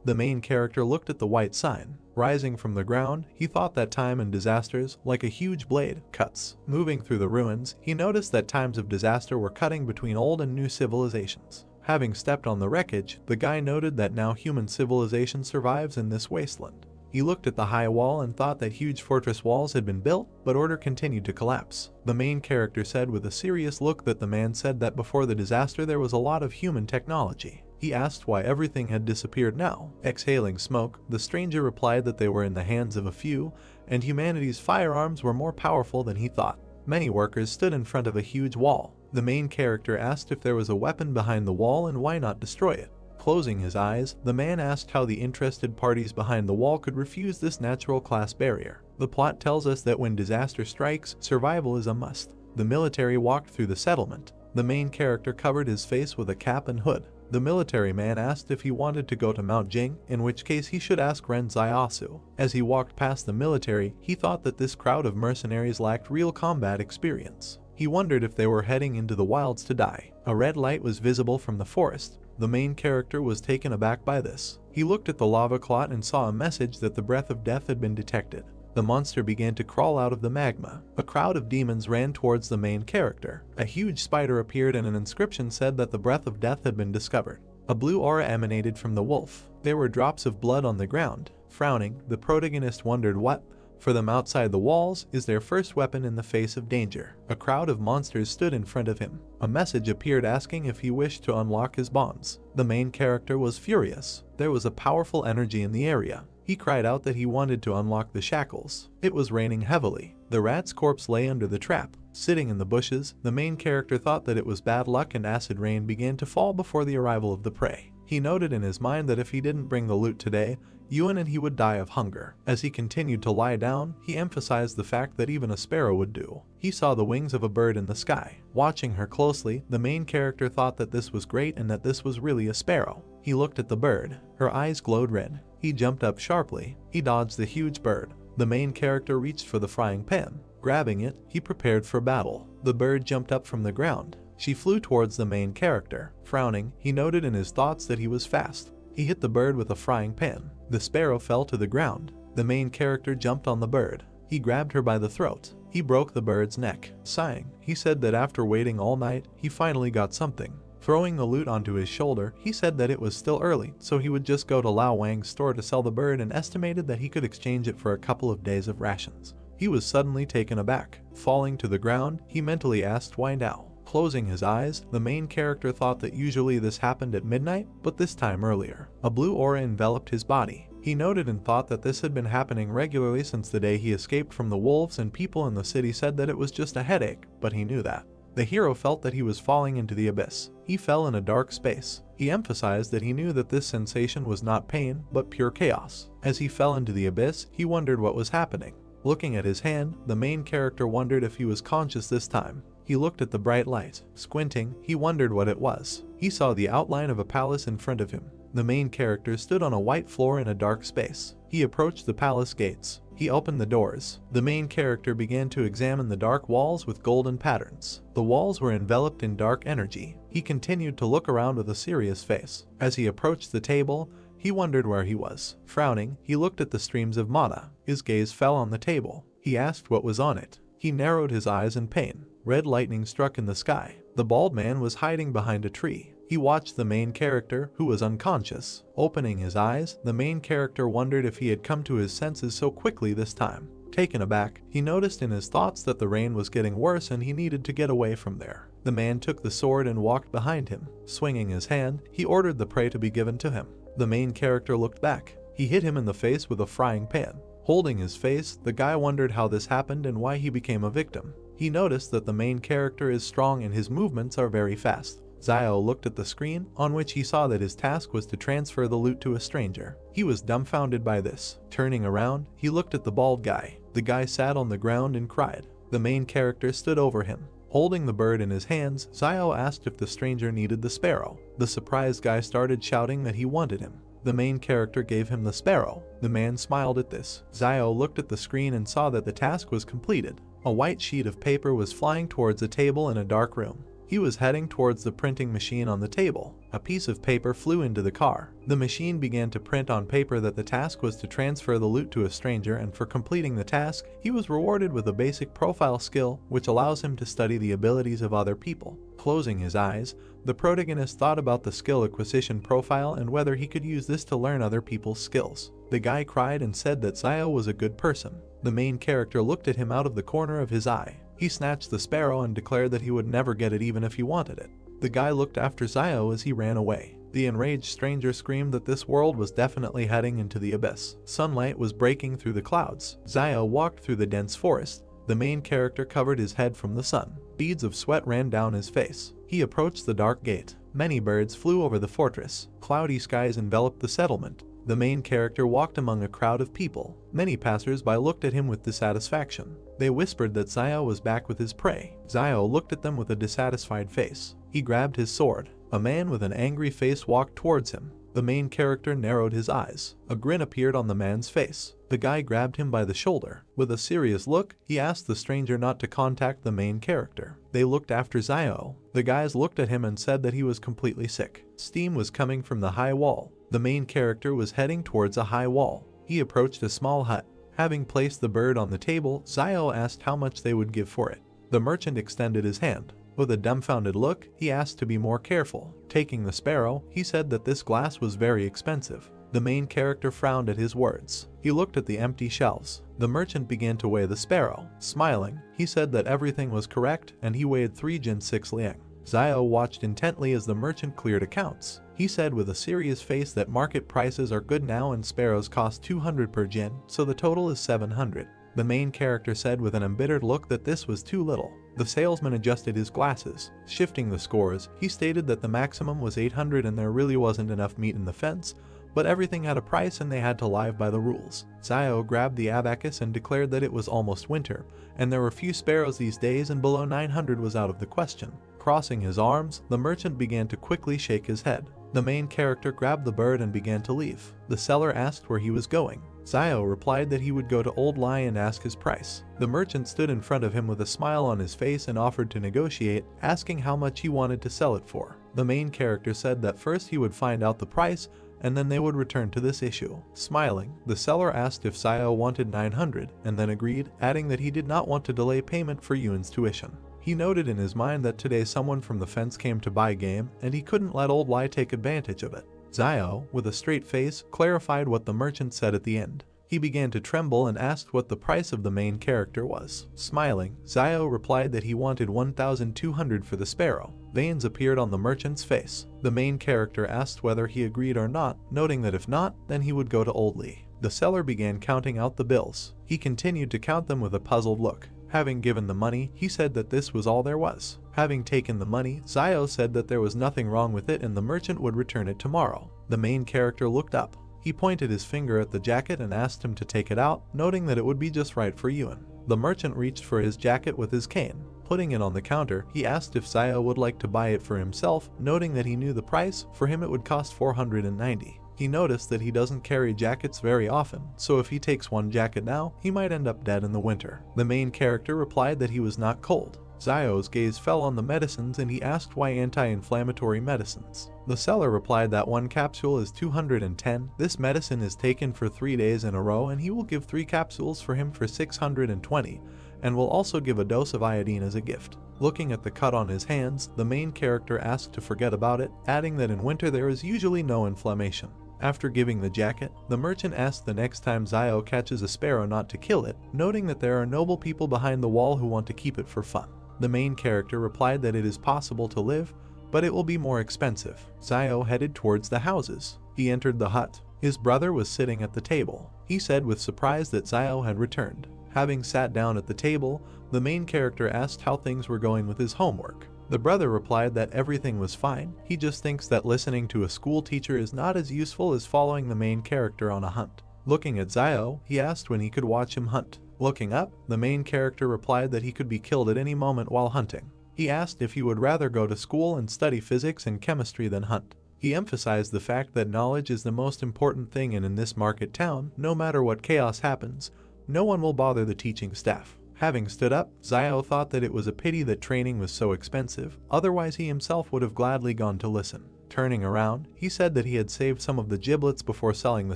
The main character looked at the white sign. Rising from the ground, he thought that time and disasters, like a huge blade, cuts. Moving through the ruins, he noticed that times of disaster were cutting between old and new civilizations. Having stepped on the wreckage, the guy noted that now human civilization survives in this wasteland. He looked at the high wall and thought that huge fortress walls had been built, but order continued to collapse. The main character said with a serious look that the man said that before the disaster there was a lot of human technology. He asked why everything had disappeared now. Exhaling smoke, the stranger replied that they were in the hands of a few, and humanity's firearms were more powerful than he thought. Many workers stood in front of a huge wall. The main character asked if there was a weapon behind the wall and why not destroy it. Closing his eyes, the man asked how the interested parties behind the wall could refuse this natural class barrier. The plot tells us that when disaster strikes, survival is a must. The military walked through the settlement. The main character covered his face with a cap and hood. The military man asked if he wanted to go to Mount Jing, in which case he should ask Ren Zaiasu. As he walked past the military, he thought that this crowd of mercenaries lacked real combat experience. He wondered if they were heading into the wilds to die. A red light was visible from the forest. The main character was taken aback by this. He looked at the lava clot and saw a message that the breath of death had been detected. The monster began to crawl out of the magma. A crowd of demons ran towards the main character. A huge spider appeared and an inscription said that the breath of death had been discovered. A blue aura emanated from the wolf. There were drops of blood on the ground. Frowning, the protagonist wondered what, for them outside the walls, is their first weapon in the face of danger. A crowd of monsters stood in front of him. A message appeared asking if he wished to unlock his bonds. The main character was furious. There was a powerful energy in the area. He cried out that he wanted to unlock the shackles. It was raining heavily. The rat's corpse lay under the trap. Sitting in the bushes, the main character thought that it was bad luck and acid rain began to fall before the arrival of the prey. He noted in his mind that if he didn't bring the loot today, Yuan and he would die of hunger. As he continued to lie down, he emphasized the fact that even a sparrow would do. He saw the wings of a bird in the sky. Watching her closely, the main character thought that this was great and that this was really a sparrow. He looked at the bird. Her eyes glowed red. He jumped up sharply. He dodged the huge bird. The main character reached for the frying pan. Grabbing it, he prepared for battle. The bird jumped up from the ground. She flew towards the main character. Frowning, he noted in his thoughts that he was fast. He hit the bird with a frying pan. The sparrow fell to the ground. The main character jumped on the bird. He grabbed her by the throat. He broke the bird's neck. Sighing, he said that after waiting all night, he finally got something. Throwing the loot onto his shoulder, he said that it was still early, so he would just go to Lao Wang's store to sell the bird and estimated that he could exchange it for a couple of days of rations. He was suddenly taken aback. Falling to the ground, he mentally asked why now. Closing his eyes, the main character thought that usually this happened at midnight, but this time earlier. A blue aura enveloped his body. He noted and thought that this had been happening regularly since the day he escaped from the wolves, and people in the city said that it was just a headache, but he knew that. The hero felt that he was falling into the abyss. He fell in a dark space. He emphasized that he knew that this sensation was not pain, but pure chaos. As he fell into the abyss, he wondered what was happening. Looking at his hand, the main character wondered if he was conscious this time. He looked at the bright light. Squinting, he wondered what it was. He saw the outline of a palace in front of him. The main character stood on a white floor in a dark space. He approached the palace gates. He opened the doors. The main character began to examine the dark walls with golden patterns. The walls were enveloped in dark energy. He continued to look around with a serious face. As he approached the table, he wondered where he was. Frowning, he looked at the streams of mana. His gaze fell on the table. He asked what was on it. He narrowed his eyes in pain. Red lightning struck in the sky. The bald man was hiding behind a tree. He watched the main character, who was unconscious. Opening his eyes, the main character wondered if he had come to his senses so quickly this time. Taken aback, he noticed in his thoughts that the rain was getting worse and he needed to get away from there. The man took the sword and walked behind him. Swinging his hand, he ordered the prey to be given to him. The main character looked back. He hit him in the face with a frying pan. Holding his face, the guy wondered how this happened and why he became a victim. He noticed that the main character is strong and his movements are very fast. Zio looked at the screen, on which he saw that his task was to transfer the loot to a stranger. He was dumbfounded by this. Turning around, he looked at the bald guy. The guy sat on the ground and cried. The main character stood over him. Holding the bird in his hands, Zio asked if the stranger needed the sparrow. The surprised guy started shouting that he wanted him. The main character gave him the sparrow. The man smiled at this. Zio looked at the screen and saw that the task was completed. A white sheet of paper was flying towards a table in a dark room. He was heading towards the printing machine on the table. A piece of paper flew into the car. The machine began to print on paper that the task was to transfer the loot to a stranger, and for completing the task, he was rewarded with a basic profile skill which allows him to study the abilities of other people. Closing his eyes, the protagonist thought about the skill acquisition profile and whether he could use this to learn other people's skills. The guy cried and said that Zio was a good person. The main character looked at him out of the corner of his eye. He snatched the sparrow and declared that he would never get it even if he wanted it. The guy looked after Zio as he ran away. The enraged stranger screamed that this world was definitely heading into the abyss. Sunlight was breaking through the clouds. Zio walked through the dense forest. The main character covered his head from the sun. Beads of sweat ran down his face. He approached the dark gate. Many birds flew over the fortress. Cloudy skies enveloped the settlement. The main character walked among a crowd of people. Many passers-by looked at him with dissatisfaction. They whispered that Zio was back with his prey. Zio looked at them with a dissatisfied face. He grabbed his sword. A man with an angry face walked towards him. The main character narrowed his eyes. A grin appeared on the man's face. The guy grabbed him by the shoulder. With a serious look, he asked the stranger not to contact the main character. They looked after Zio. The guys looked at him and said that he was completely sick. Steam was coming from the high wall. The main character was heading towards a high wall. He approached a small hut. Having placed the bird on the table, Zio asked how much they would give for it. The merchant extended his hand. With a dumbfounded look, he asked to be more careful. Taking the sparrow, he said that this glass was very expensive. The main character frowned at his words. He looked at the empty shelves. The merchant began to weigh the sparrow. Smiling, he said that everything was correct and he weighed 3 jin 6 liang. Zio watched intently as the merchant cleared accounts. He said with a serious face that market prices are good now and sparrows cost 200 per jin, so the total is 700. The main character said with an embittered look that this was too little. The salesman adjusted his glasses. Shifting the scores, he stated that the maximum was 800 and there really wasn't enough meat in the fence, but everything had a price and they had to live by the rules. Zio grabbed the abacus and declared that it was almost winter, and there were few sparrows these days and below 900 was out of the question. Crossing his arms, the merchant began to quickly shake his head. The main character grabbed the bird and began to leave. The seller asked where he was going. Zio replied that he would go to Old Lai and ask his price. The merchant stood in front of him with a smile on his face and offered to negotiate, asking how much he wanted to sell it for. The main character said that first he would find out the price and then they would return to this issue. Smiling, the seller asked if Zio wanted 900 and then agreed, adding that he did not want to delay payment for Yuan's tuition. He noted in his mind that today someone from the fence came to buy game and he couldn't let Old Lai take advantage of it. Zio, with a straight face, clarified what the merchant said at the end. He began to tremble and asked what the price of the main character was. Smiling, Zio replied that he wanted 1,200 for the sparrow. Veins appeared on the merchant's face. The main character asked whether he agreed or not, noting that if not, then he would go to Old Lee. The seller began counting out the bills. He continued to count them with a puzzled look. Having given the money, he said that this was all there was. Having taken the money, Zio said that there was nothing wrong with it and the merchant would return it tomorrow. The main character looked up. He pointed his finger at the jacket and asked him to take it out, noting that it would be just right for Yuan. The merchant reached for his jacket with his cane. Putting it on the counter, he asked if Zio would like to buy it for himself, noting that he knew the price. For him it would cost 490. He noticed that he doesn't carry jackets very often, so if he takes one jacket now, he might end up dead in the winter. The main character replied that he was not cold. Zio's gaze fell on the medicines and he asked why anti-inflammatory medicines. The seller replied that one capsule is 210. This medicine is taken for 3 days in a row and he will give 3 capsules for him for 620 and will also give a dose of iodine as a gift. Looking at the cut on his hands, the main character asked to forget about it, adding that in winter there is usually no inflammation. After giving the jacket, the merchant asked the next time Zio catches a sparrow not to kill it, noting that there are noble people behind the wall who want to keep it for fun. The main character replied that it is possible to live, but it will be more expensive. Zio headed towards the houses. He entered the hut. His brother was sitting at the table. He said with surprise that Zio had returned. Having sat down at the table, the main character asked how things were going with his homework. The brother replied that everything was fine. He just thinks that listening to a school teacher is not as useful as following the main character on a hunt. Looking at Zio, he asked when he could watch him hunt. Looking up, the main character replied that he could be killed at any moment while hunting. He asked if he would rather go to school and study physics and chemistry than hunt. He emphasized the fact that knowledge is the most important thing and in this market town, no matter what chaos happens, no one will bother the teaching staff. Having stood up, Zio thought that it was a pity that training was so expensive, otherwise he himself would have gladly gone to listen. Turning around, he said that he had saved some of the giblets before selling the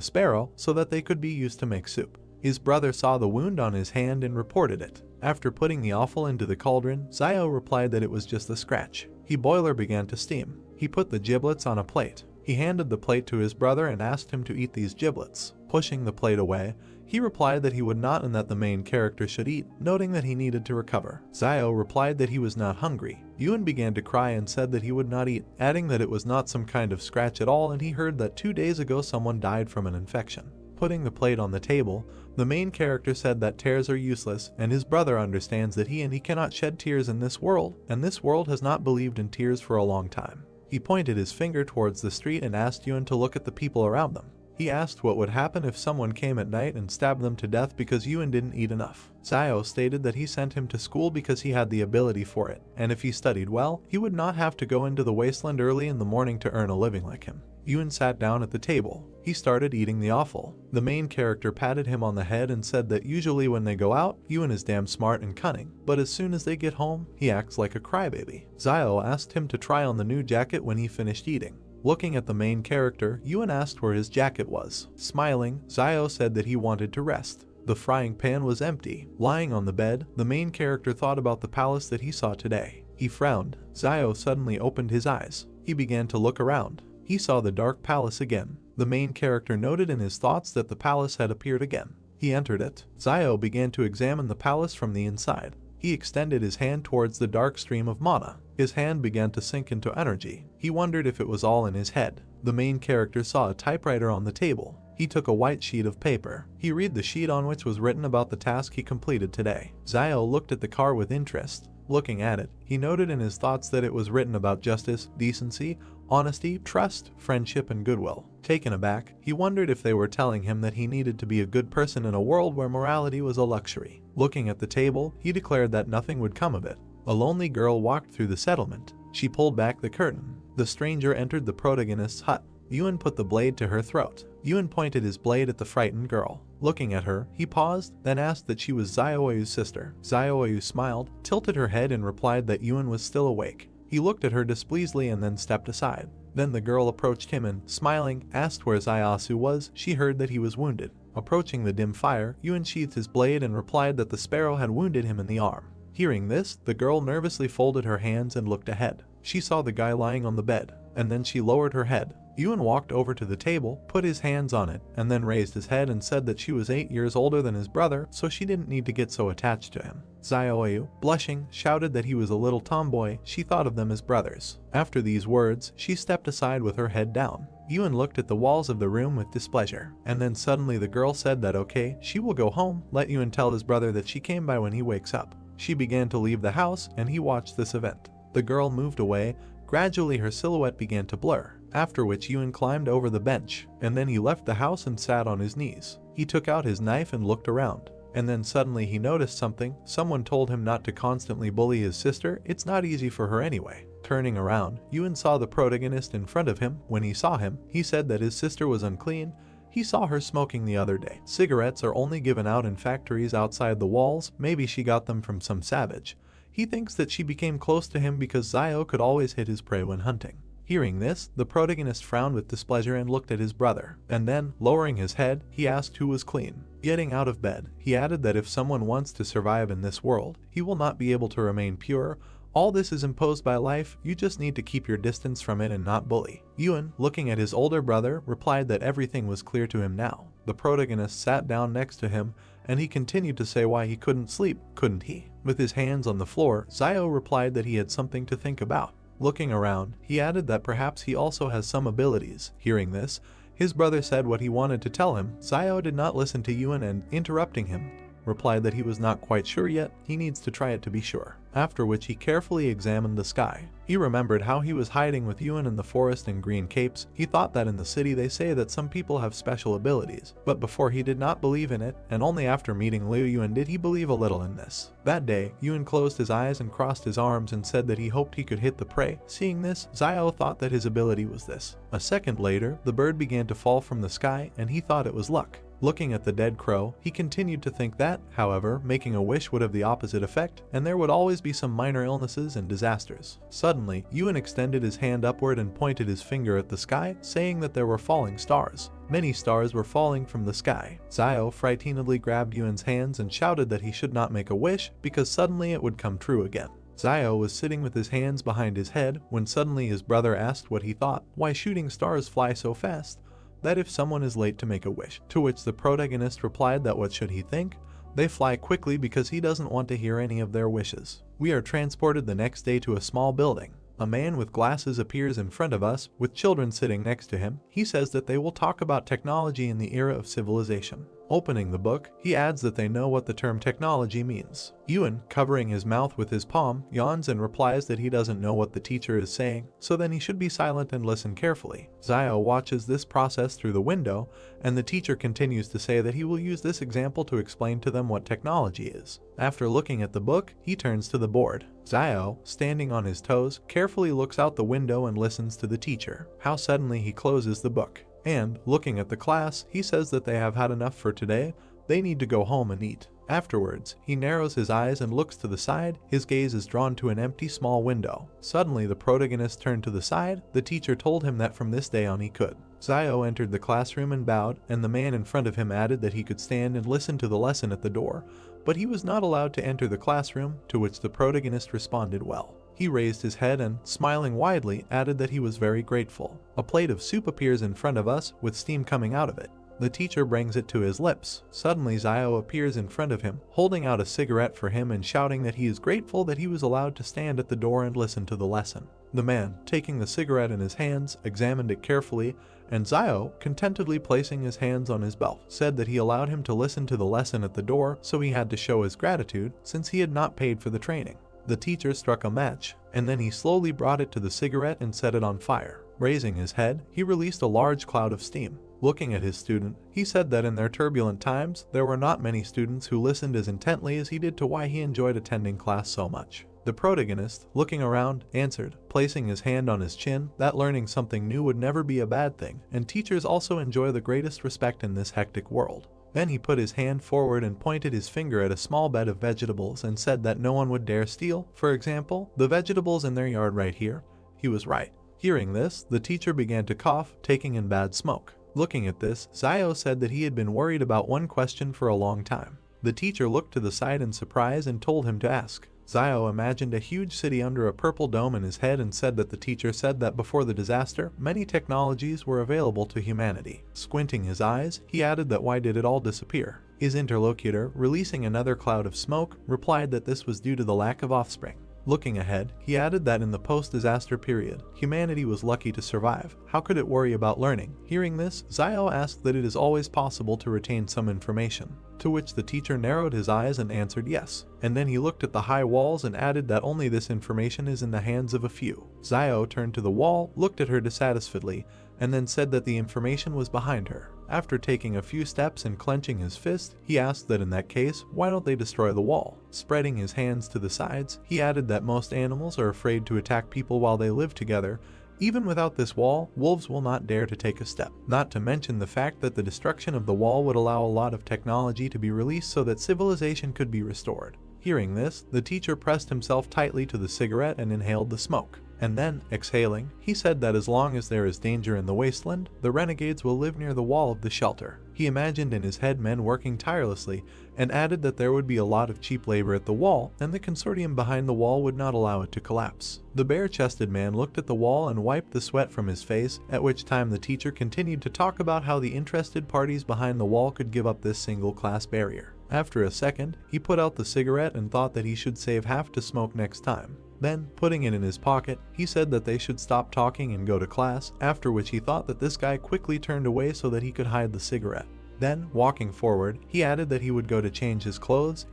sparrow so that they could be used to make soup. His brother saw the wound on his hand and reported it. After putting the offal into the cauldron, Zio replied that it was just a scratch. The boiler began to steam. He put the giblets on a plate. He handed the plate to his brother and asked him to eat these giblets. Pushing the plate away, he replied that he would not and that the main character should eat, noting that he needed to recover. Zio replied that he was not hungry. Yuen began to cry and said that he would not eat, adding that it was not some kind of scratch at all and he heard that 2 days ago someone died from an infection. Putting the plate on the table, the main character said that tears are useless and his brother understands that he cannot shed tears in this world, and this world has not believed in tears for a long time. He pointed his finger towards the street and asked Yuen to look at the people around them. He asked what would happen if someone came at night and stabbed them to death because Yuen didn't eat enough. Zio stated that he sent him to school because he had the ability for it, and if he studied well, he would not have to go into the wasteland early in the morning to earn a living like him. Yuen sat down at the table. He started eating the offal. The main character patted him on the head and said that usually when they go out, Yuen is damn smart and cunning, but as soon as they get home, he acts like a crybaby. Zio asked him to try on the new jacket when he finished eating. Looking at the main character, Yuen asked where his jacket was. Smiling, Zio said that he wanted to rest. The frying pan was empty. Lying on the bed, the main character thought about the palace that he saw today. He frowned. Zio suddenly opened his eyes. He began to look around. He saw the dark palace again. The main character noted in his thoughts that the palace had appeared again. He entered it. Zio began to examine the palace from the inside. He extended his hand towards the dark stream of mana. His hand began to sink into energy. He wondered if it was all in his head. The main character saw a typewriter on the table. He took a white sheet of paper. He read the sheet on which was written about the task he completed today. Zio looked at the car with interest. Looking at it, he noted in his thoughts that it was written about justice, decency, honesty, trust, friendship, and goodwill. Taken aback, he wondered if they were telling him that he needed to be a good person in a world where morality was a luxury. Looking at the table, he declared that nothing would come of it. A lonely girl walked through the settlement. She pulled back the curtain. The stranger entered the protagonist's hut. Yuen put the blade to her throat. Yuen pointed his blade at the frightened girl. Looking at her, he paused, then asked that she was Zioyu's sister. Zioyu smiled, tilted her head and replied that Yuen was still awake. He looked at her displeasedly and then stepped aside. Then the girl approached him and, smiling, asked where Ziosu was. She heard that he was wounded. Approaching the dim fire, Yuen sheathed his blade and replied that the sparrow had wounded him in the arm. Hearing this, the girl nervously folded her hands and looked ahead. She saw the guy lying on the bed, and then she lowered her head. Yuen walked over to the table, put his hands on it, and then raised his head and said that she was 8 years older than his brother, so she didn't need to get so attached to him. Zioyu, blushing, shouted that he was a little tomboy. She thought of them as brothers. After these words, she stepped aside with her head down. Yuen looked at the walls of the room with displeasure, and then suddenly the girl said that okay, she will go home, let Yuen tell his brother that she came by when he wakes up. She began to leave the house, and he watched this event. The girl moved away. Gradually her silhouette began to blur, after which Yuen climbed over the bench, and then he left the house and sat on his knees. He took out his knife and looked around, and then suddenly he noticed something. Someone told him not to constantly bully his sister, it's not easy for her anyway. Turning around, Yuen saw the protagonist in front of him. When he saw him, he said that his sister was unclean. He saw her smoking the other day. Cigarettes are only given out in factories outside the walls, maybe she got them from some savage. He thinks that she became close to him because Zio could always hit his prey when hunting. Hearing this, the protagonist frowned with displeasure and looked at his brother, and then, lowering his head, he asked who was clean. Getting out of bed, he added that if someone wants to survive in this world, he will not be able to remain pure. All this is imposed by life, you just need to keep your distance from it and not bully. Yuen, looking at his older brother, replied that everything was clear to him now. The protagonist sat down next to him, and he continued to say why he couldn't sleep, couldn't he? With his hands on the floor, Zio replied that he had something to think about. Looking around, he added that perhaps he also has some abilities. Hearing this, his brother said what he wanted to tell him. Zio did not listen to Yuen and, interrupting him, replied that he was not quite sure yet, he needs to try it to be sure. After which he carefully examined the sky. He remembered how he was hiding with Yuen in the forest in green capes. He thought that in the city they say that some people have special abilities, but before he did not believe in it, and only after meeting Liu Yuen did he believe a little in this. That day, Yuen closed his eyes and crossed his arms and said that he hoped he could hit the prey. Seeing this, Zio thought that his ability was this. A second later, the bird began to fall from the sky and he thought it was luck. Looking at the dead crow, he continued to think that, however, making a wish would have the opposite effect, and there would always be some minor illnesses and disasters. Suddenly, Ewan extended his hand upward and pointed his finger at the sky, saying that there were falling stars. Many stars were falling from the sky. Zio frighteningly grabbed Ewan's hands and shouted that he should not make a wish because suddenly it would come true again. Zio was sitting with his hands behind his head when suddenly his brother asked what he thought, why shooting stars fly so fast, that if someone is late to make a wish, to which the protagonist replied that what should he think? They fly quickly because he doesn't want to hear any of their wishes. We are transported the next day to a small building. A man with glasses appears in front of us, with children sitting next to him. He says that they will talk about technology in the era of civilization. Opening the book, he adds that they know what the term technology means. Ewan, covering his mouth with his palm, yawns and replies that he doesn't know what the teacher is saying, so then he should be silent and listen carefully. Zio watches this process through the window, and the teacher continues to say that he will use this example to explain to them what technology is. After looking at the book, he turns to the board. Zio, standing on his toes, carefully looks out the window and listens to the teacher. How suddenly he closes the book. And, looking at the class, he says that they have had enough for today, they need to go home and eat. Afterwards, he narrows his eyes and looks to the side, his gaze is drawn to an empty small window. Suddenly the protagonist turned to the side, the teacher told him that from this day on he could. Zio entered the classroom and bowed, and the man in front of him added that he could stand and listen to the lesson at the door, but he was not allowed to enter the classroom, to which the protagonist responded well. He raised his head and, smiling widely, added that he was very grateful. A plate of soup appears in front of us, with steam coming out of it. The teacher brings it to his lips. Suddenly Zio appears in front of him, holding out a cigarette for him and shouting that he is grateful that he was allowed to stand at the door and listen to the lesson. The man, taking the cigarette in his hands, examined it carefully, and Zio, contentedly placing his hands on his belt, said that he allowed him to listen to the lesson at the door, so he had to show his gratitude, since he had not paid for the training. The teacher struck a match, and then he slowly brought it to the cigarette and set it on fire. Raising his head, he released a large cloud of steam. Looking at his student, he said that in their turbulent times, there were not many students who listened as intently as he did to why he enjoyed attending class so much. The protagonist, looking around, answered, placing his hand on his chin, that learning something new would never be a bad thing, and teachers also enjoy the greatest respect in this hectic world. Then he put his hand forward and pointed his finger at a small bed of vegetables and said that no one would dare steal, for example, the vegetables in their yard right here. He was right. Hearing this, the teacher began to cough, taking in bad smoke. Looking at this, Zio said that he had been worried about one question for a long time. The teacher looked to the side in surprise and told him to ask. Zio imagined a huge city under a purple dome in his head and said that the teacher said that before the disaster, many technologies were available to humanity. Squinting his eyes, he added that why did it all disappear? His interlocutor, releasing another cloud of smoke, replied that this was due to the lack of offspring. Looking ahead, he added that in the post-disaster period, humanity was lucky to survive. How could it worry about learning? Hearing this, Zio asked that it is always possible to retain some information, to which the teacher narrowed his eyes and answered yes. And then he looked at the high walls and added that only this information is in the hands of a few. Zio turned to the wall, looked at her dissatisfiedly, and then said that the information was behind her. After taking a few steps and clenching his fist, he asked that in that case, why don't they destroy the wall? Spreading his hands to the sides, he added that most animals are afraid to attack people while they live together. Even without this wall, wolves will not dare to take a step. Not to mention the fact that the destruction of the wall would allow a lot of technology to be released so that civilization could be restored. Hearing this, the teacher pressed himself tightly to the cigarette and inhaled the smoke. And then, exhaling, he said that as long as there is danger in the wasteland, the renegades will live near the wall of the shelter. He imagined in his head men working tirelessly, and added that there would be a lot of cheap labor at the wall, and the consortium behind the wall would not allow it to collapse. The bare-chested man looked at the wall and wiped the sweat from his face, at which time the teacher continued to talk about how the interested parties behind the wall could give up this single-class barrier. After a second, he put out the cigarette and thought that he should save half to smoke next time. Then, putting it in his pocket, he said that they should stop talking and go to class, after which he thought that this guy quickly turned away so that he could hide the cigarette. Then, walking forward, he added that he would go to change his clothes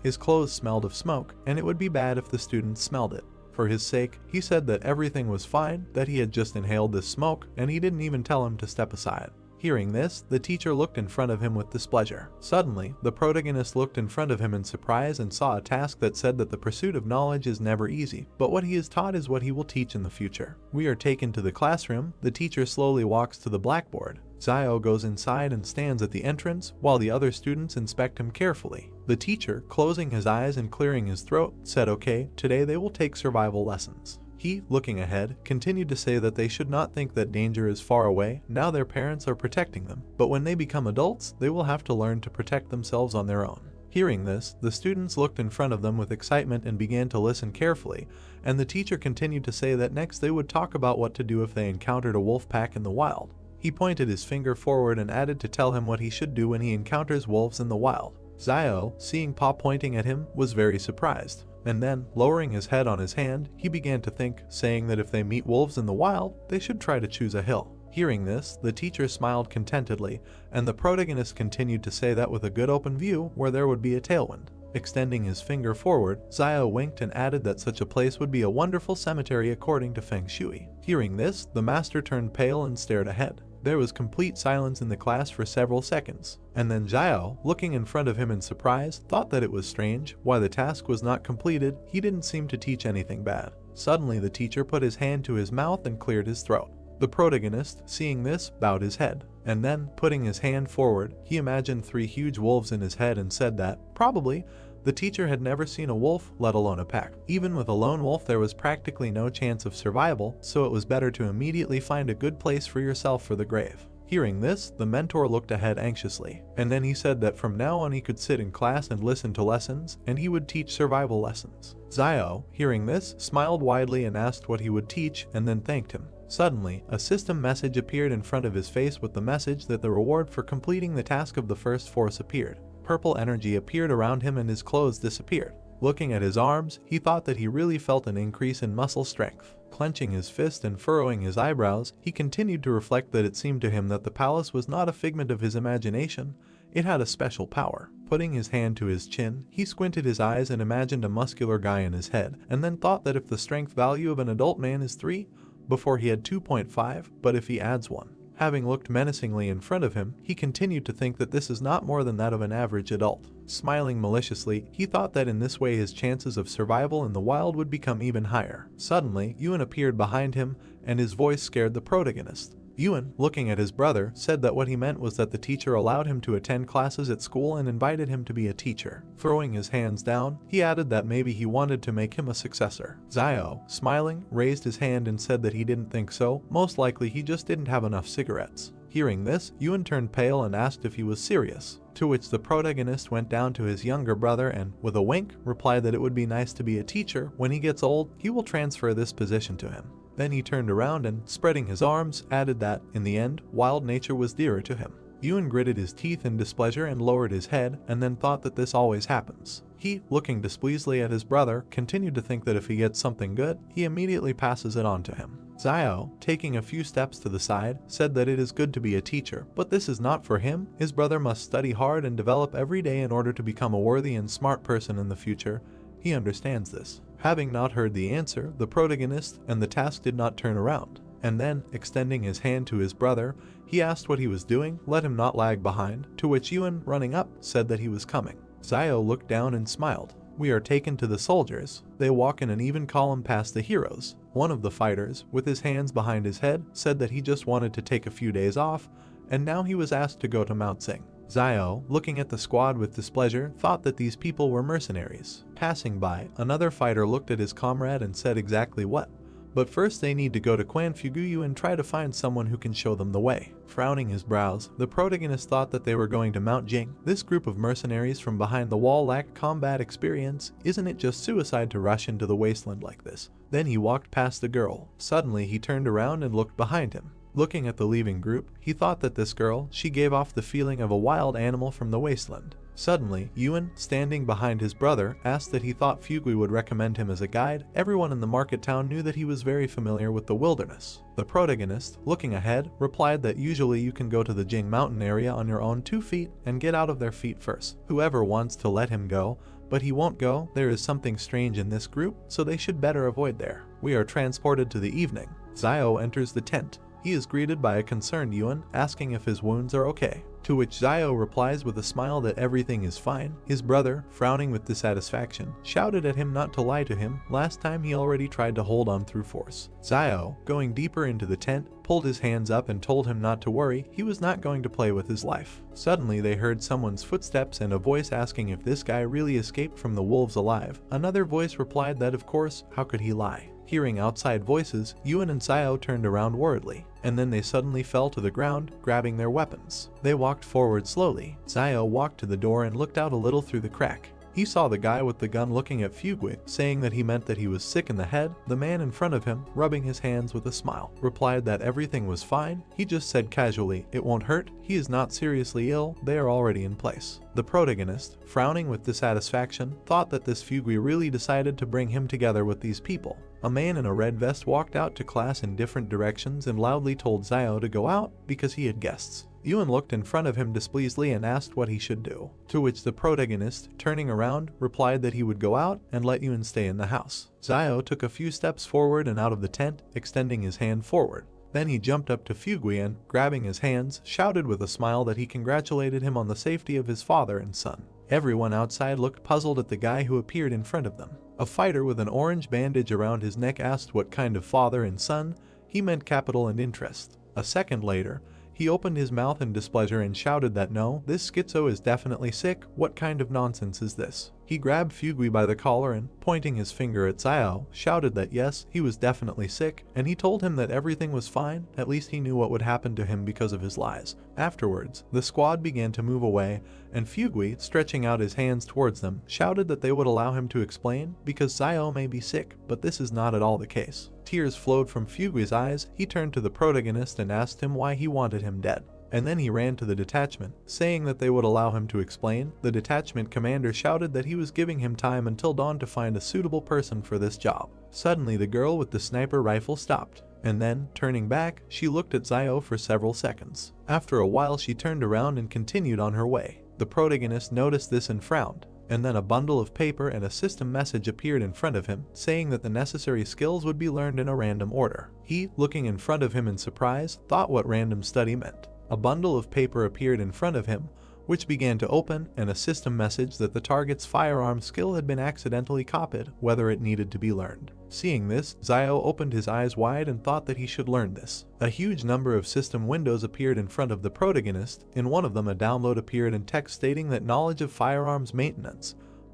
smelled of smoke, and it would be bad if the students smelled it. For his sake, he said that everything was fine, that he had just inhaled this smoke, and he didn't even tell him to step aside. Hearing this, the teacher looked in front of him with displeasure. Suddenly, the protagonist looked in front of him in surprise and saw a task that said that the pursuit of knowledge is never easy, but what he is taught is what he will teach in the future. We are taken to the classroom. The teacher slowly walks to the blackboard. Zio goes inside and stands at the entrance while the other students inspect him carefully. The teacher, closing his eyes and clearing his throat, said okay, today they will take survival lessons. He, looking ahead, continued to say that they should not think that danger is far away, now their parents are protecting them, but when they become adults, they will have to learn to protect themselves on their own. Hearing this, the students looked in front of them with excitement and began to listen carefully, and the teacher continued to say that next they would talk about what to do if they encountered a wolf pack in the wild. He pointed his finger forward and added to tell him what he should do when he encounters wolves in the wild. Zio, seeing Pa pointing at him, was very surprised, and then, lowering his head on his hand, he began to think, saying that if they meet wolves in the wild, they should try to choose a hill. Hearing this, the teacher smiled contentedly, and the protagonist continued to say that with a good open view where there would be a tailwind. Extending his finger forward, Zio winked and added that such a place would be a wonderful cemetery according to Feng Shui. Hearing this, the master turned pale and stared ahead. There was complete silence in the class for several seconds, and then Zio, looking in front of him in surprise, thought that it was strange. Why the task was not completed, he didn't seem to teach anything bad. Suddenly the teacher put his hand to his mouth and cleared his throat. The protagonist, seeing this, bowed his head, and then, putting his hand forward, he imagined 3 huge wolves in his head and said that, probably, the teacher had never seen a wolf, let alone a pack. Even with a lone wolf there was practically no chance of survival, so it was better to immediately find a good place for yourself for the grave. Hearing this, the mentor looked ahead anxiously, and then he said that from now on he could sit in class and listen to lessons, and he would teach survival lessons. Zio, hearing this, smiled widely and asked what he would teach, and then thanked him. Suddenly, a system message appeared in front of his face with the message that the reward for completing the task of the first force appeared. Purple energy appeared around him and his clothes disappeared. Looking at his arms, he thought that he really felt an increase in muscle strength. Clenching his fist and furrowing his eyebrows, he continued to reflect that it seemed to him that the palace was not a figment of his imagination, it had a special power. Putting his hand to his chin, he squinted his eyes and imagined a muscular guy in his head, and then thought that if the strength value of an adult man is 3, before he had 2.5, but if he adds 1. Having looked menacingly in front of him, he continued to think that this is not more than that of an average adult. Smiling maliciously, he thought that in this way his chances of survival in the wild would become even higher. Suddenly, Yuan appeared behind him, and his voice scared the protagonist. Yuan, looking at his brother, said that what he meant was that the teacher allowed him to attend classes at school and invited him to be a teacher. Throwing his hands down, he added that maybe he wanted to make him a successor. Zio, smiling, raised his hand and said that he didn't think so, most likely he just didn't have enough cigarettes. Hearing this, Yuan turned pale and asked if he was serious, to which the protagonist went down to his younger brother and, with a wink, replied that it would be nice to be a teacher. When he gets old, he will transfer this position to him. Then he turned around and, spreading his arms, added that, in the end, wild nature was dearer to him. Yuan gritted his teeth in displeasure and lowered his head, and then thought that this always happens. He, looking displeasedly at his brother, continued to think that if he gets something good, he immediately passes it on to him. Zio, taking a few steps to the side, said that it is good to be a teacher, but this is not for him. His brother must study hard and develop every day in order to become a worthy and smart person in the future. He understands this. Having not heard the answer, the protagonist and the task did not turn around, and then, extending his hand to his brother, he asked what he was doing, let him not lag behind, to which Yuan, running up, said that he was coming. Zio looked down and smiled. We are taken to the soldiers. They walk in an even column past the heroes. One of the fighters, with his hands behind his head, said that he just wanted to take a few days off, and now he was asked to go to Mount Sing. Zio, looking at the squad with displeasure, thought that these people were mercenaries. Passing by, another fighter looked at his comrade and said exactly what. But first they need to go to Quan Fuguyu and try to find someone who can show them the way. Frowning his brows, the protagonist thought that they were going to Mount Jing. This group of mercenaries from behind the wall lacked combat experience. Isn't it just suicide to rush into the wasteland like this? Then he walked past the girl. Suddenly he turned around and looked behind him. Looking at the leaving group, he thought that this girl, she gave off the feeling of a wild animal from the wasteland. Suddenly, Yuan, standing behind his brother, asked that he thought Fugui would recommend him as a guide. Everyone in the market town knew that he was very familiar with the wilderness. The protagonist, looking ahead, replied that usually you can go to the Jing mountain area on your own 2 feet and get out of their feet first. Whoever wants to let him go, but he won't go. There is something strange in this group, so they should better avoid there. We are transported to the evening. Zio enters the tent. He is greeted by a concerned Yuan, asking if his wounds are okay. To which Zio replies with a smile that everything is fine. His brother, frowning with dissatisfaction, shouted at him not to lie to him. Last time he already tried to hold on through force. Zio, going deeper into the tent, pulled his hands up and told him not to worry, he was not going to play with his life. Suddenly they heard someone's footsteps and a voice asking if this guy really escaped from the wolves alive. Another voice replied that of course, how could he lie? Hearing outside voices, Yuan and Zio turned around worriedly, and then they suddenly fell to the ground, grabbing their weapons. They walked forward slowly. Zio walked to the door and looked out a little through the crack. He saw the guy with the gun looking at Fugui, saying that he meant that he was sick in the head. The man in front of him, rubbing his hands with a smile, replied that everything was fine. He just said casually, "It won't hurt. He is not seriously ill. They are already in place." The protagonist, frowning with dissatisfaction, thought that this Fugui really decided to bring him together with these people. A man in a red vest walked out to class in different directions and loudly told Zio to go out because he had guests. Yuan looked in front of him displeasedly and asked what he should do, to which the protagonist, turning around, replied that he would go out and let Yuan stay in the house. Zio took a few steps forward and out of the tent, extending his hand forward. Then he jumped up to Fugui and, grabbing his hands, shouted with a smile that he congratulated him on the safety of his father and son. Everyone outside looked puzzled at the guy who appeared in front of them. A fighter with an orange bandage around his neck asked what kind of father and son. He meant capital and interest. A second later, he opened his mouth in displeasure and shouted that no, this schizo is definitely sick. What kind of nonsense is this? He grabbed Fugui by the collar and, pointing his finger at Zio, shouted that yes, he was definitely sick, and he told him that everything was fine. At least he knew what would happen to him because of his lies. Afterwards, the squad began to move away, and Fugui, stretching out his hands towards them, shouted that they would allow him to explain, because Zio may be sick, but this is not at all the case. Tears flowed from Fugui's eyes. He turned to the protagonist and asked him why he wanted him dead. And then he ran to the detachment, saying that they would allow him to explain. The detachment commander shouted that he was giving him time until dawn to find a suitable person for this job. Suddenly the girl with the sniper rifle stopped, and then, turning back, she looked at Zio for several seconds. After a while she turned around and continued on her way. The protagonist noticed this and frowned, and then a bundle of paper and a system message appeared in front of him, saying that the necessary skills would be learned in a random order. He, looking in front of him in surprise, thought what random study meant. A bundle of paper appeared in front of him, which began to open, and a system message that the target's firearm skill had been accidentally copied, whether it needed to be learned. Seeing this, Zio opened his eyes wide and thought that he should learn this. A huge number of system windows appeared in front of the protagonist. In one of them a download appeared in text stating that knowledge of firearms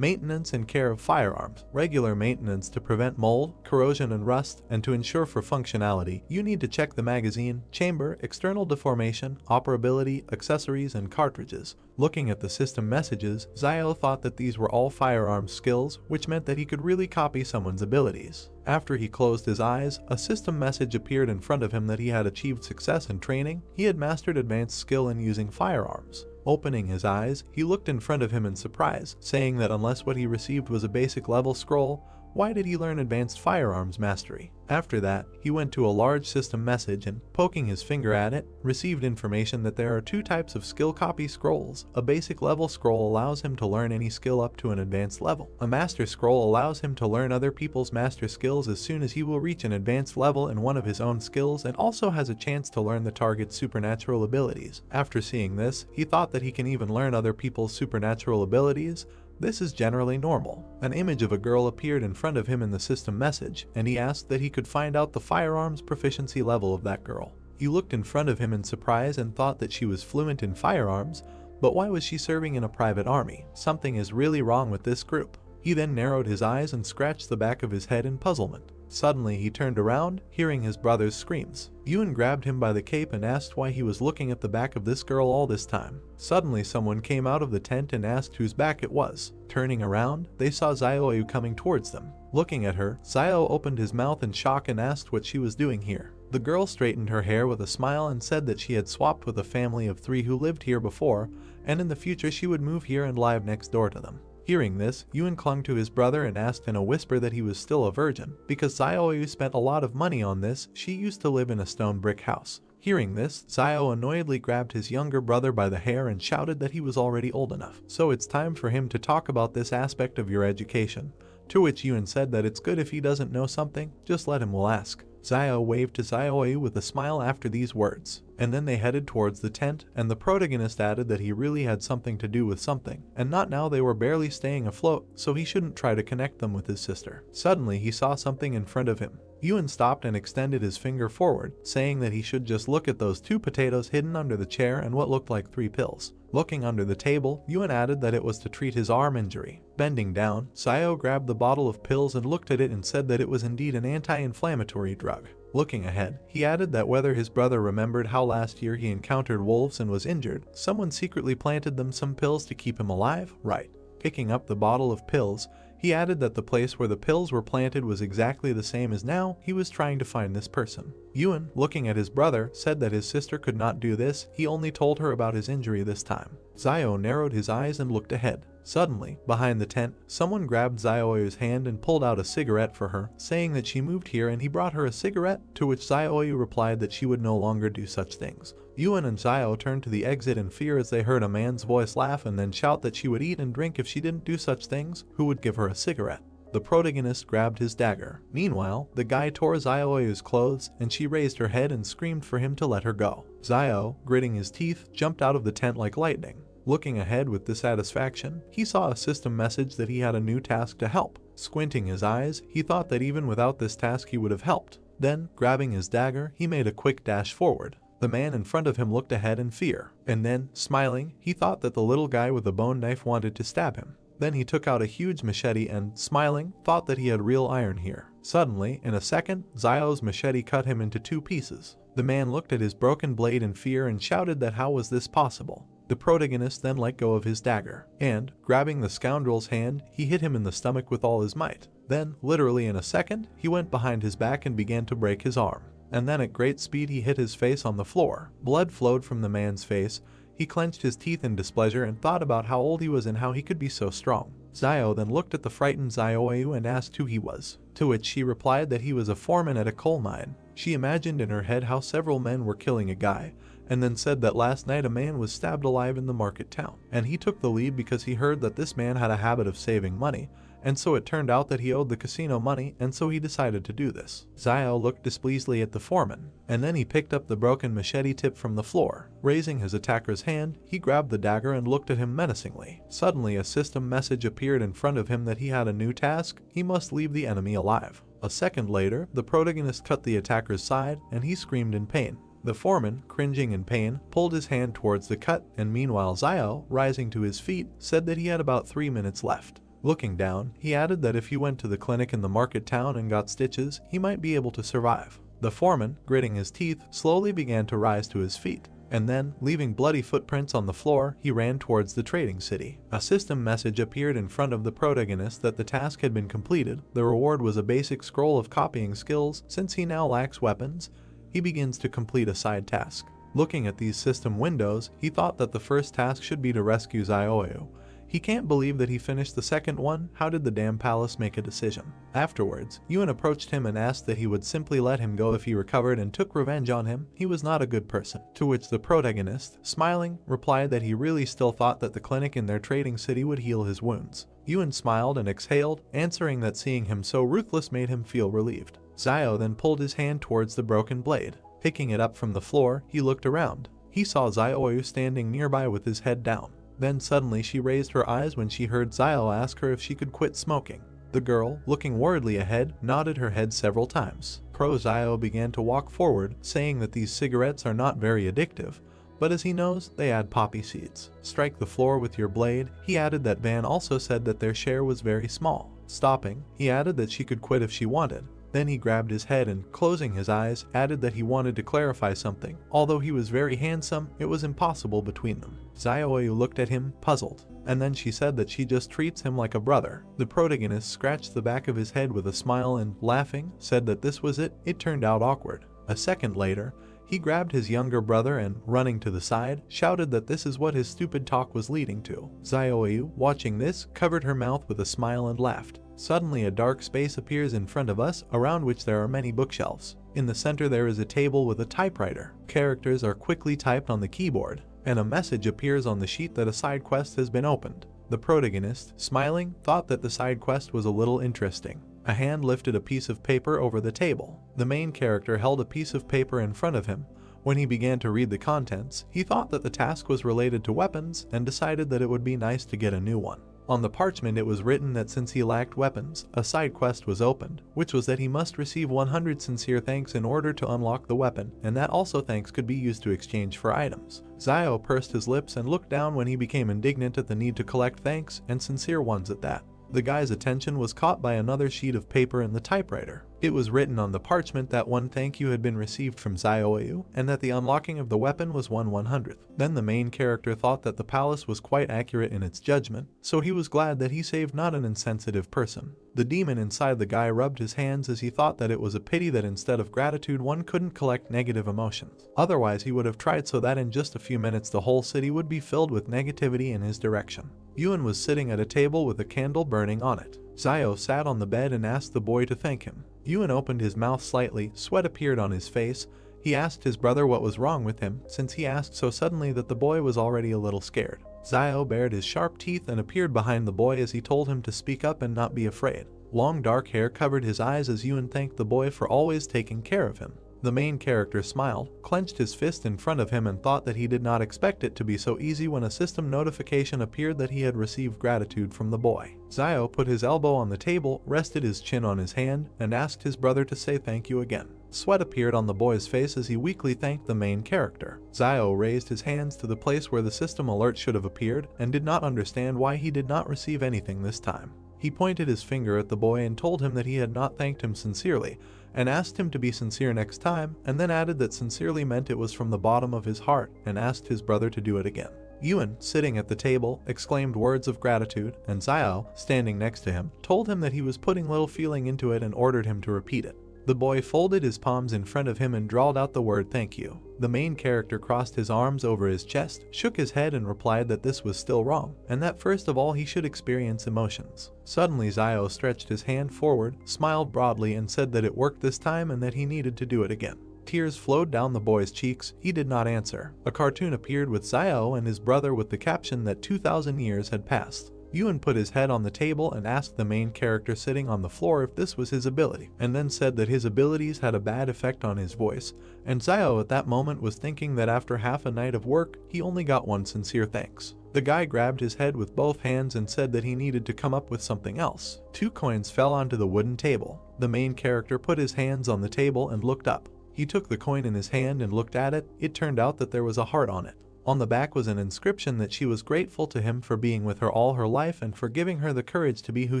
maintenance and care of firearms, regular maintenance to prevent mold, corrosion and rust, and to ensure for functionality, you need to check the magazine, chamber, external deformation, operability, accessories, and cartridges. Looking at the system messages, Zio thought that these were all firearms skills, which meant that he could really copy someone's abilities. After he closed his eyes, a system message appeared in front of him that he had achieved success in training. He had mastered advanced skill in using firearms. Opening his eyes, he looked in front of him in surprise, saying that unless what he received was a basic level scroll, why did he learn advanced firearms mastery? After that, he went to a large system message and, poking his finger at it, received information that there are two types of skill copy scrolls. A basic level scroll allows him to learn any skill up to an advanced level. A master scroll allows him to learn other people's master skills as soon as he will reach an advanced level in one of his own skills, and also has a chance to learn the target's supernatural abilities. After seeing this, he thought that he can even learn other people's supernatural abilities. This is generally normal. An image of a girl appeared in front of him in the system message, and he asked that he could find out the firearms proficiency level of that girl. He looked in front of him in surprise and thought that she was fluent in firearms, but why was she serving in a private army? Something is really wrong with this group. He then narrowed his eyes and scratched the back of his head in puzzlement. Suddenly he turned around, hearing his brother's screams. Yuan grabbed him by the cape and asked why he was looking at the back of this girl all this time. Suddenly someone came out of the tent and asked whose back it was. Turning around, they saw Zio coming towards them. Looking at her, Zio opened his mouth in shock and asked what she was doing here. The girl straightened her hair with a smile and said that she had swapped with a family of 3 who lived here before, and in the future she would move here and live next door to them. Hearing this, Yuan clung to his brother and asked in a whisper that he was still a virgin. Because Zio spent a lot of money on this, she used to live in a stone brick house. Hearing this, Zio annoyedly grabbed his younger brother by the hair and shouted that he was already old enough. So it's time for him to talk about this aspect of your education. To which Yuan said that it's good if he doesn't know something, just let him will ask. Zio waved to Zioyu with a smile after these words, and then they headed towards the tent, and the protagonist added that he really had something to do with something, and not now they were barely staying afloat, so he shouldn't try to connect them with his sister. Suddenly he saw something in front of him. Yuan stopped and extended his finger forward, saying that he should just look at those 2 potatoes hidden under the chair and what looked like 3 pills. Looking under the table, Yuan added that it was to treat his arm injury. Bending down, Zio grabbed the bottle of pills and looked at it and said that it was indeed an anti-inflammatory drug. Looking ahead, he added that whether his brother remembered how last year he encountered wolves and was injured, someone secretly planted them some pills to keep him alive, right? Picking up the bottle of pills, he added that the place where the pills were planted was exactly the same as now he was trying to find this person. Yuan, looking at his brother, said that his sister could not do this, he only told her about his injury this time. Zio narrowed his eyes and looked ahead. Suddenly, behind the tent, someone grabbed Zioyu's hand and pulled out a cigarette for her, saying that she moved here and he brought her a cigarette, to which Zioyu replied that she would no longer do such things. Yuan and Zio turned to the exit in fear as they heard a man's voice laugh and then shout that she would eat and drink if she didn't do such things, who would give her a cigarette. The protagonist grabbed his dagger. Meanwhile, the guy tore Zioyu's clothes and she raised her head and screamed for him to let her go. Zio, gritting his teeth, jumped out of the tent like lightning. Looking ahead with dissatisfaction, he saw a system message that he had a new task to help. Squinting his eyes, he thought that even without this task he would have helped. Then, grabbing his dagger, he made a quick dash forward. The man in front of him looked ahead in fear, and then, smiling, he thought that the little guy with the bone knife wanted to stab him. Then he took out a huge machete and, smiling, thought that he had real iron here. Suddenly, in a second, Zio's machete cut him into 2 pieces. The man looked at his broken blade in fear and shouted that how was this possible? The protagonist then let go of his dagger, and, grabbing the scoundrel's hand, he hit him in the stomach with all his might. Then, literally in a second, he went behind his back and began to break his arm. And then at great speed he hit his face on the floor. Blood flowed from the man's face. He clenched his teeth in displeasure and thought about how old he was and how he could be so strong. Zio then looked at the frightened Zioyu and asked who he was, to which she replied that he was a foreman at a coal mine. She imagined in her head how several men were killing a guy, and then said that last night a man was stabbed alive in the market town, and he took the lead because he heard that this man had a habit of saving money, and so it turned out that he owed the casino money, and so he decided to do this. Zio looked displeasedly at the foreman, and then he picked up the broken machete tip from the floor. Raising his attacker's hand, he grabbed the dagger and looked at him menacingly. Suddenly a system message appeared in front of him that he had a new task: he must leave the enemy alive. A second later, the protagonist cut the attacker's side, and he screamed in pain. The foreman, cringing in pain, pulled his hand towards the cut, and meanwhile Zio, rising to his feet, said that he had about 3 minutes left. Looking down, he added that if he went to the clinic in the market town and got stitches, he might be able to survive. The foreman, gritting his teeth, slowly began to rise to his feet, and then, leaving bloody footprints on the floor, he ran towards the trading city. A system message appeared in front of the protagonist that the task had been completed. The reward was a basic scroll of copying skills. Since he now lacks weapons, he begins to complete a side task. Looking at these system windows, he thought that the first task should be to rescue Zioyu. He can't believe that he finished the second one. How did the damn palace make a decision? Afterwards, Yuan approached him and asked that he would simply let him go if he recovered and took revenge on him. He was not a good person. To which the protagonist, smiling, replied that he really still thought that the clinic in their trading city would heal his wounds. Yuan smiled and exhaled, answering that seeing him so ruthless made him feel relieved. Zio then pulled his hand towards the broken blade. Picking it up from the floor, he looked around. He saw Zioyu standing nearby with his head down. Then suddenly she raised her eyes when she heard Zio ask her if she could quit smoking. The girl, looking worriedly ahead, nodded her head several times. Zio began to walk forward, saying that these cigarettes are not very addictive, but as he knows, they add poppy seeds. Strike the floor with your blade. He added that Van also said that their share was very small. Stopping, he added that she could quit if she wanted. Then he grabbed his head and, closing his eyes, added that he wanted to clarify something. Although he was very handsome, it was impossible between them. Zioyu looked at him, puzzled, and then she said that she just treats him like a brother. The protagonist scratched the back of his head with a smile and, laughing, said that this was it. It turned out awkward. A second later, he grabbed his younger brother and, running to the side, shouted that this is what his stupid talk was leading to. Zioyu, watching this, covered her mouth with a smile and laughed. Suddenly a dark space appears in front of us, around which there are many bookshelves. In the center there is a table with a typewriter. Characters are quickly typed on the keyboard, and a message appears on the sheet that a side quest has been opened. The protagonist, smiling, thought that the side quest was a little interesting. A hand lifted a piece of paper over the table. The main character held a piece of paper in front of him. When he began to read the contents, he thought that the task was related to weapons and decided that it would be nice to get a new one. On the parchment it was written that since he lacked weapons, a side quest was opened, which was that he must receive 100 sincere thanks in order to unlock the weapon, and that also thanks could be used to exchange for items. Zio pursed his lips and looked down when he became indignant at the need to collect thanks, and sincere ones at that. The guy's attention was caught by another sheet of paper in the typewriter. It was written on the parchment that one thank you had been received from Zioyu, and that the unlocking of the weapon was 1/100th. Then the main character thought that the palace was quite accurate in its judgment, so he was glad that he saved not an insensitive person. The demon inside the guy rubbed his hands as he thought that it was a pity that instead of gratitude one couldn't collect negative emotions. Otherwise he would have tried so that in just a few minutes the whole city would be filled with negativity in his direction. Yuan was sitting at a table with a candle burning on it. Zio sat on the bed and asked the boy to thank him. Yuan opened his mouth slightly, sweat appeared on his face. He asked his brother what was wrong with him, since he asked so suddenly that the boy was already a little scared. Zio bared his sharp teeth and appeared behind the boy as he told him to speak up and not be afraid. Long dark hair covered his eyes as Yuan thanked the boy for always taking care of him. The main character smiled, clenched his fist in front of him and thought that he did not expect it to be so easy when a system notification appeared that he had received gratitude from the boy. Zio put his elbow on the table, rested his chin on his hand, and asked his brother to say thank you again. Sweat appeared on the boy's face as he weakly thanked the main character. Zio raised his hands to the place where the system alert should have appeared and did not understand why he did not receive anything this time. He pointed his finger at the boy and told him that he had not thanked him sincerely, and asked him to be sincere next time, and then added that sincerely meant it was from the bottom of his heart, and asked his brother to do it again. Yuan, sitting at the table, exclaimed words of gratitude, and Zio, standing next to him, told him that he was putting little feeling into it and ordered him to repeat it. The boy folded his palms in front of him and drawled out the word thank you. The main character crossed his arms over his chest, shook his head and replied that this was still wrong, and that first of all he should experience emotions. Suddenly Zio stretched his hand forward, smiled broadly and said that it worked this time and that he needed to do it again. Tears flowed down the boy's cheeks. He did not answer. A cartoon appeared with Zio and his brother with the caption that 2,000 years had passed. Yuan put his head on the table and asked the main character sitting on the floor if this was his ability, and then said that his abilities had a bad effect on his voice, and Zio at that moment was thinking that after half a night of work, he only got one sincere thanks. The guy grabbed his head with both hands and said that he needed to come up with something else. 2 coins fell onto the wooden table. The main character put his hands on the table and looked up. He took the coin in his hand and looked at it. It turned out that there was a heart on it. On the back was an inscription that she was grateful to him for being with her all her life and for giving her the courage to be who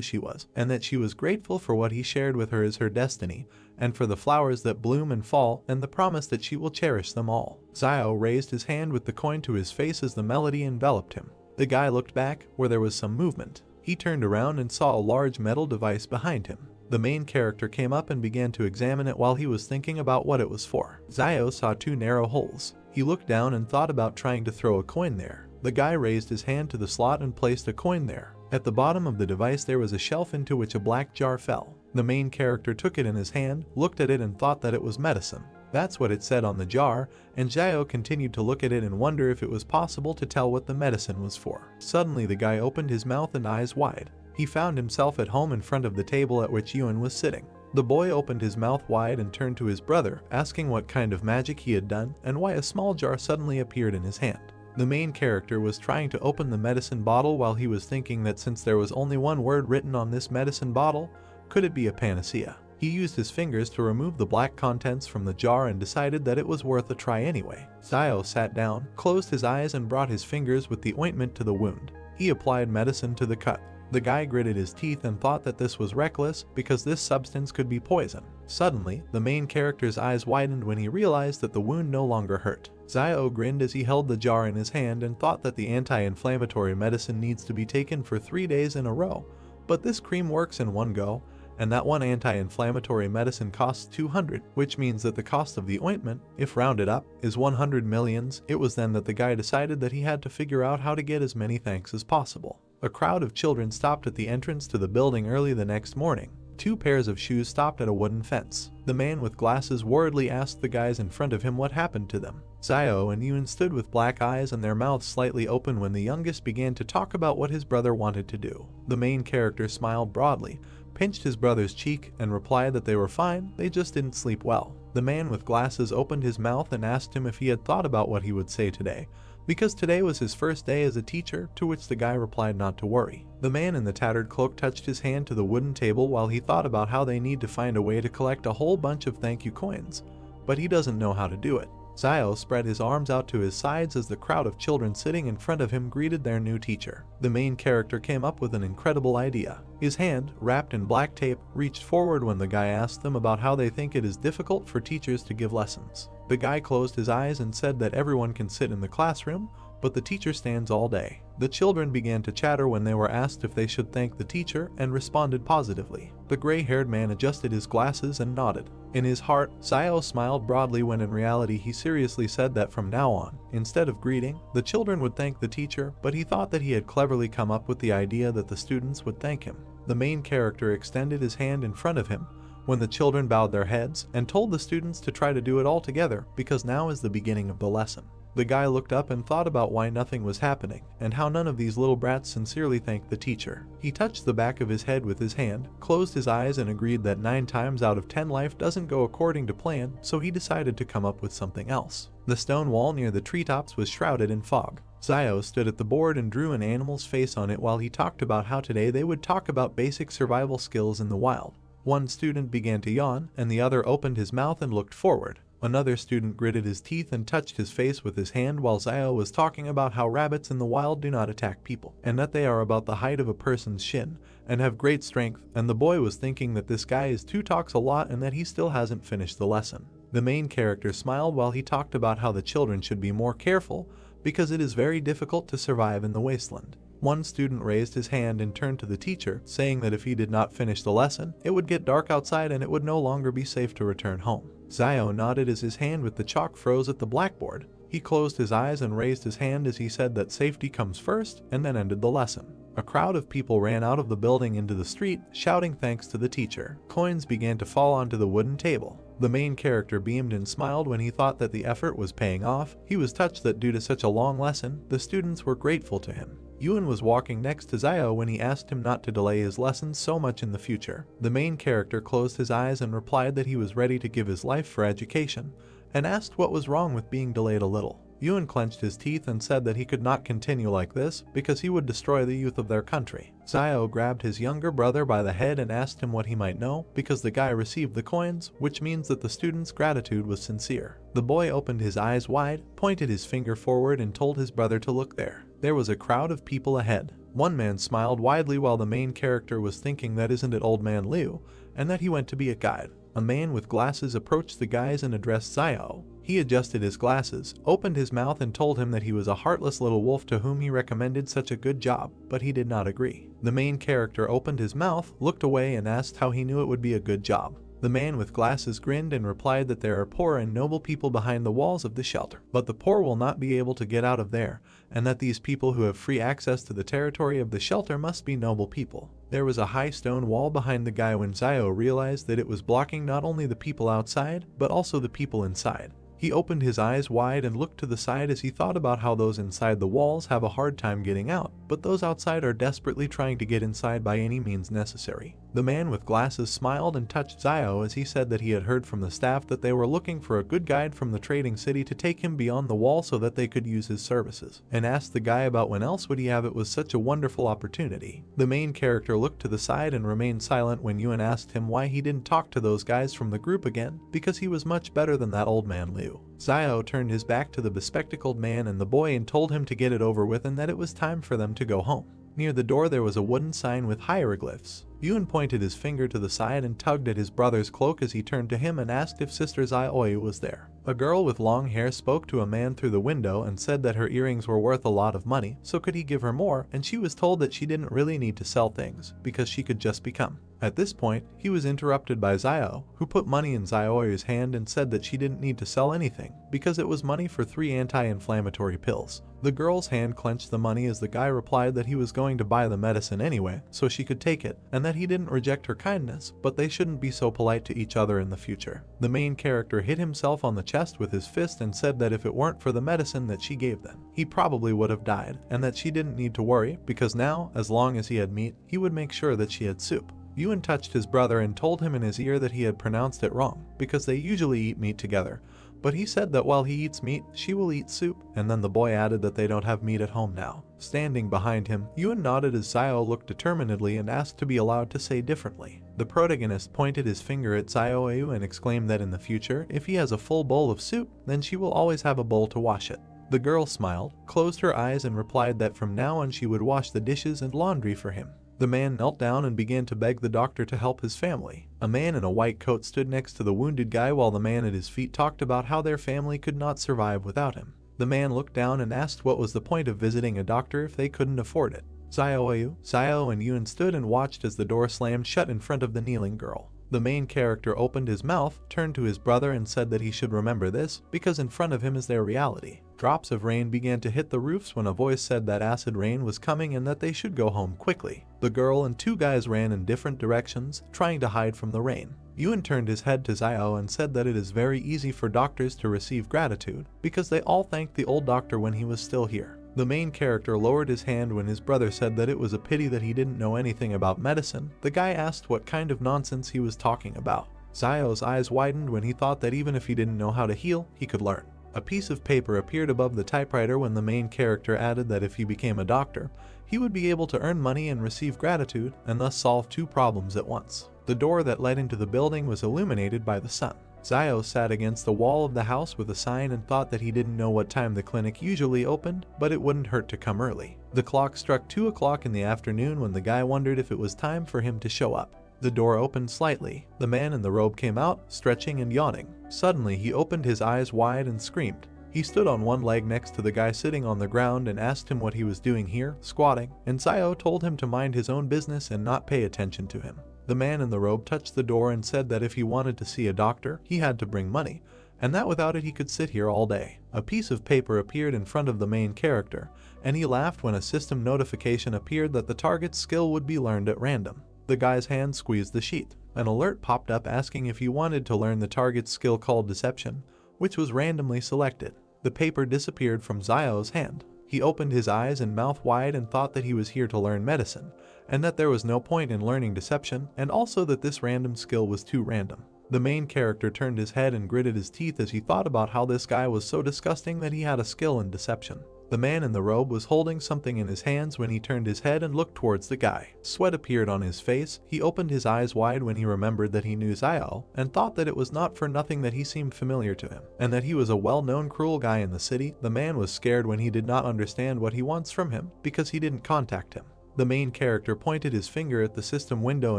she was, and that she was grateful for what he shared with her as her destiny, and for the flowers that bloom and fall, and the promise that she will cherish them all. Zio raised his hand with the coin to his face as the melody enveloped him. The guy looked back, where there was some movement. He turned around and saw a large metal device behind him. The main character came up and began to examine it while he was thinking about what it was for. Zio saw 2 narrow holes. He looked down and thought about trying to throw a coin there. The guy raised his hand to the slot and placed a coin there. At the bottom of the device there was a shelf into which a black jar fell. The main character took it in his hand, looked at it and thought that it was medicine. That's what it said on the jar, and Zio continued to look at it and wonder if it was possible to tell what the medicine was for. Suddenly the guy opened his mouth and eyes wide. He found himself at home in front of the table at which Yuan was sitting. The boy opened his mouth wide and turned to his brother, asking what kind of magic he had done and why a small jar suddenly appeared in his hand. The main character was trying to open the medicine bottle while he was thinking that since there was only one word written on this medicine bottle, could it be a panacea? He used his fingers to remove the black contents from the jar and decided that it was worth a try anyway. Zio sat down, closed his eyes and brought his fingers with the ointment to the wound. He applied medicine to the cut. The guy gritted his teeth and thought that this was reckless because this substance could be poison. Suddenly, the main character's eyes widened when he realized that the wound no longer hurt. Zio grinned as he held the jar in his hand and thought that the anti-inflammatory medicine needs to be taken for 3 days in a row, but this cream works in one go, and that one anti-inflammatory medicine costs 200, which means that the cost of the ointment, if rounded up, is 100 millions. It was then that the guy decided that he had to figure out how to get as many thanks as possible. A crowd of children stopped at the entrance to the building early the next morning. 2 pairs of shoes stopped at a wooden fence. The man with glasses worriedly asked the guys in front of him what happened to them. Zio and Yuan stood with black eyes and their mouths slightly open when the youngest began to talk about what his brother wanted to do. The main character smiled broadly, pinched his brother's cheek and replied that they were fine, they just didn't sleep well. The man with glasses opened his mouth and asked him if he had thought about what he would say today, because today was his first day as a teacher, to which the guy replied not to worry. The man in the tattered cloak touched his hand to the wooden table while he thought about how they need to find a way to collect a whole bunch of thank you coins, but he doesn't know how to do it. Zio spread his arms out to his sides as the crowd of children sitting in front of him greeted their new teacher. The main character came up with an incredible idea. His hand, wrapped in black tape, reached forward when the guy asked them about how they think it is difficult for teachers to give lessons. The guy closed his eyes and said that everyone can sit in the classroom, but the teacher stands all day. The children began to chatter when they were asked if they should thank the teacher and responded positively. The gray-haired man adjusted his glasses and nodded. In his heart, Zio smiled broadly when in reality he seriously said that from now on, instead of greeting, the children would thank the teacher, but he thought that he had cleverly come up with the idea that the students would thank him. The main character extended his hand in front of him when the children bowed their heads and told the students to try to do it all together because now is the beginning of the lesson. The guy looked up and thought about why nothing was happening and how none of these little brats sincerely thanked the teacher. He touched the back of his head with his hand, closed his eyes and agreed that 9 times out of 10 life doesn't go according to plan, so he decided to come up with something else. The stone wall near the treetops was shrouded in fog. Zio stood at the board and drew an animal's face on it while he talked about how today they would talk about basic survival skills in the wild. One student began to yawn and the other opened his mouth and looked forward. Another student gritted his teeth and touched his face with his hand while Zio was talking about how rabbits in the wild do not attack people, and that they are about the height of a person's shin, and have great strength, and the boy was thinking that this guy is too talks a lot and that he still hasn't finished the lesson. The main character smiled while he talked about how the children should be more careful because it is very difficult to survive in the wasteland. One student raised his hand and turned to the teacher, saying that if he did not finish the lesson, it would get dark outside and it would no longer be safe to return home. Zio nodded as his hand with the chalk froze at the blackboard. He closed his eyes and raised his hand as he said that safety comes first and then ended the lesson. A crowd of people ran out of the building into the street, shouting thanks to the teacher. Coins began to fall onto the wooden table. The main character beamed and smiled when he thought that the effort was paying off. He was touched that due to such a long lesson, the students were grateful to him. Yuan was walking next to Zio when he asked him not to delay his lessons so much in the future. The main character closed his eyes and replied that he was ready to give his life for education, and asked what was wrong with being delayed a little. Yuan clenched his teeth and said that he could not continue like this because he would destroy the youth of their country. Zio grabbed his younger brother by the head and asked him what he might know because the guy received the coins, which means that the student's gratitude was sincere. The boy opened his eyes wide, pointed his finger forward and told his brother to look there. There was a crowd of people ahead. One man smiled widely while the main character was thinking that isn't it old man Liu, and that he went to be a guide. A man with glasses approached the guys and addressed Zio. He adjusted his glasses, opened his mouth and told him that he was a heartless little wolf to whom he recommended such a good job, but he did not agree. The main character opened his mouth, looked away and asked how he knew it would be a good job. The man with glasses grinned and replied that there are poor and noble people behind the walls of the shelter, but the poor will not be able to get out of there, and that these people who have free access to the territory of the shelter must be noble people. There was a high stone wall behind the guy when Zio realized that it was blocking not only the people outside, but also the people inside. He opened his eyes wide and looked to the side as he thought about how those inside the walls have a hard time getting out, but those outside are desperately trying to get inside by any means necessary. The man with glasses smiled and touched Zio as he said that he had heard from the staff that they were looking for a good guide from the trading city to take him beyond the wall so that they could use his services, and asked the guy about when else would he have it was such a wonderful opportunity. The main character looked to the side and remained silent when Yuan asked him why he didn't talk to those guys from the group again, because he was much better than that old man Liu. Zio turned his back to the bespectacled man and the boy and told him to get it over with and that it was time for them to go home. Near the door there was a wooden sign with hieroglyphs. Yuan pointed his finger to the side and tugged at his brother's cloak as he turned to him and asked if Sister Zioi was there. A girl with long hair spoke to a man through the window and said that her earrings were worth a lot of money, so could he give her more, and she was told that she didn't really need to sell things, because she could just become. At this point, he was interrupted by Zio, who put money in Zioi's hand and said that she didn't need to sell anything, because it was money for 3 anti-inflammatory pills. The girl's hand clenched the money as the guy replied that he was going to buy the medicine anyway, so she could take it, and that he didn't reject her kindness, but they shouldn't be so polite to each other in the future. The main character hit himself on the chest with his fist and said that if it weren't for the medicine that she gave them, he probably would have died, and that she didn't need to worry, because now, as long as he had meat, he would make sure that she had soup. Yuen touched his brother and told him in his ear that he had pronounced it wrong, because they usually eat meat together. But he said that while he eats meat, she will eat soup, and then the boy added that they don't have meat at home now. Standing behind him, Yuen nodded as Zio looked determinedly and asked to be allowed to say differently. The protagonist pointed his finger at Zio and exclaimed that in the future, if he has a full bowl of soup, then she will always have a bowl to wash it. The girl smiled, closed her eyes and replied that from now on she would wash the dishes and laundry for him. The man knelt down and began to beg the doctor to help his family. A man in a white coat stood next to the wounded guy while the man at his feet talked about how their family could not survive without him. The man looked down and asked what was the point of visiting a doctor if they couldn't afford it. Zio and Yuen stood and watched as the door slammed shut in front of the kneeling girl. The main character opened his mouth, turned to his brother and said that he should remember this, because in front of him is their reality. Drops of rain began to hit the roofs when a voice said that acid rain was coming and that they should go home quickly. The girl and two guys ran in different directions, trying to hide from the rain. Yuen turned his head to Zio and said that it is very easy for doctors to receive gratitude, because they all thanked the old doctor when he was still here. The main character lowered his hand when his brother said that it was a pity that he didn't know anything about medicine. The guy asked what kind of nonsense he was talking about. Zio's eyes widened when he thought that even if he didn't know how to heal, he could learn. A piece of paper appeared above the typewriter when the main character added that if he became a doctor, he would be able to earn money and receive gratitude, and thus solve two problems at once. The door that led into the building was illuminated by the sun. Zio sat against the wall of the house with a sign and thought that he didn't know what time the clinic usually opened, but it wouldn't hurt to come early. The clock struck 2 o'clock in the afternoon when the guy wondered if it was time for him to show up. The door opened slightly. The man in the robe came out, stretching and yawning. Suddenly, he opened his eyes wide and screamed. He stood on one leg next to the guy sitting on the ground and asked him what he was doing here, squatting, and Zio told him to mind his own business and not pay attention to him. The man in the robe touched the door and said that if he wanted to see a doctor, he had to bring money, and that without it he could sit here all day. A piece of paper appeared in front of the main character, and he laughed when a system notification appeared that the target's skill would be learned at random. The guy's hand squeezed the sheet. An alert popped up asking if he wanted to learn the target's skill called Deception, which was randomly selected. The paper disappeared from Zio's hand. He opened his eyes and mouth wide and thought that he was here to learn medicine, and that there was no point in learning Deception, and also that this random skill was too random. The main character turned his head and gritted his teeth as he thought about how this guy was so disgusting that he had a skill in Deception. The man in the robe was holding something in his hands when he turned his head and looked towards the guy. Sweat appeared on his face. He opened his eyes wide when he remembered that he knew Zio, and thought that it was not for nothing that he seemed familiar to him, and that he was a well-known cruel guy in the city. The man was scared when he did not understand what he wants from him, because he didn't contact him. The main character pointed his finger at the system window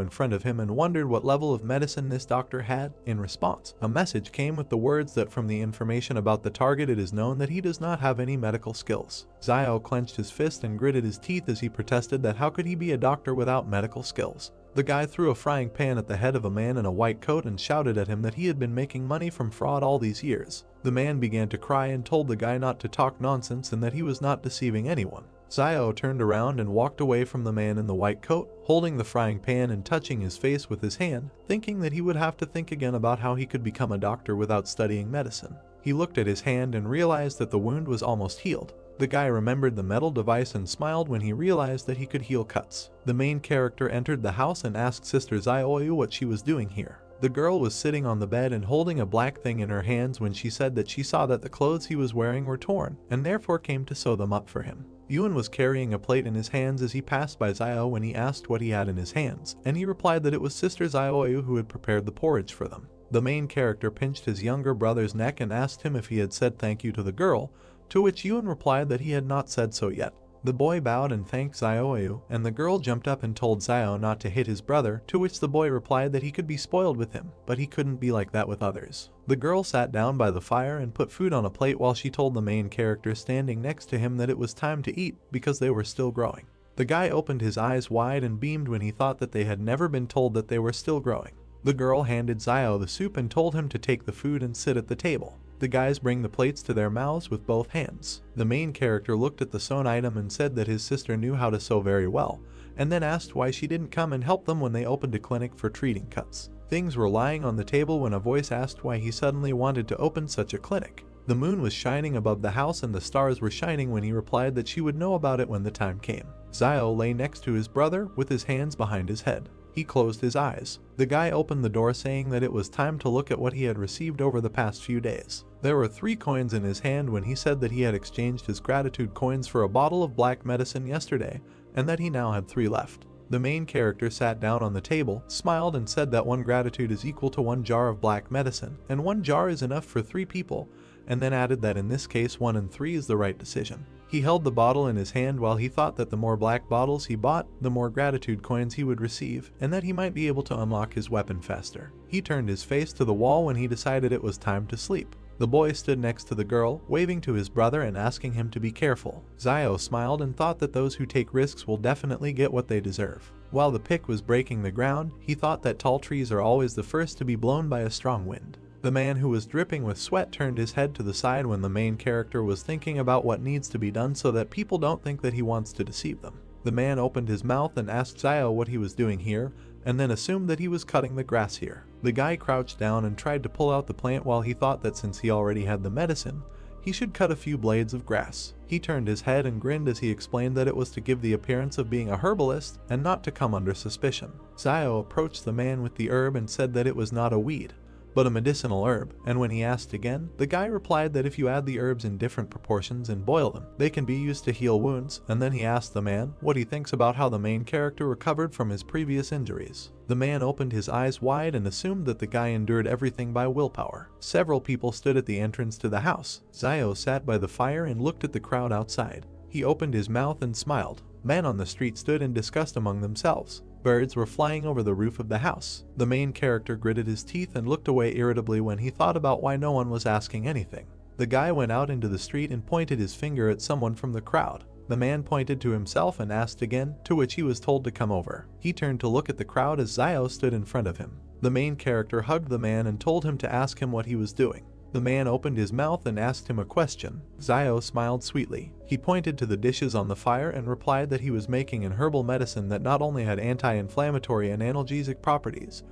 in front of him and wondered what level of medicine this doctor had. In response, a message came with the words that from the information about the target it is known that he does not have any medical skills. Zio clenched his fist and gritted his teeth as he protested that how could he be a doctor without medical skills. The guy threw a frying pan at the head of a man in a white coat and shouted at him that he had been making money from fraud all these years. The man began to cry and told the guy not to talk nonsense and that he was not deceiving anyone. Zio turned around and walked away from the man in the white coat, holding the frying pan and touching his face with his hand, thinking that he would have to think again about how he could become a doctor without studying medicine. He looked at his hand and realized that the wound was almost healed. The guy remembered the metal device and smiled when he realized that he could heal cuts. The main character entered the house and asked Sister Zio what she was doing here. The girl was sitting on the bed and holding a black thing in her hands when she said that she saw that the clothes he was wearing were torn, and therefore came to sew them up for him. Yuen was carrying a plate in his hands as he passed by Zio when he asked what he had in his hands, and he replied that it was Sister Zio who had prepared the porridge for them. The main character pinched his younger brother's neck and asked him if he had said thank you to the girl, to which Yuen replied that he had not said so yet. The boy bowed and thanked Zio, and the girl jumped up and told Zio not to hit his brother, to which the boy replied that he could be spoiled with him, but he couldn't be like that with others. The girl sat down by the fire and put food on a plate while she told the main character standing next to him that it was time to eat because they were still growing. The guy opened his eyes wide and beamed when he thought that they had never been told that they were still growing. The girl handed Zio the soup and told him to take the food and sit at the table. The guys bring the plates to their mouths with both hands. The main character looked at the sewn item and said that his sister knew how to sew very well, and then asked why she didn't come and help them when they opened a clinic for treating cuts. Things were lying on the table when a voice asked why he suddenly wanted to open such a clinic. The moon was shining above the house and the stars were shining when he replied that she would know about it when the time came. Zio lay next to his brother with his hands behind his head. He closed his eyes. The guy opened the door saying that it was time to look at what he had received over the past few days. There were 3 coins in his hand when he said that he had exchanged his gratitude coins for a bottle of black medicine yesterday, and that he now had 3 left. The main character sat down on the table, smiled, and said that 1 gratitude is equal to 1 jar of black medicine, and 1 jar is enough for 3 people, and then added that in this case 1 and 3 is the right decision. He held the bottle in his hand while he thought that the more black bottles he bought, the more gratitude coins he would receive, and that he might be able to unlock his weapon faster. He turned his face to the wall when he decided it was time to sleep. The boy stood next to the girl, waving to his brother and asking him to be careful. Zio smiled and thought that those who take risks will definitely get what they deserve. While the pick was breaking the ground, he thought that tall trees are always the first to be blown by a strong wind. The man who was dripping with sweat turned his head to the side when the main character was thinking about what needs to be done so that people don't think that he wants to deceive them. The man opened his mouth and asked Zio what he was doing here, and then assumed that he was cutting the grass here. The guy crouched down and tried to pull out the plant while he thought that since he already had the medicine, he should cut a few blades of grass. He turned his head and grinned as he explained that it was to give the appearance of being a herbalist and not to come under suspicion. Zio approached the man with the herb and said that it was not a weed, but a medicinal herb, and when he asked again, the guy replied that if you add the herbs in different proportions and boil them, they can be used to heal wounds, and then he asked the man what he thinks about how the main character recovered from his previous injuries. The man opened his eyes wide and assumed that the guy endured everything by willpower. Several people stood at the entrance to the house. Zio sat by the fire and looked at the crowd outside. He opened his mouth and smiled. Men on the street stood and discussed among themselves. Birds were flying over the roof of the house. The main character gritted his teeth and looked away irritably when he thought about why no one was asking anything. The guy went out into the street and pointed his finger at someone from the crowd. The man pointed to himself and asked again, to which he was told to come over. He turned to look at the crowd as Zio stood in front of him. The main character hugged the man and told him to ask him what he was doing. The man opened his mouth and asked him a question. Zio smiled sweetly. He pointed to the dishes on the fire and replied that he was making an herbal medicine that not only had anti-inflammatory and analgesic properties,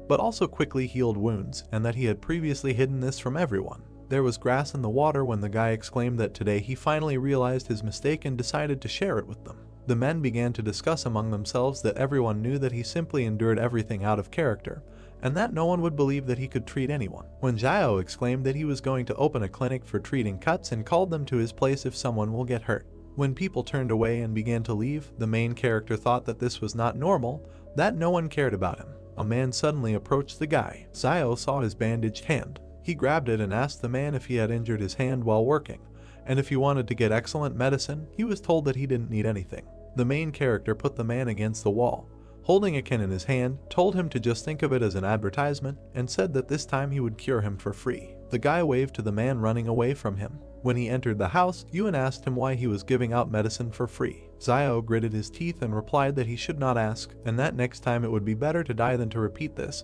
but also quickly healed wounds, and that he had previously hidden this from everyone. There was grass in the water when the guy exclaimed that today he finally realized his mistake and decided to share it with them. The men began to discuss among themselves that everyone knew that he simply endured everything out of character, and that no one would believe that he could treat anyone. When Zio exclaimed that he was going to open a clinic for treating cuts and called them to his place if someone will get hurt. When people turned away and began to leave, the main character thought that this was not normal, that no one cared about him. A man suddenly approached the guy. Zio saw his bandaged hand. He grabbed it and asked the man if he had injured his hand while working, and if he wanted to get excellent medicine. He was told that he didn't need anything. The main character put the man against the wall, holding a can in his hand, told him to just think of it as an advertisement, and said that this time he would cure him for free. The guy waved to the man running away from him. When he entered the house, Ewan asked him why he was giving out medicine for free. Zio gritted his teeth and replied that he should not ask, and that next time it would be better to die than to repeat this,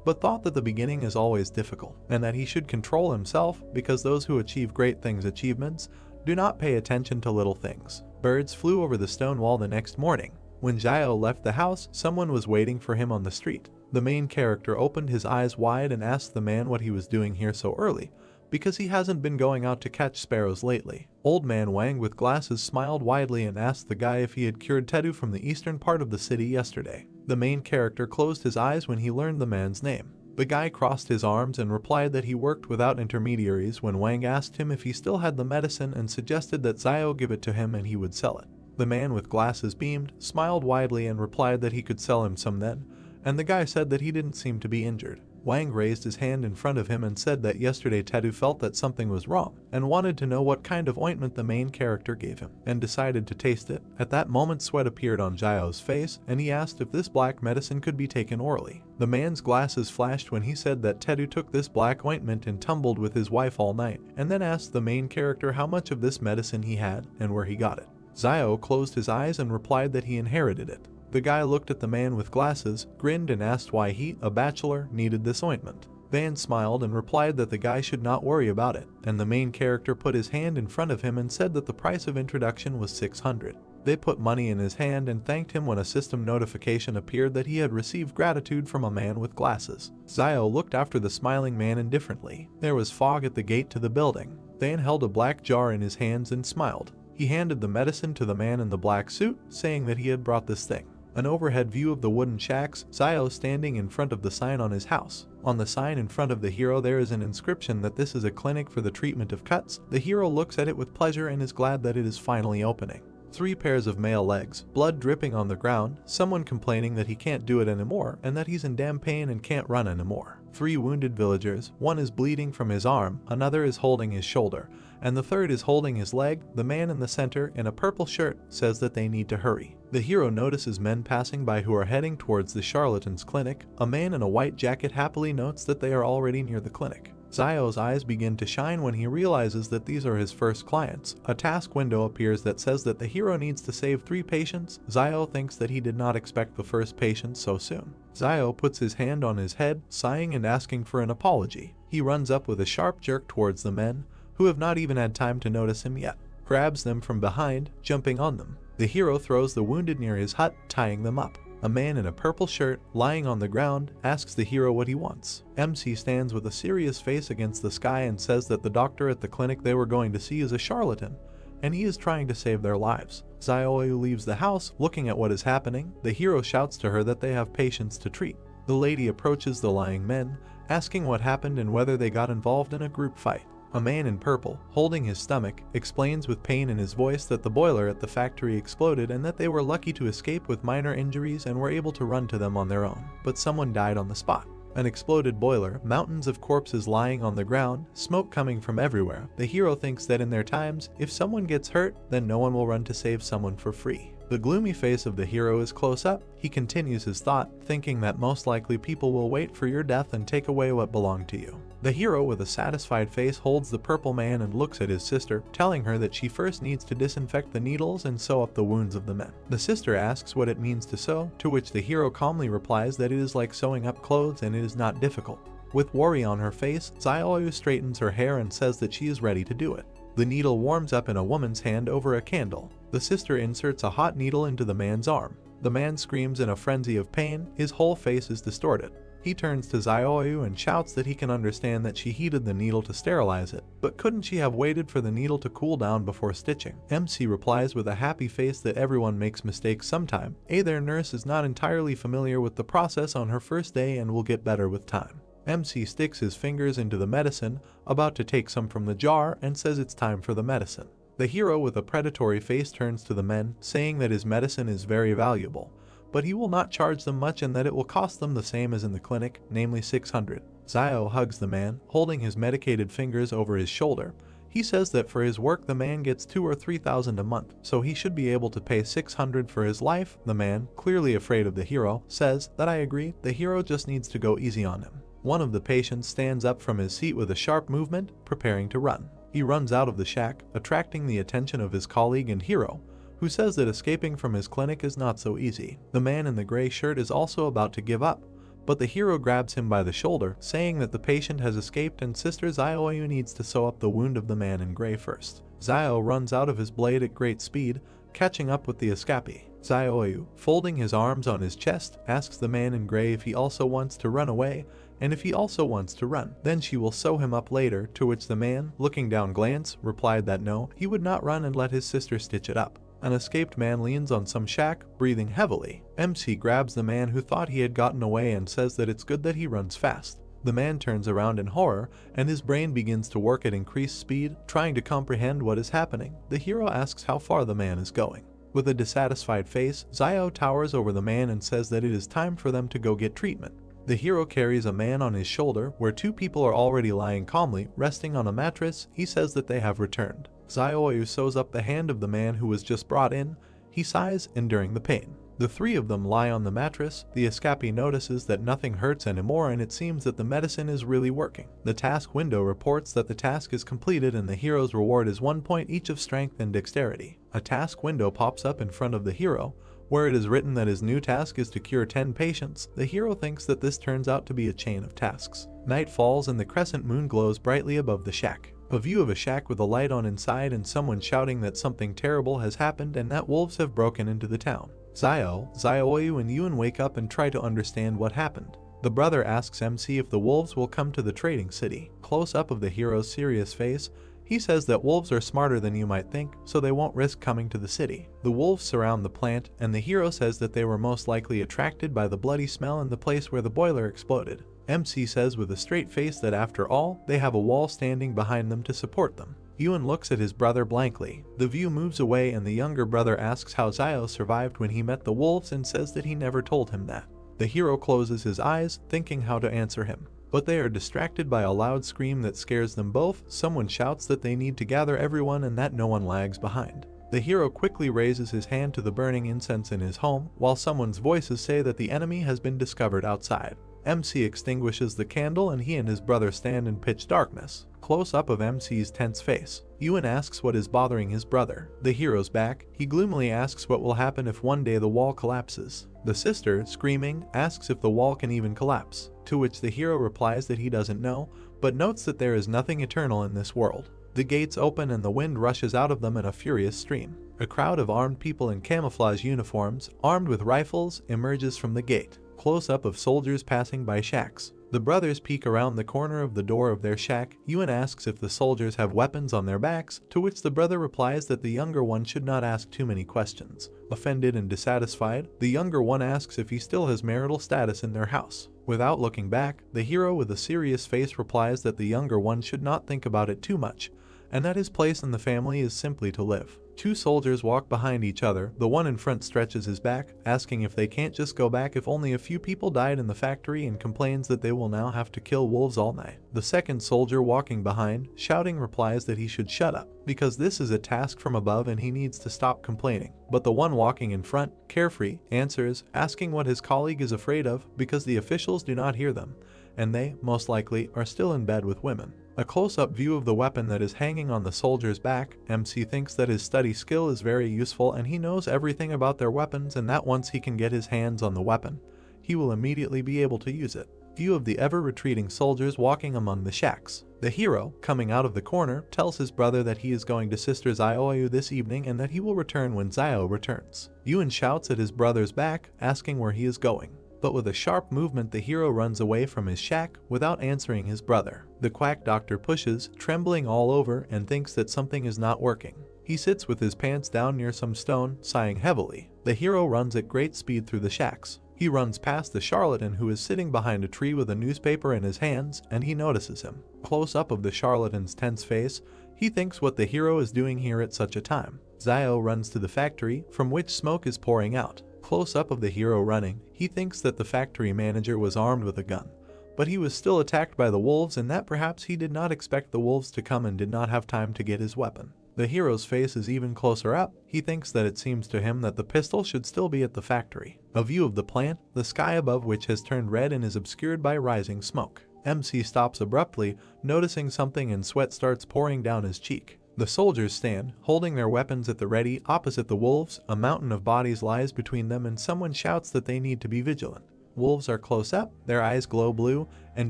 but thought that the beginning is always difficult, and that he should control himself because those who achieve great things achievements do not pay attention to little things. Birds flew over the stone wall the next morning. When Zio left the house, someone was waiting for him on the street. The main character opened his eyes wide and asked the man what he was doing here so early, because he hasn't been going out to catch sparrows lately. Old man Wang with glasses smiled widely and asked the guy if he had cured Tedu from the eastern part of the city yesterday. The main character closed his eyes when he learned the man's name. The guy crossed his arms and replied that he worked without intermediaries when Wang asked him if he still had the medicine and suggested that Zio give it to him and he would sell it. The man with glasses beamed, smiled widely and replied that he could sell him some then, and the guy said that he didn't seem to be injured. Wang raised his hand in front of him and said that yesterday Tedu felt that something was wrong and wanted to know what kind of ointment the main character gave him, and decided to taste it. At that moment sweat appeared on Zio's face and he asked if this black medicine could be taken orally. The man's glasses flashed when he said that Tedu took this black ointment and tumbled with his wife all night, and then asked the main character how much of this medicine he had and where he got it. Zio closed his eyes and replied that he inherited it. The guy looked at the man with glasses, grinned and asked why he, a bachelor, needed this ointment. Van smiled and replied that the guy should not worry about it, and the main character put his hand in front of him and said that the price of introduction was 600. They put money in his hand and thanked him when a system notification appeared that he had received gratitude from a man with glasses. Zio looked after the smiling man indifferently. There was fog at the gate to the building. Van held a black jar in his hands and smiled. He handed the medicine to the man in the black suit, saying that he had brought this thing. An overhead view of the wooden shacks, Zio standing in front of the sign on his house. On the sign in front of the hero there is an inscription that this is a clinic for the treatment of cuts. The hero looks at it with pleasure and is glad that it is finally opening. 3 pairs of male legs, blood dripping on the ground, someone complaining that he can't do it anymore and that he's in damn pain and can't run anymore. 3 wounded villagers, one is bleeding from his arm, another is holding his shoulder, and the third is holding his leg. The man in the center, in a purple shirt, says that they need to hurry. The hero notices men passing by who are heading towards the charlatan's clinic. A man in a white jacket happily notes that they are already near the clinic. Zio's eyes begin to shine when he realizes that these are his first clients. A task window appears that says that the hero needs to save 3 patients. Zio thinks that he did not expect the first patient so soon. Zio puts his hand on his head, sighing and asking for an apology. He runs up with a sharp jerk towards the men, who have not even had time to notice him yet, grabs them from behind, jumping on them. The hero throws the wounded near his hut, tying them up. A man in a purple shirt, lying on the ground, asks the hero what he wants. MC stands with a serious face against the sky and says that the doctor at the clinic they were going to see is a charlatan, and he is trying to save their lives. Zioyu leaves the house, looking at what is happening. The hero shouts to her that they have patients to treat. The lady approaches the lying men, asking what happened and whether they got involved in a group fight. A man in purple, holding his stomach, explains with pain in his voice that the boiler at the factory exploded and that they were lucky to escape with minor injuries and were able to run to them on their own, but someone died on the spot. An exploded boiler, mountains of corpses lying on the ground, smoke coming from everywhere. The hero thinks that in their times, if someone gets hurt, then no one will run to save someone for free. The gloomy face of the hero is close up. He continues his thought, thinking that most likely people will wait for your death and take away what belonged to you. The hero with a satisfied face holds the purple man and looks at his sister, telling her that she first needs to disinfect the needles and sew up the wounds of the men. The sister asks what it means to sew, to which the hero calmly replies that it is like sewing up clothes and it is not difficult. With worry on her face, Zioyu straightens her hair and says that she is ready to do it. The needle warms up in a woman's hand over a candle. The sister inserts a hot needle into the man's arm. The man screams in a frenzy of pain. His whole face is distorted. He turns to Zioyu and shouts that he can understand that she heated the needle to sterilize it, but couldn't she have waited for the needle to cool down before stitching? MC replies with a happy face that everyone makes mistakes sometime. Their nurse is not entirely familiar with the process on her first day and will get better with time. MC sticks his fingers into the medicine, about to take some from the jar, and says it's time for the medicine. The hero with a predatory face turns to the men, saying that his medicine is very valuable, but he will not charge them much and that it will cost them the same as in the clinic, namely 600. Zio hugs the man, holding his medicated fingers over his shoulder. He says that for his work the man gets 2,000 or 3,000 a month, so he should be able to pay 600 for his life. The man, clearly afraid of the hero, says that I agree, the hero just needs to go easy on him. One of the patients stands up from his seat with a sharp movement, preparing to run. He runs out of the shack, attracting the attention of his colleague and hero, who says that escaping from his clinic is not so easy. The man in the gray shirt is also about to give up, but the hero grabs him by the shoulder, saying that the patient has escaped and Sister Zioyu needs to sew up the wound of the man in gray first. Zio runs out of his blade at great speed, catching up with the escapee. Zioyu, folding his arms on his chest, asks the man in gray if he also wants to run away, and if he also wants to run, then she will sew him up later, to which the man, looking down glance, replied that no, he would not run and let his sister stitch it up. An escaped man leans on some shack, breathing heavily. MC grabs the man who thought he had gotten away and says that it's good that he runs fast. The man turns around in horror, and his brain begins to work at increased speed, trying to comprehend what is happening. The hero asks how far the man is going. With a dissatisfied face, Zio towers over the man and says that it is time for them to go get treatment. The hero carries a man on his shoulder, where 2 people are already lying calmly, resting on a mattress. He says that they have returned. Zioyu sews up the hand of the man who was just brought in. He sighs, enduring the pain. The 3 of them lie on the mattress. The escapee notices that nothing hurts anymore and it seems that the medicine is really working. The task window reports that the task is completed and the hero's reward is 1 point each of strength and dexterity. A task window pops up in front of the hero, where it is written that his new task is to cure 10 patients. The hero thinks that this turns out to be a chain of tasks. Night falls and the crescent moon glows brightly above the shack. A view of a shack with a light on inside and someone shouting that something terrible has happened and that wolves have broken into the town. Zioyu and Yuen wake up and try to understand what happened. The brother asks MC if the wolves will come to the trading city. Close up of the hero's serious face, He says that wolves are smarter than you might think, so they won't risk coming to the city. The wolves surround the plant, and the hero says that they were most likely attracted by the bloody smell in the place where the boiler exploded. MC says with a straight face that after all, they have a wall standing behind them to support them. Yuan looks at his brother blankly. The view moves away and the younger brother asks how Zio survived when he met the wolves and says that he never told him that. The hero closes his eyes, thinking how to answer him. But they are distracted by a loud scream that scares them both. Someone shouts that they need to gather everyone and that no one lags behind. The hero quickly raises his hand to the burning incense in his home, while someone's voices say that the enemy has been discovered outside. MC extinguishes the candle and he and his brother stand in pitch darkness. Close up of MC's tense face. Yuan asks what is bothering his brother. The hero's back. He gloomily asks what will happen if one day the wall collapses. The sister, screaming, asks if the wall can even collapse, to which the hero replies that he doesn't know, but notes that there is nothing eternal in this world. The gates open and the wind rushes out of them in a furious stream. A crowd of armed people in camouflage uniforms, armed with rifles, emerges from the gate. Close-up of soldiers passing by shacks. The brothers peek around the corner of the door of their shack. Yuan asks if the soldiers have weapons on their backs, to which the brother replies that the younger one should not ask too many questions. Offended and dissatisfied, the younger one asks if he still has marital status in their house. Without looking back, the hero with a serious face replies that the younger one should not think about it too much, and that his place in the family is simply to live. Two soldiers walk behind each other. The one in front stretches his back, asking if they can't just go back if only a few people died in the factory, and complains that they will now have to kill wolves all night. The second soldier walking behind, shouting, replies that he should shut up, because this is a task from above and he needs to stop complaining. But the one walking in front, carefree, answers, asking what his colleague is afraid of because the officials do not hear them, and they, most likely, are still in bed with women. A close-up view of the weapon that is hanging on the soldier's back. MC thinks that his study skill is very useful and he knows everything about their weapons, and that once he can get his hands on the weapon, he will immediately be able to use it. View of the ever-retreating soldiers walking among the shacks. The hero, coming out of the corner, tells his brother that he is going to Sister Zio this evening and that he will return when Zio returns. Yuan shouts at his brother's back, asking where he is going. But with a sharp movement, the hero runs away from his shack without answering his brother. The quack doctor pushes, trembling all over, and thinks that something is not working. He sits with his pants down near some stone, sighing heavily. The hero runs at great speed through the shacks. He runs past the charlatan who is sitting behind a tree with a newspaper in his hands, and he notices him. Close up of the charlatan's tense face, he thinks what the hero is doing here at such a time. Zio runs to the factory, from which smoke is pouring out. Close up of the hero running, he thinks that the factory manager was armed with a gun, but he was still attacked by the wolves, and that perhaps he did not expect the wolves to come and did not have time to get his weapon. The hero's face is even closer up. He thinks that it seems to him that the pistol should still be at the factory. A view of the plant, the sky above which has turned red and is obscured by rising smoke. MC stops abruptly, noticing something, and sweat starts pouring down his cheek. The soldiers stand, holding their weapons at the ready, opposite the wolves. A mountain of bodies lies between them, and someone shouts that they need to be vigilant. Wolves are close up, their eyes glow blue, and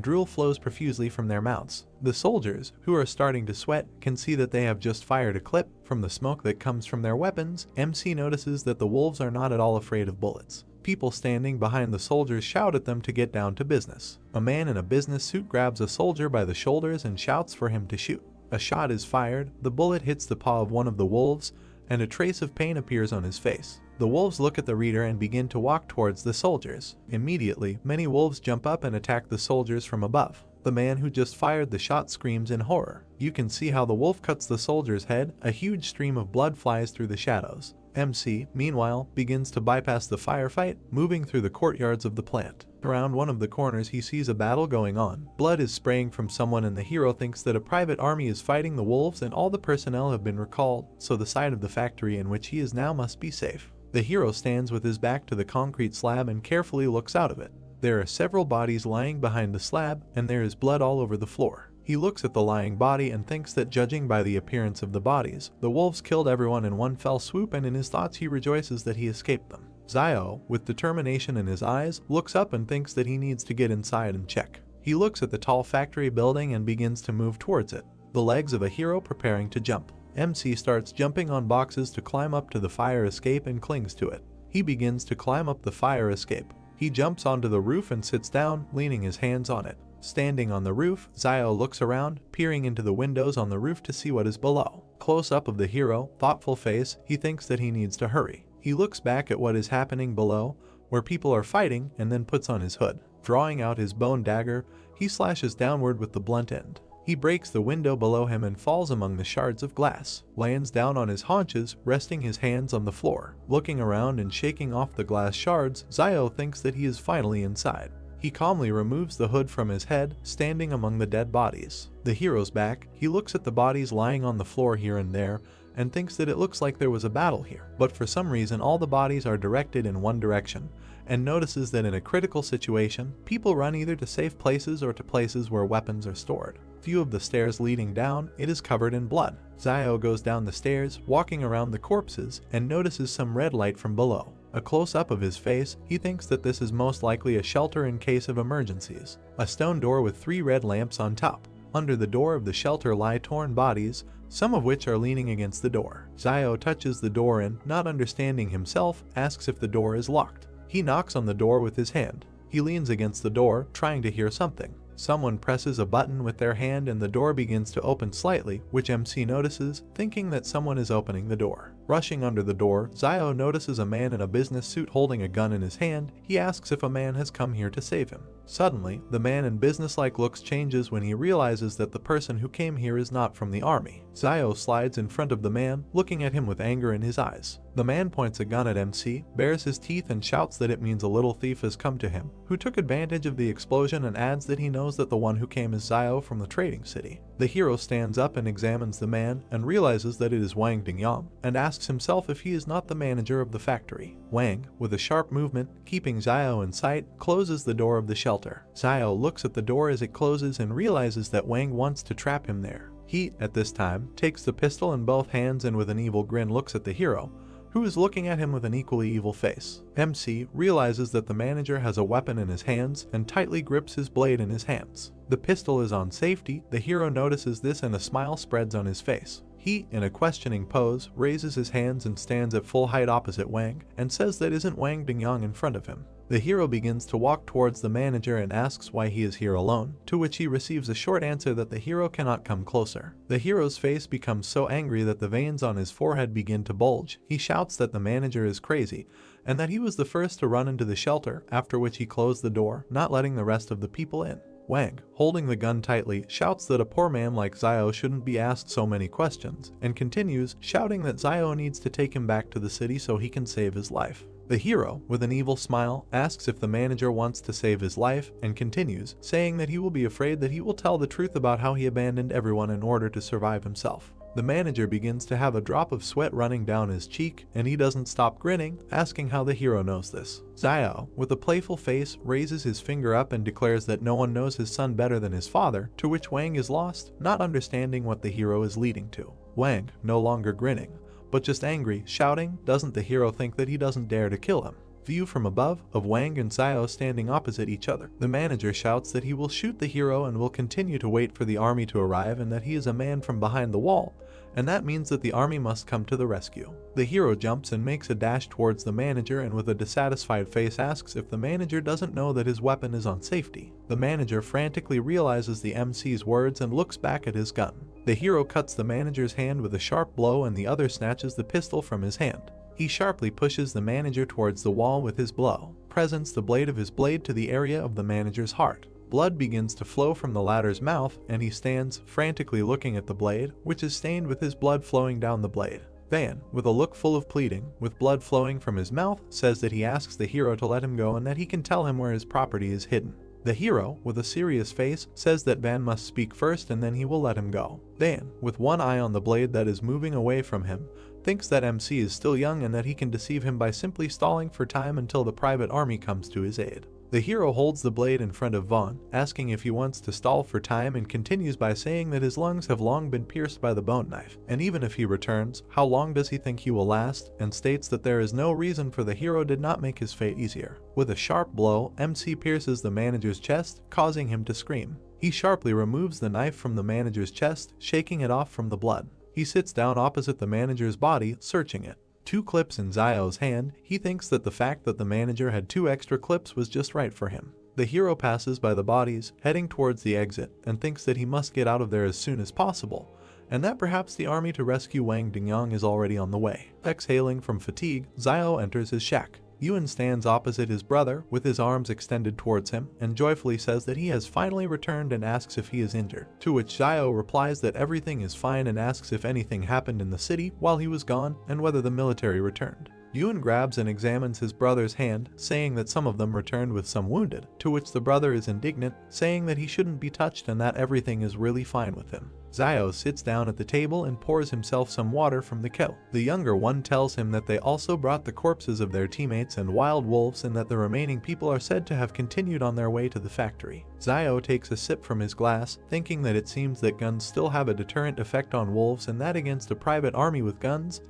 drool flows profusely from their mouths. The soldiers, who are starting to sweat, can see that they have just fired a clip from the smoke that comes from their weapons. MC notices that the wolves are not at all afraid of bullets. People standing behind the soldiers shout at them to get down to business. A man in a business suit grabs a soldier by the shoulders and shouts for him to shoot. A shot is fired, the bullet hits the paw of one of the wolves, and a trace of pain appears on his face. The wolves look at the reader and begin to walk towards the soldiers. Immediately, many wolves jump up and attack the soldiers from above. The man who just fired the shot screams in horror. You can see how the wolf cuts the soldier's head. A huge stream of blood flies through the shadows. MC, meanwhile, begins to bypass the firefight, moving through the courtyards of the plant. Around one of the corners he sees a battle going on. Blood is spraying from someone, and the hero thinks that a private army is fighting the wolves and all the personnel have been recalled, so the side of the factory in which he is now must be safe. The hero stands with his back to the concrete slab and carefully looks out of it. There are several bodies lying behind the slab, and there is blood all over the floor. He looks at the lying body and thinks that, judging by the appearance of the bodies, the wolves killed everyone in one fell swoop, and in his thoughts he rejoices that he escaped them. Zio, with determination in his eyes, looks up and thinks that he needs to get inside and check. He looks at the tall factory building and begins to move towards it, the legs of a hero preparing to jump. MC starts jumping on boxes to climb up to the fire escape and clings to it. He begins to climb up the fire escape. He jumps onto the roof and sits down, leaning his hands on it. Standing on the roof, Zio looks around, peering into the windows on the roof to see what is below. Close up of the hero, thoughtful face, he thinks that he needs to hurry. He looks back at what is happening below, where people are fighting, and then puts on his hood. Drawing out his bone dagger, he slashes downward with the blunt end. He breaks the window below him and falls among the shards of glass, lands down on his haunches, resting his hands on the floor. Looking around and shaking off the glass shards, Zio thinks that he is finally inside. He calmly removes the hood from his head, standing among the dead bodies. The hero's back, he looks at the bodies lying on the floor here and there, and thinks that it looks like there was a battle here. But for some reason all the bodies are directed in one direction, and notices that in a critical situation, people run either to safe places or to places where weapons are stored. View of the stairs leading down, it is covered in blood. Zio goes down the stairs, walking around the corpses, and notices some red light from below. A close-up of his face, he thinks that this is most likely a shelter in case of emergencies. A stone door with 3 red lamps on top. Under the door of the shelter lie torn bodies, some of which are leaning against the door. Zio touches the door and, not understanding himself, asks if the door is locked. He knocks on the door with his hand. He leans against the door, trying to hear something. Someone presses a button with their hand and the door begins to open slightly, which MC notices, thinking that someone is opening the door. Rushing under the door, Zio notices a man in a business suit holding a gun in his hand. He asks if a man has come here to save him. Suddenly, the man in businesslike looks changes when he realizes that the person who came here is not from the army. Zio slides in front of the man, looking at him with anger in his eyes. The man points a gun at MC, bares his teeth and shouts that it means a little thief has come to him, who took advantage of the explosion, and adds that he knows that the one who came is Zio from the trading city. The hero stands up and examines the man and realizes that it is Wang Dingyang, and asks himself if he is not the manager of the factory. Wang, with a sharp movement, keeping Zio in sight, closes the door of the shelter. Zio looks at the door as it closes and realizes that Wang wants to trap him there. He, at this time, takes the pistol in both hands and with an evil grin looks at the hero, who is looking at him with an equally evil face. MC realizes that the manager has a weapon in his hands and tightly grips his blade in his hands. The pistol is on safety. The hero notices this and a smile spreads on his face. He, in a questioning pose, raises his hands and stands at full height opposite Wang, and says that isn't Wang Dingyang in front of him. The hero begins to walk towards the manager and asks why he is here alone, to which he receives a short answer that the hero cannot come closer. The hero's face becomes so angry that the veins on his forehead begin to bulge. He shouts that the manager is crazy, and that he was the first to run into the shelter, after which he closed the door, not letting the rest of the people in. Wang, holding the gun tightly, shouts that a poor man like Zio shouldn't be asked so many questions, and continues, shouting that Zio needs to take him back to the city so he can save his life. The hero, with an evil smile, asks if the manager wants to save his life, and continues, saying that he will be afraid that he will tell the truth about how he abandoned everyone in order to survive himself. The manager begins to have a drop of sweat running down his cheek, and he doesn't stop grinning, asking how the hero knows this. Zio, with a playful face, raises his finger up and declares that no one knows his son better than his father, to which Wang is lost, not understanding what the hero is leading to. Wang, no longer grinning, but just angry, shouting, doesn't the hero think that he doesn't dare to kill him? View from above, of Wang and Zio standing opposite each other. The manager shouts that he will shoot the hero and will continue to wait for the army to arrive, and that he is a man from behind the wall, and that means that the army must come to the rescue. The hero jumps and makes a dash towards the manager, and with a dissatisfied face asks if the manager doesn't know that his weapon is on safety. The manager frantically realizes the MC's words and looks back at his gun. The hero cuts the manager's hand with a sharp blow, and the other snatches the pistol from his hand. He sharply pushes the manager towards the wall with his blow, presents the blade of his blade to the area of the manager's heart. Blood begins to flow from the latter's mouth, and he stands, frantically looking at the blade, which is stained with his blood flowing down the blade. Van, with a look full of pleading, with blood flowing from his mouth, says that he asks the hero to let him go and that he can tell him where his property is hidden. The hero, with a serious face, says that Van must speak first and then he will let him go. Van, with one eye on the blade that is moving away from him, thinks that MC is still young and that he can deceive him by simply stalling for time until the private army comes to his aid. The hero holds the blade in front of Vaughn, asking if he wants to stall for time, and continues by saying that his lungs have long been pierced by the bone knife, and even if he returns, how long does he think he will last, and states that there is no reason for the hero did not make his fate easier. With a sharp blow, MC pierces the manager's chest, causing him to scream. He sharply removes the knife from the manager's chest, shaking it off from the blood. He sits down opposite the manager's body, searching it. 2 clips in Zio's hand. He thinks that the fact that the manager had 2 extra clips was just right for him. The hero passes by the bodies, heading towards the exit, and thinks that he must get out of there as soon as possible, and that perhaps the army to rescue Wang Dingyang is already on the way. Exhaling from fatigue, Xiao enters his shack. Yuan stands opposite his brother with his arms extended towards him and joyfully says that he has finally returned and asks if he is injured, to which Xiao replies that everything is fine and asks if anything happened in the city while he was gone and whether the military returned. Yuan grabs and examines his brother's hand, saying that some of them returned with some wounded, to which the brother is indignant, saying that he shouldn't be touched and that everything is really fine with him. Xiao sits down at the table and pours himself some water from the kettle. The younger one tells him that they also brought the corpses of their teammates and wild wolves and that the remaining people are said to have continued on their way to the factory. Xiao takes a sip from his glass, thinking that it seems that guns still have a deterrent effect on wolves and that against a private army with guns,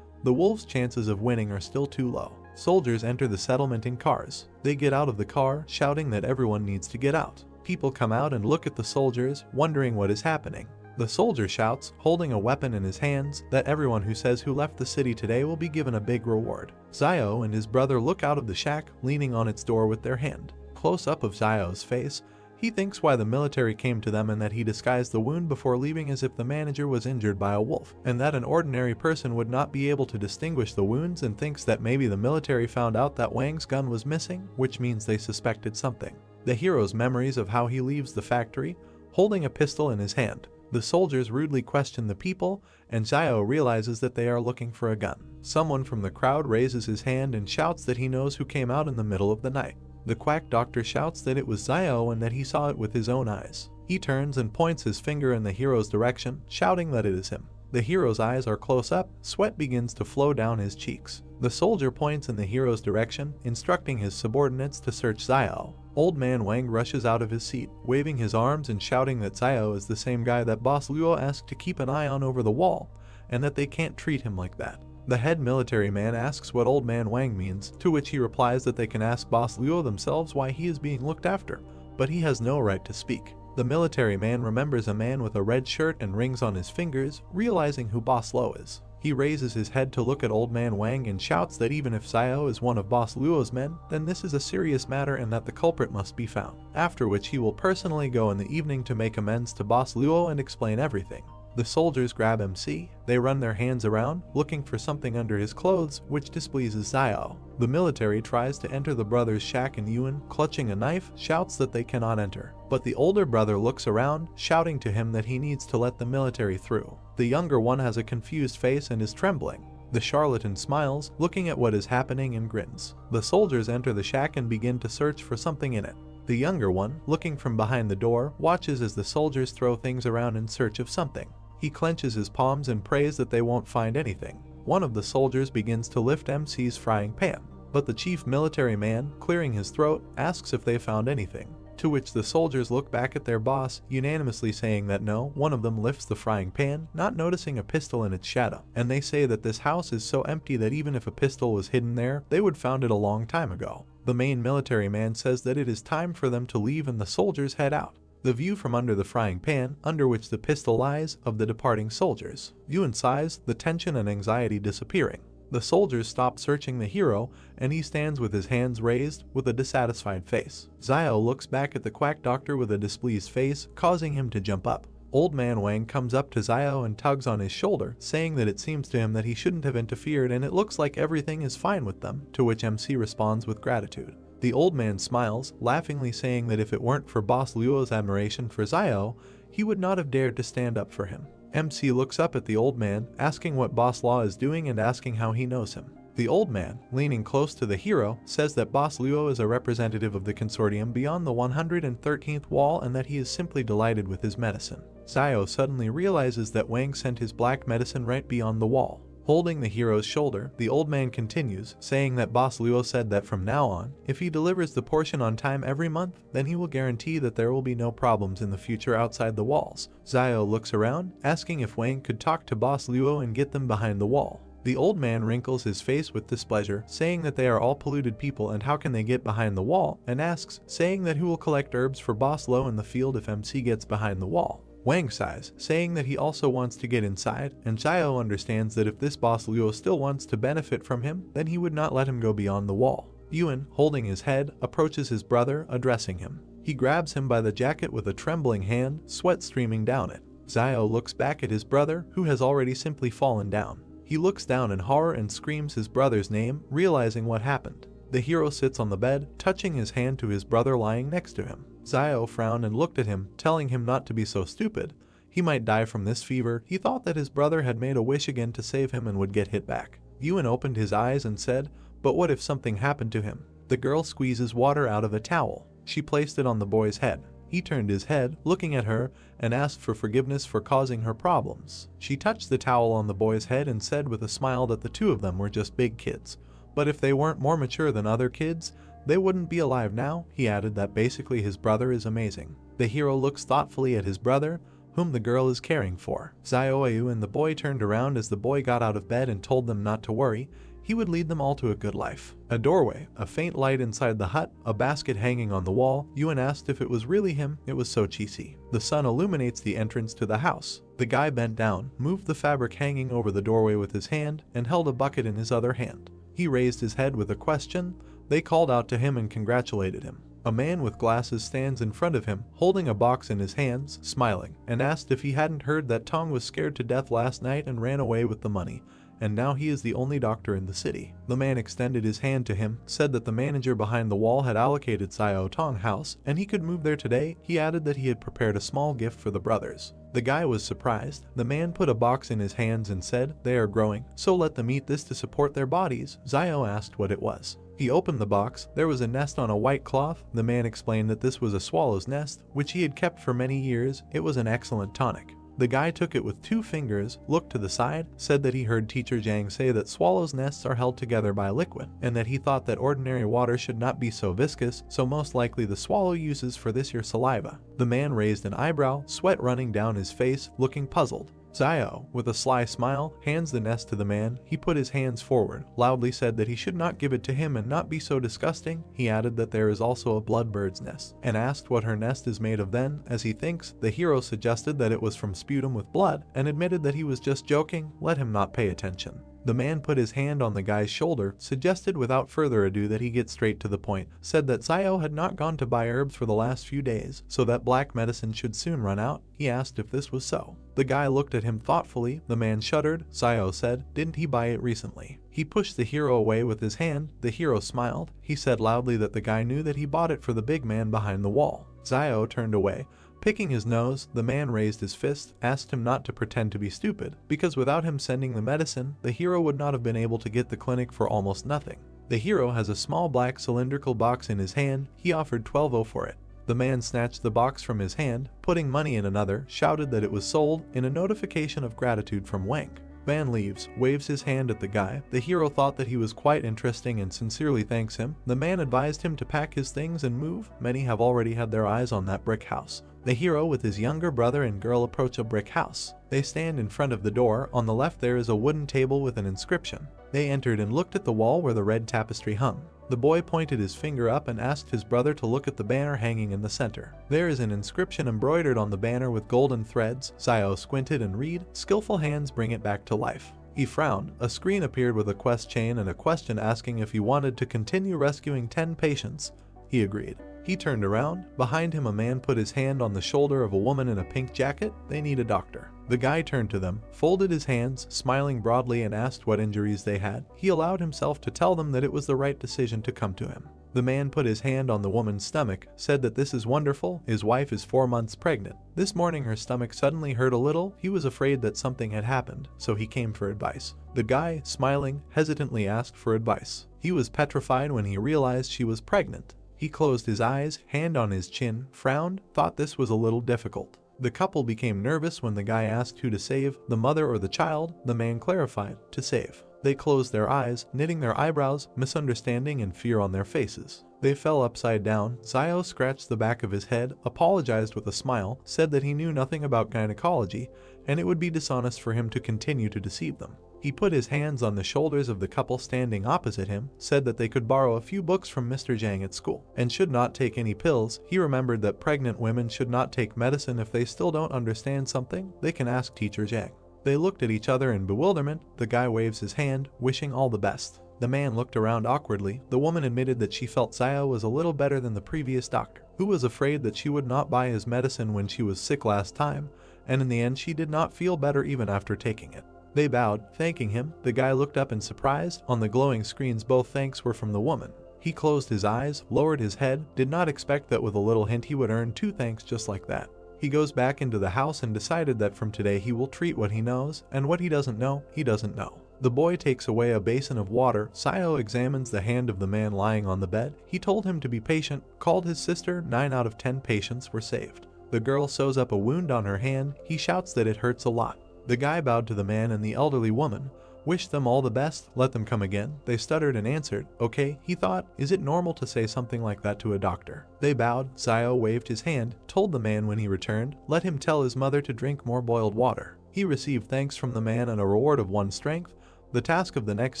the wolves' chances of winning are still too low. Soldiers enter the settlement in cars. They get out of the car, shouting that everyone needs to get out. People come out and look at the soldiers, wondering what is happening. The soldier shouts, holding a weapon in his hands, that everyone who says who left the city today will be given a big reward. Xiao and his brother look out of the shack, leaning on its door with their hand. Close up of Xiao's face, he thinks why the military came to them and that he disguised the wound before leaving as if the manager was injured by a wolf, and that an ordinary person would not be able to distinguish the wounds, and thinks that maybe the military found out that Wang's gun was missing, which means they suspected something. The hero's memories of how he leaves the factory, holding a pistol in his hand. The soldiers rudely question the people, and Xiao realizes that they are looking for a gun. Someone from the crowd raises his hand and shouts that he knows who came out in the middle of the night. The quack doctor shouts that it was Xiao and that he saw it with his own eyes. He turns and points his finger in the hero's direction, shouting that it is him. The hero's eyes are close up, sweat begins to flow down his cheeks. The soldier points in the hero's direction, instructing his subordinates to search Xiao. Old man Wang rushes out of his seat, waving his arms and shouting that Xiao is the same guy that Boss Luo asked to keep an eye on over the wall, and that they can't treat him like that. The head military man asks what Old Man Wang means, to which he replies that they can ask Boss Luo themselves why he is being looked after, but he has no right to speak. The military man remembers a man with a red shirt and rings on his fingers, realizing who Boss Luo is. He raises his head to look at Old Man Wang and shouts that even if Xiao is one of Boss Luo's men, then this is a serious matter and that the culprit must be found, after which he will personally go in the evening to make amends to Boss Luo and explain everything. The soldiers grab MC, they run their hands around, looking for something under his clothes, which displeases Xiao. The military tries to enter the brothers' shack and Yuan, clutching a knife, shouts that they cannot enter. But the older brother looks around, shouting to him that he needs to let the military through. The younger one has a confused face and is trembling. The charlatan smiles, looking at what is happening and grins. The soldiers enter the shack and begin to search for something in it. The younger one, looking from behind the door, watches as the soldiers throw things around in search of something. He clenches his palms and prays that they won't find anything. One of the soldiers begins to lift MC's frying pan, but the chief military man, clearing his throat, asks if they found anything, to which the soldiers look back at their boss, unanimously saying that no. One of them lifts the frying pan, not noticing a pistol in its shadow, and they say that this house is so empty that even if a pistol was hidden there, they would found it a long time ago. The main military man says that it is time for them to leave and the soldiers head out. The view from under the frying pan, under which the pistol lies, of the departing soldiers. Yuan sighs, the tension and anxiety disappearing. The soldiers stop searching the hero, and he stands with his hands raised, with a dissatisfied face. Xiao looks back at the quack doctor with a displeased face, causing him to jump up. Old Man Wang comes up to Xiao and tugs on his shoulder, saying that it seems to him that he shouldn't have interfered and it looks like everything is fine with them, to which MC responds with gratitude. The old man smiles, laughingly saying that if it weren't for Boss Luo's admiration for Xiao, he would not have dared to stand up for him. MC looks up at the old man, asking what Boss Luo is doing and asking how he knows him. The old man, leaning close to the hero, says that Boss Luo is a representative of the consortium beyond the 113th wall and that he is simply delighted with his medicine. Xiao suddenly realizes that Wang sent his black medicine right beyond the wall. Holding the hero's shoulder, the old man continues, saying that Boss Luo said that from now on, if he delivers the portion on time every month, then he will guarantee that there will be no problems in the future outside the walls. Xiao looks around, asking if Wang could talk to Boss Luo and get them behind the wall. The old man wrinkles his face with displeasure, saying that they are all polluted people and how can they get behind the wall, and asks, saying that who will collect herbs for Boss Luo in the field if MC gets behind the wall. Wang sighs, saying that he also wants to get inside, and Xiao understands that if this Boss Luo still wants to benefit from him, then he would not let him go beyond the wall. Yuan, holding his head, approaches his brother, addressing him. He grabs him by the jacket with a trembling hand, sweat streaming down it. Xiao looks back at his brother, who has already simply fallen down. He looks down in horror and screams his brother's name, realizing what happened. The hero sits on the bed, touching his hand to his brother lying next to him. Xiao frowned and looked at him, telling him not to be so stupid. He might die from this fever. He thought that his brother had made a wish again to save him and would get hit back. Yuan opened his eyes and said, "But what if something happened to him?" The girl squeezes water out of a towel. She placed it on the boy's head. He turned his head, looking at her, and asked for forgiveness for causing her problems. She touched the towel on the boy's head and said with a smile that the two of them were just big kids. But if they weren't more mature than other kids, they wouldn't be alive now. He added that basically his brother is amazing. The hero looks thoughtfully at his brother, whom the girl is caring for. Xiaoyu and the boy turned around as the boy got out of bed and told them not to worry. He would lead them all to a good life. A doorway, a faint light inside the hut, a basket hanging on the wall. Yuan asked if it was really him. It was so cheesy. The sun illuminates the entrance to the house. The guy bent down, moved the fabric hanging over the doorway with his hand, and held a bucket in his other hand. He raised his head with a question. They called out to him and congratulated him. A man with glasses stands in front of him, holding a box in his hands, smiling, and asked if he hadn't heard that Tong was scared to death last night and ran away with the money, and now he is the only doctor in the city. The man extended his hand to him, said that the manager behind the wall had allocated Xiao Tong house, and he could move there today. He added that he had prepared a small gift for the brothers. The guy was surprised. The man put a box in his hands and said, "They are growing, so let them eat this to support their bodies." Xiao asked what it was. He opened the box. There was a nest on a white cloth. The man explained that this was a swallow's nest, which he had kept for many years. It was an excellent tonic. The guy took it with 2 fingers, looked to the side, said that he heard teacher Zhang say that swallows' nests are held together by liquid, and that he thought that ordinary water should not be so viscous, so most likely the swallow uses for this your saliva. The man raised an eyebrow, sweat running down his face, looking puzzled. Xiao, with a sly smile, hands the nest to the man. He put his hands forward, loudly said that he should not give it to him and not be so disgusting. He added that there is also a bloodbird's nest, and asked what her nest is made of. Then, as he thinks, the hero suggested that it was from sputum with blood, and admitted that he was just joking. Let him not pay attention. The man put his hand on the guy's shoulder, suggested without further ado that he get straight to the point, said that Xiao had not gone to buy herbs for the last few days, so that black medicine should soon run out. He asked if this was so. The guy looked at him thoughtfully. The man shuddered. Xiao said, "Didn't he buy it recently?" He pushed the hero away with his hand. The hero smiled. He said loudly that the guy knew that he bought it for the big man behind the wall. Xiao turned away. Picking his nose, the man raised his fist, asked him not to pretend to be stupid, because without him sending the medicine, the hero would not have been able to get the clinic for almost nothing. The hero has a small black cylindrical box in his hand. He offered 12 for it. The man snatched the box from his hand, putting money in another, shouted that it was sold, in a notification of gratitude from Wank. Van leaves, waves his hand at the guy. The hero thought that he was quite interesting and sincerely thanks him. The man advised him to pack his things and move. Many have already had their eyes on that brick house. The hero with his younger brother and girl approach a brick house. They stand in front of the door. On the left there is a wooden table with an inscription. They entered and looked at the wall where the red tapestry hung. The boy pointed his finger up and asked his brother to look at the banner hanging in the center. There is an inscription embroidered on the banner with golden threads. Xiao squinted and read, "Skillful hands bring it back to life." He frowned. A screen appeared with a quest chain and a question asking if he wanted to continue rescuing 10 patients. He agreed. He turned around. Behind him a man put his hand on the shoulder of a woman in a pink jacket. They need a doctor. The guy turned to them, folded his hands, smiling broadly, and asked what injuries they had. He allowed himself to tell them that it was the right decision to come to him. The man put his hand on the woman's stomach, said that this is wonderful. His wife is 4 months pregnant. This morning her stomach suddenly hurt a little. He was afraid that something had happened, so he came for advice. The guy, smiling, hesitantly asked for advice. He was petrified when he realized she was pregnant. He closed his eyes, hand on his chin, frowned, thought this was a little difficult. The couple became nervous when the guy asked who to save, the mother or the child. The man clarified, to save. They closed their eyes, knitting their eyebrows, misunderstanding and fear on their faces. They fell upside down. Xiao scratched the back of his head, apologized with a smile, said that he knew nothing about gynecology, and it would be dishonest for him to continue to deceive them. He put his hands on the shoulders of the couple standing opposite him, said that they could borrow a few books from Mr. Zhang at school, and should not take any pills. He remembered that pregnant women should not take medicine. If they still don't understand something, they can ask teacher Zhang. They looked at each other in bewilderment. The guy waves his hand, wishing all the best. The man looked around awkwardly. The woman admitted that she felt Zio was a little better than the previous doctor, who was afraid that she would not buy his medicine when she was sick last time, and in the end she did not feel better even after taking it. They bowed, thanking him. The guy looked up in surprise. On the glowing screens both thanks were from the woman. He closed his eyes, lowered his head, did not expect that with a little hint he would earn 2 thanks just like that. He goes back into the house and decided that from today he will treat what he knows, and what he doesn't know, he doesn't know. The boy takes away a basin of water. Zio examines the hand of the man lying on the bed. He told him to be patient, called his sister. 9 out of 10 patients were saved. The girl sews up a wound on her hand. He shouts that it hurts a lot. The guy bowed to the man and the elderly woman, wished them all the best, let them come again. They stuttered and answered, okay. He thought, is it normal to say something like that to a doctor? They bowed. Zio waved his hand, told the man when he returned, let him tell his mother to drink more boiled water. He received thanks from the man and a reward of 1 strength. The task of the next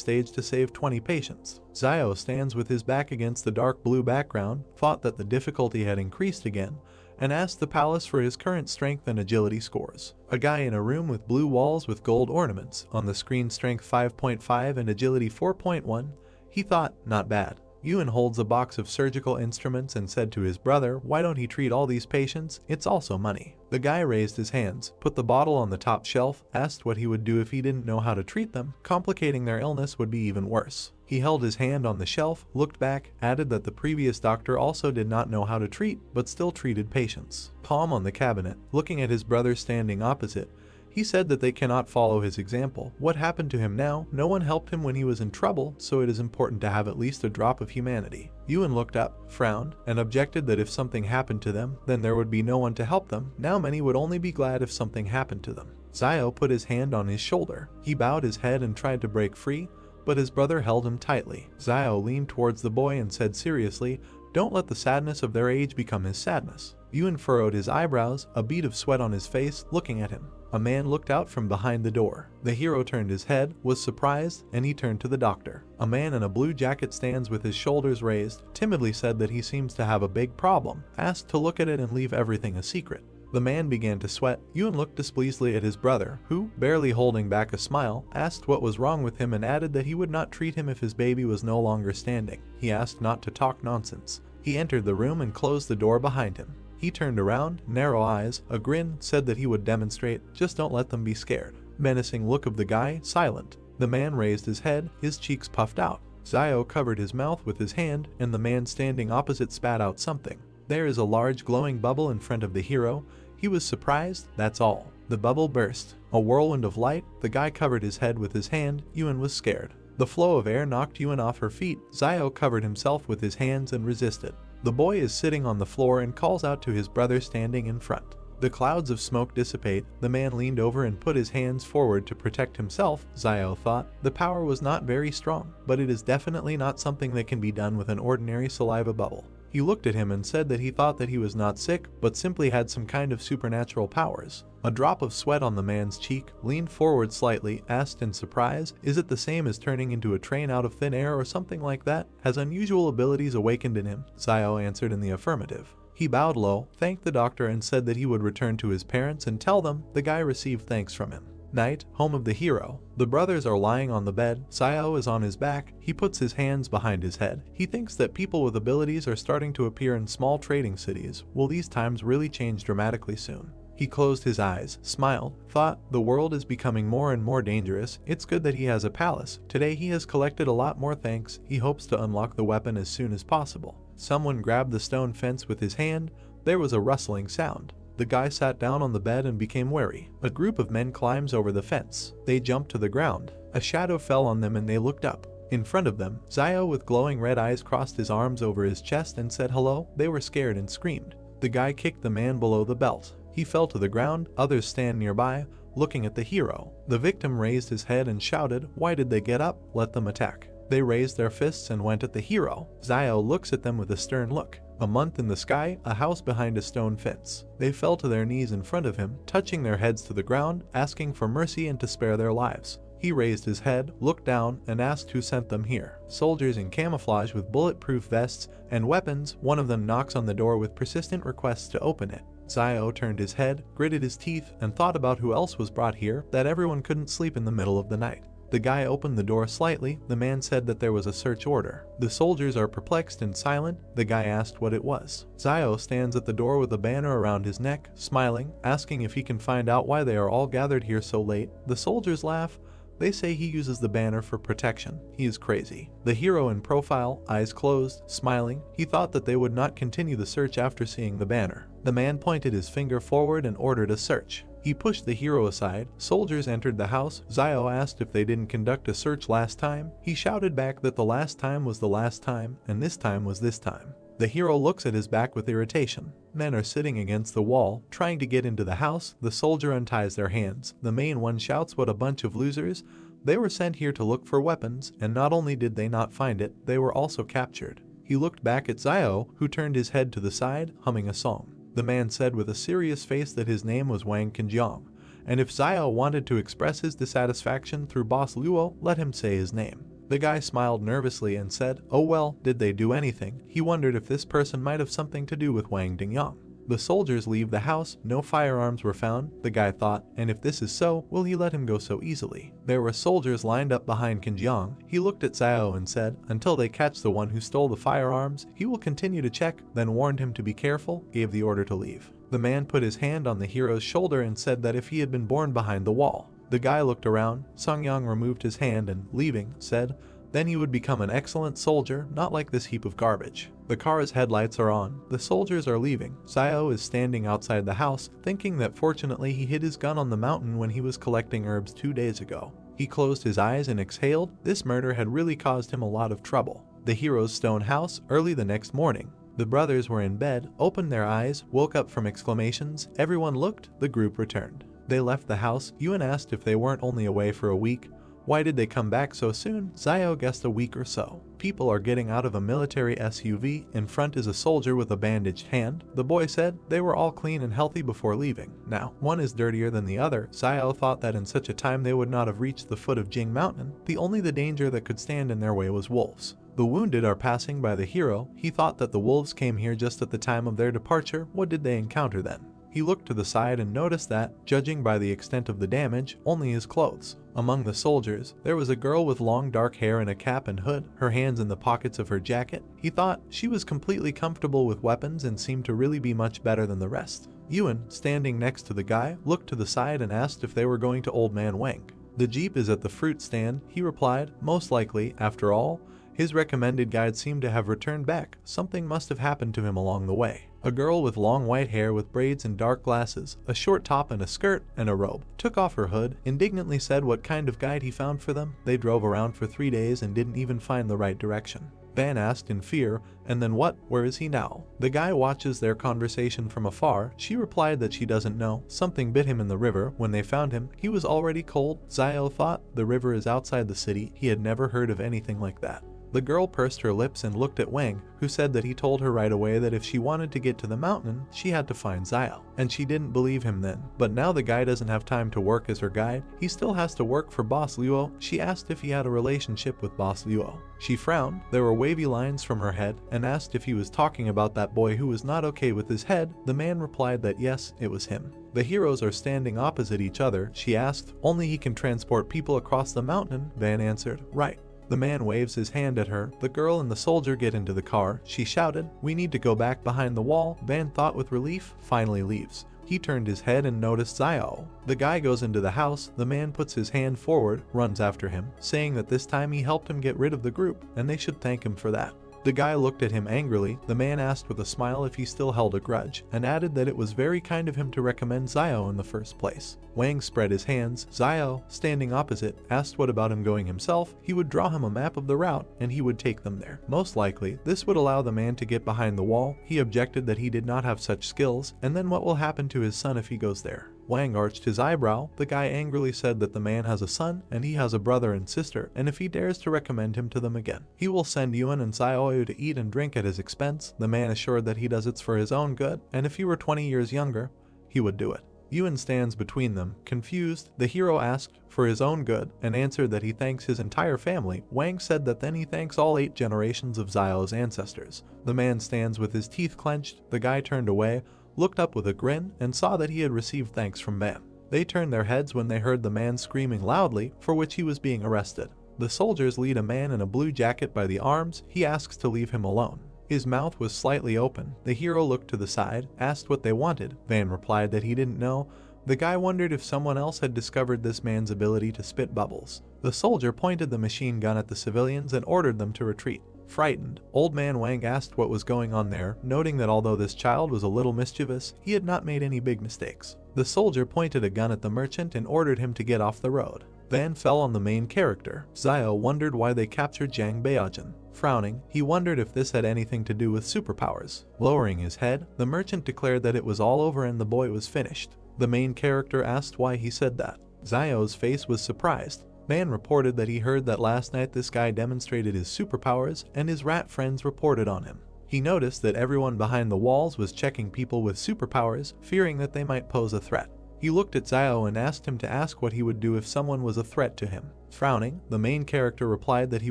stage to save 20 patients. Zio stands with his back against the dark blue background, thought that the difficulty had increased again, and asked the palace for his current strength and agility scores. A guy in a room with blue walls with gold ornaments, on the screen strength 5.5 and agility 4.1. He thought, not bad. Ewan holds a box of surgical instruments and said to his brother, why don't he treat all these patients? It's also money. The guy raised his hands, put the bottle on the top shelf, asked what he would do if he didn't know how to treat them. Complicating their illness would be even worse. He held his hand on the shelf, looked back, added that the previous doctor also did not know how to treat, but still treated patients. Palm on the cabinet, looking at his brother standing opposite. He said that they cannot follow his example. What happened to him now? No one helped him when he was in trouble, so it is important to have at least a drop of humanity. Ewan looked up, frowned, and objected that if something happened to them, then there would be no one to help them. Now many would only be glad if something happened to them. Zio put his hand on his shoulder. He bowed his head and tried to break free, but his brother held him tightly. Zio leaned towards the boy and said seriously, don't let the sadness of their age become his sadness. Ewan furrowed his eyebrows, a bead of sweat on his face, looking at him. A man looked out from behind the door. The hero turned his head, was surprised, and he turned to the doctor. A man in a blue jacket stands with his shoulders raised, timidly said that he seems to have a big problem, asked to look at it and leave everything a secret. The man began to sweat. Ewan looked displeasedly at his brother, who, barely holding back a smile, asked what was wrong with him and added that he would not treat him if his baby was no longer standing. He asked not to talk nonsense. He entered the room and closed the door behind him. He turned around, narrow eyes, a grin, said that he would demonstrate, just don't let them be scared. Menacing look of the guy, silent. The man raised his head, his cheeks puffed out. Zio covered his mouth with his hand, and the man standing opposite spat out something. There is a large glowing bubble in front of the hero. He was surprised, that's all. The bubble burst. A whirlwind of light. The guy covered his head with his hand. Ewan was scared. The flow of air knocked Ewan off her feet. Zio covered himself with his hands and resisted. The boy is sitting on the floor and calls out to his brother standing in front. The clouds of smoke dissipate. The man leaned over and put his hands forward to protect himself. Zio thought the power was not very strong, but it is definitely not something that can be done with an ordinary saliva bubble. He looked at him and said that he thought that he was not sick, but simply had some kind of supernatural powers. A drop of sweat on the man's cheek, leaned forward slightly, asked in surprise, is it the same as turning into a train out of thin air or something like that? Has unusual abilities awakened in him? Zio answered in the affirmative. He bowed low, thanked the doctor and said that he would return to his parents and tell them. The guy received thanks from him. Night, home of the hero. The brothers are lying on the bed. Zio is on his back. He puts his hands behind his head. He thinks that people with abilities are starting to appear in small trading cities. Will these times really change dramatically soon? He closed his eyes, smiled, thought, the world is becoming more and more dangerous. It's good that he has a palace. Today he has collected a lot more thanks. He hopes to unlock the weapon as soon as possible. Someone grabbed the stone fence with his hand. There was a rustling sound. The guy sat down on the bed and became wary. A group of men climbs over the fence. They jumped to the ground. A shadow fell on them and they looked up. In front of them, Zio with glowing red eyes crossed his arms over his chest and said hello. They were scared and screamed. The guy kicked the man below the belt. He fell to the ground. Others stand nearby, looking at the hero. The victim raised his head and shouted, why did they get up? Let them attack. They raised their fists and went at the hero. Zio looks at them with a stern look. A month in the sky, a house behind a stone fence. They fell to their knees in front of him, touching their heads to the ground, asking for mercy and to spare their lives. He raised his head, looked down, and asked who sent them here. Soldiers in camouflage with bulletproof vests and weapons. One of them knocks on the door with persistent requests to open it. Zio turned his head, gritted his teeth, and thought about who else was brought here, that everyone couldn't sleep in the middle of the night. The guy opened the door slightly. The man said that there was a search order. The soldiers are perplexed and silent. The guy asked what it was. Zio stands at the door with a banner around his neck, smiling, asking if he can find out why they are all gathered here so late. The soldiers laugh. They say he uses the banner for protection. He is crazy. The hero in profile, eyes closed, smiling, he thought that they would not continue the search after seeing the banner. The man pointed his finger forward and ordered a search. He pushed the hero aside. Soldiers entered the house. Zio asked if they didn't conduct a search last time. He shouted back that the last time was the last time, and this time was this time. The hero looks at his back with irritation. Men are sitting against the wall, trying to get into the house. The soldier unties their hands. The main one shouts, "What a bunch of losers." They were sent here to look for weapons, and not only did they not find it, they were also captured. He looked back at Zio, who turned his head to the side, humming a song. The man said with a serious face that his name was Wang Qinjiang, and if Zio wanted to express his dissatisfaction through Boss Luo, let him say his name. The guy smiled nervously and said, "Oh well, did they do anything?" He wondered if this person might have something to do with Wang Dingyang. The soldiers leave the house. No firearms were found. The guy thought, and if this is so, will he let him go so easily? There were soldiers lined up behind Qinjiang. He looked at Zio and said, "Until they catch the one who stole the firearms, he will continue to check," then warned him to be careful, gave the order to leave. The man put his hand on the hero's shoulder and said that if he had been born behind the wall. The guy looked around. Songyang removed his hand and, leaving, said, then he would become an excellent soldier, not like this heap of garbage. The car's headlights are on. The soldiers are leaving. Zio is standing outside the house, thinking that fortunately he hid his gun on the mountain when he was collecting herbs 2 days ago. He closed his eyes and exhaled. This murder had really caused him a lot of trouble. The hero's stone house, early the next morning. The brothers were in bed, opened their eyes, woke up from exclamations. Everyone looked. The group returned. They left the house. Yuan asked if they weren't only away for a week. Why did they come back so soon? Zio guessed a week or so. People are getting out of a military SUV. In front is a soldier with a bandaged hand. The boy said they were all clean and healthy before leaving. Now, one is dirtier than the other. Zio thought that in such a time they would not have reached the foot of Jing Mountain. The only danger that could stand in their way was wolves. The wounded are passing by the hero. He thought that the wolves came here just at the time of their departure. What did they encounter then? He looked to the side and noticed that, judging by the extent of the damage, only his clothes. Among the soldiers, there was a girl with long dark hair and a cap and hood, her hands in the pockets of her jacket. He thought she was completely comfortable with weapons and seemed to really be much better than the rest. Yuan, standing next to the guy, looked to the side and asked if they were going to Old Man Wang. The jeep is at the fruit stand, he replied, most likely, after all. His recommended guide seemed to have returned back. Something must have happened to him along the way. A girl with long white hair with braids and dark glasses, a short top and a skirt and a robe, took off her hood, indignantly said what kind of guide he found for them. They drove around for 3 days and didn't even find the right direction. Van asked in fear, and then what? Where is he now? The guy watches their conversation from afar. She replied that she doesn't know. Something bit him in the river. When they found him, he was already cold. Zio thought the river is outside the city. He had never heard of anything like that. The girl pursed her lips and looked at Wang, who said that he told her right away that if she wanted to get to the mountain, she had to find Zio. And she didn't believe him then. But now the guy doesn't have time to work as her guide. He still has to work for Boss Luo. She asked if he had a relationship with Boss Luo. She frowned. There were wavy lines from her head, and asked if he was talking about that boy who was not okay with his head. The man replied that yes, it was him. The heroes are standing opposite each other. She asked, only he can transport people across the mountain. Van answered, right. The man waves his hand at her. The girl and the soldier get into the car. She shouted, we need to go back behind the wall. Van thought with relief, finally leaves. He turned his head and noticed Zio. The guy goes into the house. The man puts his hand forward, runs after him, saying that this time he helped him get rid of the group, and they should thank him for that. The guy looked at him angrily. The man asked with a smile if he still held a grudge, and added that it was very kind of him to recommend Zio in the first place. Wang spread his hands. Zio, standing opposite, asked what about him going himself. He would draw him a map of the route, and he would take them there. Most likely, this would allow the man to get behind the wall. He objected that he did not have such skills, and then what will happen to his son if he goes there? Wang arched his eyebrow. The guy angrily said that the man has a son, and he has a brother and sister, and if he dares to recommend him to them again, he will send Yuan and Zio to eat and drink at his expense. The man assured that he does it for his own good, and if he were 20 years younger, he would do it. Yuan stands between them, confused. The hero asked for his own good, and answered that he thanks his entire family. Wang said that then he thanks all 8 generations of Zio's ancestors. The man stands with his teeth clenched. The guy turned away, looked up with a grin, and saw that he had received thanks from Van. They turned their heads when they heard the man screaming loudly, for which he was being arrested. The soldiers lead a man in a blue jacket by the arms. He asks to leave him alone. His mouth was slightly open. The hero looked to the side, asked what they wanted. Van replied that he didn't know. The guy wondered if someone else had discovered this man's ability to spit bubbles. The soldier pointed the machine gun at the civilians and ordered them to retreat. Frightened, Old Man Wang asked what was going on there, noting that although this child was a little mischievous, he had not made any big mistakes. The soldier pointed a gun at the merchant and ordered him to get off the road. Van fell on the main character. Xiao wondered why they captured Zhang Beijing. Frowning, he wondered if this had anything to do with superpowers. Lowering his head, the merchant declared that it was all over and the boy was finished. The main character asked why he said that. Xiao's face was surprised. Van reported that he heard that last night this guy demonstrated his superpowers and his rat friends reported on him. He noticed that everyone behind the walls was checking people with superpowers, fearing that they might pose a threat. He looked at Xiao and asked him to ask what he would do if someone was a threat to him. Frowning, the main character replied that he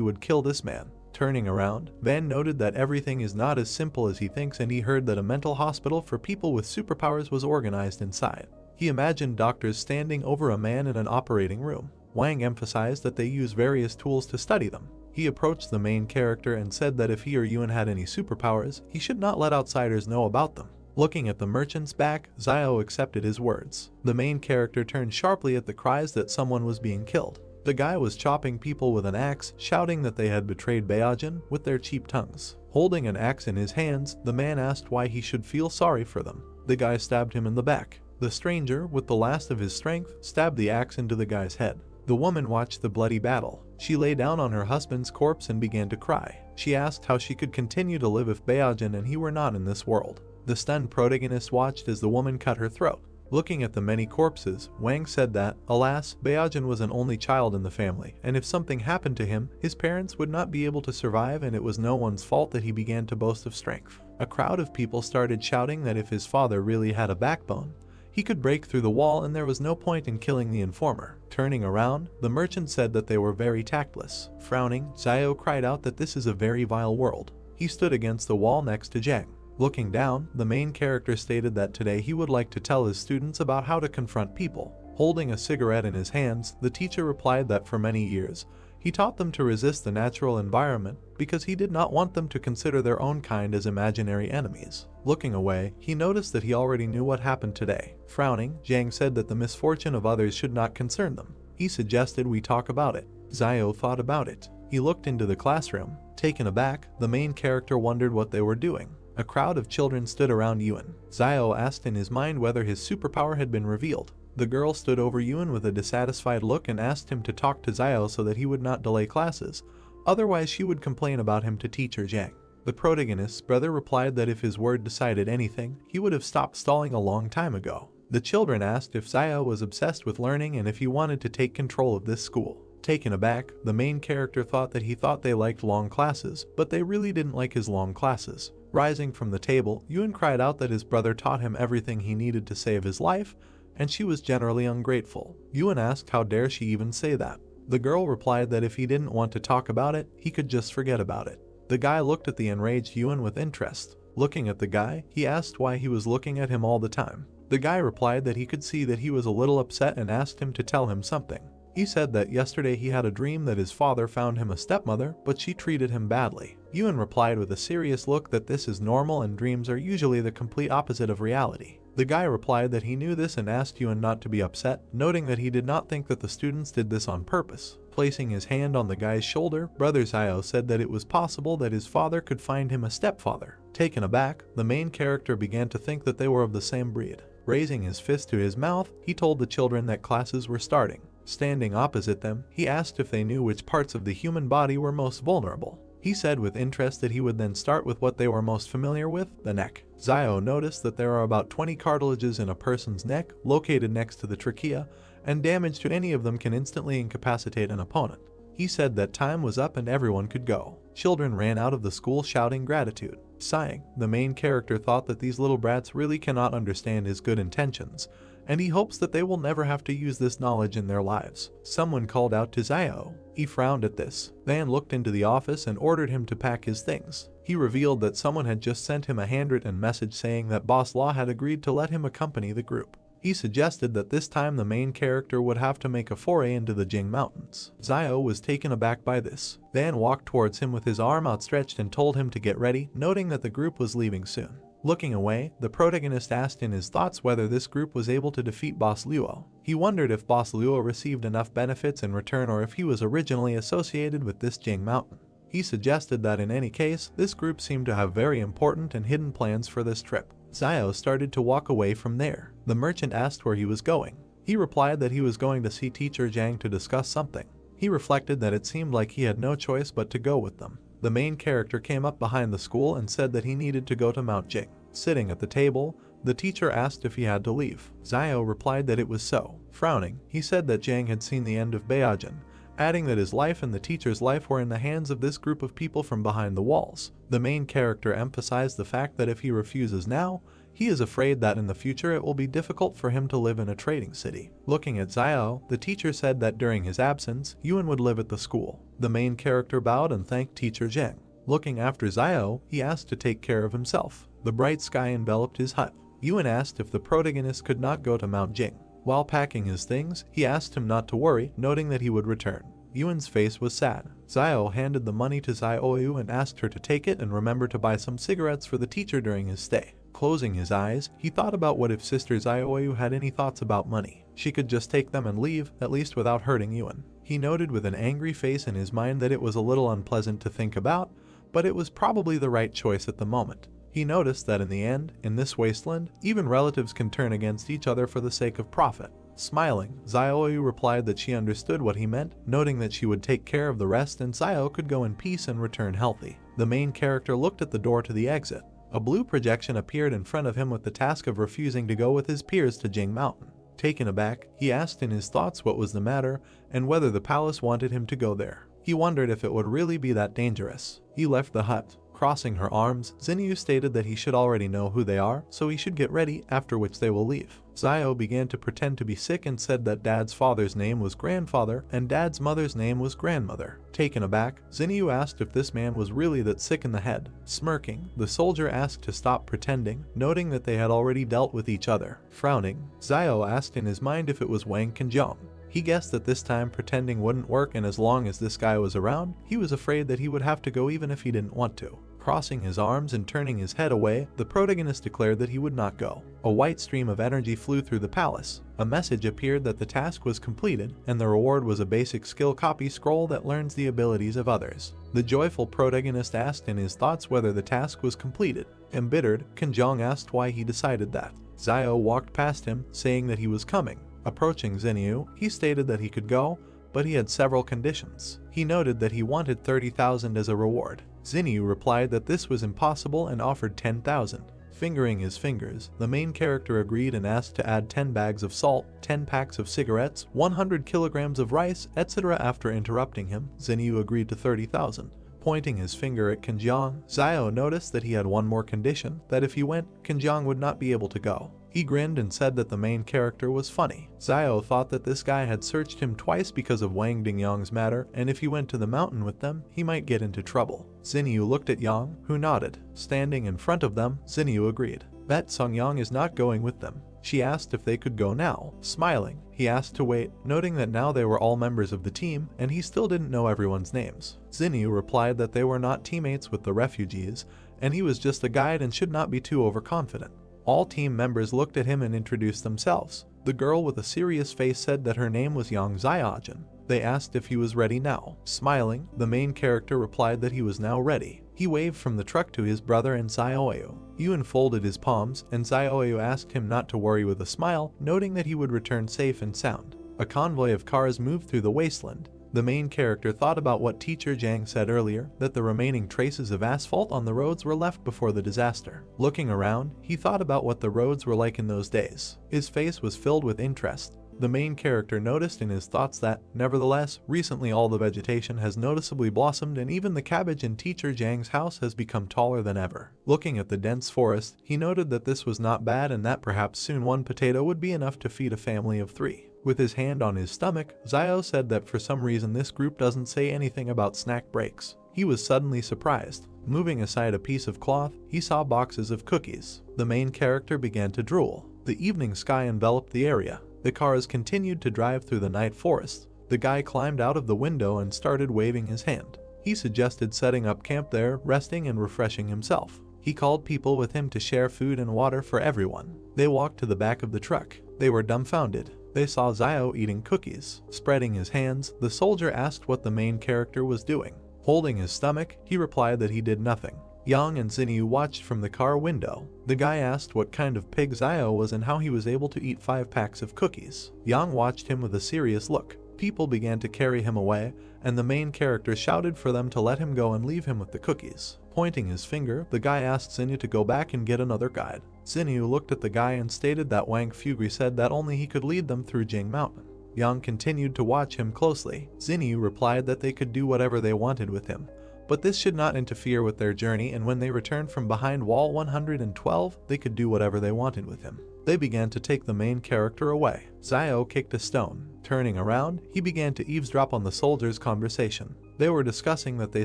would kill this man. Turning around, Van noted that everything is not as simple as he thinks, and he heard that a mental hospital for people with superpowers was organized inside. He imagined doctors standing over a man in an operating room. Wang emphasized that they use various tools to study them. He approached the main character and said that if he or Yuan had any superpowers, he should not let outsiders know about them. Looking at the merchant's back, Xiao accepted his words. The main character turned sharply at the cries that someone was being killed. The guy was chopping people with an axe, shouting that they had betrayed Beijing with their cheap tongues. Holding an axe in his hands, the man asked why he should feel sorry for them. The guy stabbed him in the back. The stranger, with the last of his strength, stabbed the axe into the guy's head. The woman watched the bloody battle. She lay down on her husband's corpse and began to cry. She asked how she could continue to live if Beijing and he were not in this world. The stunned protagonist watched as the woman cut her throat. Looking at the many corpses, Wang said that, alas, Beijing was an only child in the family, and if something happened to him, his parents would not be able to survive, and it was no one's fault that he began to boast of strength. A crowd of people started shouting that if his father really had a backbone, he could break through the wall and there was no point in killing the informer. Turning around, the merchant said that they were very tactless. Frowning, Xiao cried out that this is a very vile world. He stood against the wall next to Zhang. Looking down, the main character stated that today he would like to tell his students about how to confront people. Holding a cigarette in his hands, the teacher replied that for many years, he taught them to resist the natural environment because he did not want them to consider their own kind as imaginary enemies. Looking away, he noticed that he already knew what happened today. Frowning, Zhang said that the misfortune of others should not concern them. He suggested we talk about it. Xiao thought about it. He looked into the classroom. Taken aback, the main character wondered what they were doing. A crowd of children stood around Yuan. Xiao asked in his mind whether his superpower had been revealed. The girl stood over Yuan with a dissatisfied look and asked him to talk to Xiao so that he would not delay classes, otherwise she would complain about him to teacher Zhang. The protagonist's brother replied that if his word decided anything, he would have stopped stalling a long time ago. The children asked if Xiao was obsessed with learning and if he wanted to take control of this school. Taken aback, the main character thought that he thought they liked long classes, but they really didn't like his long classes. Rising from the table, Yuan cried out that his brother taught him everything he needed to save his life, and she was generally ungrateful. Yuan asked how dare she even say that. The girl replied that if he didn't want to talk about it, he could just forget about it. The guy looked at the enraged Yuan with interest. Looking at the guy, he asked why he was looking at him all the time. The guy replied that he could see that he was a little upset and asked him to tell him something. He said that yesterday he had a dream that his father found him a stepmother, but she treated him badly. Yuan replied with a serious look that this is normal and dreams are usually the complete opposite of reality. The guy replied that he knew this and asked Yuan not to be upset, noting that he did not think that the students did this on purpose. Placing his hand on the guy's shoulder, Brother Xiao said that it was possible that his father could find him a stepfather. Taken aback, the main character began to think that they were of the same breed. Raising his fist to his mouth, he told the children that classes were starting. Standing opposite them, he asked if they knew which parts of the human body were most vulnerable. He said with interest that he would then start with what they were most familiar with, the neck. Xiao noticed that there are about 20 cartilages in a person's neck, located next to the trachea, and damage to any of them can instantly incapacitate an opponent. He said that time was up and everyone could go. Children ran out of the school shouting gratitude. Sighing, the main character thought that these little brats really cannot understand his good intentions, and he hopes that they will never have to use this knowledge in their lives. Someone called out to Xiao. He frowned at this. Van looked into the office and ordered him to pack his things. He revealed that someone had just sent him a handwritten message saying that Boss Law had agreed to let him accompany the group. He suggested that this time the main character would have to make a foray into the Jing Mountains. Xiao was taken aback by this, then walked towards him with his arm outstretched and told him to get ready, noting that the group was leaving soon. Looking away, the protagonist asked in his thoughts whether this group was able to defeat Boss Luo. He wondered if Boss Luo received enough benefits in return or if he was originally associated with this Jing Mountain. He suggested that in any case, this group seemed to have very important and hidden plans for this trip. Xiao started to walk away from there. The merchant asked where he was going. He replied that he was going to see Teacher Zhang to discuss something. He reflected that it seemed like he had no choice but to go with them. The main character came up behind the school and said that he needed to go to Mount Jing. Sitting at the table, the teacher asked if he had to leave. Xiao replied that it was so. Frowning, he said that Zhang had seen the end of Beijing, adding that his life and the teacher's life were in the hands of this group of people from behind the walls. The main character emphasized the fact that if he refuses now, he is afraid that in the future it will be difficult for him to live in a trading city. Looking at Xiao, the teacher said that during his absence, Yuan would live at the school. The main character bowed and thanked Teacher Zhang. Looking after Xiao, he asked to take care of himself. The bright sky enveloped his hut. Yuan asked if the protagonist could not go to Mount Jing. While packing his things, he asked him not to worry, noting that he would return. Yuan's face was sad. Xiao handed the money to Xiaoyu and asked her to take it and remember to buy some cigarettes for the teacher during his stay. Closing his eyes, he thought about what if Sister Xiaoyu had any thoughts about money. She could just take them and leave, at least without hurting Yuan. He noted with an angry face in his mind that it was a little unpleasant to think about, but it was probably the right choice at the moment. He noticed that in the end, in this wasteland, even relatives can turn against each other for the sake of profit. Smiling, Xiaoyu replied that she understood what he meant, noting that she would take care of the rest and Xiao could go in peace and return healthy. The main character looked at the door to the exit. A blue projection appeared in front of him with the task of refusing to go with his peers to Jing Mountain. Taken aback, he asked in his thoughts what was the matter and whether the palace wanted him to go there. He wondered if it would really be that dangerous. He left the hut. Crossing her arms, Xinyu stated that he should already know who they are, so he should get ready, after which they will leave. Xiao began to pretend to be sick and said that Dad's father's name was grandfather and Dad's mother's name was grandmother. Taken aback, Xinyu asked if this man was really that sick in the head. Smirking, the soldier asked to stop pretending, noting that they had already dealt with each other. Frowning, Xiao asked in his mind if it was Wang Qinjiang. He guessed that this time pretending wouldn't work, and as long as this guy was around, he was afraid that he would have to go even if he didn't want to. Crossing his arms and turning his head away, the protagonist declared that he would not go. A white stream of energy flew through the palace. A message appeared that the task was completed, and the reward was a basic skill copy scroll that learns the abilities of others. The joyful protagonist asked in his thoughts whether the task was completed. Embittered, Qinjiang asked why he decided that. Xiao walked past him, saying that he was coming. Approaching Xinyu, he stated that he could go, but he had several conditions. He noted that he wanted 30,000 as a reward. Xinyu replied that this was impossible and offered 10,000. Fingering his fingers, the main character agreed and asked to add 10 bags of salt, 10 packs of cigarettes, 100 kilograms of rice, etc. After interrupting him, Xinyu agreed to 30,000. Pointing his finger at Qinjiang, Xiao noticed that he had one more condition, that if he went, Qinjiang would not be able to go. He grinned and said that the main character was funny. Xiao thought that this guy had searched him twice because of Wang Dingyang's matter, and if he went to the mountain with them, he might get into trouble. Xinyu looked at Yang, who nodded. Standing in front of them, Xinyu agreed. Bet Songyang is not going with them. She asked if they could go now. Smiling, he asked to wait, noting that now they were all members of the team, and he still didn't know everyone's names. Xinyu replied that they were not teammates with the refugees, and he was just a guide and should not be too overconfident. All team members looked at him and introduced themselves. The girl with a serious face said that her name was Yang Xiaojin. They asked if he was ready now. Smiling, the main character replied that he was now ready. He waved from the truck to his brother and Xiaoyu. Yuan folded his palms, and Xiaoyu asked him not to worry with a smile, noting that he would return safe and sound. A convoy of cars moved through the wasteland. The main character thought about what Teacher Zhang said earlier, that the remaining traces of asphalt on the roads were left before the disaster. Looking around, he thought about what the roads were like in those days. His face was filled with interest. The main character noticed in his thoughts that, nevertheless, recently all the vegetation has noticeably blossomed and even the cabbage in Teacher Zhang's house has become taller than ever. Looking at the dense forest, he noted that this was not bad and that perhaps soon one potato would be enough to feed a family of 3. With his hand on his stomach, Xiao said that for some reason this group doesn't say anything about snack breaks. He was suddenly surprised. Moving aside a piece of cloth, he saw boxes of cookies. The main character began to drool. The evening sky enveloped the area. The cars continued to drive through the night forest. The guy climbed out of the window and started waving his hand. He suggested setting up camp there, resting and refreshing himself. He called people with him to share food and water for everyone. They walked to the back of the truck. They were dumbfounded. They saw Xiao eating cookies. Spreading his hands, the soldier asked what the main character was doing. Holding his stomach, he replied that he did nothing. Yang and Xinyu watched from the car window. The guy asked what kind of pig Xiao was and how he was able to eat 5 packs of cookies. Yang watched him with a serious look. People began to carry him away, and the main character shouted for them to let him go and leave him with the cookies. Pointing his finger, the guy asked Xinyu to go back and get another guide. Xinyu looked at the guy and stated that Wang Fugri said that only he could lead them through Jing Mountain. Yang continued to watch him closely. Xinyu replied that they could do whatever they wanted with him, but this should not interfere with their journey, and when they returned from behind wall 112, they could do whatever they wanted with him. They began to take the main character away. Xiao kicked a stone. Turning around, he began to eavesdrop on the soldiers' conversation. They were discussing that they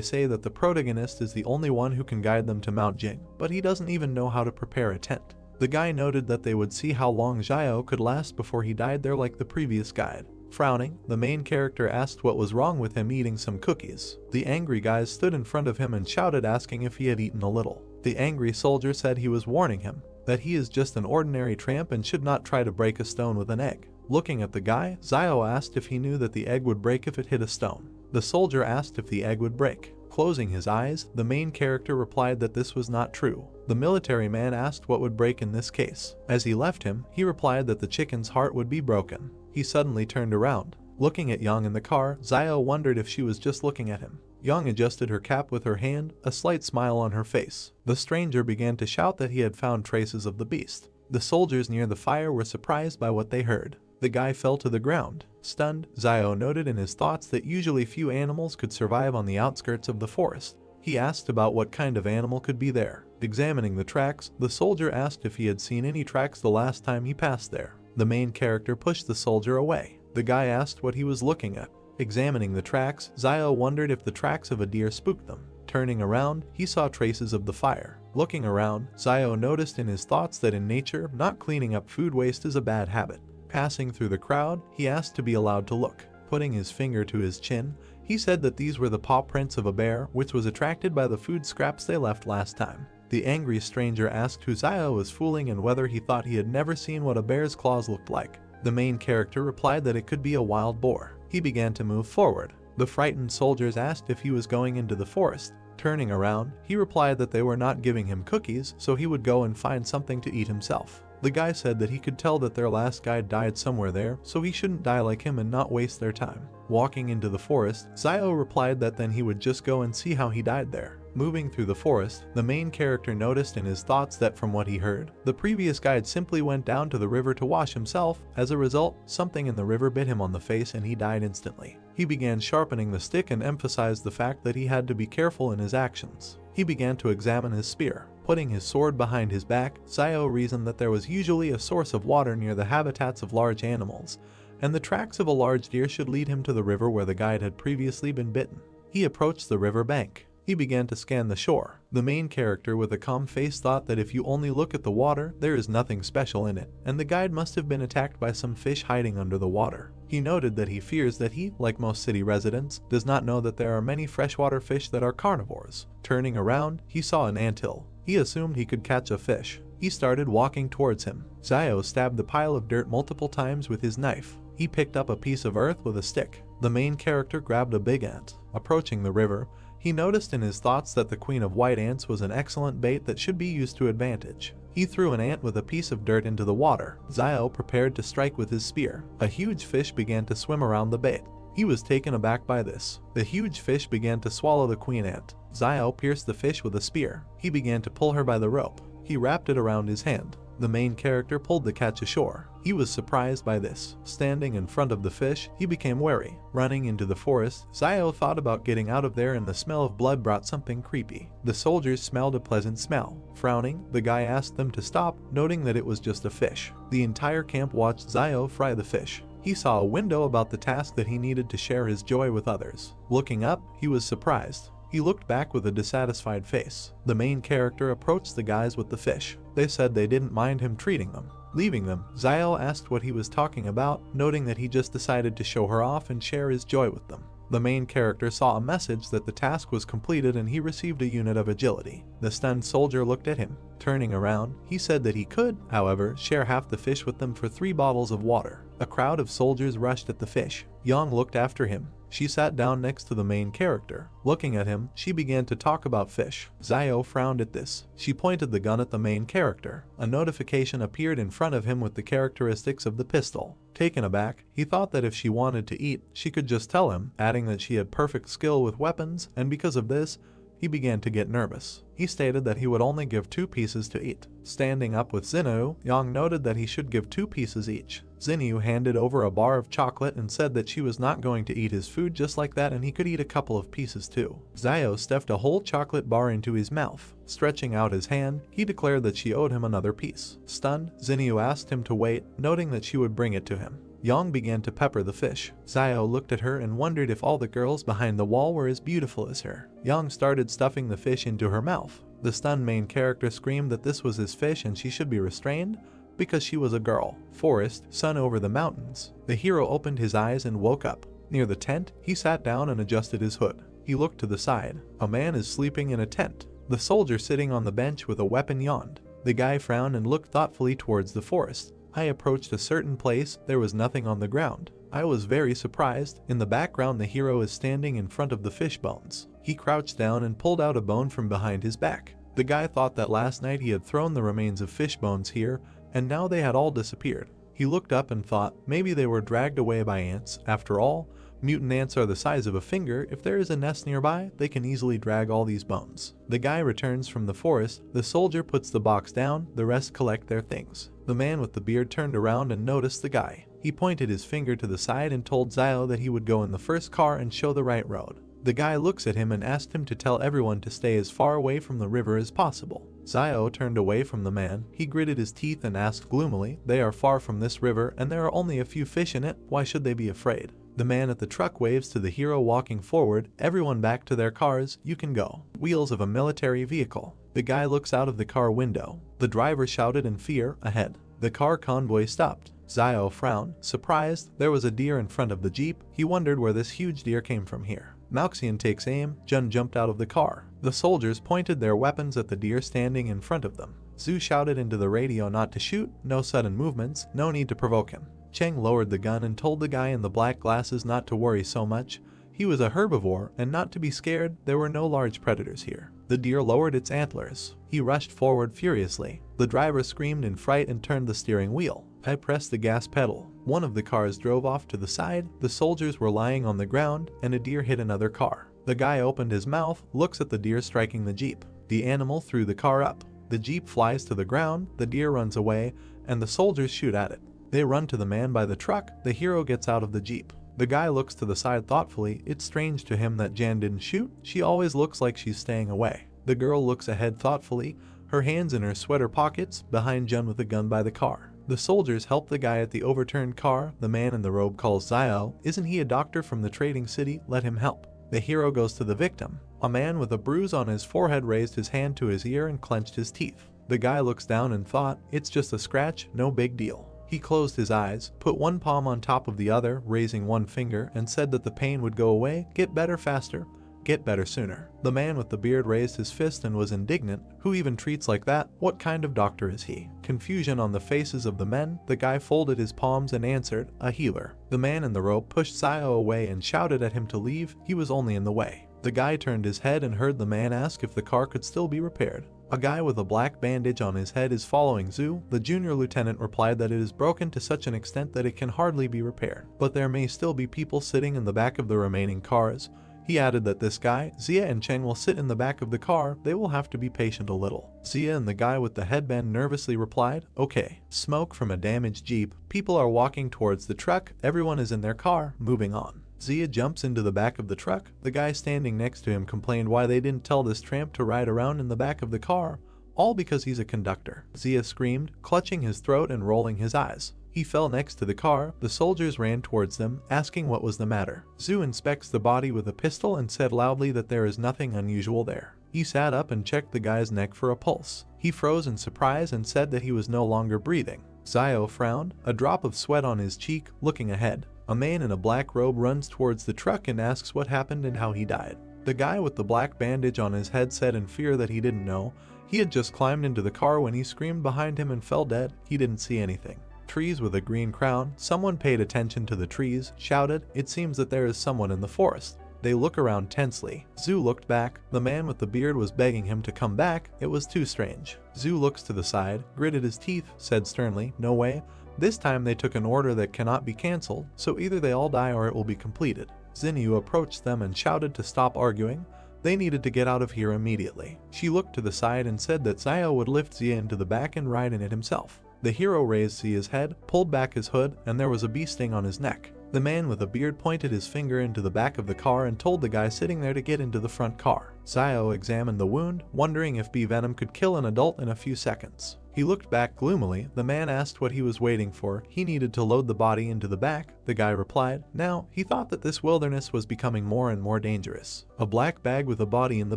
say that the protagonist is the only one who can guide them to Mount Jing, but he doesn't even know how to prepare a tent. The guy noted that they would see how long Xiao could last before he died there like the previous guide. Frowning, the main character asked what was wrong with him eating some cookies. The angry guys stood in front of him and shouted asking if he had eaten a little. The angry soldier said he was warning him, that he is just an ordinary tramp and should not try to break a stone with an egg. Looking at the guy, Xiao asked if he knew that the egg would break if it hit a stone. The soldier asked if the egg would break. Closing his eyes, the main character replied that this was not true. The military man asked what would break in this case. As he left him, he replied that the chicken's heart would be broken. He suddenly turned around. Looking at Yang in the car, Xiao wondered if she was just looking at him. Yang adjusted her cap with her hand, a slight smile on her face. The stranger began to shout that he had found traces of the beast. The soldiers near the fire were surprised by what they heard. The guy fell to the ground. Stunned, Xiao noted in his thoughts that usually few animals could survive on the outskirts of the forest. He asked about what kind of animal could be there. Examining the tracks, the soldier asked if he had seen any tracks the last time he passed there. The main character pushed the soldier away. The guy asked what he was looking at. Examining the tracks, Xiao wondered if the tracks of a deer spooked them. Turning around, he saw traces of the fire. Looking around, Xiao noticed in his thoughts that in nature, not cleaning up food waste is a bad habit. Passing through the crowd, he asked to be allowed to look. Putting his finger to his chin, he said that these were the paw prints of a bear, which was attracted by the food scraps they left last time. The angry stranger asked who Xiao was fooling and whether he thought he had never seen what a bear's claws looked like. The main character replied that it could be a wild boar. He began to move forward. The frightened soldiers asked if he was going into the forest. Turning around, he replied that they were not giving him cookies, so he would go and find something to eat himself. The guy said that he could tell that their last guide died somewhere there, so he shouldn't die like him and not waste their time. Walking into the forest, Xiao replied that then he would just go and see how he died there. Moving through the forest, the main character noticed in his thoughts that from what he heard, the previous guide simply went down to the river to wash himself. As a result, something in the river bit him on the face and he died instantly. He began sharpening the stick and emphasized the fact that he had to be careful in his actions. He began to examine his spear. Putting his sword behind his back, Xiao reasoned that there was usually a source of water near the habitats of large animals, and the tracks of a large deer should lead him to the river where the guide had previously been bitten. He approached the river bank. He began to scan the shore. The main character with a calm face thought that if you only look at the water, there is nothing special in it, and the guide must have been attacked by some fish hiding under the water. He noted that he fears that he, like most city residents, does not know that there are many freshwater fish that are carnivores. Turning around, he saw an anthill. He assumed he could catch a fish. He started walking towards him. Xiao stabbed the pile of dirt multiple times with his knife. He picked up a piece of earth with a stick. The main character grabbed a big ant. Approaching the river, he noticed in his thoughts that the queen of white ants was an excellent bait that should be used to advantage. He threw an ant with a piece of dirt into the water. Xiao prepared to strike with his spear. A huge fish began to swim around the bait. He was taken aback by this. The huge fish began to swallow the queen ant. Xiao pierced the fish with a spear. He began to pull her by the rope. He wrapped it around his hand. The main character pulled the catch ashore. He was surprised by this. Standing in front of the fish, he became wary. Running into the forest, Xiao thought about getting out of there and the smell of blood brought something creepy. The soldiers smelled a pleasant smell. Frowning, the guy asked them to stop, noting that it was just a fish. The entire camp watched Xiao fry the fish. He saw a window about the task that he needed to share his joy with others. Looking up, he was surprised. He looked back with a dissatisfied face. The main character approached the guys with the fish. They said they didn't mind him treating them. Leaving them, Zio asked what he was talking about, noting that he just decided to show her off and share his joy with them. The main character saw a message that the task was completed and he received a unit of agility. The stunned soldier looked at him. Turning around, he said that he could, however, share half the fish with them for 3 bottles of water. A crowd of soldiers rushed at the fish. Yang looked after him. She sat down next to the main character. Looking at him, she began to talk about fish. Zio frowned at this. She pointed the gun at the main character. A notification appeared in front of him with the characteristics of the pistol. Taken aback, he thought that if she wanted to eat, she could just tell him, adding that she had perfect skill with weapons, and because of this, he began to get nervous. He stated that he would only give 2 pieces to eat. Standing up with Xinyu, Yang noted that he should give 2 pieces each. Xinyu handed over a bar of chocolate and said that she was not going to eat his food just like that and he could eat a couple of pieces too. Zio stuffed a whole chocolate bar into his mouth. Stretching out his hand, he declared that she owed him another piece. Stunned, Xinyu asked him to wait, noting that she would bring it to him. Yang began to pepper the fish. Zio looked at her and wondered if all the girls behind the wall were as beautiful as her. Yang started stuffing the fish into her mouth. The stunned main character screamed that this was his fish and she should be restrained because she was a girl. Forest, sun over the mountains. The hero opened his eyes and woke up. Near the tent, he sat down and adjusted his hood. He looked to the side. A man is sleeping in a tent. The soldier sitting on the bench with a weapon yawned. The guy frowned and looked thoughtfully towards the forest. I approached a certain place, there was nothing on the ground. I was very surprised. In the background, the hero is standing in front of the fish bones. He crouched down and pulled out a bone from behind his back. The guy thought that last night he had thrown the remains of fish bones here, and now they had all disappeared. He looked up and thought maybe they were dragged away by ants. After all, mutant ants are the size of a finger. If there is a nest nearby, they can easily drag all these bones. The guy returns from the forest. The soldier puts the box down. The rest collect their things. The man with the beard turned around and noticed the guy. He pointed his finger to the side and told Zio that he would go in the first car and show the right road. The guy looks at him and asked him to tell everyone to stay as far away from the river as possible. Zio turned away from the man. He gritted his teeth and asked gloomily, "They are far from this river and there are only a few fish in it. Why should they be afraid?" The man at the truck waves to the hero walking forward. Everyone back to their cars. You can go. Wheels of a military vehicle. The guy looks out of the car window. The driver shouted in fear, ahead. The car convoy stopped. Zio frowned. Surprised, there was a deer in front of the jeep. He wondered where this huge deer came from here. Malxian takes aim. Jun jumped out of the car. The soldiers pointed their weapons at the deer standing in front of them. Zhu shouted into the radio not to shoot, no sudden movements, no need to provoke him. Cheng lowered the gun and told the guy in the black glasses not to worry so much. He was a herbivore and not to be scared, there were no large predators here. The deer lowered its antlers. He rushed forward furiously. The driver screamed in fright and turned the steering wheel. I pressed the gas pedal. One of the cars drove off to the side. The soldiers were lying on the ground and a deer hit another car. The guy opened his mouth, looks at the deer striking the jeep. The animal threw the car up. The jeep flies to the ground, the deer runs away, and the soldiers shoot at it. They run to the man by the truck. The hero gets out of the jeep. The guy looks to the side thoughtfully. It's strange to him that Jan didn't shoot. She always looks like she's staying away. The girl looks ahead thoughtfully, her hands in her sweater pockets, behind Jun with a gun by the car. The soldiers help the guy at the overturned car. The man in the robe calls Zio. Isn't he a doctor from the trading city? Let him help. The hero goes to the victim. A man with a bruise on his forehead raised his hand to his ear and clenched his teeth. The guy looks down and thought, it's just a scratch, no big deal. He closed his eyes, put one palm on top of the other, raising one finger, and said that the pain would go away, get better faster, get better sooner. The man with the beard raised his fist and was indignant. Who even treats like that? What kind of doctor is he? Confusion on the faces of the men. The guy folded his palms and answered, a healer. The man in the robe pushed Zio away and shouted at him to leave. He was only in the way. The guy turned his head and heard the man ask if the car could still be repaired. A guy with a black bandage on his head is following Zhu. The junior lieutenant replied that it is broken to such an extent that it can hardly be repaired, but there may still be people sitting in the back of the remaining cars. He added that this guy, Zia and Cheng will sit in the back of the car. They will have to be patient a little. Zia and the guy with the headband nervously replied, okay. Smoke from a damaged jeep. People are walking towards the truck. Everyone is in their car, moving on. Zia jumps into the back of the truck. The guy standing next to him complained why they didn't tell this tramp to ride around in the back of the car, all because he's a conductor. Zia screamed, clutching his throat and rolling his eyes. He fell next to the car. The soldiers ran towards them, asking what was the matter. Zhu inspects the body with a pistol and said loudly that there is nothing unusual there. He sat up and checked the guy's neck for a pulse. He froze in surprise and said that he was no longer breathing. Zio frowned, a drop of sweat on his cheek, looking ahead. A man in a black robe runs towards the truck and asks what happened and how he died. The guy with the black bandage on his head said in fear that he didn't know. He had just climbed into the car when he screamed behind him and fell dead. He didn't see anything. Trees with a green crown. Someone paid attention to the trees, shouted, "It seems that there is someone in the forest." They look around tensely. Zhu looked back. The man with the beard was begging him to come back. It was too strange. Zhu looks to the side, gritted his teeth, said sternly, "No way." This time they took an order that cannot be cancelled, so either they all die or it will be completed. Xinyu approached them and shouted to stop arguing. They needed to get out of here immediately. She looked to the side and said that Zio would lift Xia into the back and ride in it himself. The hero raised Xia's head, pulled back his hood, and there was a bee sting on his neck. The man with a beard pointed his finger into the back of the car and told the guy sitting there to get into the front car. Zio examined the wound, wondering if bee venom could kill an adult in a few seconds. He looked back gloomily. The man asked what he was waiting for. He needed to load the body into the back. The guy replied. Now, he thought that this wilderness was becoming more and more dangerous. A black bag with a body in the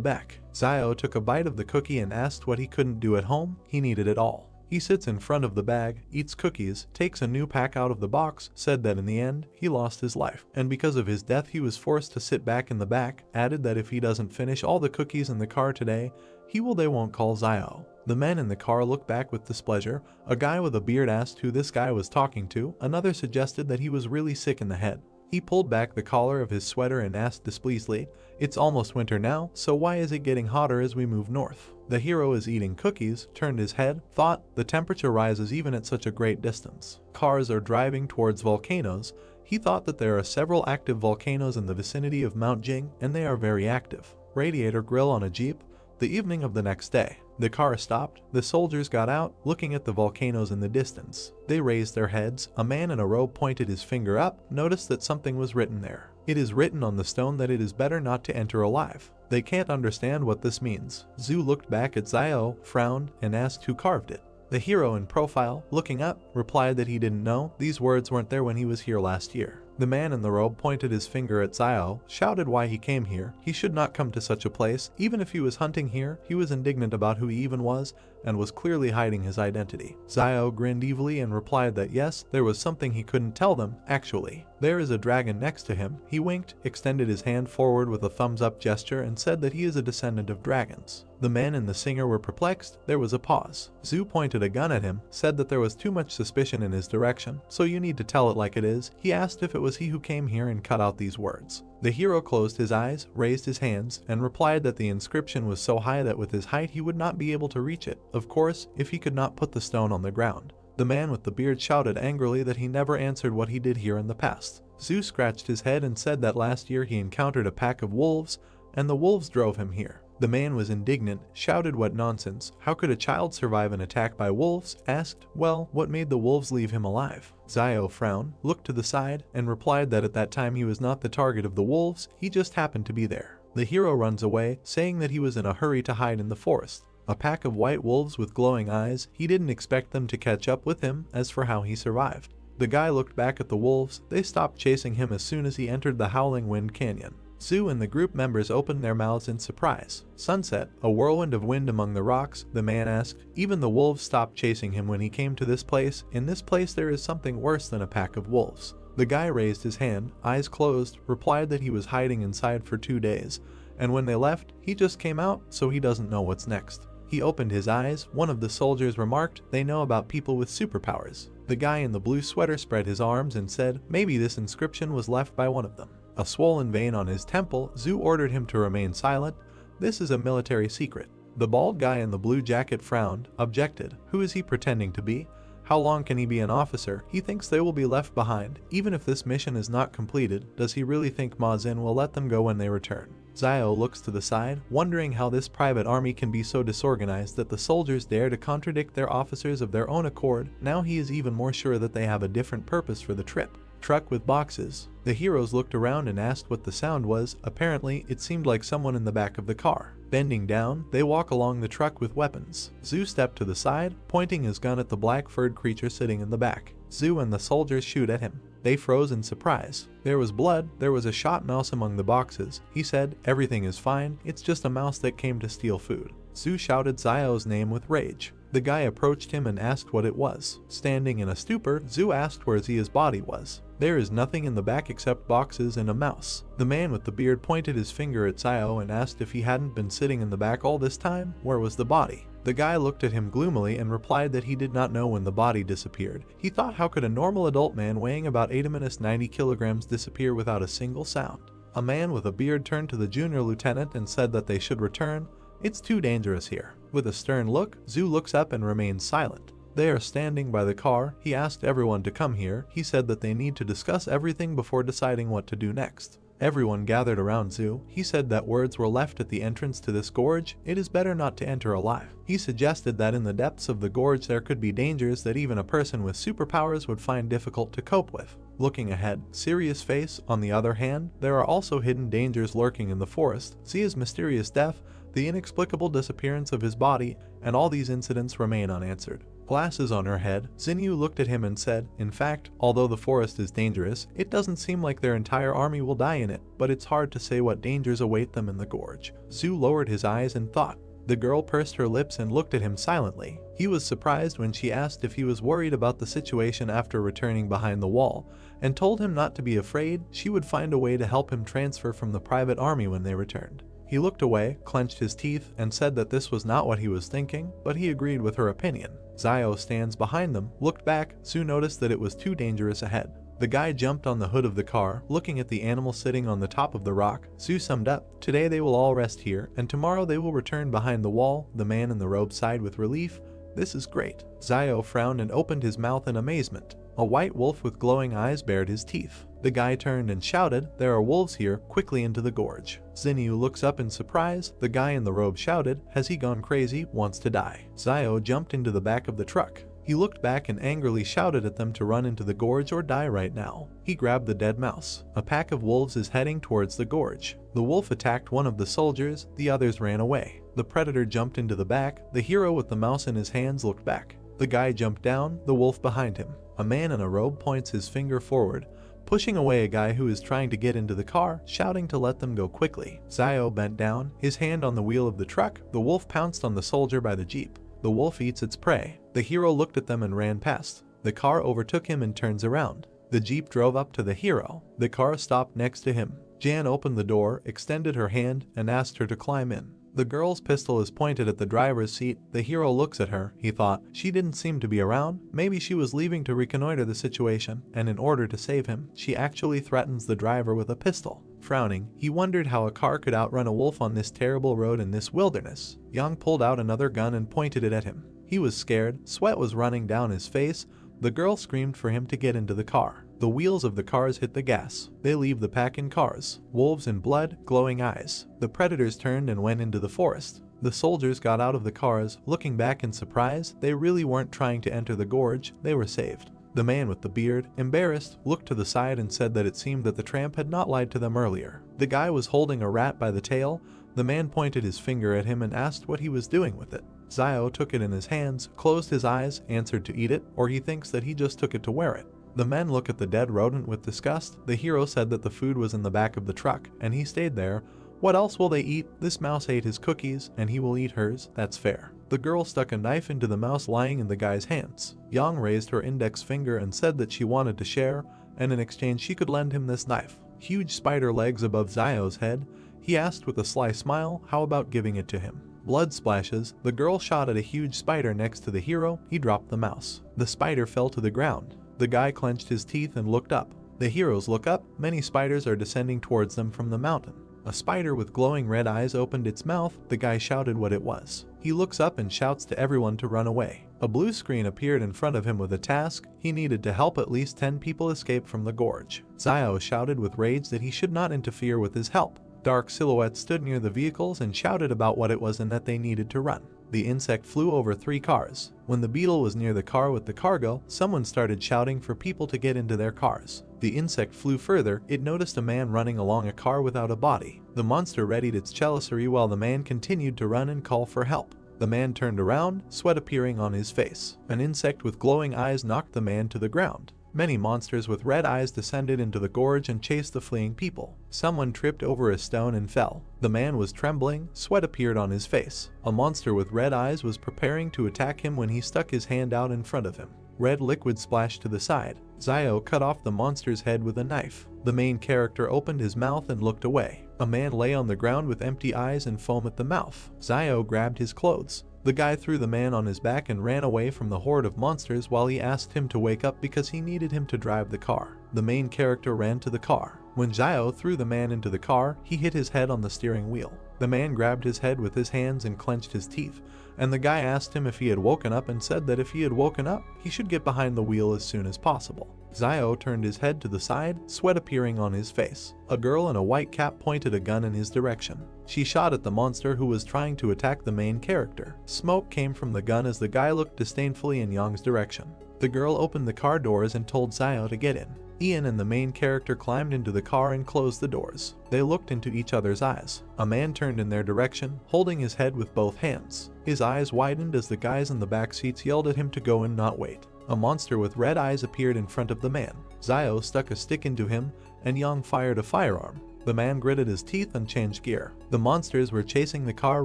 back. Zio took a bite of the cookie and asked what he couldn't do at home. He needed it all. He sits in front of the bag, eats cookies, takes a new pack out of the box, said that in the end, he lost his life, and because of his death he was forced to sit back in the back, added that if he doesn't finish all the cookies in the car today, they won't call Zio. The men in the car looked back with displeasure. A guy with a beard asked who this guy was talking to. Another suggested that he was really sick in the head. He pulled back the collar of his sweater and asked displeasedly, "It's almost winter now, so why is it getting hotter as we move north?" The hero is eating cookies, turned his head, thought, the temperature rises even at such a great distance. Cars are driving towards volcanoes. He thought that there are several active volcanoes in the vicinity of Mount Jing, and they are very active. Radiator grill on a jeep. The evening of the next day, the car stopped. The soldiers got out, looking at the volcanoes in the distance. They raised their heads. A man in a robe pointed his finger up, noticed that something was written there. It is written on the stone that it is better not to enter alive. They can't understand what this means. Zhu looked back at Zio, frowned, and asked who carved it. The hero in profile, looking up, replied that he didn't know. These words weren't there when he was here last year. The man in the robe pointed his finger at Zio, shouted why he came here. He should not come to such a place. Even if he was hunting here, he was indignant about who he even was, and was clearly hiding his identity. Zio grinned evilly and replied that yes, there was something he couldn't tell them, actually. There is a dragon next to him. He winked, extended his hand forward with a thumbs-up gesture, and said that he is a descendant of dragons. The man and the singer were perplexed. There was a pause. Zhu pointed a gun at him, said that there was too much suspicion in his direction, so you need to tell it like it is. He asked if it was he who came here and cut out these words. The hero closed his eyes, raised his hands, and replied that the inscription was so high that with his height he would not be able to reach it, of course, if he could not put the stone on the ground. The man with the beard shouted angrily that he never answered what he did here in the past. Zhu scratched his head and said that last year he encountered a pack of wolves, and the wolves drove him here. The man was indignant, shouted what nonsense, how could a child survive an attack by wolves, asked, well, what made the wolves leave him alive? Zio frowned, looked to the side, and replied that at that time he was not the target of the wolves, he just happened to be there. The hero runs away, saying that he was in a hurry to hide in the forest. A pack of white wolves with glowing eyes, he didn't expect them to catch up with him. As for how he survived, the guy looked back at the wolves. They stopped chasing him as soon as he entered the Howling Wind Canyon. Zhu and the group members opened their mouths in surprise. Sunset, a whirlwind of wind among the rocks, the man asked. Even the wolves stopped chasing him when he came to this place. In this place there is something worse than a pack of wolves. The guy raised his hand, eyes closed, replied that he was hiding inside for 2 days, and when they left, he just came out, so he doesn't know what's next. He opened his eyes. One of the soldiers remarked, they know about people with superpowers. The guy in the blue sweater spread his arms and said, maybe this inscription was left by one of them. A swollen vein on his temple. Zhu ordered him to remain silent. This is a military secret. The bald guy in the blue jacket frowned, objected. Who is he pretending to be? How long can he be an officer? He thinks they will be left behind. Even if this mission is not completed, does he really think Ma Xin will let them go when they return? Zio looks to the side, wondering how this private army can be so disorganized that the soldiers dare to contradict their officers of their own accord. Now he is even more sure that they have a different purpose for the trip. Truck with boxes. The heroes looked around and asked what the sound was. Apparently, it seemed like someone in the back of the car. Bending down, they walk along the truck with weapons. Zhu stepped to the side, pointing his gun at the black-furred creature sitting in the back. Zhu and the soldiers shoot at him. They froze in surprise. There was blood. There was a shot mouse among the boxes. He said, everything is fine. It's just a mouse that came to steal food. Zhu shouted Zio's name with rage. The guy approached him and asked what it was. Standing in a stupor, Zhu asked where Zia's body was. There is nothing in the back except boxes and a mouse. The man with the beard pointed his finger at Zio and asked if he hadn't been sitting in the back all this time. Where was the body? The guy looked at him gloomily and replied that he did not know when the body disappeared. He thought, how could a normal adult man weighing about 80-90 kilograms disappear without a single sound? A man with a beard turned to the junior lieutenant and said that they should return. It's too dangerous here. With a stern look, Zhu looks up and remains silent. They are standing by the car. He asked everyone to come here. He said that they need to discuss everything before deciding what to do next. Everyone gathered around Zhu. He said that words were left at the entrance to this gorge. It is better not to enter alive. He suggested that in the depths of the gorge there could be dangers that even a person with superpowers would find difficult to cope with. Looking ahead, serious face, on the other hand, there are also hidden dangers lurking in the forest. Zia's mysterious death, the inexplicable disappearance of his body, and all these incidents remain unanswered. Glasses on her head, Xinyu looked at him and said, in fact, although the forest is dangerous, it doesn't seem like their entire army will die in it, but it's hard to say what dangers await them in the gorge. Zhu lowered his eyes and thought. The girl pursed her lips and looked at him silently. He was surprised when she asked if he was worried about the situation after returning behind the wall, and told him not to be afraid. She would find a way to help him transfer from the private army when they returned. He looked away, clenched his teeth, and said that this was not what he was thinking, but he agreed with her opinion. Zio stands behind them, looked back. Zhu noticed that it was too dangerous ahead. The guy jumped on the hood of the car, looking at the animal sitting on the top of the rock. Zhu summed up, today they will all rest here, and tomorrow they will return behind the wall. The man in the robe sighed with relief. This is great. Zio frowned and opened his mouth in amazement. A white wolf with glowing eyes bared his teeth. The guy turned and shouted, there are wolves here, quickly into the gorge. Xinyu looks up in surprise. The guy in the robe shouted, has he gone crazy, wants to die. Zio jumped into the back of the truck. He looked back and angrily shouted at them to run into the gorge or die right now. He grabbed the dead mouse. A pack of wolves is heading towards the gorge. The wolf attacked one of the soldiers, the others ran away. The predator jumped into the back. The hero with the mouse in his hands looked back. The guy jumped down, the wolf behind him. A man in a robe points his finger forward, pushing away a guy who is trying to get into the car, shouting to let them go quickly. Zio bent down, his hand on the wheel of the truck. The wolf pounced on the soldier by the jeep. The wolf eats its prey. The hero looked at them and ran past. The car overtook him and turns around. The jeep drove up to the hero. The car stopped next to him. Jan opened the door, extended her hand, and asked her to climb in. The girl's pistol is pointed at the driver's seat. The hero looks at her. He thought, she didn't seem to be around. Maybe she was leaving to reconnoiter the situation, and in order to save him, she actually threatens the driver with a pistol. Frowning, he wondered how a car could outrun a wolf on this terrible road in this wilderness. Yang pulled out another gun and pointed it at him. He was scared. Sweat was running down his face. The girl screamed for him to get into the car. The wheels of the cars hit the gas. They leave the pack in cars. Wolves in blood, glowing eyes. The predators turned and went into the forest. The soldiers got out of the cars, looking back in surprise. They really weren't trying to enter the gorge. They were saved. The man with the beard, embarrassed, looked to the side and said that it seemed that the tramp had not lied to them earlier. The guy was holding a rat by the tail. The man pointed his finger at him and asked what he was doing with it. Zio took it in his hands, closed his eyes, answered to eat it, or he thinks that he just took it to wear it. The men look at the dead rodent with disgust. The hero said that the food was in the back of the truck, and he stayed there. What else will they eat? This mouse ate his cookies, and he will eat hers. That's fair. The girl stuck a knife into the mouse lying in the guy's hands. Yang raised her index finger and said that she wanted to share, and in exchange she could lend him this knife. Huge spider legs above Zio's head. He asked with a sly smile, how about giving it to him? Blood splashes. The girl shot at a huge spider next to the hero. He dropped the mouse. The spider fell to the ground. The guy clenched his teeth and looked up. The heroes look up. Many spiders are descending towards them from the mountain. A spider with glowing red eyes opened its mouth. The guy shouted what it was. He looks up and shouts to everyone to run away. A blue screen appeared in front of him with a task. He needed to help at least 10 people escape from the gorge. Zio shouted with rage that he should not interfere with his help. Dark silhouettes stood near the vehicles and shouted about what it was and that they needed to run. The insect flew over 3 cars. When the beetle was near the car with the cargo, someone started shouting for people to get into their cars. The insect flew further. It noticed a man running along a car without a body. The monster readied its chalicery while the man continued to run and call for help. The man turned around, sweat appearing on his face. An insect with glowing eyes knocked the man to the ground. Many monsters with red eyes descended into the gorge and chased the fleeing people. Someone tripped over a stone and fell. The man was trembling, sweat appeared on his face. A monster with red eyes was preparing to attack him when he stuck his hand out in front of him. Red liquid splashed to the side. Zio cut off the monster's head with a knife. The main character opened his mouth and looked away. A man lay on the ground with empty eyes and foam at the mouth. Zio grabbed his clothes. The guy threw the man on his back and ran away from the horde of monsters while he asked him to wake up because he needed him to drive the car. The main character ran to the car. When Zio threw the man into the car, he hit his head on the steering wheel. The man grabbed his head with his hands and clenched his teeth, and the guy asked him if he had woken up and said that if he had woken up, he should get behind the wheel as soon as possible. Zio turned his head to the side, sweat appearing on his face. A girl in a white cap pointed a gun in his direction. She shot at the monster who was trying to attack the main character. Smoke came from the gun as the guy looked disdainfully in Yong's direction. The girl opened the car doors and told Zio to get in. Ian and the main character climbed into the car and closed the doors. They looked into each other's eyes. A man turned in their direction, holding his head with both hands. His eyes widened as the guys in the back seats yelled at him to go and not wait. A monster with red eyes appeared in front of the man. Zio stuck a stick into him, and Yang fired a firearm. The man gritted his teeth and changed gear. The monsters were chasing the car,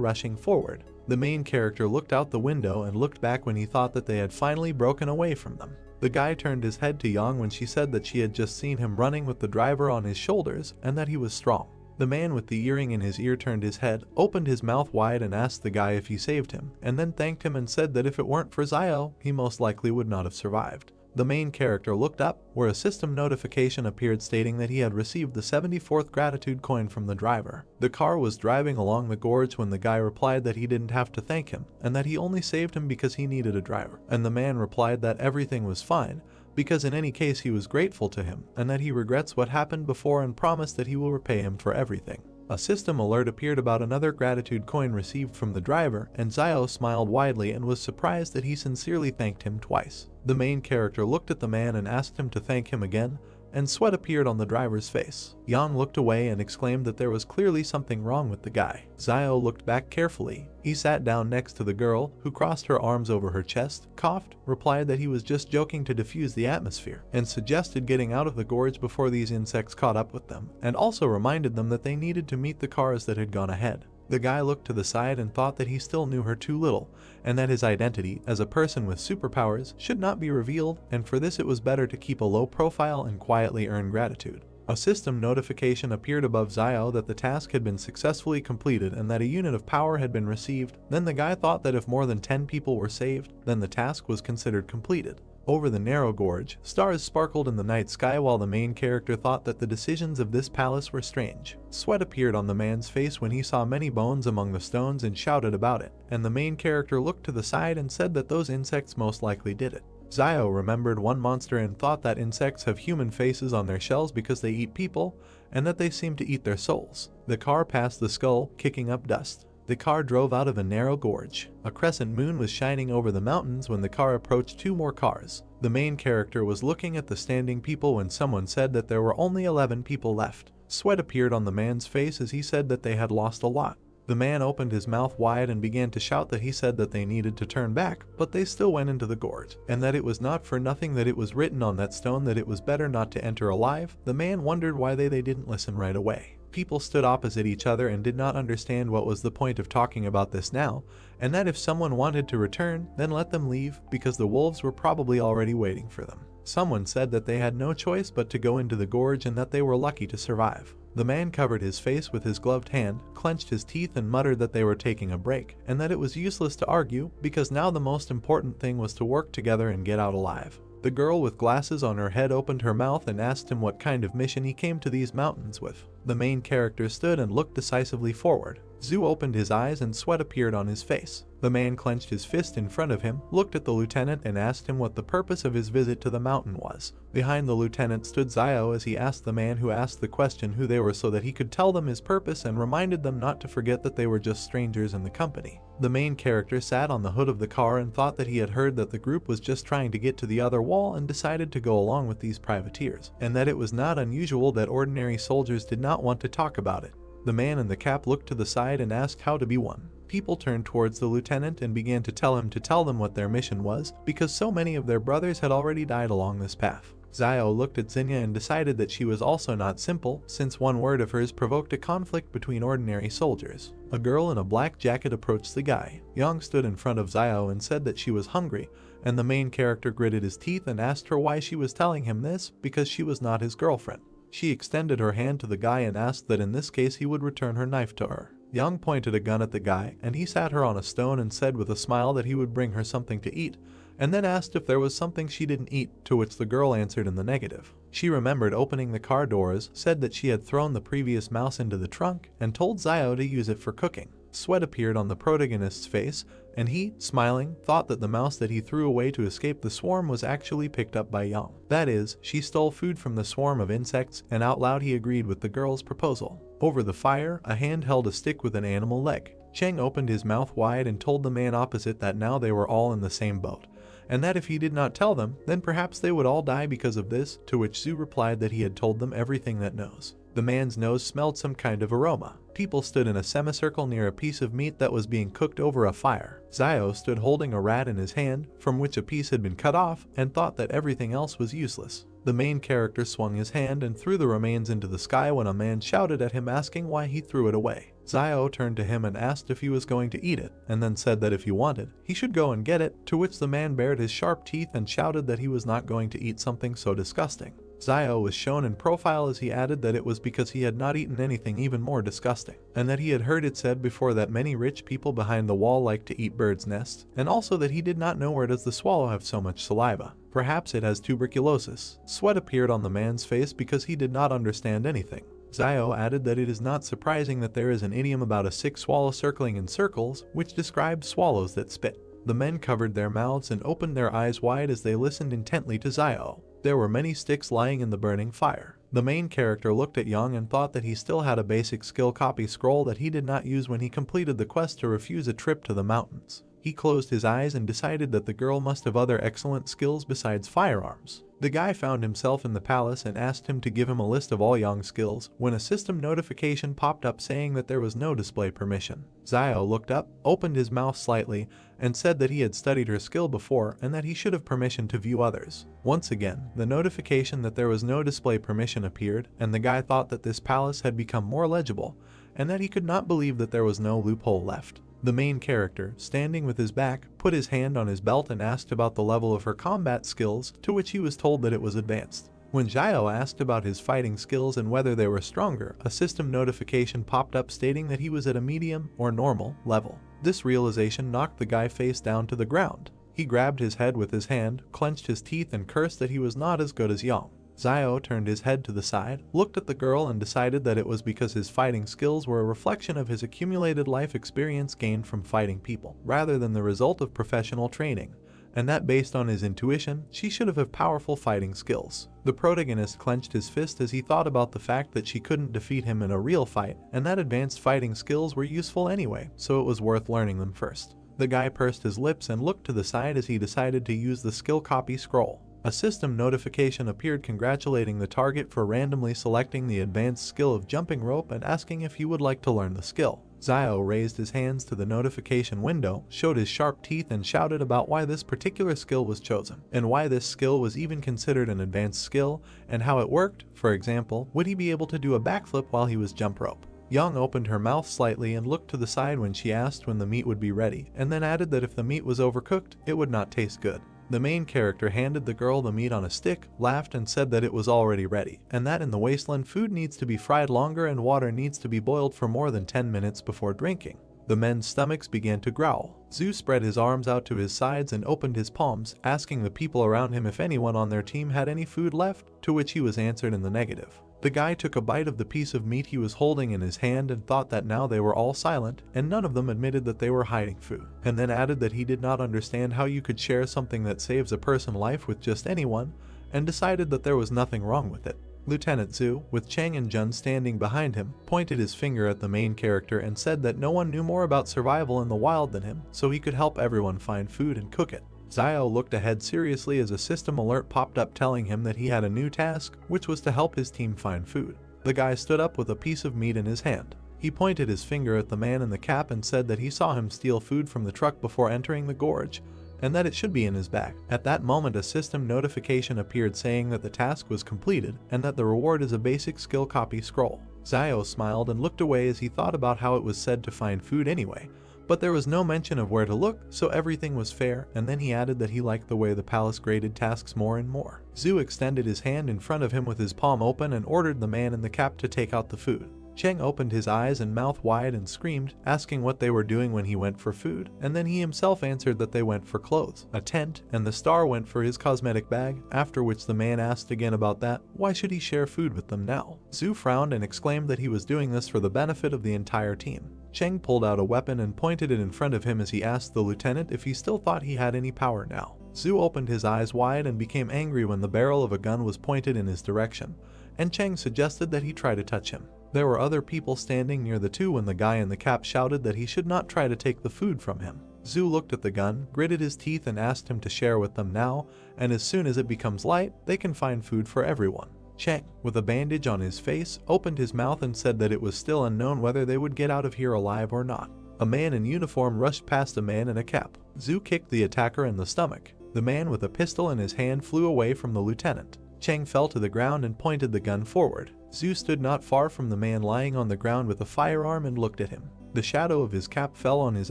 rushing forward. The main character looked out the window and looked back when he thought that they had finally broken away from them. The guy turned his head to Yang when she said that she had just seen him running with the driver on his shoulders and that he was strong. The man with the earring in his ear turned his head, opened his mouth wide and asked the guy if he saved him, and then thanked him and said that if it weren't for Zio, he most likely would not have survived. The main character looked up, where a system notification appeared stating that he had received the 74th gratitude coin from the driver. The car was driving along the gorge when the guy replied that he didn't have to thank him, and that he only saved him because he needed a driver. And the man replied that everything was fine, because in any case he was grateful to him, and that he regrets what happened before and promised that he will repay him for everything. A system alert appeared about another gratitude coin received from the driver, and Zio smiled widely and was surprised that he sincerely thanked him twice. The main character looked at the man and asked him to thank him again, and sweat appeared on the driver's face. Yang looked away and exclaimed that there was clearly something wrong with the guy. Zio looked back carefully. He sat down next to the girl, who crossed her arms over her chest, coughed, replied that he was just joking to diffuse the atmosphere, and suggested getting out of the gorge before these insects caught up with them, and also reminded them that they needed to meet the cars that had gone ahead. The guy looked to the side and thought that he still knew her too little, and that his identity as a person with superpowers should not be revealed, and for this it was better to keep a low profile and quietly earn gratitude. A system notification appeared above Zio that the task had been successfully completed and that a unit of power had been received. Then the guy thought that if more than 10 people were saved, then the task was considered completed. Over the narrow gorge, stars sparkled in the night sky while the main character thought that the decisions of this palace were strange. Sweat appeared on the man's face when he saw many bones among the stones and shouted about it, and the main character looked to the side and said that those insects most likely did it. Zio remembered one monster and thought that insects have human faces on their shells because they eat people, and that they seem to eat their souls. The car passed the skull, kicking up dust. The car drove out of a narrow gorge. A crescent moon was shining over the mountains when the car approached two more cars. The main character was looking at the standing people when someone said that there were only 11 people left. Sweat appeared on the man's face as he said that they had lost a lot. The man opened his mouth wide and began to shout that he said that they needed to turn back, but they still went into the gorge, and that it was not for nothing that it was written on that stone that it was better not to enter alive. The man wondered why they didn't listen right away. People stood opposite each other and did not understand what was the point of talking about this now, and that if someone wanted to return, then let them leave, because the wolves were probably already waiting for them. Someone said that they had no choice but to go into the gorge and that they were lucky to survive. The man covered his face with his gloved hand, clenched his teeth and muttered that they were taking a break, and that it was useless to argue, because now the most important thing was to work together and get out alive. The girl with glasses on her head opened her mouth and asked him what kind of mission he came to these mountains with. The main character stood and looked decisively forward. Zhu opened his eyes and sweat appeared on his face. The man clenched his fist in front of him, looked at the lieutenant and asked him what the purpose of his visit to the mountain was. Behind the lieutenant stood Zio as he asked the man who asked the question who they were so that he could tell them his purpose and reminded them not to forget that they were just strangers in the company. The main character sat on the hood of the car and thought that he had heard that the group was just trying to get to the other wall and decided to go along with these privateers, and that it was not unusual that ordinary soldiers did not want to talk about it. The man in the cap looked to the side and asked how to be one. People turned towards the lieutenant and began to tell him to tell them what their mission was, because so many of their brothers had already died along this path. Zio looked at Zinnia and decided that she was also not simple, since one word of hers provoked a conflict between ordinary soldiers. A girl in a black jacket approached the guy. Young stood in front of Zio and said that she was hungry, and the main character gritted his teeth and asked her why she was telling him this, because she was not his girlfriend. She extended her hand to the guy and asked that in this case he would return her knife to her. Young pointed a gun at the guy, and he sat her on a stone and said with a smile that he would bring her something to eat, and then asked if there was something she didn't eat, to which the girl answered in the negative. She remembered opening the car doors, said that she had thrown the previous mouse into the trunk, and told Zio to use it for cooking. Sweat appeared on the protagonist's face, and he, smiling, thought that the mouse that he threw away to escape the swarm was actually picked up by Young. That is, she stole food from the swarm of insects, and out loud he agreed with the girl's proposal. Over the fire, a hand held a stick with an animal leg. Cheng opened his mouth wide and told the man opposite that now they were all in the same boat, and that if he did not tell them, then perhaps they would all die because of this, to which Zhu replied that he had told them everything that knows. The man's nose smelled some kind of aroma. People stood in a semicircle near a piece of meat that was being cooked over a fire. Zio stood holding a rat in his hand, from which a piece had been cut off, and thought that everything else was useless. The main character swung his hand and threw the remains into the sky when a man shouted at him asking why he threw it away. Zio turned to him and asked if he was going to eat it, and then said that if he wanted, he should go and get it, to which the man bared his sharp teeth and shouted that he was not going to eat something so disgusting. Zio was shown in profile as he added that it was because he had not eaten anything even more disgusting, and that he had heard it said before that many rich people behind the wall like to eat birds' nests, and also that he did not know where does the swallow have so much saliva. Perhaps it has tuberculosis. Sweat appeared on the man's face because he did not understand anything. Zio added that it is not surprising that there is an idiom about a sick swallow circling in circles, which describes swallows that spit. The men covered their mouths and opened their eyes wide as they listened intently to Zio. There were many sticks lying in the burning fire. The main character looked at Young and thought that he still had a basic skill copy scroll that he did not use when he completed the quest to refuse a trip to the mountains. He closed his eyes and decided that the girl must have other excellent skills besides firearms. The guy found himself in the palace and asked him to give him a list of all Young's skills when a system notification popped up saying that there was no display permission. Zio looked up, opened his mouth slightly, and said that he had studied her skill before and that he should have permission to view others. Once again, the notification that there was no display permission appeared, and the guy thought that this palace had become more legible, and that he could not believe that there was no loophole left. The main character, standing with his back, put his hand on his belt and asked about the level of her combat skills, to which he was told that it was advanced. When Zio asked about his fighting skills and whether they were stronger, a system notification popped up stating that he was at a medium or normal level. This realization knocked the guy face down to the ground. He grabbed his head with his hand, clenched his teeth and cursed that he was not as good as Young. Zio turned his head to the side, looked at the girl and decided that it was because his fighting skills were a reflection of his accumulated life experience gained from fighting people, rather than the result of professional training, and that based on his intuition, she should have powerful fighting skills. The protagonist clenched his fist as he thought about the fact that she couldn't defeat him in a real fight, and that advanced fighting skills were useful anyway, so it was worth learning them first. The guy pursed his lips and looked to the side as he decided to use the skill copy scroll. A system notification appeared congratulating the target for randomly selecting the advanced skill of jumping rope and asking if he would like to learn the skill. Zio raised his hands to the notification window, showed his sharp teeth and shouted about why this particular skill was chosen, and why this skill was even considered an advanced skill, and how it worked. For example, would he be able to do a backflip while he was jump rope? Young opened her mouth slightly and looked to the side when she asked when the meat would be ready, and then added that if the meat was overcooked, it would not taste good. The main character handed the girl the meat on a stick, laughed and said that it was already ready, and that in the wasteland food needs to be fried longer and water needs to be boiled for more than 10 minutes before drinking. The men's stomachs began to growl. Zhu spread his arms out to his sides and opened his palms, asking the people around him if anyone on their team had any food left, to which he was answered in the negative. The guy took a bite of the piece of meat he was holding in his hand and thought that now they were all silent, and none of them admitted that they were hiding food, and then added that he did not understand how you could share something that saves a person's life with just anyone, and decided that there was nothing wrong with it. Lieutenant Zhu, with Cheng and Jun standing behind him, pointed his finger at the main character and said that no one knew more about survival in the wild than him, so he could help everyone find food and cook it. Zio looked ahead seriously as a system alert popped up telling him that he had a new task, which was to help his team find food. The guy stood up with a piece of meat in his hand. He pointed his finger at the man in the cap and said that he saw him steal food from the truck before entering the gorge, and that it should be in his bag. At that moment, a system notification appeared saying that the task was completed and that the reward is a basic skill copy scroll. Zio smiled and looked away as he thought about how it was said to find food anyway, but there was no mention of where to look, so everything was fair, and then he added that he liked the way the palace graded tasks more and more. Zhu extended his hand in front of him with his palm open and ordered the man in the cap to take out the food. Cheng opened his eyes and mouth wide and screamed, asking what they were doing when he went for food, and then he himself answered that they went for clothes, a tent, and the star went for his cosmetic bag, after which the man asked again about that. Why should he share food with them now? Zhu frowned and exclaimed that he was doing this for the benefit of the entire team. Cheng pulled out a weapon and pointed it in front of him as he asked the lieutenant if he still thought he had any power now. Zhu opened his eyes wide and became angry when the barrel of a gun was pointed in his direction, and Cheng suggested that he try to touch him. There were other people standing near the two when the guy in the cap shouted that he should not try to take the food from him. Zhu looked at the gun, gritted his teeth and asked him to share with them now, and as soon as it becomes light, they can find food for everyone. Cheng, with a bandage on his face, opened his mouth and said that it was still unknown whether they would get out of here alive or not. A man in uniform rushed past a man in a cap. Zhu kicked the attacker in the stomach. The man with a pistol in his hand flew away from the lieutenant. Cheng fell to the ground and pointed the gun forward. Zhu stood not far from the man lying on the ground with a firearm and looked at him. The shadow of his cap fell on his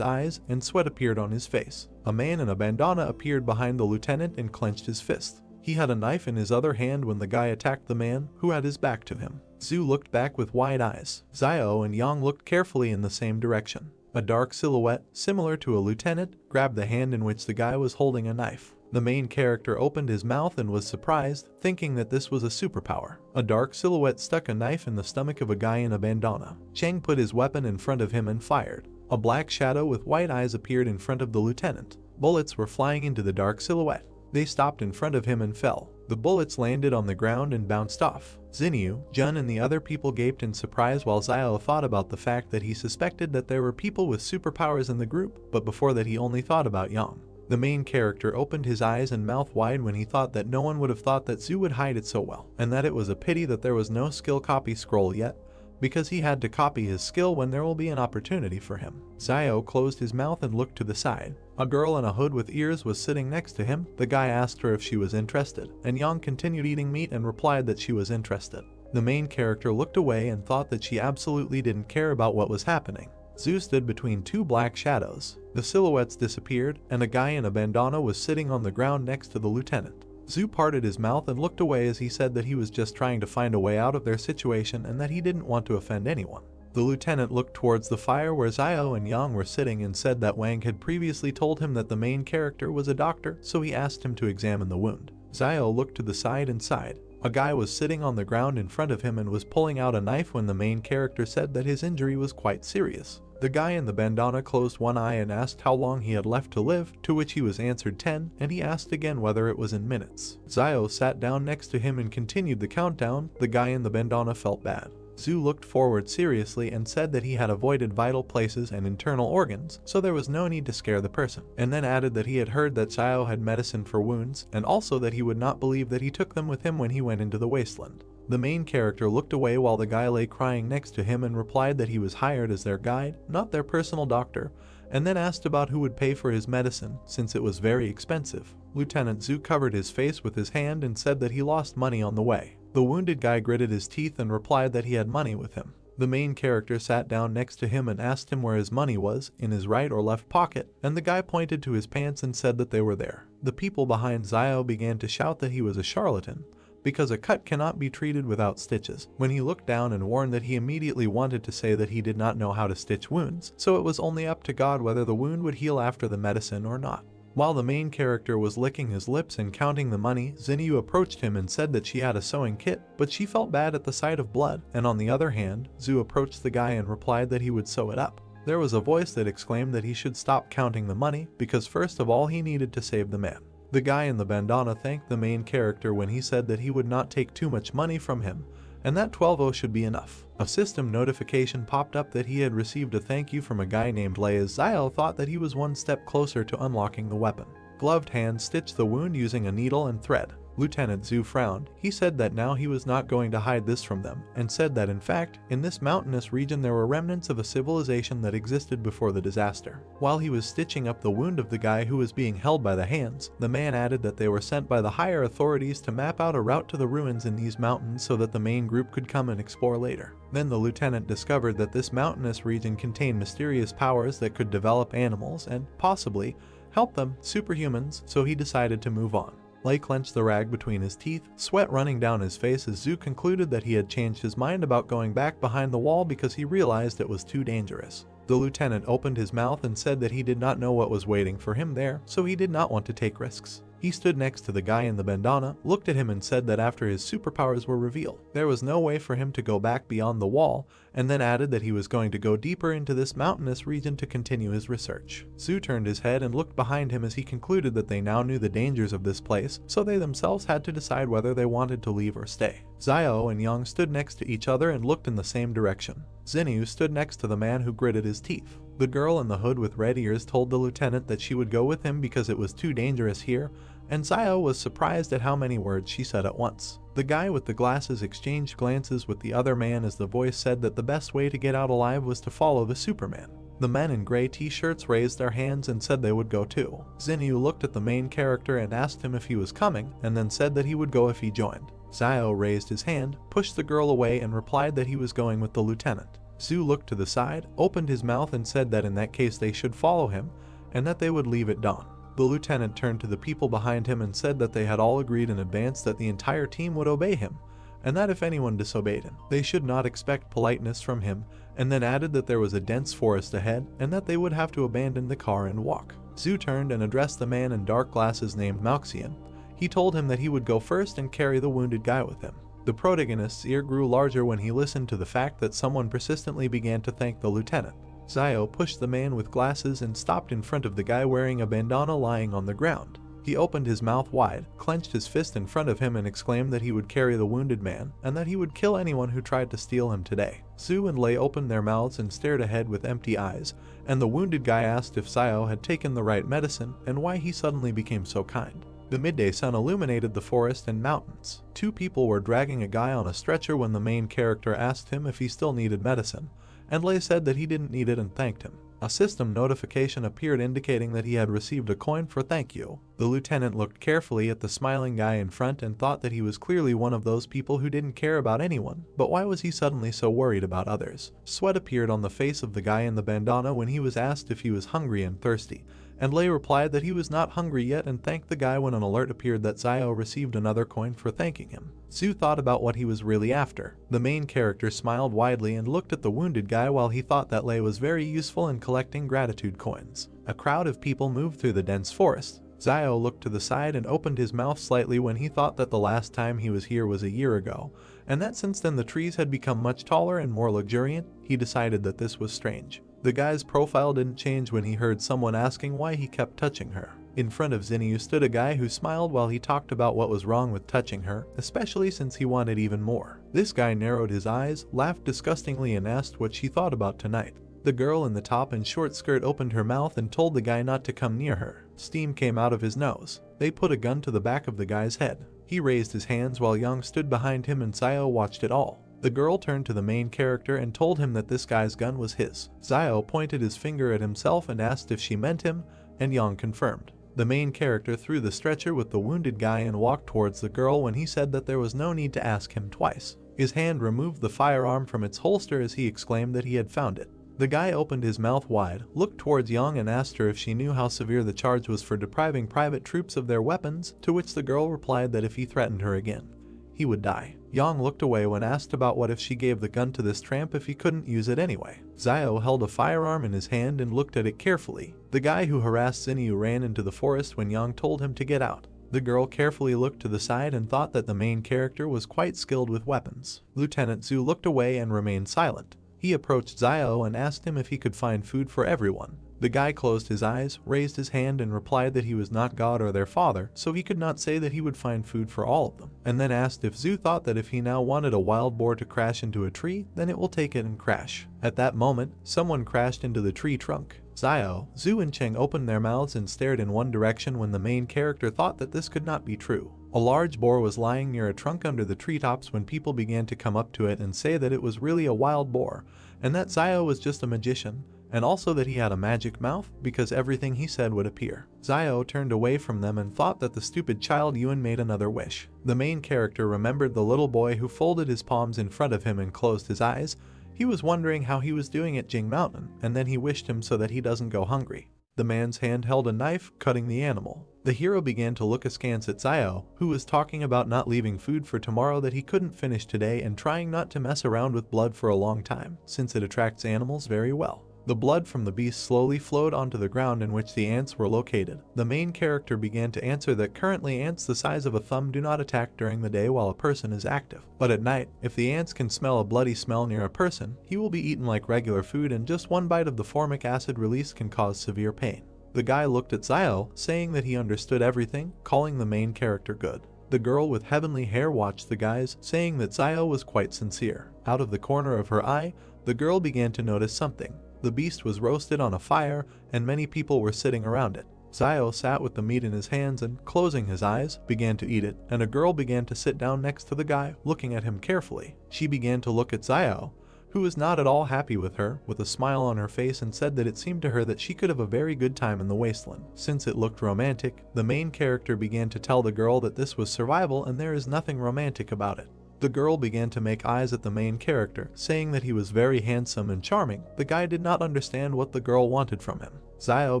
eyes and sweat appeared on his face. A man in a bandana appeared behind the lieutenant and clenched his fist. He had a knife in his other hand when the guy attacked the man, who had his back to him. Zhu looked back with wide eyes. Zio and Yang looked carefully in the same direction. A dark silhouette, similar to a lieutenant, grabbed the hand in which the guy was holding a knife. The main character opened his mouth and was surprised, thinking that this was a superpower. A dark silhouette stuck a knife in the stomach of a guy in a bandana. Cheng put his weapon in front of him and fired. A black shadow with white eyes appeared in front of the lieutenant. Bullets were flying into the dark silhouette. They stopped in front of him and fell. The bullets landed on the ground and bounced off. Xinyu, Jun and the other people gaped in surprise while Zio thought about the fact that he suspected that there were people with superpowers in the group, but before that he only thought about Yang. The main character opened his eyes and mouth wide when he thought that no one would have thought that Zhu would hide it so well, and that it was a pity that there was no skill copy scroll yet, because he had to copy his skill when there will be an opportunity for him. Zio closed his mouth and looked to the side. A girl in a hood with ears was sitting next to him. The guy asked her if she was interested, and Yang continued eating meat and replied that she was interested. The main character looked away and thought that she absolutely didn't care about what was happening. Zhu stood between two black shadows. The silhouettes disappeared, and a guy in a bandana was sitting on the ground next to the lieutenant. Zhu parted his mouth and looked away as he said that he was just trying to find a way out of their situation and that he didn't want to offend anyone. The lieutenant looked towards the fire where Zio and Yang were sitting and said that Wang had previously told him that the main character was a doctor, so he asked him to examine the wound. Zio looked to the side and sighed. A guy was sitting on the ground in front of him and was pulling out a knife when the main character said that his injury was quite serious. The guy in the bandana closed one eye and asked how long he had left to live, to which he was answered 10, and he asked again whether it was in minutes. Zio sat down next to him and continued the countdown. The guy in the bandana felt bad. Zhu looked forward seriously and said that he had avoided vital places and internal organs, so there was no need to scare the person, and then added that he had heard that Zio had medicine for wounds, and also that he would not believe that he took them with him when he went into the wasteland. The main character looked away while the guy lay crying next to him and replied that he was hired as their guide, not their personal doctor, and then asked about who would pay for his medicine, since it was very expensive. Lieutenant Zhu covered his face with his hand and said that he lost money on the way. The wounded guy gritted his teeth and replied that he had money with him. The main character sat down next to him and asked him where his money was, in his right or left pocket, and the guy pointed to his pants and said that they were there. The people behind Zio began to shout that he was a charlatan, because a cut cannot be treated without stitches. When he looked down and warned that he immediately wanted to say that he did not know how to stitch wounds, so it was only up to God whether the wound would heal after the medicine or not. While the main character was licking his lips and counting the money, Xinyu approached him and said that she had a sewing kit, but she felt bad at the sight of blood, and on the other hand, Zhu approached the guy and replied that he would sew it up. There was a voice that exclaimed that he should stop counting the money, because first of all he needed to save the man. The guy in the bandana thanked the main character when he said that he would not take too much money from him, and that 12-0 should be enough. A system notification popped up that he had received a thank you from a guy named Lei as Zio thought that he was one step closer to unlocking the weapon. Gloved hands stitched the wound using a needle and thread. Lieutenant Zhu frowned. He said that now he was not going to hide this from them, and said that in fact, in this mountainous region there were remnants of a civilization that existed before the disaster. While he was stitching up the wound of the guy who was being held by the hands, the man added that they were sent by the higher authorities to map out a route to the ruins in these mountains so that the main group could come and explore later. Then the lieutenant discovered that this mountainous region contained mysterious powers that could develop animals and, possibly, help them, superhumans, so he decided to move on. Lei clenched the rag between his teeth, sweat running down his face as Zhu concluded that he had changed his mind about going back behind the wall because he realized it was too dangerous. The lieutenant opened his mouth and said that he did not know what was waiting for him there, so he did not want to take risks. He stood next to the guy in the bandana, looked at him and said that after his superpowers were revealed, there was no way for him to go back beyond the wall, and then added that he was going to go deeper into this mountainous region to continue his research. Zhu turned his head and looked behind him as he concluded that they now knew the dangers of this place, so they themselves had to decide whether they wanted to leave or stay. Xiao and Yang stood next to each other and looked in the same direction. Xinyu stood next to the man who gritted his teeth. The girl in the hood with red ears told the lieutenant that she would go with him because it was too dangerous here, and Xiao was surprised at how many words she said at once. The guy with the glasses exchanged glances with the other man as the voice said that the best way to get out alive was to follow the Superman. The men in gray t-shirts raised their hands and said they would go too. Xinyu looked at the main character and asked him if he was coming, and then said that he would go if he joined. Xiao raised his hand, pushed the girl away and replied that he was going with the lieutenant. Zhu looked to the side, opened his mouth and said that in that case they should follow him, and that they would leave at dawn. The lieutenant turned to the people behind him and said that they had all agreed in advance that the entire team would obey him, and that if anyone disobeyed him, they should not expect politeness from him, and then added that there was a dense forest ahead and that they would have to abandon the car and walk. Zhu turned and addressed the man in dark glasses named Malxian. He told him that he would go first and carry the wounded guy with him. The protagonist's ear grew larger when he listened to the fact that someone persistently began to thank the lieutenant. Xiao pushed the man with glasses and stopped in front of the guy wearing a bandana lying on the ground. He opened his mouth wide, clenched his fist in front of him and exclaimed that he would carry the wounded man, and that he would kill anyone who tried to steal him today. Zhu and Lei opened their mouths and stared ahead with empty eyes, and the wounded guy asked if Xiao had taken the right medicine and why he suddenly became so kind. The midday sun illuminated the forest and mountains. Two people were dragging a guy on a stretcher when the main character asked him if he still needed medicine, and Lei said that he didn't need it and thanked him. A system notification appeared indicating that he had received a coin for thank you. The lieutenant looked carefully at the smiling guy in front and thought that he was clearly one of those people who didn't care about anyone, but why was he suddenly so worried about others? Sweat appeared on the face of the guy in the bandana when he was asked if he was hungry and thirsty, and Lei replied that he was not hungry yet and thanked the guy when an alert appeared that Xiao received another coin for thanking him. Zhu thought about what he was really after. The main character smiled widely and looked at the wounded guy while he thought that Lei was very useful in collecting gratitude coins. A crowd of people moved through the dense forest. Xiao looked to the side and opened his mouth slightly when he thought that the last time he was here was a year ago, and that since then the trees had become much taller and more luxuriant. He decided that this was strange. The guy's profile didn't change when he heard someone asking why he kept touching her. In front of Xinyu stood a guy who smiled while he talked about what was wrong with touching her, especially since he wanted even more. This guy narrowed his eyes, laughed disgustingly and asked what she thought about tonight. The girl in the top and short skirt opened her mouth and told the guy not to come near her. Steam came out of his nose. They put a gun to the back of the guy's head. He raised his hands while Yang stood behind him and Xiao watched it all. The girl turned to the main character and told him that this guy's gun was his. Xiao pointed his finger at himself and asked if she meant him, and Yang confirmed. The main character threw the stretcher with the wounded guy and walked towards the girl when he said that there was no need to ask him twice. His hand removed the firearm from its holster as he exclaimed that he had found it. The guy opened his mouth wide, looked towards Yang and asked her if she knew how severe the charge was for depriving private troops of their weapons, to which the girl replied that if he threatened her again, he would die. Yang looked away when asked about what if she gave the gun to this tramp if he couldn't use it anyway. Xiao held a firearm in his hand and looked at it carefully. The guy who harassed Xinyu ran into the forest when Yang told him to get out. The girl carefully looked to the side and thought that the main character was quite skilled with weapons. Lieutenant Zhu looked away and remained silent. He approached Xiao and asked him if he could find food for everyone. The guy closed his eyes, raised his hand and replied that he was not God or their father, so he could not say that he would find food for all of them, and then asked if Zhu thought that if he now wanted a wild boar to crash into a tree, then it will take it and crash. At that moment, someone crashed into the tree trunk. Zio, Zhu and Cheng opened their mouths and stared in one direction when the main character thought that this could not be true. A large boar was lying near a trunk under the treetops when people began to come up to it and say that it was really a wild boar, and that Zio was just a magician, and also that he had a magic mouth because everything he said would appear. Zio turned away from them and thought that the stupid child Yuan made another wish. The main character remembered the little boy who folded his palms in front of him and closed his eyes. He was wondering how he was doing at Jing Mountain, and then he wished him so that he doesn't go hungry. The man's hand held a knife, cutting the animal. The hero began to look askance at Zio, who was talking about not leaving food for tomorrow that he couldn't finish today and trying not to mess around with blood for a long time, since it attracts animals very well. The blood from the beast slowly flowed onto the ground in which the ants were located. The main character began to answer that currently ants the size of a thumb do not attack during the day while a person is active. But at night, if the ants can smell a bloody smell near a person, he will be eaten like regular food and just one bite of the formic acid release can cause severe pain. The guy looked at Zio, saying that he understood everything, calling the main character good. The girl with heavenly hair watched the guys, saying that Zio was quite sincere. Out of the corner of her eye, the girl began to notice something. The beast was roasted on a fire, and many people were sitting around it. Zio sat with the meat in his hands and, closing his eyes, began to eat it, and a girl began to sit down next to the guy, looking at him carefully. She began to look at Zio, who was not at all happy with her, with a smile on her face, and said that it seemed to her that she could have a very good time in the wasteland. Since it looked romantic, the main character began to tell the girl that this was survival and there is nothing romantic about it. The girl began to make eyes at the main character, saying that he was very handsome and charming. The guy did not understand what the girl wanted from him. Zio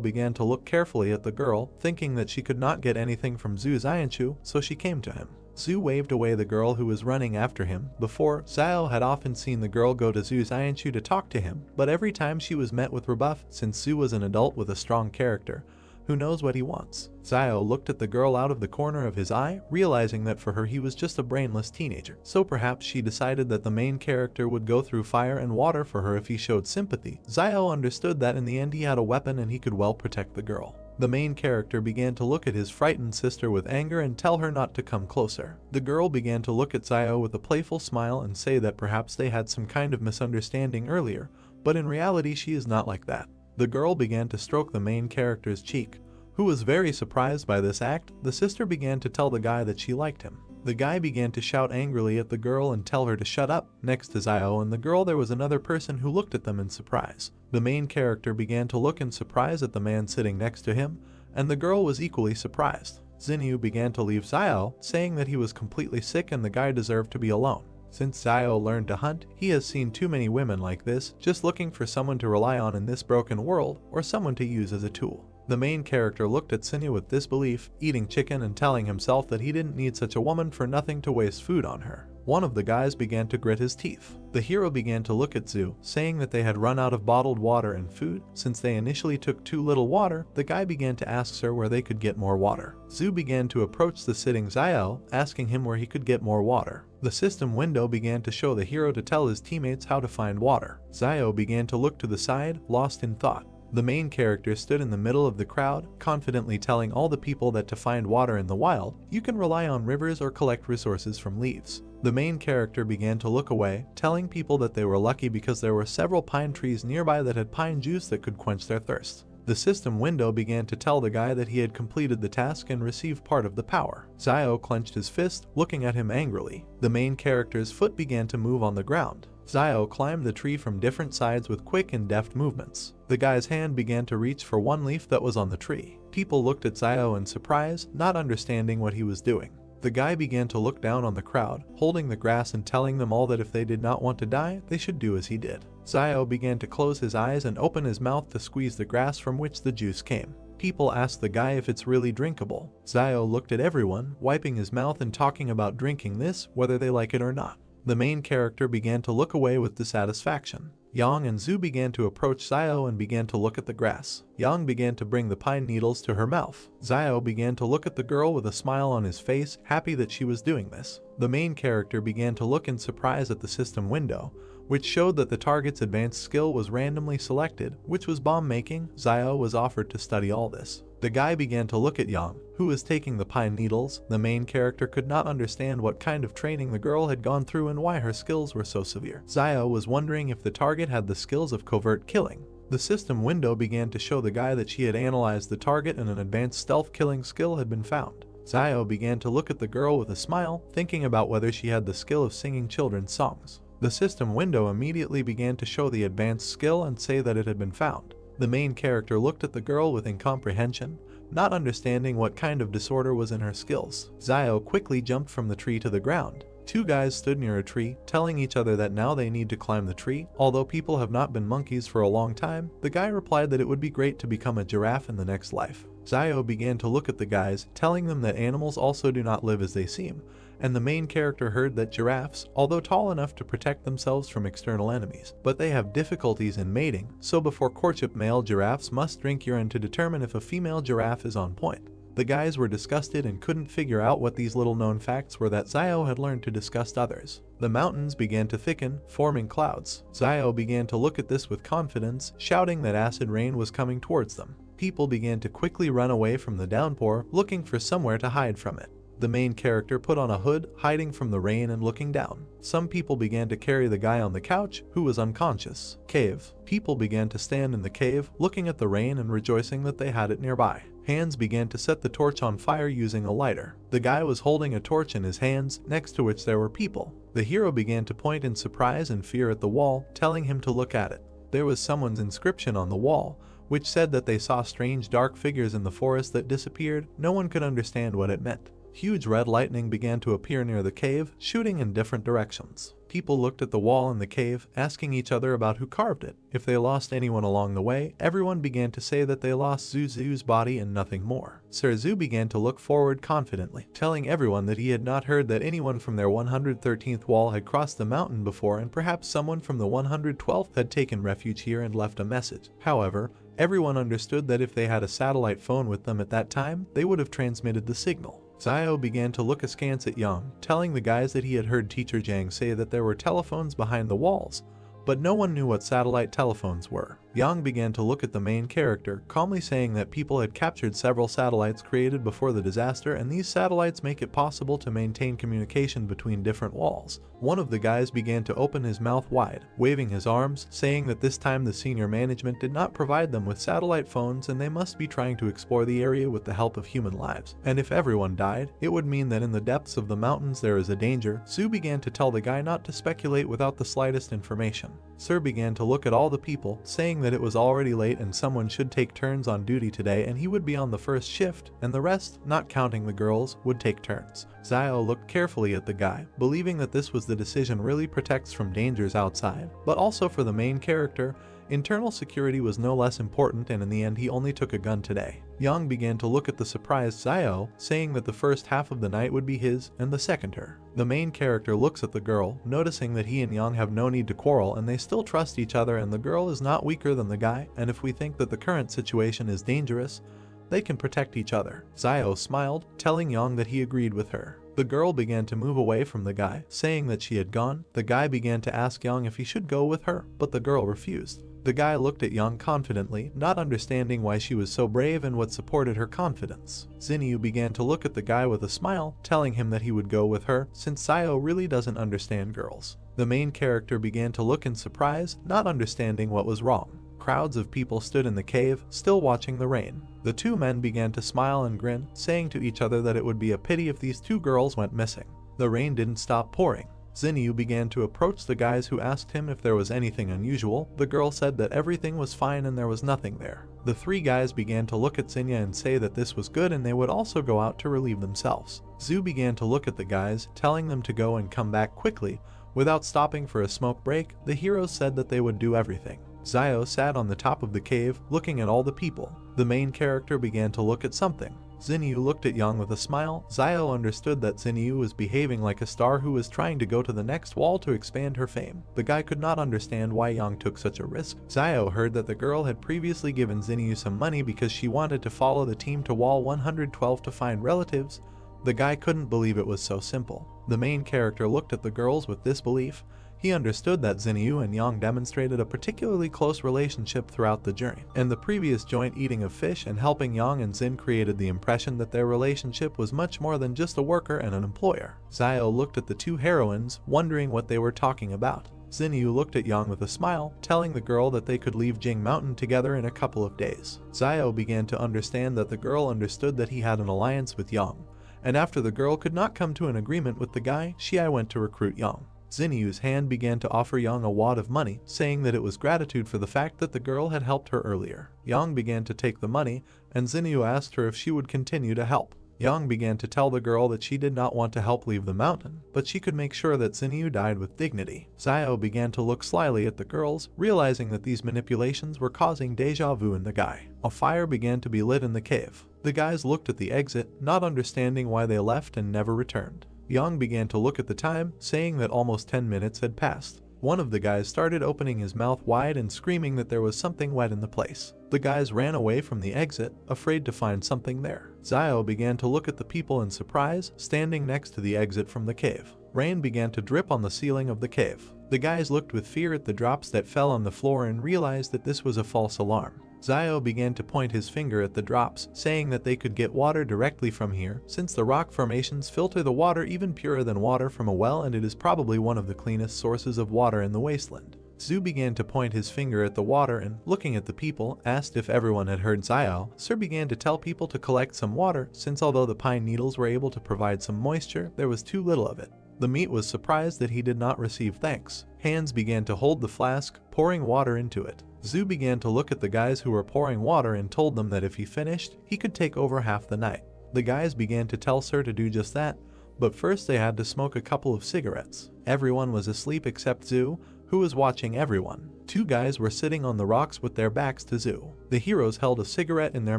began to look carefully at the girl, thinking that she could not get anything from Zhu Xianchu, so she came to him. Zhu waved away the girl who was running after him. Before, Zio had often seen the girl go to Zhu Xianchu to talk to him, but every time she was met with rebuff, since Zhu was an adult with a strong character who knows what he wants. Zio looked at the girl out of the corner of his eye, realizing that for her he was just a brainless teenager. So perhaps she decided that the main character would go through fire and water for her if he showed sympathy. Zio understood that in the end he had a weapon and he could well protect the girl. The main character began to look at his frightened sister with anger and tell her not to come closer. The girl began to look at Zio with a playful smile and say that perhaps they had some kind of misunderstanding earlier, but in reality she is not like that. The girl began to stroke the main character's cheek, who was very surprised by this act. The sister began to tell the guy that she liked him. The guy began to shout angrily at the girl and tell her to shut up. Next to Zio and the girl there was another person who looked at them in surprise. The main character began to look in surprise at the man sitting next to him, and the girl was equally surprised. Xinyu began to leave Zio, saying that he was completely sick and the guy deserved to be alone. Since Zio learned to hunt, he has seen too many women like this, just looking for someone to rely on in this broken world, or someone to use as a tool. The main character looked at Xinyu with disbelief, eating chicken and telling himself that he didn't need such a woman for nothing to waste food on her. One of the guys began to grit his teeth. The hero began to look at Zhu, saying that they had run out of bottled water and food. Since they initially took too little water, the guy began to ask her where they could get more water. Zhu began to approach the sitting Zio, asking him where he could get more water. The system window began to show the hero to tell his teammates how to find water. Zio began to look to the side, lost in thought. The main character stood in the middle of the crowd, confidently telling all the people that to find water in the wild, you can rely on rivers or collect resources from leaves. The main character began to look away, telling people that they were lucky because there were several pine trees nearby that had pine juice that could quench their thirst. The system window began to tell the guy that he had completed the task and received part of the power. Zio clenched his fist, looking at him angrily. The main character's foot began to move on the ground. Zio climbed the tree from different sides with quick and deft movements. The guy's hand began to reach for one leaf that was on the tree. People looked at Zio in surprise, not understanding what he was doing. The guy began to look down on the crowd, holding the grass and telling them all that if they did not want to die, they should do as he did. Zio began to close his eyes and open his mouth to squeeze the grass from which the juice came. People asked the guy if it's really drinkable. Zio looked at everyone, wiping his mouth and talking about drinking this, whether they like it or not. The main character began to look away with dissatisfaction. Yang and Zhu began to approach Zio and began to look at the grass. Yang began to bring the pine needles to her mouth. Zio began to look at the girl with a smile on his face, happy that she was doing this. The main character began to look in surprise at the system window, which showed that the target's advanced skill was randomly selected, which was bomb making. Zio was offered to study all this. The guy began to look at Yang, who was taking the pine needles. The main character could not understand what kind of training the girl had gone through and why her skills were so severe. Zio was wondering if the target had the skills of covert killing. The system window began to show the guy that she had analyzed the target and an advanced stealth killing skill had been found. Zio began to look at the girl with a smile, thinking about whether she had the skill of singing children's songs. The system window immediately began to show the advanced skill and say that it had been found. The main character looked at the girl with incomprehension, not understanding what kind of disorder was in her skills. Zio quickly jumped from the tree to the ground. Two guys stood near a tree, telling each other that now they need to climb the tree. Although people have not been monkeys for a long time, the guy replied that it would be great to become a giraffe in the next life. Zio began to look at the guys, telling them that animals also do not live as they seem, and the main character heard that giraffes, although tall enough to protect themselves from external enemies, but they have difficulties in mating, so before courtship male giraffes must drink urine to determine if a female giraffe is on point. The guys were disgusted and couldn't figure out what these little known facts were that Zio had learned to disgust others. The mountains began to thicken, forming clouds. Zio began to look at this with confidence, shouting that acid rain was coming towards them. People began to quickly run away from the downpour, looking for somewhere to hide from it. The main character put on a hood, hiding from the rain and looking down. Some people began to carry the guy on the couch, who was unconscious. Cave. People began to stand in the cave, looking at the rain and rejoicing that they had it nearby. Hands began to set the torch on fire using a lighter. The guy was holding a torch in his hands, next to which there were people. The hero began to point in surprise and fear at the wall, telling him to look at it. There was someone's inscription on the wall, which said that they saw strange dark figures in the forest that disappeared. No one could understand what it meant. Huge red lightning began to appear near the cave, shooting in different directions. People looked at the wall in the cave, asking each other about who carved it. If they lost anyone along the way, everyone began to say that they lost Zuzu's body and nothing more. Sir Zu began to look forward confidently, telling everyone that he had not heard that anyone from their 113th wall had crossed the mountain before, and perhaps someone from the 112th had taken refuge here and left a message. However, everyone understood that if they had a satellite phone with them at that time, they would have transmitted the signal. Zio began to look askance at Yang, telling the guys that he had heard Teacher Jiang say that there were telephones behind the walls, but no one knew what satellite telephones were. Yang began to look at the main character, calmly saying that people had captured several satellites created before the disaster, and these satellites make it possible to maintain communication between different walls. One of the guys began to open his mouth wide, waving his arms, saying that this time the senior management did not provide them with satellite phones and they must be trying to explore the area with the help of human lives. And if everyone died, it would mean that in the depths of the mountains there is a danger. Su began to tell the guy not to speculate without the slightest information. Sir began to look at all the people, saying that it was already late and someone should take turns on duty today and he would be on the first shift, and the rest, not counting the girls, would take turns. Zio looked carefully at the guy, believing that this was the decision really protects from dangers outside, but also for the main character. Internal security was no less important, and in the end he only took a gun today. Yang began to look at the surprised Zio, saying that the first half of the night would be his and the second her. The main character looks at the girl, noticing that he and Yang have no need to quarrel and they still trust each other, and the girl is not weaker than the guy, and if we think that the current situation is dangerous, they can protect each other. Zio smiled, telling Yang that he agreed with her. The girl began to move away from the guy, saying that she had gone. The guy began to ask Yang if he should go with her, but the girl refused. The guy looked at Yang confidently, not understanding why she was so brave and what supported her confidence. Xinyu began to look at the guy with a smile, telling him that he would go with her, since Zio really doesn't understand girls. The main character began to look in surprise, not understanding what was wrong. Crowds of people stood in the cave, still watching the rain. The two men began to smile and grin, saying to each other that it would be a pity if these two girls went missing. The rain didn't stop pouring. Xinyu began to approach the guys who asked him if there was anything unusual. The girl said that everything was fine and there was nothing there. The three guys began to look at Xinyu and say that this was good and they would also go out to relieve themselves. Zhu began to look at the guys, telling them to go and come back quickly. Without stopping for a smoke break, the heroes said that they would do everything. Zio sat on the top of the cave, looking at all the people. The main character began to look at something. Xinyu looked at Yang with a smile. Zio understood that Xinyu was behaving like a star who was trying to go to the next wall to expand her fame. The guy could not understand why Yang took such a risk. Zio heard that the girl had previously given Xinyu some money because she wanted to follow the team to wall 112 to find relatives. The guy couldn't believe it was so simple. The main character looked at the girls with disbelief. He understood that Xinyu and Yang demonstrated a particularly close relationship throughout the journey, and the previous joint eating of fish and helping Yang and Xin created the impression that their relationship was much more than just a worker and an employer. Zio looked at the two heroines, wondering what they were talking about. Xinyu looked at Yang with a smile, telling the girl that they could leave Jing Mountain together in a couple of days. Xiao began to understand that the girl understood that he had an alliance with Yang, and after the girl could not come to an agreement with the guy, Xiai went to recruit Yang. Xinyu's hand began to offer Yang a wad of money, saying that it was gratitude for the fact that the girl had helped her earlier. Yang began to take the money, and Xinyu asked her if she would continue to help. Yang began to tell the girl that she did not want to help leave the mountain, but she could make sure that Xinyu died with dignity. Xiao began to look slyly at the girls, realizing that these manipulations were causing deja vu in the guy. A fire began to be lit in the cave. The guys looked at the exit, not understanding why they left and never returned. Yang began to look at the time, saying that almost 10 minutes had passed. One of the guys started opening his mouth wide and screaming that there was something wet in the place. The guys ran away from the exit, afraid to find something there. Xiao began to look at the people in surprise, standing next to the exit from the cave. Rain began to drip on the ceiling of the cave. The guys looked with fear at the drops that fell on the floor and realized that this was a false alarm. Xiao began to point his finger at the drops, saying that they could get water directly from here, since the rock formations filter the water even purer than water from a well, and it is probably one of the cleanest sources of water in the wasteland. Zhu began to point his finger at the water and, looking at the people, asked if everyone had heard Xiao. Sir began to tell people to collect some water, since although the pine needles were able to provide some moisture, there was too little of it. The meat was surprised that he did not receive thanks. Hands began to hold the flask, pouring water into it. Zhu began to look at the guys who were pouring water and told them that if he finished, he could take over half the night. The guys began to tell Sir to do just that, but first they had to smoke a couple of cigarettes. Everyone was asleep except Zhu, who was watching everyone. Two guys were sitting on the rocks with their backs to Zhu. The heroes held a cigarette in their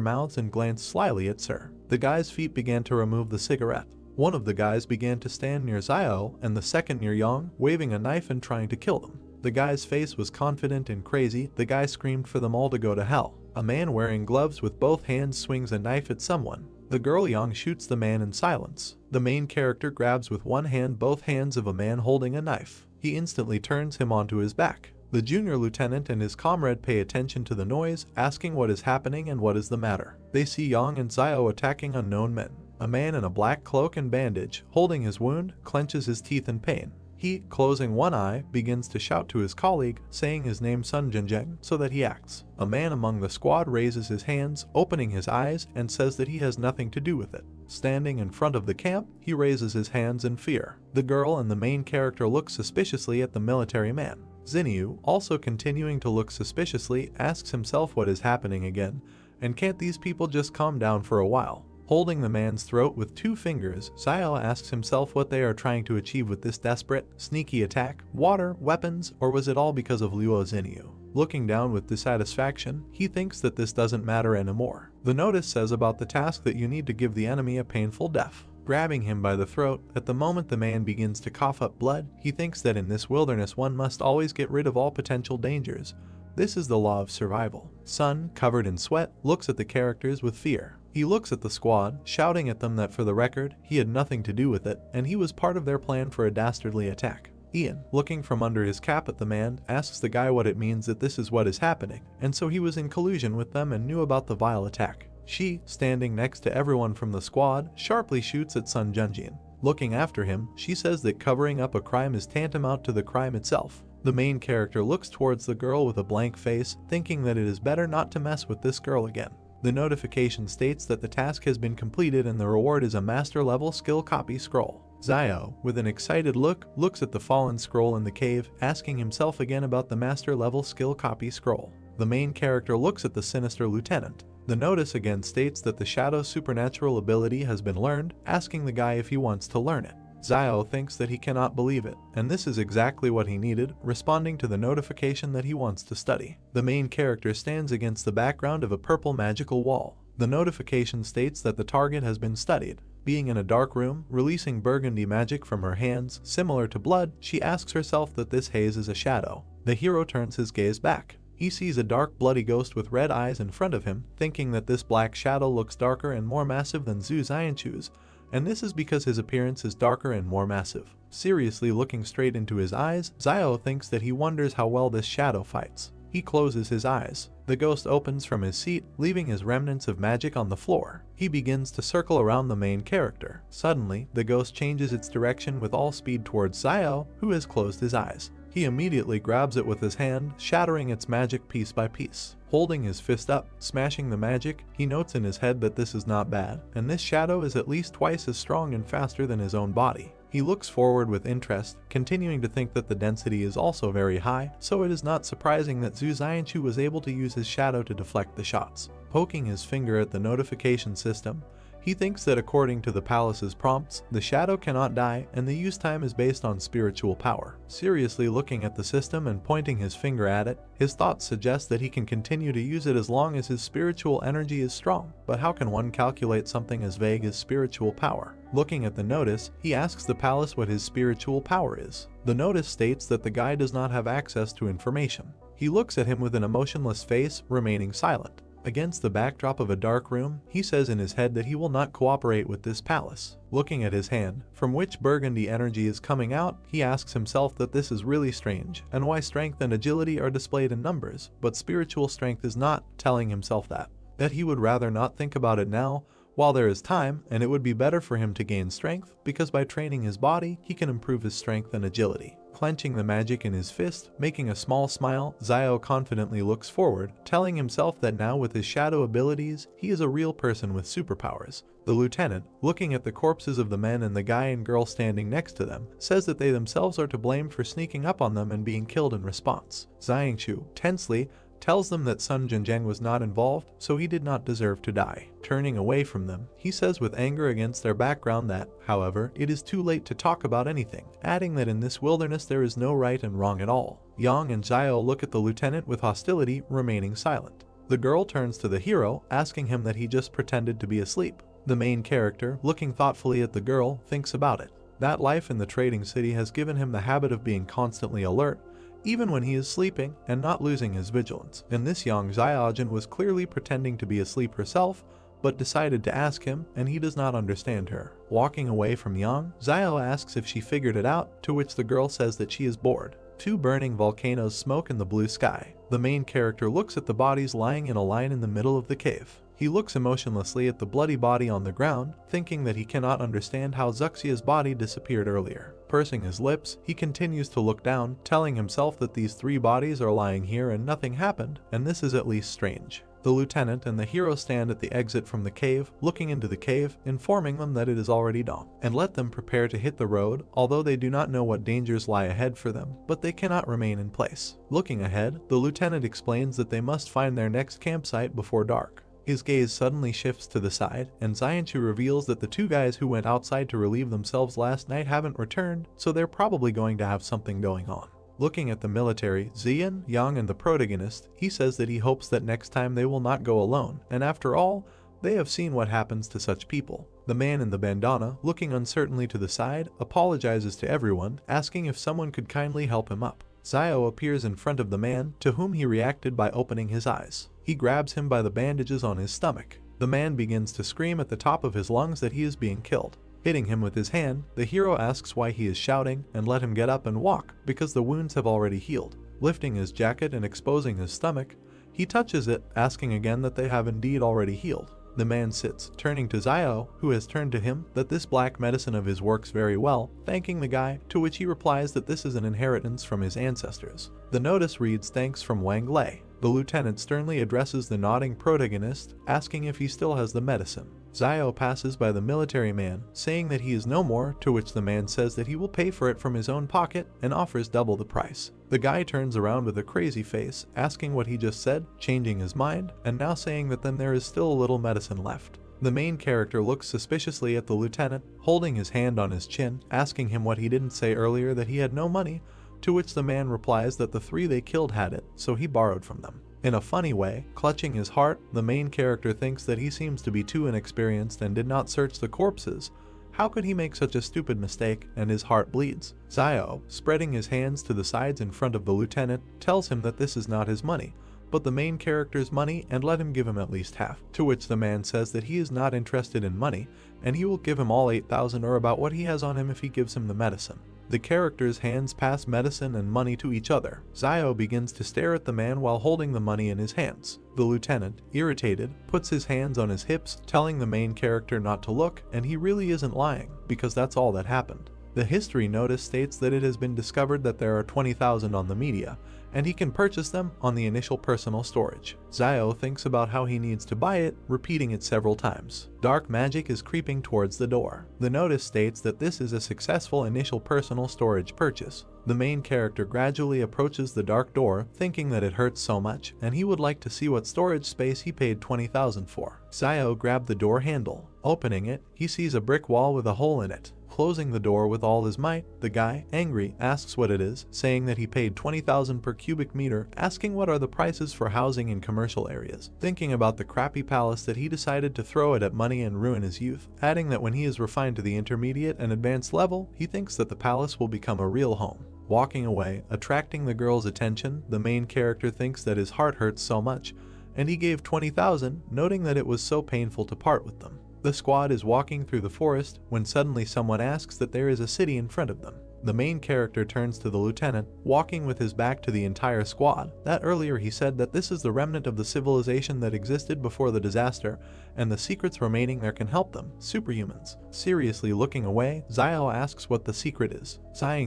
mouths and glanced slyly at Sir. The guy's feet began to remove the cigarette. One of the guys began to stand near Xiao and the second near Yang, waving a knife and trying to kill them. The guy's face was confident and crazy. The guy screamed for them all to go to hell. A man wearing gloves with both hands swings a knife at someone. The girl Yang shoots the man in silence. The main character grabs with one hand both hands of a man holding a knife. He instantly turns him onto his back. The junior lieutenant and his comrade pay attention to the noise, asking what is happening and what is the matter. They see Yang and Xiao attacking unknown men. A man in a black cloak and bandage, holding his wound, clenches his teeth in pain. He, closing one eye, begins to shout to his colleague, saying his name Sun Jinjeng, so that he acts. A man among the squad raises his hands, opening his eyes, and says that he has nothing to do with it. Standing in front of the camp, he raises his hands in fear. The girl and the main character look suspiciously at the military man. Xinyu, also continuing to look suspiciously, asks himself what is happening again, and can't these people just calm down for a while? Holding the man's throat with two fingers, Xiao asks himself what they are trying to achieve with this desperate, sneaky attack, water, weapons, or was it all because of Luo Xinyu? Looking down with dissatisfaction, he thinks that this doesn't matter anymore. The notice says about the task that you need to give the enemy a painful death. Grabbing him by the throat, at the moment the man begins to cough up blood, he thinks that in this wilderness one must always get rid of all potential dangers. This is the law of survival. Sun, covered in sweat, looks at the characters with fear. He looks at the squad, shouting at them that for the record, he had nothing to do with it, and he was part of their plan for a dastardly attack. Ian, looking from under his cap at the man, asks the guy what it means that this is what is happening, and so he was in collusion with them and knew about the vile attack. She, standing next to everyone from the squad, sharply shoots at Sun Junjin. Looking after him, she says that covering up a crime is tantamount to the crime itself. The main character looks towards the girl with a blank face, thinking that it is better not to mess with this girl again. The notification states that the task has been completed and the reward is a master-level skill copy scroll. Xiao, with an excited look, looks at the fallen scroll in the cave, asking himself again about the master-level skill copy scroll. The main character looks at the sinister lieutenant. The notice again states that the shadow supernatural ability has been learned, asking the guy if he wants to learn it. Xiao thinks that he cannot believe it, and this is exactly what he needed, responding to the notification that he wants to study. The main character stands against the background of a purple magical wall. The notification states that the target has been studied. Being in a dark room, releasing burgundy magic from her hands, similar to blood, she asks herself that this haze is a shadow. The hero turns his gaze back. He sees a dark bloody ghost with red eyes in front of him, thinking that this black shadow looks darker and more massive than Zhu Xianchu's, and this is because his appearance is darker and more massive. Seriously looking straight into his eyes, Xiao thinks that he wonders how well this shadow fights. He closes his eyes. The ghost opens from his seat, leaving his remnants of magic on the floor. He begins to circle around the main character. Suddenly, the ghost changes its direction with all speed towards Xiao, who has closed his eyes. He immediately grabs it with his hand, shattering its magic piece by piece. Holding his fist up, smashing the magic, he notes in his head that this is not bad, and this shadow is at least twice as strong and faster than his own body. He looks forward with interest, continuing to think that the density is also very high, so it is not surprising that Zhu Xianchu was able to use his shadow to deflect the shots. Poking his finger at the notification system, he thinks that according to the palace's prompts, the shadow cannot die and the use time is based on spiritual power. Seriously looking at the system and pointing his finger at it, his thoughts suggest that he can continue to use it as long as his spiritual energy is strong. But how can one calculate something as vague as spiritual power? Looking at the notice, he asks the palace what his spiritual power is. The notice states that the guy does not have access to information. He looks at him with an emotionless face, remaining silent. Against the backdrop of a dark room, he says in his head that he will not cooperate with this palace. Looking at his hand, from which burgundy energy is coming out, he asks himself that this is really strange, and why strength and agility are displayed in numbers, but spiritual strength is not, telling himself that he would rather not think about it now, while there is time, and it would be better for him to gain strength, because by training his body, he can improve his strength and agility. Clenching the magic in his fist, making a small smile, Xiao confidently looks forward, telling himself that now with his shadow abilities, he is a real person with superpowers. The lieutenant, looking at the corpses of the men and the guy and girl standing next to them, says that they themselves are to blame for sneaking up on them and being killed in response. Xianchu, tensely, tells them that Sun Zhenjiang was not involved, so he did not deserve to die. Turning away from them, he says with anger against their background that, however, it is too late to talk about anything, adding that in this wilderness there is no right and wrong at all. Yang and Xiao look at the lieutenant with hostility, remaining silent. The girl turns to the hero, asking him that he just pretended to be asleep. The main character, looking thoughtfully at the girl, thinks about it. That life in the trading city has given him the habit of being constantly alert, even when he is sleeping, and not losing his vigilance. And this young Xiaojin was clearly pretending to be asleep herself, but decided to ask him, and he does not understand her. Walking away from Yang, Xiao asks if she figured it out, to which the girl says that she is bored. Two burning volcanoes smoke in the blue sky. The main character looks at the bodies lying in a line in the middle of the cave. He looks emotionlessly at the bloody body on the ground, thinking that he cannot understand how Zuxia's body disappeared earlier. Pursing his lips, he continues to look down, telling himself that these three bodies are lying here and nothing happened, and this is at least strange. The lieutenant and the hero stand at the exit from the cave, looking into the cave, informing them that it is already dawn, and let them prepare to hit the road, although they do not know what dangers lie ahead for them, but they cannot remain in place. Looking ahead, the lieutenant explains that they must find their next campsite before dark. His gaze suddenly shifts to the side, and Xianchu reveals that the two guys who went outside to relieve themselves last night haven't returned, so they're probably going to have something going on. Looking at the military, Xian, Yang, and the protagonist, he says that he hopes that next time they will not go alone, and after all, they have seen what happens to such people. The man in the bandana, looking uncertainly to the side, apologizes to everyone, asking if someone could kindly help him up. Xiao appears in front of the man, to whom he reacted by opening his eyes. He grabs him by the bandages on his stomach. The man begins to scream at the top of his lungs that he is being killed. Hitting him with his hand, the hero asks why he is shouting and let him get up and walk, because the wounds have already healed. Lifting his jacket and exposing his stomach, he touches it, asking again that they have indeed already healed. The man sits, turning to Xiao, who has turned to him that this black medicine of his works very well, thanking the guy, to which he replies that this is an inheritance from his ancestors. The notice reads thanks from Wang Lei. The lieutenant sternly addresses the nodding protagonist, asking if he still has the medicine. Xiao passes by the military man, saying that he is no more, to which the man says that he will pay for it from his own pocket and offers double the price. The guy turns around with a crazy face, asking what he just said, changing his mind, and now saying that then there is still a little medicine left. The main character looks suspiciously at the lieutenant, holding his hand on his chin, asking him what he didn't say earlier that he had no money, to which the man replies that the three they killed had it, so he borrowed from them. In a funny way, clutching his heart, the main character thinks that he seems to be too inexperienced and did not search the corpses. How could he make such a stupid mistake, and his heart bleeds? Xiao, spreading his hands to the sides in front of the lieutenant, tells him that this is not his money, but the main character's money, and let him give him at least half, to which the man says that he is not interested in money, and he will give him all 8,000 or about what he has on him if he gives him the medicine. The characters' hands pass medicine and money to each other. Xiao begins to stare at the man while holding the money in his hands. The lieutenant, irritated, puts his hands on his hips, telling the main character not to look, and he really isn't lying, because that's all that happened. The history notice states that it has been discovered that there are 20,000 on the media, and he can purchase them on the initial personal storage. Zio thinks about how he needs to buy it, repeating it several times. Dark magic is creeping towards the door. The notice states that this is a successful initial personal storage purchase. The main character gradually approaches the dark door, thinking that it hurts so much, and he would like to see what storage space he paid 20,000 for. Zio grabbed the door handle. Opening it, he sees a brick wall with a hole in it. Closing the door with all his might, the guy, angry, asks what it is, saying that he paid 20,000 per cubic meter, asking what are the prices for housing in commercial areas. Thinking about the crappy palace that he decided to throw it at money and ruin his youth, adding that when he is refined to the intermediate and advanced level, he thinks that the palace will become a real home. Walking away, attracting the girl's attention, the main character thinks that his heart hurts so much, and he gave 20,000, noting that it was so painful to part with them. The squad is walking through the forest when suddenly someone asks that there is a city in front of them. The main character turns to the lieutenant, walking with his back to the entire squad. That earlier he said that this is the remnant of the civilization that existed before the disaster, and the secrets remaining there can help them, superhumans. Seriously looking away, Zio asks what the secret is.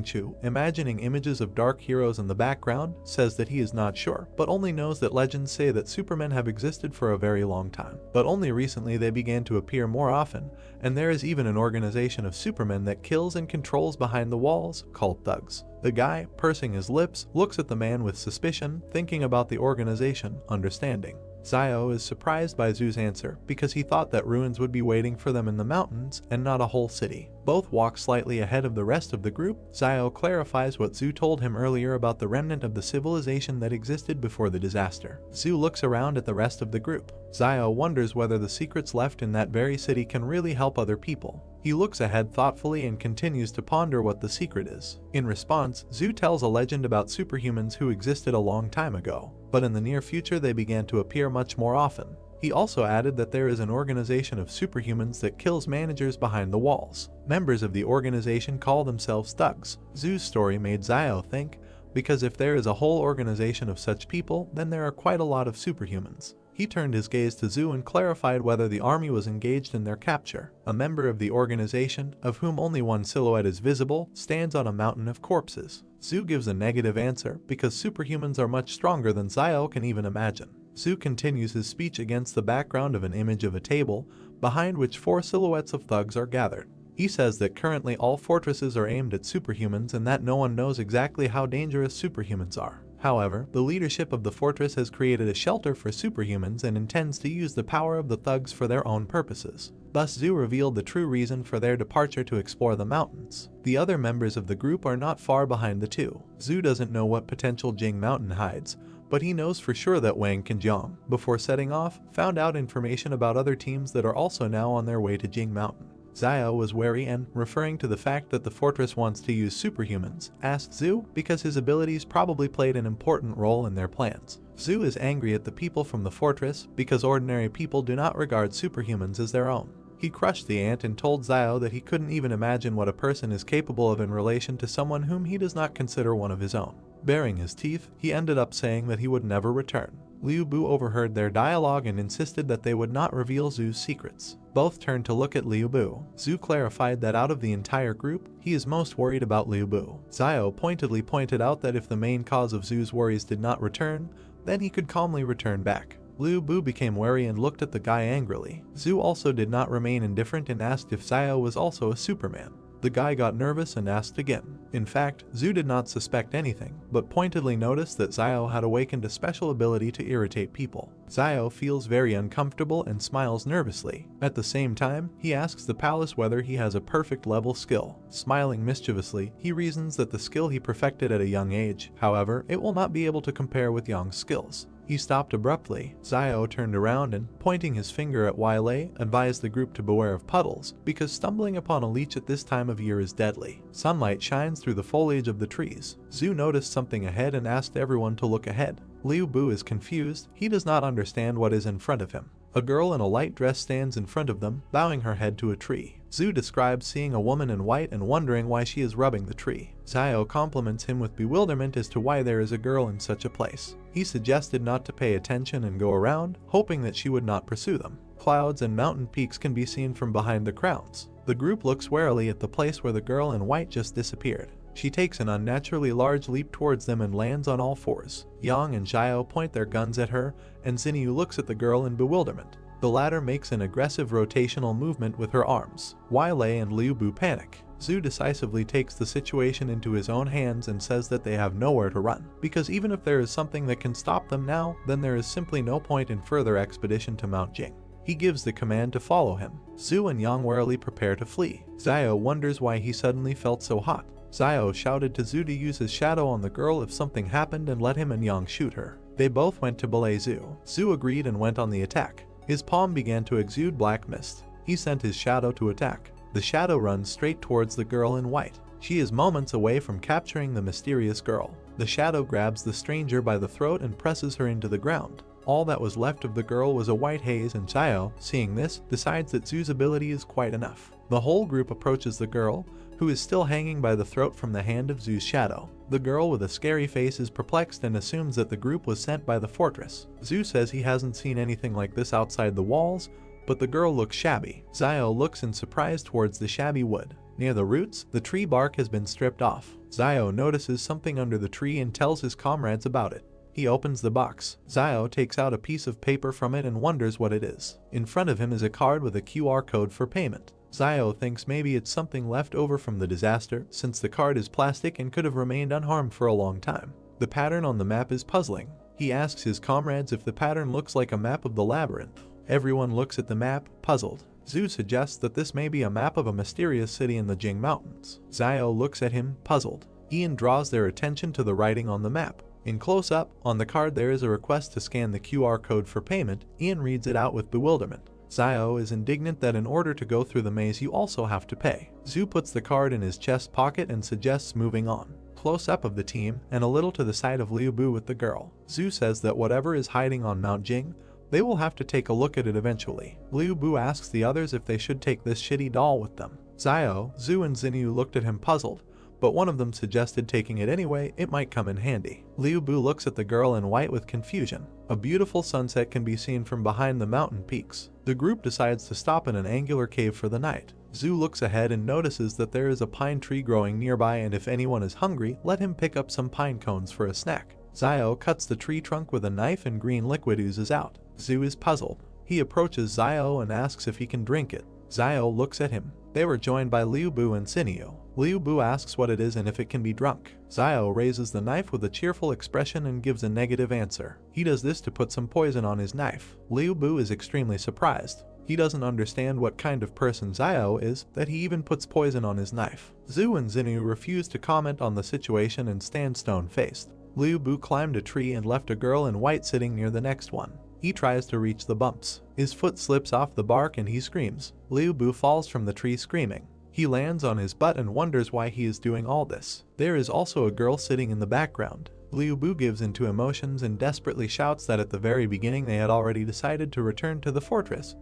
Chu, imagining images of dark heroes in the background, says that he is not sure, but only knows that legends say that supermen have existed for a very long time. But only recently they began to appear more often, and there is even an organization of supermen that kills and controls behind the walls, called thugs. The guy, pursing his lips, looks at the man with suspicion, thinking about the organization, understanding. Zio is surprised by Zoo's answer because he thought that ruins would be waiting for them in the mountains and not a whole city. Both walk slightly ahead of the rest of the group. Zio clarifies what Zoo told him earlier about the remnant of the civilization that existed before the disaster. Zoo looks around at the rest of the group. Zio wonders whether the secrets left in that very city can really help other people. He looks ahead thoughtfully and continues to ponder what the secret is. In response, Zoo tells a legend about superhumans who existed a long time ago, but in the near future they began to appear much more often. He also added that there is an organization of superhumans that kills managers behind the walls. Members of the organization call themselves thugs. Zoo's story made Zio think, because if there is a whole organization of such people, then there are quite a lot of superhumans. He turned his gaze to Zoo and clarified whether the army was engaged in their capture. A member of the organization, of whom only one silhouette is visible, stands on a mountain of corpses. Zoo gives a negative answer because superhumans are much stronger than Zio can even imagine. Zoo continues his speech against the background of an image of a table, behind which 4 silhouettes of thugs are gathered. He says that currently all fortresses are aimed at superhumans and that no one knows exactly how dangerous superhumans are. However, the leadership of the fortress has created a shelter for superhumans and intends to use the power of the thugs for their own purposes. Thus, Zoo revealed the true reason for their departure to explore the mountains. The other members of the group are not far behind the two. Zoo doesn't know what potential Jing Mountain hides, but he knows for sure that Wang Kanjiang, before setting off, found out information about other teams that are also now on their way to Jing Mountain. Zio was wary and, referring to the fact that the fortress wants to use superhumans, asked Zoo because his abilities probably played an important role in their plans. Zoo is angry at the people from the fortress because ordinary people do not regard superhumans as their own. He crushed the ant and told Zio that he couldn't even imagine what a person is capable of in relation to someone whom he does not consider one of his own. Baring his teeth, he ended up saying that he would never return. Liu Bu overheard their dialogue and insisted that they would not reveal Zoo's secrets. Both turned to look at Liu Bu. Zoo clarified that out of the entire group, he is most worried about Liu Bu. Zio pointedly pointed out that if the main cause of Zoo's worries did not return, then he could calmly return back. Liu Bu became wary and looked at the guy angrily. Zoo also did not remain indifferent and asked if Zio was also a Superman. The guy got nervous and asked again. In fact, Zoo did not suspect anything, but pointedly noticed that Zio had awakened a special ability to irritate people. Zio feels very uncomfortable and smiles nervously. At the same time, he asks the palace whether he has a perfect level skill. Smiling mischievously, he reasons that the skill he perfected at a young age, however, it will not be able to compare with Yang's skills. He stopped abruptly. Zio turned around and, pointing his finger at Yahello, advised the group to beware of puddles, because stumbling upon a leech at this time of year is deadly. Sunlight shines through the foliage of the trees. Zoo noticed something ahead and asked everyone to look ahead. Liu Bu is confused. He does not understand what is in front of him. A girl in a light dress stands in front of them, bowing her head to a tree. Zoo describes seeing a woman in white and wondering why she is rubbing the tree. Zio compliments him with bewilderment as to why there is a girl in such a place. He suggested not to pay attention and go around, hoping that she would not pursue them. Clouds and mountain peaks can be seen from behind the crowns. The group looks warily at the place where the girl in white just disappeared. She takes an unnaturally large leap towards them and lands on all fours. Yang and Xiao point their guns at her, and Xinyu looks at the girl in bewilderment. The latter makes an aggressive rotational movement with her arms. Yahello and Liu Bu panic. Zhu decisively takes the situation into his own hands and says that they have nowhere to run, because even if there is something that can stop them now, then there is simply no point in further expedition to Mount Jing. He gives the command to follow him. Zhu and Yang warily prepare to flee. Xiao wonders why he suddenly felt so hot. Xiao shouted to Zhu to use his shadow on the girl if something happened and let him and Yang shoot her. They both went to belay Zhu. Zhu agreed and went on the attack. His palm began to exude black mist. He sent his shadow to attack. The shadow runs straight towards the girl in white. She is moments away from capturing the mysterious girl. The shadow grabs the stranger by the throat and presses her into the ground. All that was left of the girl was a white haze, and Xiao, seeing this, decides that Zhu's ability is quite enough. The whole group approaches the girl, who is still hanging by the throat from the hand of Zhu's shadow. The girl with a scary face is perplexed and assumes that the group was sent by the fortress. Zhu says he hasn't seen anything like this outside the walls, but the girl looks shabby. Xiao looks in surprise towards the shabby wood. Near the roots, the tree bark has been stripped off. Xiao notices something under the tree and tells his comrades about it. He opens the box. Xiao takes out a piece of paper from it and wonders what it is. In front of him is a card with a QR code for payment. Xiao thinks maybe it's something left over from the disaster, since the card is plastic and could have remained unharmed for a long time. The pattern on the map is puzzling. He asks his comrades if the pattern looks like a map of the labyrinth. Everyone looks at the map, puzzled. Zhu suggests that this may be a map of a mysterious city in the Jing Mountains. Xiao looks at him, puzzled. Ian draws their attention to the writing on the map. In close-up, on the card there is a request to scan the QR code for payment. Ian reads it out with bewilderment. Xiao is indignant that in order to go through the maze you also have to pay. Zhu puts the card in his chest pocket and suggests moving on. Close-up of the team, and a little to the side of Liu Bu with the girl. Zhu says that whatever is hiding on Mount Jing, they will have to take a look at it eventually. Liu Bu asks the others if they should take this shitty doll with them. Xiao, Zhu and Xinyu looked at him puzzled, but one of them suggested taking it anyway, it might come in handy. Liu Bu looks at the girl in white with confusion. A beautiful sunset can be seen from behind the mountain peaks. The group decides to stop in an angular cave for the night. Zhu looks ahead and notices that there is a pine tree growing nearby, and if anyone is hungry, let him pick up some pine cones for a snack. Xiao cuts the tree trunk with a knife and green liquid oozes out. Zhu is puzzled. He approaches Xiao and asks if he can drink it. Xiao looks at him. They were joined by Liu Bu and Xinyu. Liu Bu asks what it is and if it can be drunk. Xiao raises the knife with a cheerful expression and gives a negative answer. He does this to put some poison on his knife. Liu Bu is extremely surprised. He doesn't understand what kind of person Xiao is, that he even puts poison on his knife. Zhu and Xinyu refuse to comment on the situation and stand stone-faced. Liu Bu climbed a tree and left a girl in white sitting near the next one. He tries to reach the bumps. His foot slips off the bark and he screams. Liu Bu falls from the tree screaming. He lands on his butt and wonders why he is doing all this. There is also a girl sitting in the background. Liu Bu gives into emotions and desperately shouts that at the very beginning they had already decided to return to the fortress,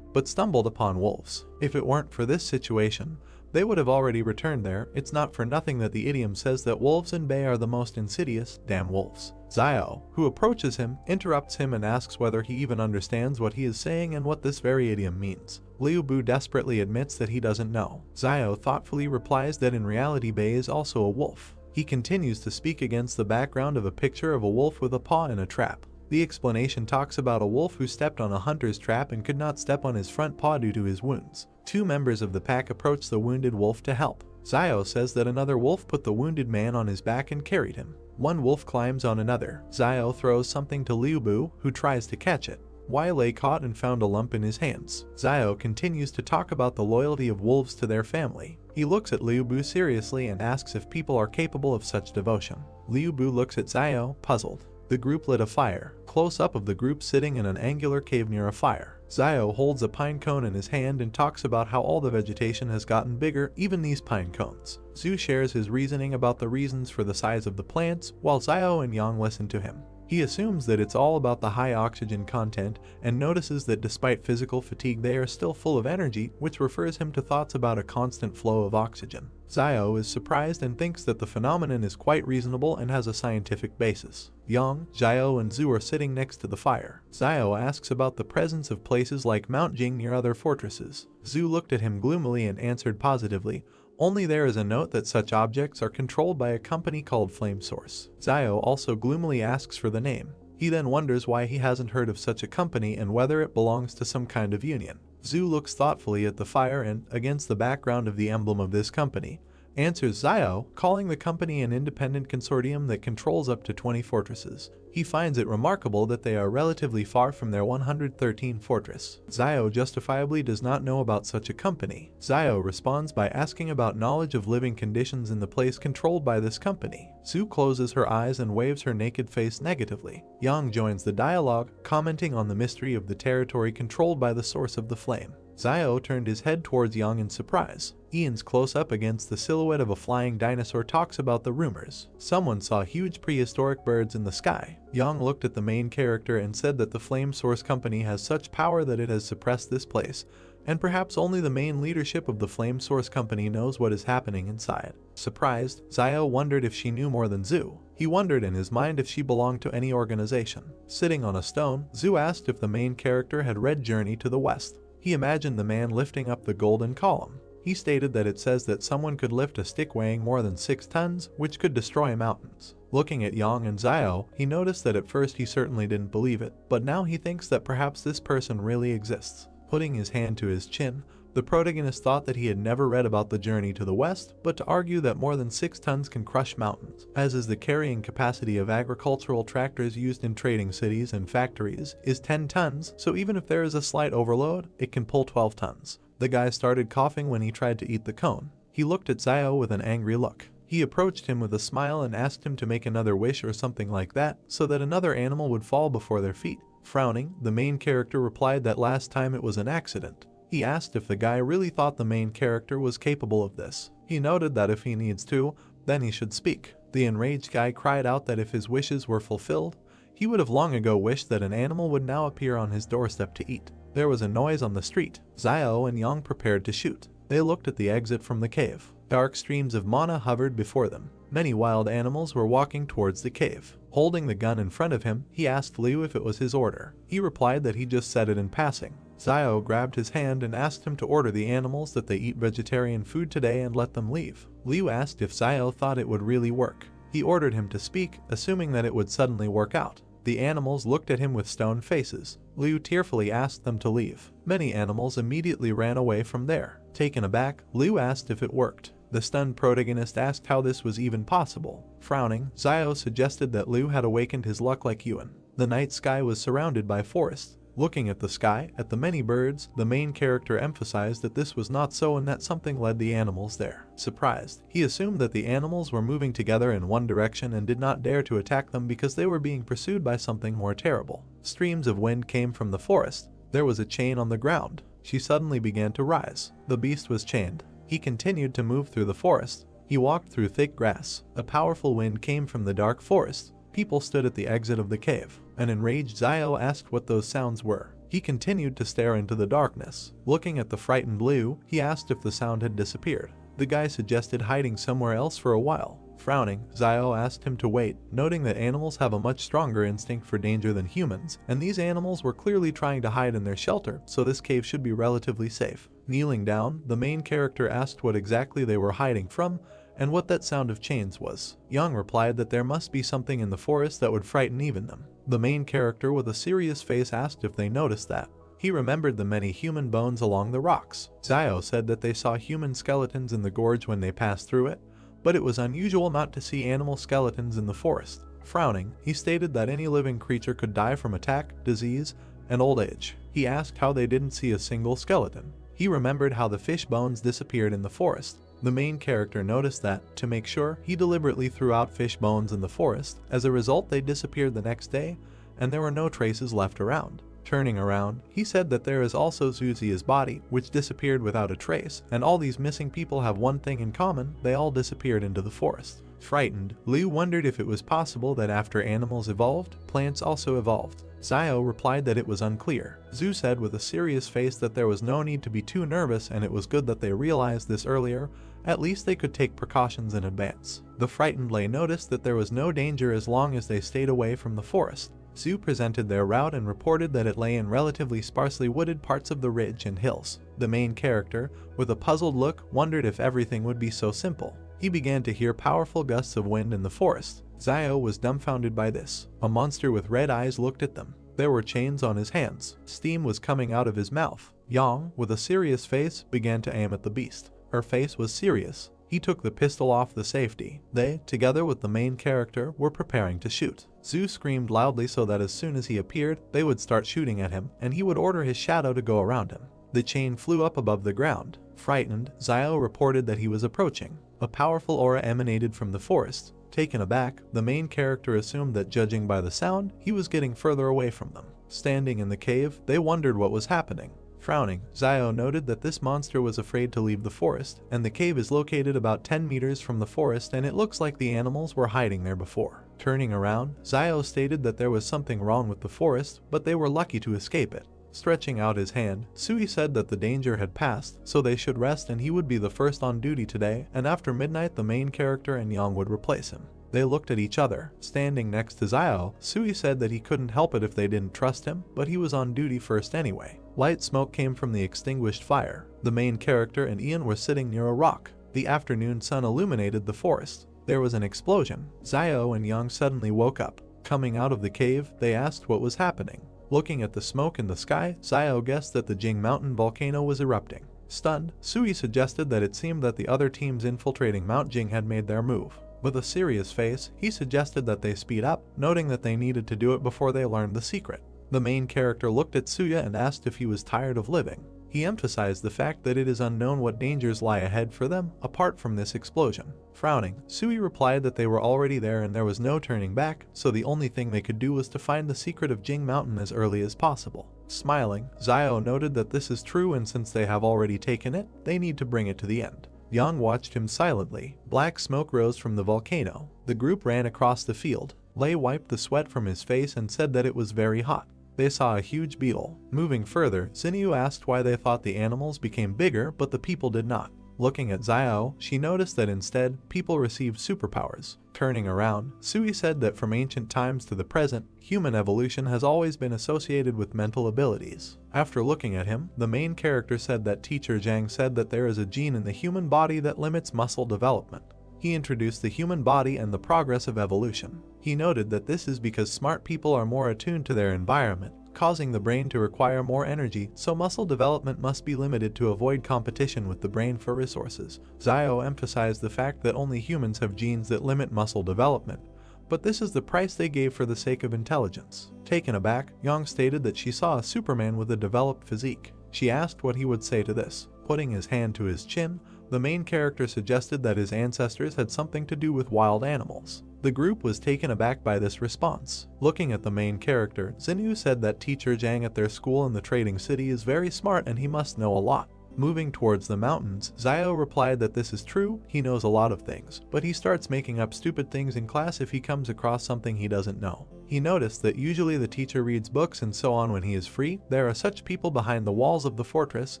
but stumbled upon wolves. If it weren't for this situation, they would have already returned there. It's not for nothing that the idiom says that wolves in bay are the most insidious, damn wolves. Xiao, who approaches him, interrupts him and asks whether he even understands what he is saying and what this very idiom means. Liu Bu desperately admits that he doesn't know. Xiao thoughtfully replies that in reality Bei is also a wolf. He continues to speak against the background of a picture of a wolf with a paw in a trap. The explanation talks about a wolf who stepped on a hunter's trap and could not step on his front paw due to his wounds. Two members of the pack approach the wounded wolf to help. Xiao says that another wolf put the wounded man on his back and carried him. One wolf climbs on another. Xiao throws something to Liu Bu, who tries to catch it. Yahello caught and found a lump in his hands. Xiao continues to talk about the loyalty of wolves to their family. He looks at Liu Bu seriously and asks if people are capable of such devotion. Liu Bu looks at Xiao, puzzled. The group lit a fire. Close up of the group sitting in an angular cave near a fire. Xiao holds a pine cone in his hand and talks about how all the vegetation has gotten bigger, even these pine cones. Zhu shares his reasoning about the reasons for the size of the plants, while Xiao and Yang listen to him. He assumes that it's all about the high oxygen content and notices that despite physical fatigue they are still full of energy, which refers him to thoughts about a constant flow of oxygen. Zio is surprised and thinks that the phenomenon is quite reasonable and has a scientific basis. Yang, Zio, and Zhu are sitting next to the fire. Zio asks about the presence of places like Mount Jing near other fortresses. Zhu looked at him gloomily and answered positively, only there is a note that such objects are controlled by a company called Flame Source. Zio also gloomily asks for the name. He then wonders why he hasn't heard of such a company and whether it belongs to some kind of union. Zhu looks thoughtfully at the fire and, against the background of the emblem of this company, answers Zio, calling the company an independent consortium that controls up to 20 fortresses. He finds it remarkable that they are relatively far from their 113 fortress. Zio justifiably does not know about such a company. Zio responds by asking about knowledge of living conditions in the place controlled by this company. Zhu closes her eyes and waves her naked face negatively. Yang joins the dialogue, commenting on the mystery of the territory controlled by the source of the flame. Zio turned his head towards Yang in surprise. Ian's close-up against the silhouette of a flying dinosaur talks about the rumors. Someone saw huge prehistoric birds in the sky. Yang looked at the main character and said that the Flame Source Company has such power that it has suppressed this place, and perhaps only the main leadership of the Flame Source Company knows what is happening inside. Surprised, Zio wondered if she knew more than Zhu. He wondered in his mind if she belonged to any organization. Sitting on a stone, Zhu asked if the main character had read Journey to the West. He imagined the man lifting up the golden column. He stated that it says that someone could lift a stick weighing more than 6 tons, which could destroy mountains. Looking at Yang and Zio, he noticed that at first he certainly didn't believe it, but now he thinks that perhaps this person really exists. Putting his hand to his chin, the protagonist thought that he had never read about the Journey to the West, but to argue that more than 6 tons can crush mountains, as is the carrying capacity of agricultural tractors used in trading cities and factories, is 10 tons, so even if there is a slight overload, it can pull 12 tons. The guy started coughing when he tried to eat the cone. He looked at Zio with an angry look. He approached him with a smile and asked him to make another wish or something like that, so that another animal would fall before their feet. Frowning, the main character replied that last time it was an accident. He asked if the guy really thought the main character was capable of this. He noted that if he needs to, then he should speak. The enraged guy cried out that if his wishes were fulfilled, he would have long ago wished that an animal would now appear on his doorstep to eat. There was a noise on the street. Zio and Yang prepared to shoot. They looked at the exit from the cave. Dark streams of mana hovered before them. Many wild animals were walking towards the cave. Holding the gun in front of him, he asked Liu if it was his order. He replied that he just said it in passing. Zio grabbed his hand and asked him to order the animals that they eat vegetarian food today and let them leave. Liu asked if Zio thought it would really work. He ordered him to speak, assuming that it would suddenly work out. The animals looked at him with stone faces. Liu tearfully asked them to leave. Many animals immediately ran away from there. Taken aback, Liu asked if it worked. The stunned protagonist asked how this was even possible. Frowning, Zio suggested that Liu had awakened his luck like Yuan. The night sky was surrounded by forests. Looking at the sky, at the many birds, the main character emphasized that this was not so and that something led the animals there. Surprised, he assumed that the animals were moving together in one direction and did not dare to attack them because they were being pursued by something more terrible. Streams of wind came from the forest. There was a chain on the ground. She suddenly began to rise. The beast was chained. He continued to move through the forest. He walked through thick grass. A powerful wind came from the dark forest. People stood at the exit of the cave. An enraged Zio asked what those sounds were. He continued to stare into the darkness. Looking at the frightened Liu, he asked if the sound had disappeared. The guy suggested hiding somewhere else for a while. Frowning, Zio asked him to wait, noting that animals have a much stronger instinct for danger than humans, and these animals were clearly trying to hide in their shelter, so this cave should be relatively safe. Kneeling down, the main character asked what exactly they were hiding from, and what that sound of chains was. Yang replied that there must be something in the forest that would frighten even them. The main character with a serious face asked if they noticed that. He remembered the many human bones along the rocks. Zio said that they saw human skeletons in the gorge when they passed through it, but it was unusual not to see animal skeletons in the forest. Frowning, he stated that any living creature could die from attack, disease, and old age. He asked how they didn't see a single skeleton. He remembered how the fish bones disappeared in the forest. The main character noticed that, to make sure, he deliberately threw out fish bones in the forest. As a result, they disappeared the next day, and there were no traces left around. Turning around, he said that there is also Zuzia's body, which disappeared without a trace, and all these missing people have one thing in common: they all disappeared into the forest. Frightened, Liu wondered if it was possible that after animals evolved, plants also evolved. Xiao replied that it was unclear. Zhu said with a serious face that there was no need to be too nervous and it was good that they realized this earlier, at least they could take precautions in advance. The frightened Lei noticed that there was no danger as long as they stayed away from the forest. Zhu presented their route and reported that it lay in relatively sparsely wooded parts of the ridge and hills. The main character, with a puzzled look, wondered if everything would be so simple. He began to hear powerful gusts of wind in the forest. Xiao was dumbfounded by this. A monster with red eyes looked at them. There were chains on his hands. Steam was coming out of his mouth. Yang, with a serious face, began to aim at the beast. Her face was serious. He took the pistol off the safety. They, together with the main character, were preparing to shoot. Zhu screamed loudly so that as soon as he appeared, they would start shooting at him, and he would order his shadow to go around him. The chain flew up above the ground. Frightened, Xiao reported that he was approaching. A powerful aura emanated from the forest. Taken aback, the main character assumed that judging by the sound, he was getting further away from them. Standing in the cave, they wondered what was happening. Frowning, Xiao noted that this monster was afraid to leave the forest, and the cave is located about 10 meters from the forest and it looks like the animals were hiding there before. Turning around, Xiao stated that there was something wrong with the forest, but they were lucky to escape it. Stretching out his hand, Sui said that the danger had passed, so they should rest and he would be the first on duty today, and after midnight the main character and Yang would replace him. They looked at each other. Standing next to Xiao, Sui said that he couldn't help it if they didn't trust him, but he was on duty first anyway. Light smoke came from the extinguished fire. The main character and Ian were sitting near a rock. The afternoon sun illuminated the forest. There was an explosion. Xiao and Yang suddenly woke up. Coming out of the cave, they asked what was happening. Looking at the smoke in the sky, Xiao guessed that the Jing Mountain volcano was erupting. Stunned, Sui suggested that it seemed that the other teams infiltrating Mount Jing had made their move. With a serious face, he suggested that they speed up, noting that they needed to do it before they learned the secret. The main character looked at Suya and asked if he was tired of living. He emphasized the fact that it is unknown what dangers lie ahead for them, apart from this explosion. Frowning, Sui replied that they were already there and there was no turning back, so the only thing they could do was to find the secret of Jing Mountain as early as possible. Smiling, Xiao noted that this is true and since they have already taken it, they need to bring it to the end. Yang watched him silently. Black smoke rose from the volcano. The group ran across the field. Lei wiped the sweat from his face and said that it was very hot. They saw a huge beetle. Moving further, Xinyu asked why they thought the animals became bigger but the people did not. Looking at Xiao, she noticed that instead, people received superpowers. Turning around, Sui said that from ancient times to the present, human evolution has always been associated with mental abilities. After looking at him, the main character said that Teacher Zhang said that there is a gene in the human body that limits muscle development. He introduced the human body and the progress of evolution. He noted that this is because smart people are more attuned to their environment, causing the brain to require more energy, so muscle development must be limited to avoid competition with the brain for resources. Xiao emphasized the fact that only humans have genes that limit muscle development, but this is the price they gave for the sake of intelligence. Taken aback, Yang stated that she saw a Superman with a developed physique. She asked what he would say to this. Putting his hand to his chin, the main character suggested that his ancestors had something to do with wild animals. The group was taken aback by this response. Looking at the main character, Xinyu said that Teacher Zhang at their school in the trading city is very smart and he must know a lot. Moving towards the mountains, Xiao replied that this is true, he knows a lot of things, but he starts making up stupid things in class if he comes across something he doesn't know. He noticed that usually the teacher reads books and so on when he is free. There are such people behind the walls of the fortress,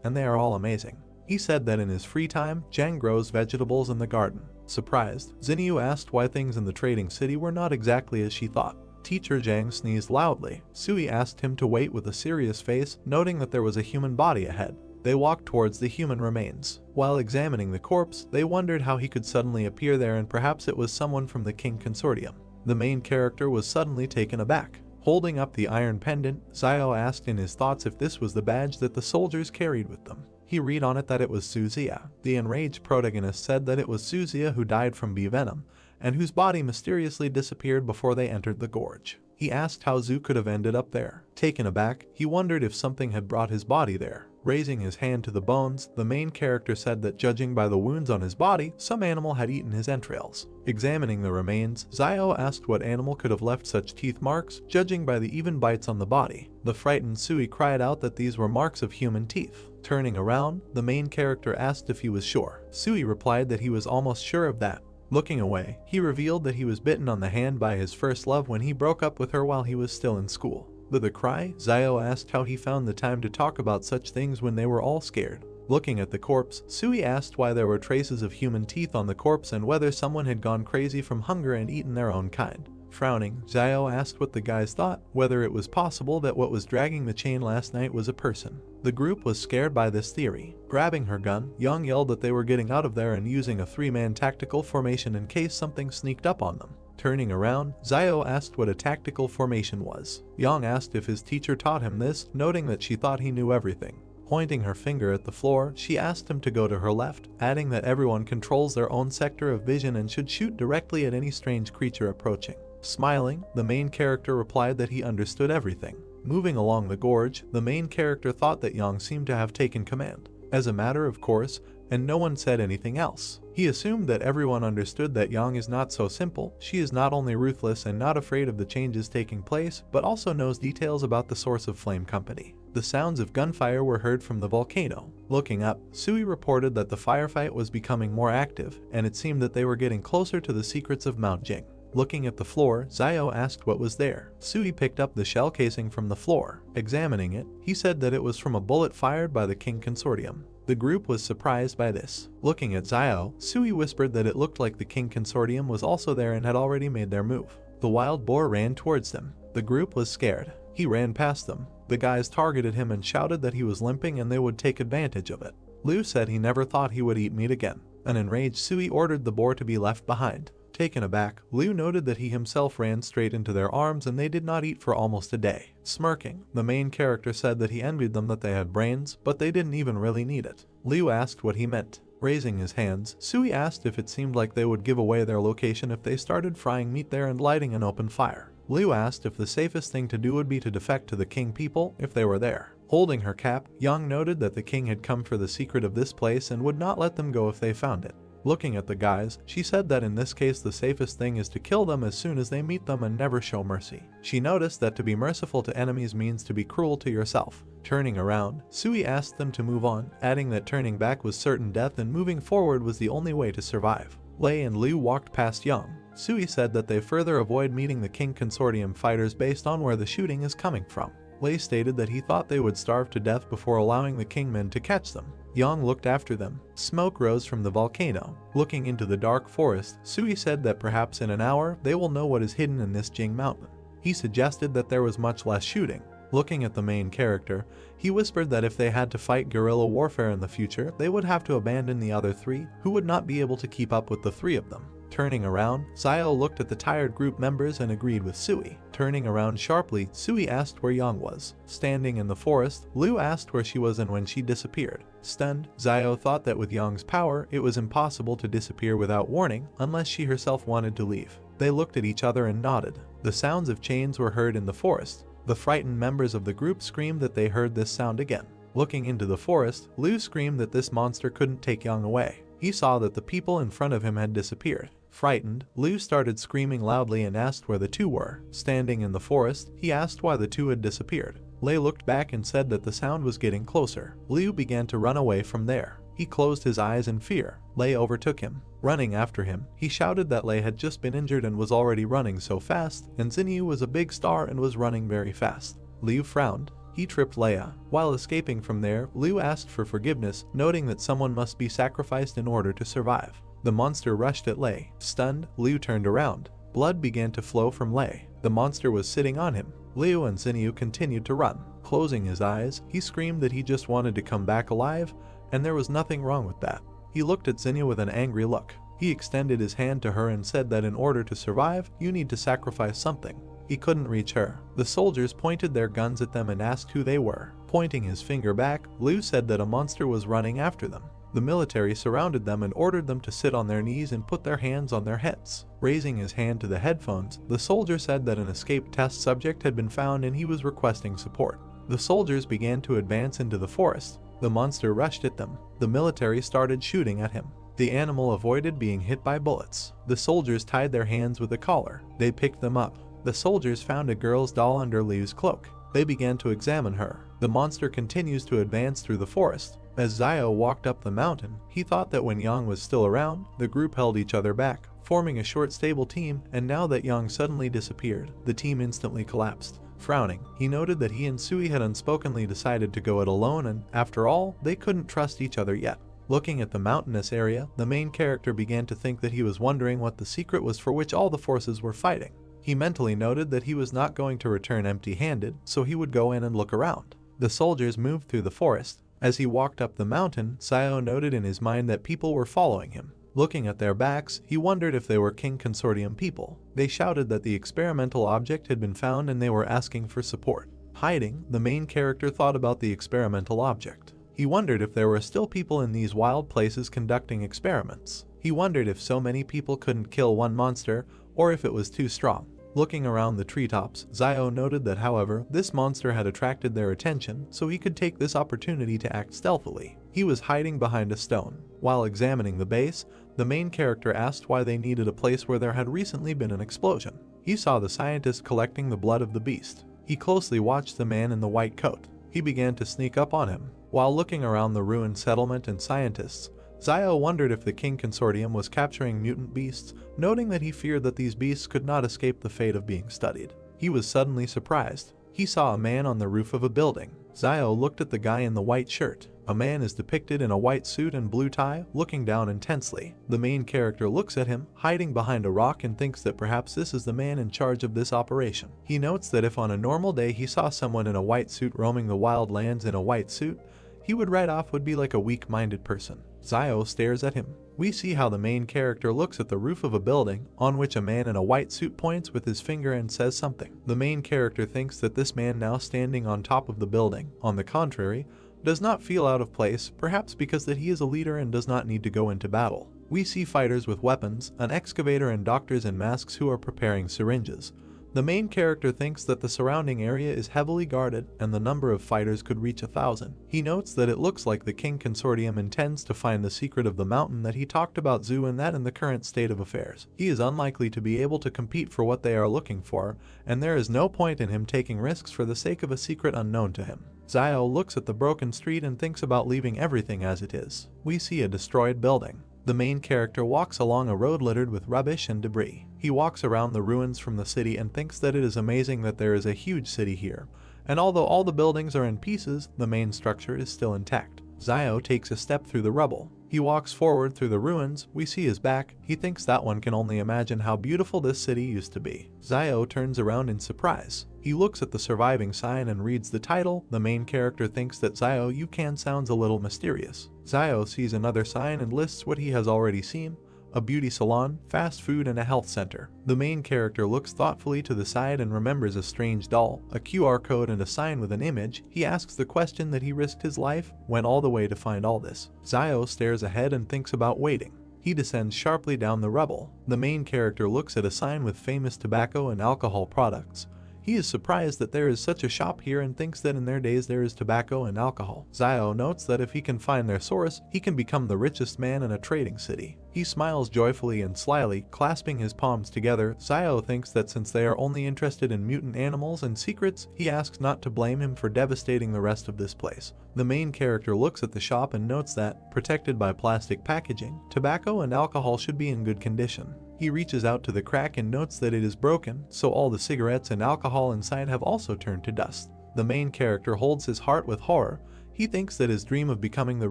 and they are all amazing. He said that in his free time, Zhang grows vegetables in the garden. Surprised, Xinyu asked why things in the trading city were not exactly as she thought. Teacher Zhang sneezed loudly. Sui asked him to wait with a serious face, noting that there was a human body ahead. They walked towards the human remains. While examining the corpse, they wondered how he could suddenly appear there and perhaps it was someone from the King Consortium. The main character was suddenly taken aback. Holding up the iron pendant, Xiao asked in his thoughts if this was the badge that the soldiers carried with them. He read on it that it was Suzia. The enraged protagonist said that it was Suzia who died from bee venom, and whose body mysteriously disappeared before they entered the gorge. He asked how Zhu could have ended up there. Taken aback, he wondered if something had brought his body there. Raising his hand to the bones, the main character said that judging by the wounds on his body, some animal had eaten his entrails. Examining the remains, Xiao asked what animal could have left such teeth marks, judging by the even bites on the body. The frightened Sui cried out that these were marks of human teeth. Turning around, the main character asked if he was sure. Sui replied that he was almost sure of that. Looking away, he revealed that he was bitten on the hand by his first love when he broke up with her while he was still in school. With a cry, Zio asked how he found the time to talk about such things when they were all scared. Looking at the corpse, Sui asked why there were traces of human teeth on the corpse and whether someone had gone crazy from hunger and eaten their own kind. Frowning, Zio asked what the guys thought, whether it was possible that what was dragging the chain last night was a person. The group was scared by this theory. Grabbing her gun, Young yelled that they were getting out of there and using a 3-man tactical formation in case something sneaked up on them. Turning around, Zio asked what a tactical formation was. Young asked if his teacher taught him this, noting that she thought he knew everything. Pointing her finger at the floor, she asked him to go to her left, adding that everyone controls their own sector of vision and should shoot directly at any strange creature approaching. Smiling, the main character replied that he understood everything. Moving along the gorge, the main character thought that Yang seemed to have taken command. As a matter of course, and no one said anything else. He assumed that everyone understood that Yang is not so simple. She is not only ruthless and not afraid of the changes taking place, but also knows details about the source of Flame Company. The sounds of gunfire were heard from the volcano. Looking up, Sui reported that the firefight was becoming more active, and it seemed that they were getting closer to the secrets of Mount Jing. Looking at the floor, Zio asked what was there. Sui picked up the shell casing from the floor. Examining it, he said that it was from a bullet fired by the King Consortium. The group was surprised by this. Looking at Zio, Sui whispered that it looked like the King Consortium was also there and had already made their move. The wild boar ran towards them. The group was scared. He ran past them. The guys targeted him and shouted that he was limping and they would take advantage of it. Liu said he never thought he would eat meat again. An enraged Sui ordered the boar to be left behind. Taken aback, Liu noted that he himself ran straight into their arms and they did not eat for almost a day. Smirking, the main character said that he envied them that they had brains, but they didn't even really need it. Liu asked what he meant. Raising his hands, Sui asked if it seemed like they would give away their location if they started frying meat there and lighting an open fire. Liu asked if the safest thing to do would be to defect to the king people if they were there. Holding her cap, Yang noted that the king had come for the secret of this place and would not let them go if they found it. Looking at the guys, she said that in this case the safest thing is to kill them as soon as they meet them and never show mercy. She noticed that to be merciful to enemies means to be cruel to yourself. Turning around, Sui asked them to move on, adding that turning back was certain death and moving forward was the only way to survive. Lei and Liu walked past Yang. Sui said that they further avoid meeting the King Consortium fighters based on where the shooting is coming from. Lei stated that he thought they would starve to death before allowing the Kingmen to catch them. Yang looked after them. Smoke rose from the volcano. Looking into the dark forest, Sui said that perhaps in an hour they will know what is hidden in this Jing mountain. He suggested that there was much less shooting. Looking at the main character, he whispered that if they had to fight guerrilla warfare in the future, they would have to abandon the other 3, who would not be able to keep up with the 3 of them. Turning around, Zio looked at the tired group members and agreed with Sui. Turning around sharply, Sui asked where Yang was. Standing in the forest, Liu asked where she was and when she disappeared. Stunned, Zio thought that with Yang's power, it was impossible to disappear without warning unless she herself wanted to leave. They looked at each other and nodded. The sounds of chains were heard in the forest. The frightened members of the group screamed that they heard this sound again. Looking into the forest, Liu screamed that this monster couldn't take Yang away. He saw that the people in front of him had disappeared. Frightened, Liu started screaming loudly and asked where the 2 were. Standing in the forest, he asked why the 2 had disappeared. Lei looked back and said that the sound was getting closer. Liu began to run away from there. He closed his eyes in fear. Lei overtook him. Running after him, he shouted that Lei had just been injured and was already running so fast, and Xinyu was a big star and was running very fast. Liu frowned. He tripped Leia. While escaping from there, Liu asked for forgiveness, noting that someone must be sacrificed in order to survive. The monster rushed at Lei. Stunned, Liu turned around. Blood began to flow from Lei. The monster was sitting on him. Liu and Xinyu continued to run. Closing his eyes, he screamed that he just wanted to come back alive, and there was nothing wrong with that. He looked at Xinyu with an angry look. He extended his hand to her and said that in order to survive, you need to sacrifice something. He couldn't reach her. The soldiers pointed their guns at them and asked who they were. Pointing his finger back, Liu said that a monster was running after them. The military surrounded them and ordered them to sit on their knees and put their hands on their heads. Raising his hand to the headphones, the soldier said that an escaped test subject had been found and he was requesting support. The soldiers began to advance into the forest. The monster rushed at them. The military started shooting at him. The animal avoided being hit by bullets. The soldiers tied their hands with a collar. They picked them up. The soldiers found a girl's doll under Liu's cloak. They began to examine her. The monster continues to advance through the forest. As Zio walked up the mountain, he thought that when Yang was still around, the group held each other back, forming a short stable team, and now that Yang suddenly disappeared, the team instantly collapsed. Frowning, he noted that he and Sui had unspokenly decided to go it alone, and after all, they couldn't trust each other yet. Looking at the mountainous area, the main character began to think that he was wondering what the secret was for which all the forces were fighting. He mentally noted that he was not going to return empty-handed, so he would go in and look around. The soldiers moved through the forest. As he walked up the mountain, Zio noted in his mind that people were following him. Looking at their backs, he wondered if they were King Consortium people. They shouted that the experimental object had been found and they were asking for support. Hiding, the main character thought about the experimental object. He wondered if there were still people in these wild places conducting experiments. He wondered if so many people couldn't kill one monster, or if it was too strong. Looking around the treetops, Zio noted that however, this monster had attracted their attention, so he could take this opportunity to act stealthily. He was hiding behind a stone. While examining the base, the main character asked why they needed a place where there had recently been an explosion. He saw the scientist collecting the blood of the beast. He closely watched the man in the white coat. He began to sneak up on him. While looking around the ruined settlement and scientists, Zio wondered if the King Consortium was capturing mutant beasts, noting that he feared that these beasts could not escape the fate of being studied. He was suddenly surprised. He saw a man on the roof of a building. Zio looked at the guy in the white shirt. A man is depicted in a white suit and blue tie, looking down intensely. The main character looks at him, hiding behind a rock, and thinks that perhaps this is the man in charge of this operation. He notes that if on a normal day he saw someone in a white suit roaming the wild lands in a white suit, he would write off would be like a weak-minded person. Zio stares at him. We see how the main character looks at the roof of a building, on which a man in a white suit points with his finger and says something. The main character thinks that this man now standing on top of the building, on the contrary, does not feel out of place, perhaps because that he is a leader and does not need to go into battle. We see fighters with weapons, an excavator and doctors in masks who are preparing syringes. The main character thinks that the surrounding area is heavily guarded and the number of fighters could reach 1,000. He notes that it looks like the King Consortium intends to find the secret of the mountain that he talked about Zoo, and that in the current state of affairs, he is unlikely to be able to compete for what they are looking for, and there is no point in him taking risks for the sake of a secret unknown to him. Zio looks at the broken street and thinks about leaving everything as it is. We see a destroyed building. The main character walks along a road littered with rubbish and debris. He walks around the ruins from the city and thinks that it is amazing that there is a huge city here, and although all the buildings are in pieces, the main structure is still intact. Zio takes a step through the rubble. He walks forward through the ruins. We see his back. He thinks that one can only imagine how beautiful this city used to be. Zio turns around in surprise. He looks at the surviving sign and reads the title. The main character thinks that Zio, you can sounds a little mysterious. Zio sees another sign and lists what he has already seen: a beauty salon, fast food, and a health center. The main character looks thoughtfully to the side and remembers a strange doll, a QR code, and a sign with an image. He asks the question that he risked his life, went all the way to find all this. Zio stares ahead and thinks about waiting. He descends sharply down the rubble. The main character looks at a sign with famous tobacco and alcohol products. He is surprised that there is such a shop here and thinks that in their days there is tobacco and alcohol. Zio notes that if he can find their source, he can become the richest man in a trading city. He smiles joyfully and slyly, clasping his palms together. Zio thinks that since they are only interested in mutant animals and secrets, he asks not to blame him for devastating the rest of this place. The main character looks at the shop and notes that, protected by plastic packaging, tobacco and alcohol should be in good condition. He reaches out to the crack and notes that it is broken, so all the cigarettes and alcohol inside have also turned to dust. The main character holds his heart with horror. He thinks that his dream of becoming the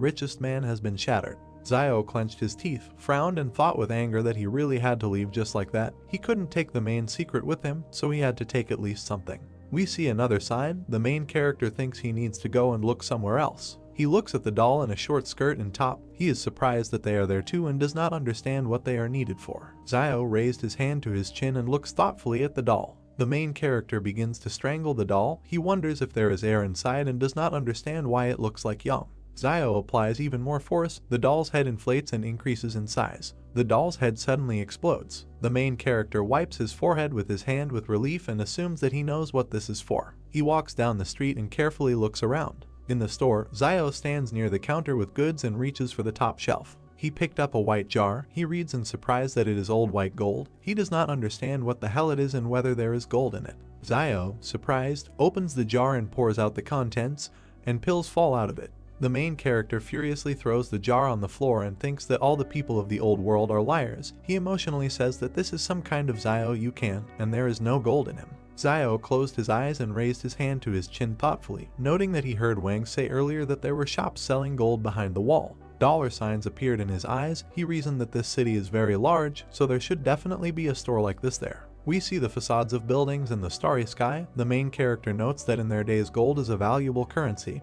richest man has been shattered. Zio clenched his teeth, frowned, and thought with anger that he really had to leave just like that. He couldn't take the main secret with him, so he had to take at least something. We see another sign. The main character thinks he needs to go and look somewhere else. He looks at the doll in a short skirt and top. He is surprised that they are there too and does not understand what they are needed for. Zio raised his hand to his chin and looks thoughtfully at the doll. The main character begins to strangle the doll. He wonders if there is air inside and does not understand why it looks like Yang. Zio applies even more force. The doll's head inflates and increases in size. The doll's head suddenly explodes. The main character wipes his forehead with his hand with relief and assumes that he knows what this is for. He walks down the street and carefully looks around. In the store, Zio stands near the counter with goods and reaches for the top shelf. He picked up a white jar. He reads in surprise that it is old white gold. He does not understand what the hell it is and whether there is gold in it. Zio, surprised, opens the jar and pours out the contents, and pills fall out of it. The main character furiously throws the jar on the floor and thinks that all the people of the old world are liars. He emotionally says that this is some kind of Zio can, and there is no gold in him. Zio closed his eyes and raised his hand to his chin thoughtfully, noting that he heard Wang say earlier that there were shops selling gold behind the wall. Dollar signs appeared in his eyes. He reasoned that this city is very large, so there should definitely be a store like this there. We see the facades of buildings and the starry sky. The main character notes that in their days gold is a valuable currency,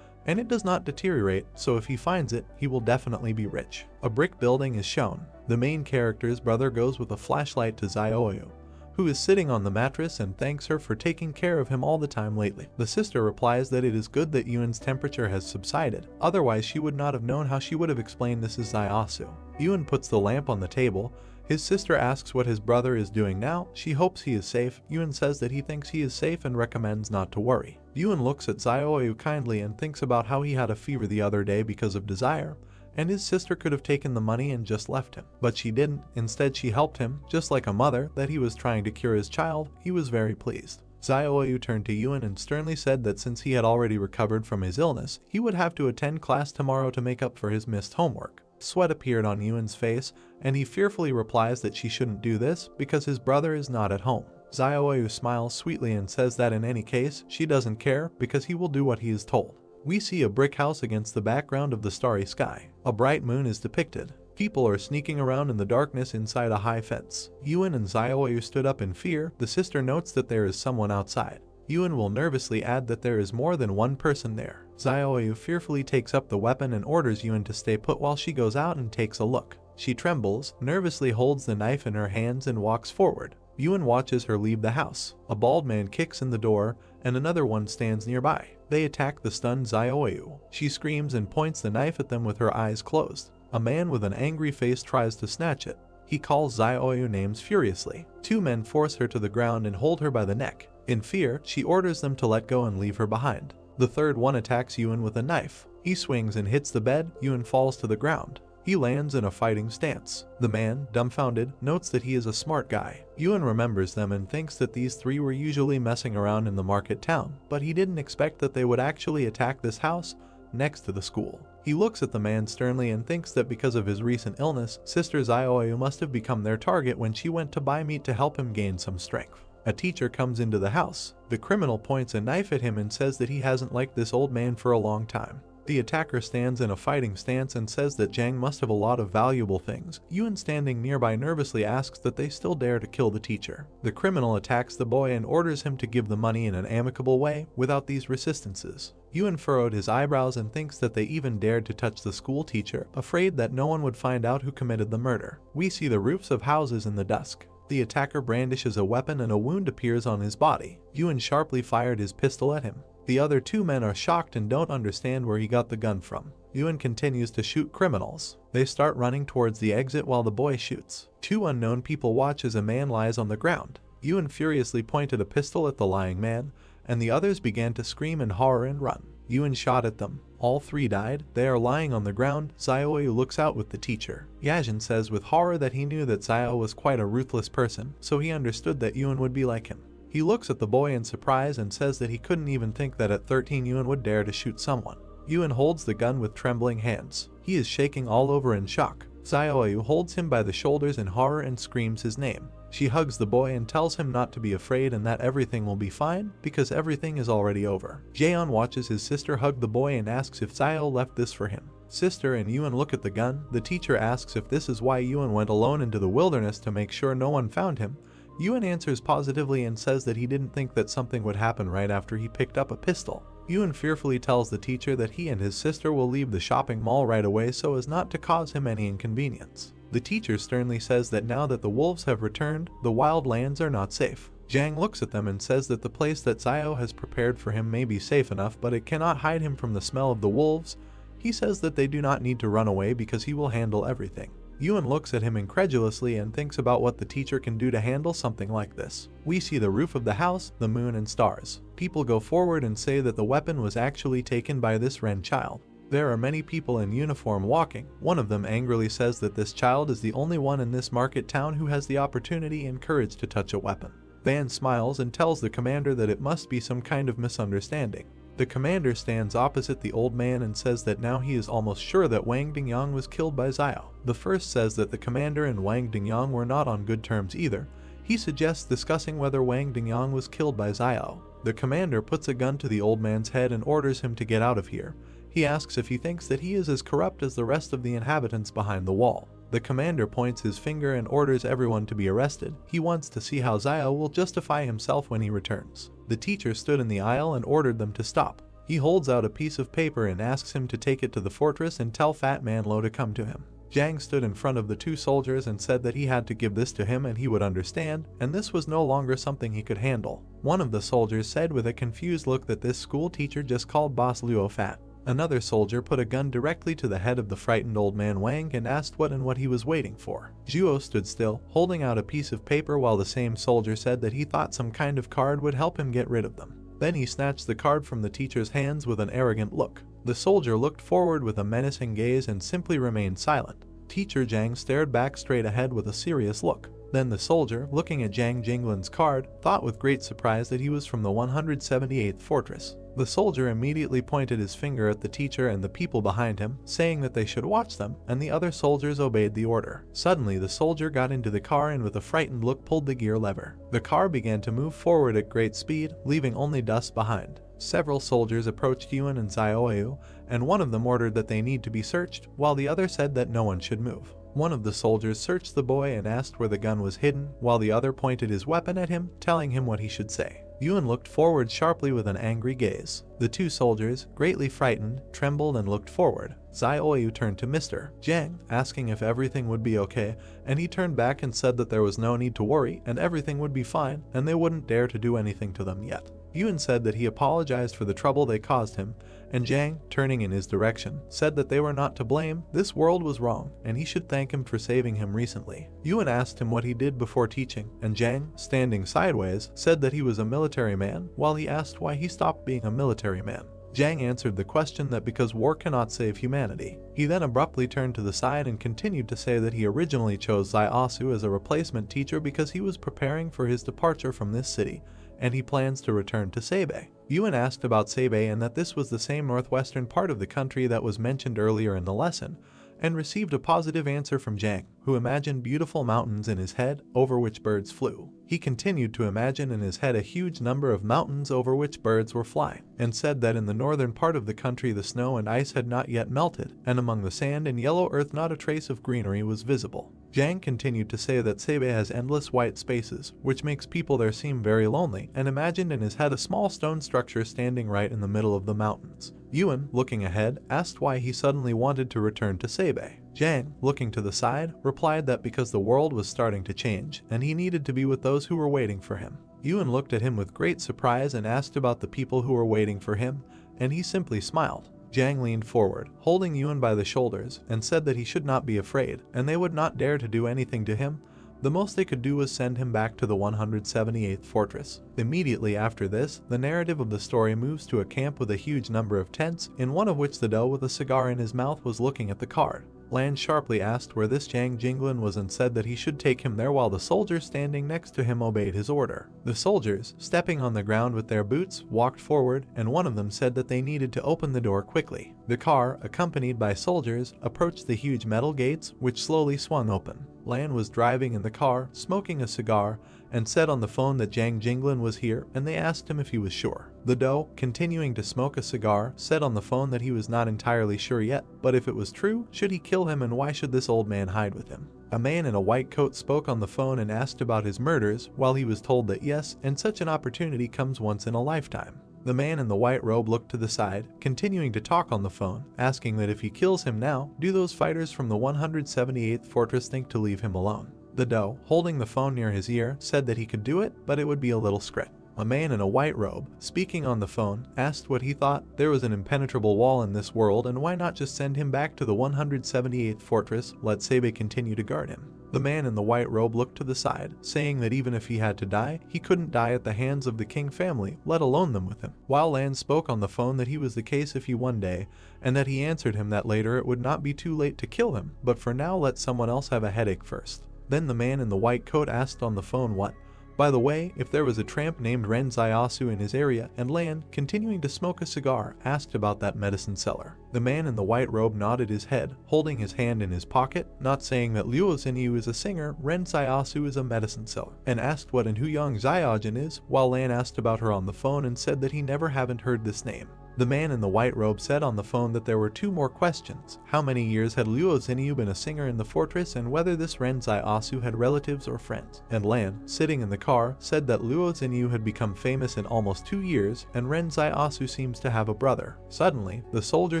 and it does not deteriorate, so if he finds it, he will definitely be rich. A brick building is shown. The main character's brother goes with a flashlight to Zio, who is sitting on the mattress, and thanks her for taking care of him all the time lately. The sister replies that it is good that Yuan's temperature has subsided, otherwise she would not have known how she would have explained this is Ziosu. Yuan puts the lamp on the table. His sister asks what his brother is doing now. She hopes he is safe. Yuan says that he thinks he is safe and recommends not to worry. Yuan looks at Zio kindly and thinks about how he had a fever the other day because of desire, and his sister could have taken the money and just left him. But she didn't. Instead, she helped him, just like a mother, that he was trying to cure his child. He was very pleased. Zio turned to Yuan and sternly said that since he had already recovered from his illness, he would have to attend class tomorrow to make up for his missed homework. Sweat appeared on Yuan's face, and he fearfully replies that she shouldn't do this because his brother is not at home. Zio smiles sweetly and says that in any case, she doesn't care because he will do what he is told. We see a brick house against the background of the starry sky. A bright moon is depicted. People are sneaking around in the darkness inside a high fence. Yuan and Zio stood up in fear. The sister notes that there is someone outside. Yuan will nervously add that there is more than one person there. Zio fearfully takes up the weapon and orders Yuan to stay put while she goes out and takes a look. She trembles, nervously holds the knife in her hands and walks forward. Yuan watches her leave the house. A bald man kicks in the door, and another one stands nearby. They attack the stunned Zio. She screams and points the knife at them with her eyes closed. A man with an angry face tries to snatch it. He calls Zio names furiously. Two men force her to the ground and hold her by the neck. In fear, she orders them to let go and leave her behind. The third one attacks Yuan with a knife. He swings and hits the bed. Yuan falls to the ground. He lands in a fighting stance. The man, dumbfounded, notes that he is a smart guy. Yuan remembers them and thinks that these three were usually messing around in the market town, but he didn't expect that they would actually attack this house next to the school. He looks at the man sternly and thinks that because of his recent illness, Sister Zio must have become their target when she went to buy meat to help him gain some strength. A teacher comes into the house. The criminal points a knife at him and says that he hasn't liked this old man for a long time. The attacker stands in a fighting stance and says that Zhang must have a lot of valuable things. Yuan, standing nearby, nervously asks that they still dare to kill the teacher. The criminal attacks the boy and orders him to give the money in an amicable way without these resistances. Yuan furrowed his eyebrows and thinks that they even dared to touch the school teacher, afraid that no one would find out who committed the murder. We see the roofs of houses in the dusk. The attacker brandishes a weapon and a wound appears on his body. Yuan sharply fired his pistol at him. The other two men are shocked and don't understand where he got the gun from. Yuan continues to shoot criminals. They start running towards the exit while the boy shoots. Two unknown people watch as a man lies on the ground. Yuan furiously pointed a pistol at the lying man, and the others began to scream in horror and run. Yuan shot at them. All three died. They are lying on the ground. Zio looks out with the teacher. Yajin says with horror that he knew that Zio was quite a ruthless person, so he understood that Yuan would be like him. He looks at the boy in surprise and says that he couldn't even think that at 13 Yuan would dare to shoot someone. Yuan holds the gun with trembling hands. He is shaking all over in shock. Zio holds him by the shoulders in horror and screams his name. She hugs the boy and tells him not to be afraid and that everything will be fine because everything is already over. Jaeon watches his sister hug the boy and asks if Zio left this for him. Sister and Yuan look at the gun. The teacher asks if this is why Yuan went alone into the wilderness to make sure no one found him. Yuan answers positively and says that he didn't think that something would happen right after he picked up a pistol. Yuan fearfully tells the teacher that he and his sister will leave the shopping mall right away so as not to cause him any inconvenience. The teacher sternly says that now that the wolves have returned, the wild lands are not safe. Zhang looks at them and says that the place that Zio has prepared for him may be safe enough, but it cannot hide him from the smell of the wolves. He says that they do not need to run away because he will handle everything. Yuan looks at him incredulously and thinks about what the teacher can do to handle something like this. We see the roof of the house, the moon and stars. People go forward and say that the weapon was actually taken by this Ren child. There are many people in uniform walking. One of them angrily says that this child is the only one in this market town who has the opportunity and courage to touch a weapon. Van smiles and tells the commander that it must be some kind of misunderstanding. The commander stands opposite the old man and says that now he is almost sure that Wang Dingyang was killed by Xiao. The first says that the commander and Wang Dingyang were not on good terms either. He suggests discussing whether Wang Dingyang was killed by Xiao. The commander puts a gun to the old man's head and orders him to get out of here. He asks if he thinks that he is as corrupt as the rest of the inhabitants behind the wall. The commander points his finger and orders everyone to be arrested. He wants to see how Xiao will justify himself when he returns. The teacher stood in the aisle and ordered them to stop. He holds out a piece of paper and asks him to take it to the fortress and tell Fat Man Lo to come to him. Jiang stood in front of the two soldiers and said that he had to give this to him and he would understand, and this was no longer something he could handle. One of the soldiers said with a confused look that this school teacher just called Boss Luo fat. Another soldier put a gun directly to the head of the frightened old man Wang and asked what he was waiting for. Zhuo stood still, holding out a piece of paper while the same soldier said that he thought some kind of card would help him get rid of them. Then he snatched the card from the teacher's hands with an arrogant look. The soldier looked forward with a menacing gaze and simply remained silent. Teacher Jiang stared back straight ahead with a serious look. Then the soldier, looking at Jiang Jinglin's card, thought with great surprise that he was from the 178th fortress. The soldier immediately pointed his finger at the teacher and the people behind him, saying that they should watch them, and the other soldiers obeyed the order. Suddenly the soldier got into the car and with a frightened look pulled the gear lever. The car began to move forward at great speed, leaving only dust behind. Several soldiers approached Yuan and Xiaoyu, and one of them ordered that they need to be searched, while the other said that no one should move. One of the soldiers searched the boy and asked where the gun was hidden, while the other pointed his weapon at him, telling him what he should say. Yuan looked forward sharply with an angry gaze. The two soldiers, greatly frightened, trembled and looked forward. Xiaoyu turned to Mr. Jiang, asking if everything would be okay, and he turned back and said that there was no need to worry and everything would be fine and they wouldn't dare to do anything to them yet. Yuan said that he apologized for the trouble they caused him, and Jiang, turning in his direction, said that they were not to blame, this world was wrong, and he should thank him for saving him recently. Yuan asked him what he did before teaching, and Jiang, standing sideways, said that he was a military man, while he asked why he stopped being a military man. Jiang answered the question that because war cannot save humanity. He then abruptly turned to the side and continued to say that he originally chose Xiaosu as a replacement teacher because he was preparing for his departure from this city, and he plans to return to Sabei. Yuan asked about Sabei and that this was the same northwestern part of the country that was mentioned earlier in the lesson, and received a positive answer from Jiang, who imagined beautiful mountains in his head over which birds flew. He continued to imagine in his head a huge number of mountains over which birds were flying, and said that in the northern part of the country the snow and ice had not yet melted, and among the sand and yellow earth not a trace of greenery was visible. Jiang continued to say that Sabei has endless white spaces, which makes people there seem very lonely, and imagined in his head a small stone structure standing right in the middle of the mountains. Yuan, looking ahead, asked why he suddenly wanted to return to Sabei. Jiang, looking to the side, replied that because the world was starting to change, and he needed to be with those who were waiting for him. Yuan looked at him with great surprise and asked about the people who were waiting for him, and he simply smiled. Jiang leaned forward, holding Yuan by the shoulders, and said that he should not be afraid, and they would not dare to do anything to him. The most they could do was send him back to the 178th fortress. Immediately after this, the narrative of the story moves to a camp with a huge number of tents, in one of which the doe with a cigar in his mouth was looking at the card. Lan sharply asked where this Jiang Jinglin was and said that he should take him there while the soldiers standing next to him obeyed his order. The soldiers, stepping on the ground with their boots, walked forward, and one of them said that they needed to open the door quickly. The car, accompanied by soldiers, approached the huge metal gates, which slowly swung open. Lan was driving in the car, smoking a cigar, and said on the phone that Jiang Jinglin was here, and they asked him if he was sure. The doe, continuing to smoke a cigar, said on the phone that he was not entirely sure yet, but if it was true, should he kill him and why should this old man hide with him? A man in a white coat spoke on the phone and asked about his murders, while he was told that yes, and such an opportunity comes once in a lifetime. The man in the white robe looked to the side, continuing to talk on the phone, asking that if he kills him now, do those fighters from the 178th fortress think to leave him alone? The doe, holding the phone near his ear, said that he could do it, but it would be a little scrit. A man in a white robe, speaking on the phone, asked what he thought. There was an impenetrable wall in this world, and why not just send him back to the 178th fortress, let Sabei continue to guard him? The man in the white robe looked to the side, saying that even if he had to die, he couldn't die at the hands of the King family, let alone them with him. While Lan spoke on the phone that he was the case if he one day, and that he answered him that later it would not be too late to kill him, but for now let someone else have a headache first. Then the man in the white coat asked on the phone what By the way, if there was a tramp named Ren Zaiasu in his area, and Lan, continuing to smoke a cigar, asked about that medicine seller. The man in the white robe nodded his head, holding his hand in his pocket, not saying that Liu Xinyu is a singer, Ren Zaiasu is a medicine seller, and asked what and who Yang Xiaojin is, while Lan asked about her on the phone and said that he never haven't heard this name. The man in the white robe said on the phone that there were 2 more questions: how many years had Liu Xinyu been a singer in the fortress, and whether this Ren Zaiasu had relatives or friends. And Lan, sitting in the car, said that Liu Xinyu had become famous in almost 2 years, and Ren Zaiasu seems to have a brother. Suddenly, the soldier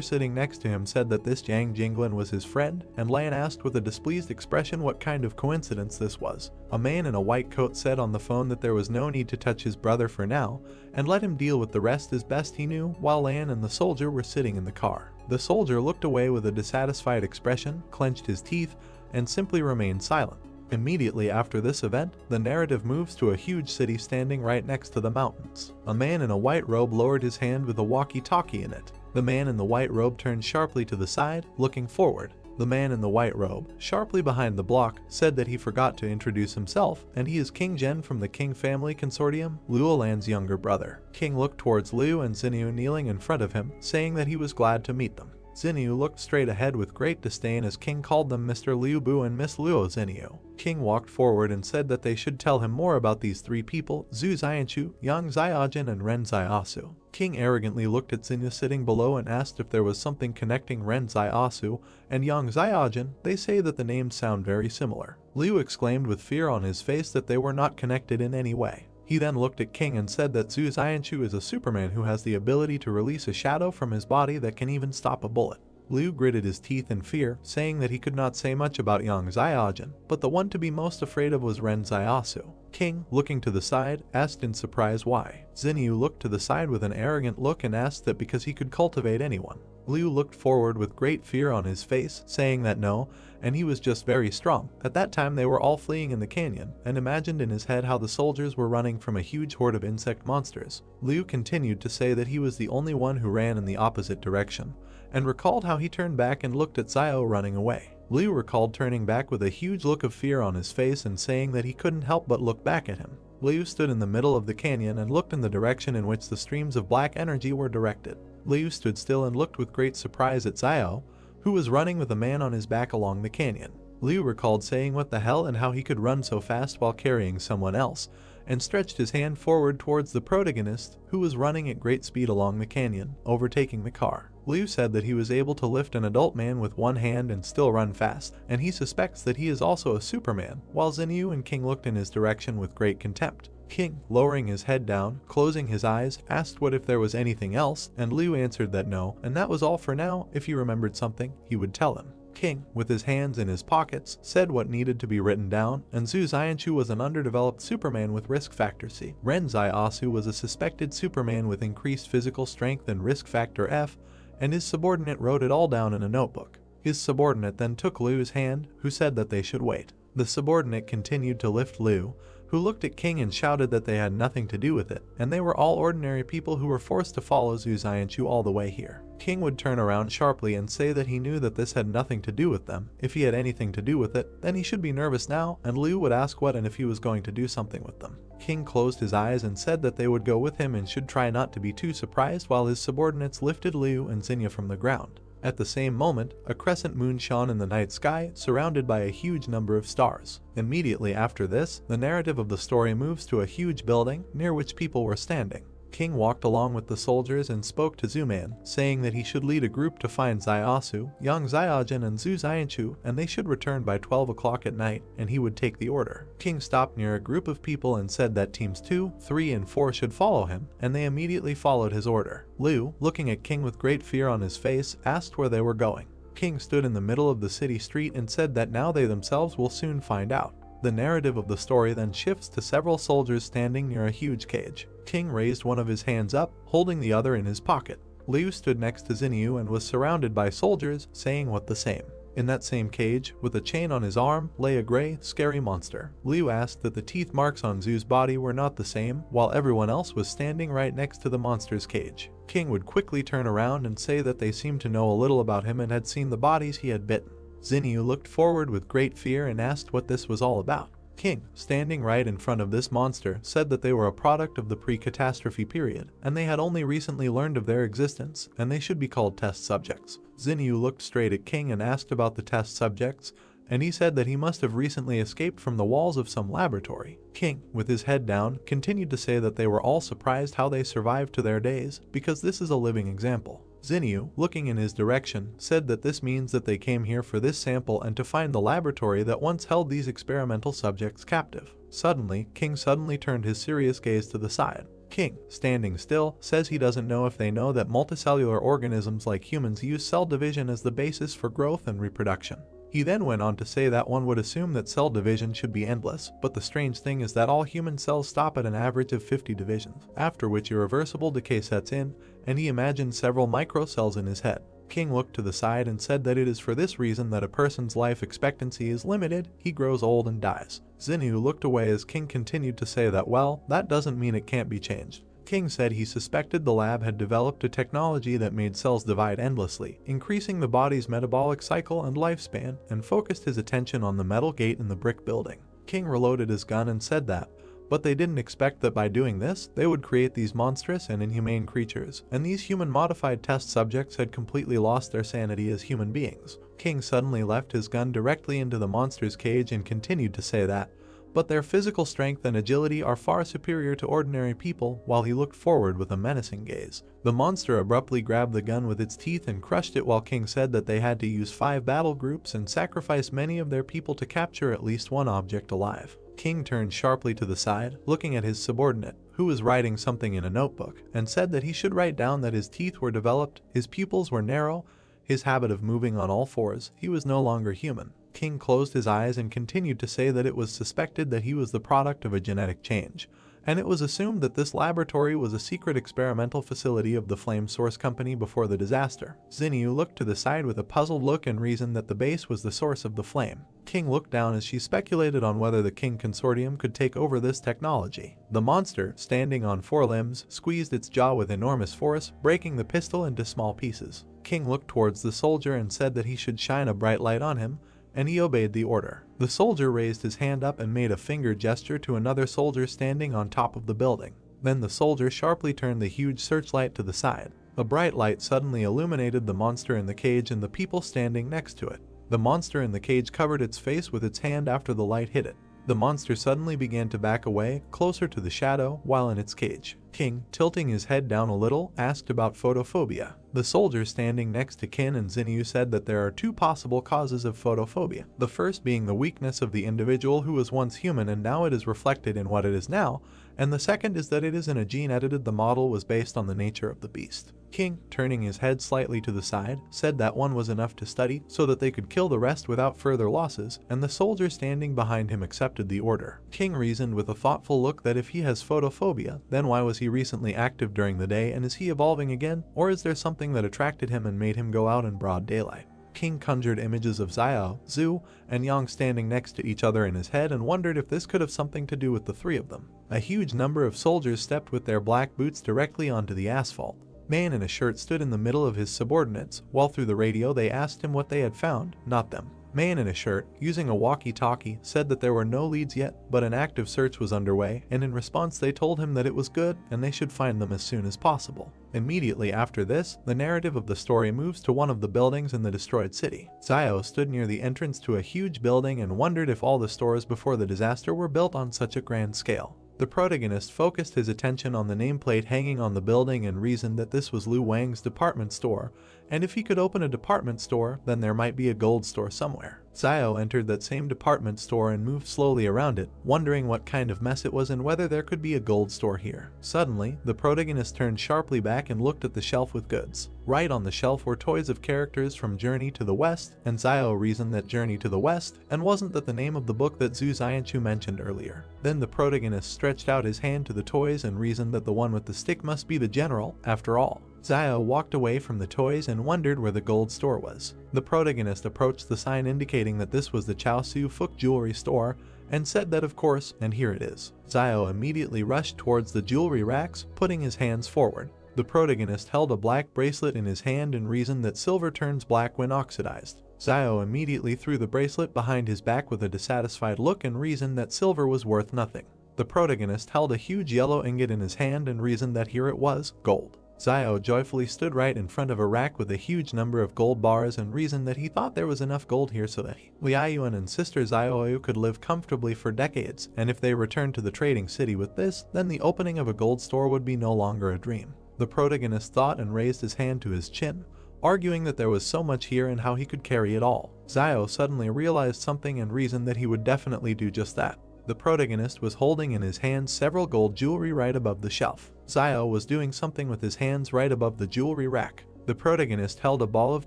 sitting next to him said that this Yang Jinglin was his friend, and Lan asked with a displeased expression what kind of coincidence this was. A man in a white coat said on the phone that there was no need to touch his brother for now, and let him deal with the rest as best he knew, while Lan and the soldier were sitting in the car. The soldier looked away with a dissatisfied expression, clenched his teeth, and simply remained silent. Immediately after this event, the narrative moves to a huge city standing right next to the mountains. A man in a white robe lowered his hand with a walkie-talkie in it. The man in the white robe turned sharply to the side, looking forward. The man in the white robe, sharply behind the block, said that he forgot to introduce himself, and he is King Zhen from the King Family Consortium, Liu Lan's younger brother. King looked towards Liu and Xinyu kneeling in front of him, saying that he was glad to meet them. Xinyu looked straight ahead with great disdain as King called them Mr. Liu Bu and Miss Liu Xinyu. King walked forward and said that they should tell him more about these 3 people: Zhu Xianchu, Yang Xiaojin, and Ren Zaiasu. King arrogantly looked at Xinyu sitting below and asked if there was something connecting Ren Zaiasu and Yang Xiaojin. They say that the names sound very similar. Liu exclaimed with fear on his face that they were not connected in any way. He then looked at King and said that Zhu Xianchu is a Superman who has the ability to release a shadow from his body that can even stop a bullet. Liu gritted his teeth in fear, saying that he could not say much about Yang Xiaojin, but the one to be most afraid of was Ren Zaiasu. King, looking to the side, asked in surprise why. Xinyu looked to the side with an arrogant look and asked that because he could cultivate anyone. Liu looked forward with great fear on his face, saying that no, and he was just very strong. At that time they were all fleeing in the canyon, and imagined in his head how the soldiers were running from a huge horde of insect monsters. Liu continued to say that he was the only one who ran in the opposite direction, and recalled how he turned back and looked at Xiao running away. Liu recalled turning back with a huge look of fear on his face and saying that he couldn't help but look back at him. Liu stood in the middle of the canyon and looked in the direction in which the streams of black energy were directed. Liu stood still and looked with great surprise at Xiao, who was running with a man on his back along the canyon. Liu recalled saying what the hell and how he could run so fast while carrying someone else, and stretched his hand forward towards the protagonist, who was running at great speed along the canyon, overtaking the car. Liu said that he was able to lift an adult man with one hand and still run fast, and he suspects that he is also a Superman, while Xinyu and King looked in his direction with great contempt. King, lowering his head down, closing his eyes, asked what if there was anything else, and Liu answered that no, and that was all for now. If he remembered something, he would tell him. King, with his hands in his pockets, said what needed to be written down, and Zhu Xianchu was an underdeveloped Superman with risk factor C. Ren Zaiasu was a suspected Superman with increased physical strength and risk factor F, and his subordinate wrote it all down in a notebook. His subordinate then took Liu's hand, who said that they should wait. The subordinate continued to lift Liu, who looked at King and shouted that they had nothing to do with it, and they were all ordinary people who were forced to follow Zhu Xianchu all the way here. King would turn around sharply and say that he knew that this had nothing to do with them. If he had anything to do with it, then he should be nervous now, and Liu would ask what and if he was going to do something with them. King closed his eyes and said that they would go with him and should try not to be too surprised while his subordinates lifted Liu and Xinyu from the ground. At the same moment, a crescent moon shone in the night sky, surrounded by a huge number of stars. Immediately after this, the narrative of the story moves to a huge building, near which people were standing. King walked along with the soldiers and spoke to Zuman, saying that he should lead a group to find Zaiasu, Yang Xiaojin, and Zhu Xianchu, and they should return by 12 o'clock at night, and he would take the order. King stopped near a group of people and said that teams 2, 3, and 4 should follow him, and they immediately followed his order. Liu, looking at King with great fear on his face, asked where they were going. King stood in the middle of the city street and said that now they themselves will soon find out. The narrative of the story then shifts to several soldiers standing near a huge cage. King raised one of his hands up, holding the other in his pocket. Liu stood next to Xinyu and was surrounded by soldiers, saying what the same. In that same cage, with a chain on his arm, lay a gray, scary monster. Liu asked that the teeth marks on Zhu's body were not the same, while everyone else was standing right next to the monster's cage. King would quickly turn around and say that they seemed to know a little about him and had seen the bodies he had bitten. Xinyu looked forward with great fear and asked what this was all about. King, standing right in front of this monster, said that they were a product of the pre-catastrophe period, and they had only recently learned of their existence, and they should be called test subjects. Zinyu looked straight at King and asked about the test subjects, and he said that he must have recently escaped from the walls of some laboratory. King, with his head down, continued to say that they were all surprised how they survived to their days, because this is a living example. Zinyu, looking in his direction, said that this means that they came here for this sample and to find the laboratory that once held these experimental subjects captive. Suddenly, King turned his serious gaze to the side. King, standing still, says he doesn't know if they know that multicellular organisms like humans use cell division as the basis for growth and reproduction. He then went on to say that one would assume that cell division should be endless, but the strange thing is that all human cells stop at an average of 50 divisions, after which irreversible decay sets in, and he imagined several microcells in his head. King looked to the side and said that it is for this reason that a person's life expectancy is limited, he grows old and dies. Zinyu looked away as King continued to say that, well, that doesn't mean it can't be changed. King said he suspected the lab had developed a technology that made cells divide endlessly, increasing the body's metabolic cycle and lifespan, and focused his attention on the metal gate in the brick building. King reloaded his gun and said that, but they didn't expect that by doing this, they would create these monstrous and inhumane creatures, and these human-modified test subjects had completely lost their sanity as human beings. King suddenly left his gun directly into the monster's cage and continued to say that, but their physical strength and agility are far superior to ordinary people, while he looked forward with a menacing gaze. The monster abruptly grabbed the gun with its teeth and crushed it, while King said that they had to use 5 battle groups and sacrifice many of their people to capture at least one object alive. King turned sharply to the side, looking at his subordinate, who was writing something in a notebook, and said that he should write down that his teeth were developed, his pupils were narrow, his habit of moving on all fours, he was no longer human. King closed his eyes and continued to say that it was suspected that he was the product of a genetic change, and it was assumed that this laboratory was a secret experimental facility of the Flame Source Company before the disaster. Zinyu looked to the side with a puzzled look and reasoned that the base was the source of the flame. King looked down as she speculated on whether the King Consortium could take over this technology. The monster, standing on 4 limbs, squeezed its jaw with enormous force, breaking the pistol into small pieces. King looked towards the soldier and said that he should shine a bright light on him, and he obeyed the order. The soldier raised his hand up and made a finger gesture to another soldier standing on top of the building. Then the soldier sharply turned the huge searchlight to the side. A bright light suddenly illuminated the monster in the cage and the people standing next to it. The monster in the cage covered its face with its hand after the light hit it. The monster suddenly began to back away, closer to the shadow, while in its cage. King, tilting his head down a little, asked about photophobia. The soldier standing next to Kin and Zinyu said that there are 2 possible causes of photophobia. The first being the weakness of the individual who was once human and now it is reflected in what it is now, and the second is that it is in a gene edited. The model was based on the nature of the beast. King, turning his head slightly to the side, said that one was enough to study so that they could kill the rest without further losses, and the soldier standing behind him accepted the order. King reasoned with a thoughtful look that if he has photophobia, then why was he recently active during the day, and is he evolving again, or is there something that attracted him and made him go out in broad daylight? King conjured images of Xiao, Zhu, and Yang standing next to each other in his head and wondered if this could have something to do with the 3 of them. A huge number of soldiers stepped with their black boots directly onto the asphalt. Man in a shirt stood in the middle of his subordinates, while through the radio they asked him what they had found, not them. Man in a shirt, using a walkie-talkie, said that there were no leads yet, but an active search was underway, and in response they told him that it was good and they should find them as soon as possible. Immediately after this, the narrative of the story moves to one of the buildings in the destroyed city. Xiao stood near the entrance to a huge building and wondered if all the stores before the disaster were built on such a grand scale. The protagonist focused his attention on the nameplate hanging on the building and reasoned that this was Lu Wang's department store, and if he could open a department store, then there might be a gold store somewhere. Xiao entered that same department store and moved slowly around it, wondering what kind of mess it was and whether there could be a gold store here. Suddenly, the protagonist turned sharply back and looked at the shelf with goods. Right on the shelf were toys of characters from Journey to the West, and Xiao reasoned that Journey to the West, and wasn't that the name of the book that Zhu Xianchu mentioned earlier. Then the protagonist stretched out his hand to the toys and reasoned that the one with the stick must be the general, after all. Xiao walked away from the toys and wondered where the gold store was. The protagonist approached the sign indicating that this was the Chaosu Fuk jewelry store and said that of course, and here it is. Xiao immediately rushed towards the jewelry racks, putting his hands forward. The protagonist held a black bracelet in his hand and reasoned that silver turns black when oxidized. Zio immediately threw the bracelet behind his back with a dissatisfied look and reasoned that silver was worth nothing. The protagonist held a huge yellow ingot in his hand and reasoned that here it was, gold. Zio joyfully stood right in front of a rack with a huge number of gold bars and reasoned that he thought there was enough gold here so that he, Liayuan and sister Zioyu could live comfortably for decades, and if they returned to the trading city with this, then the opening of a gold store would be no longer a dream. The protagonist thought and raised his hand to his chin, arguing that there was so much here and how he could carry it all. Zio suddenly realized something and reasoned that he would definitely do just that. The protagonist was holding in his hands several gold jewelry right above the shelf. Zio was doing something with his hands right above the jewelry rack. The protagonist held a ball of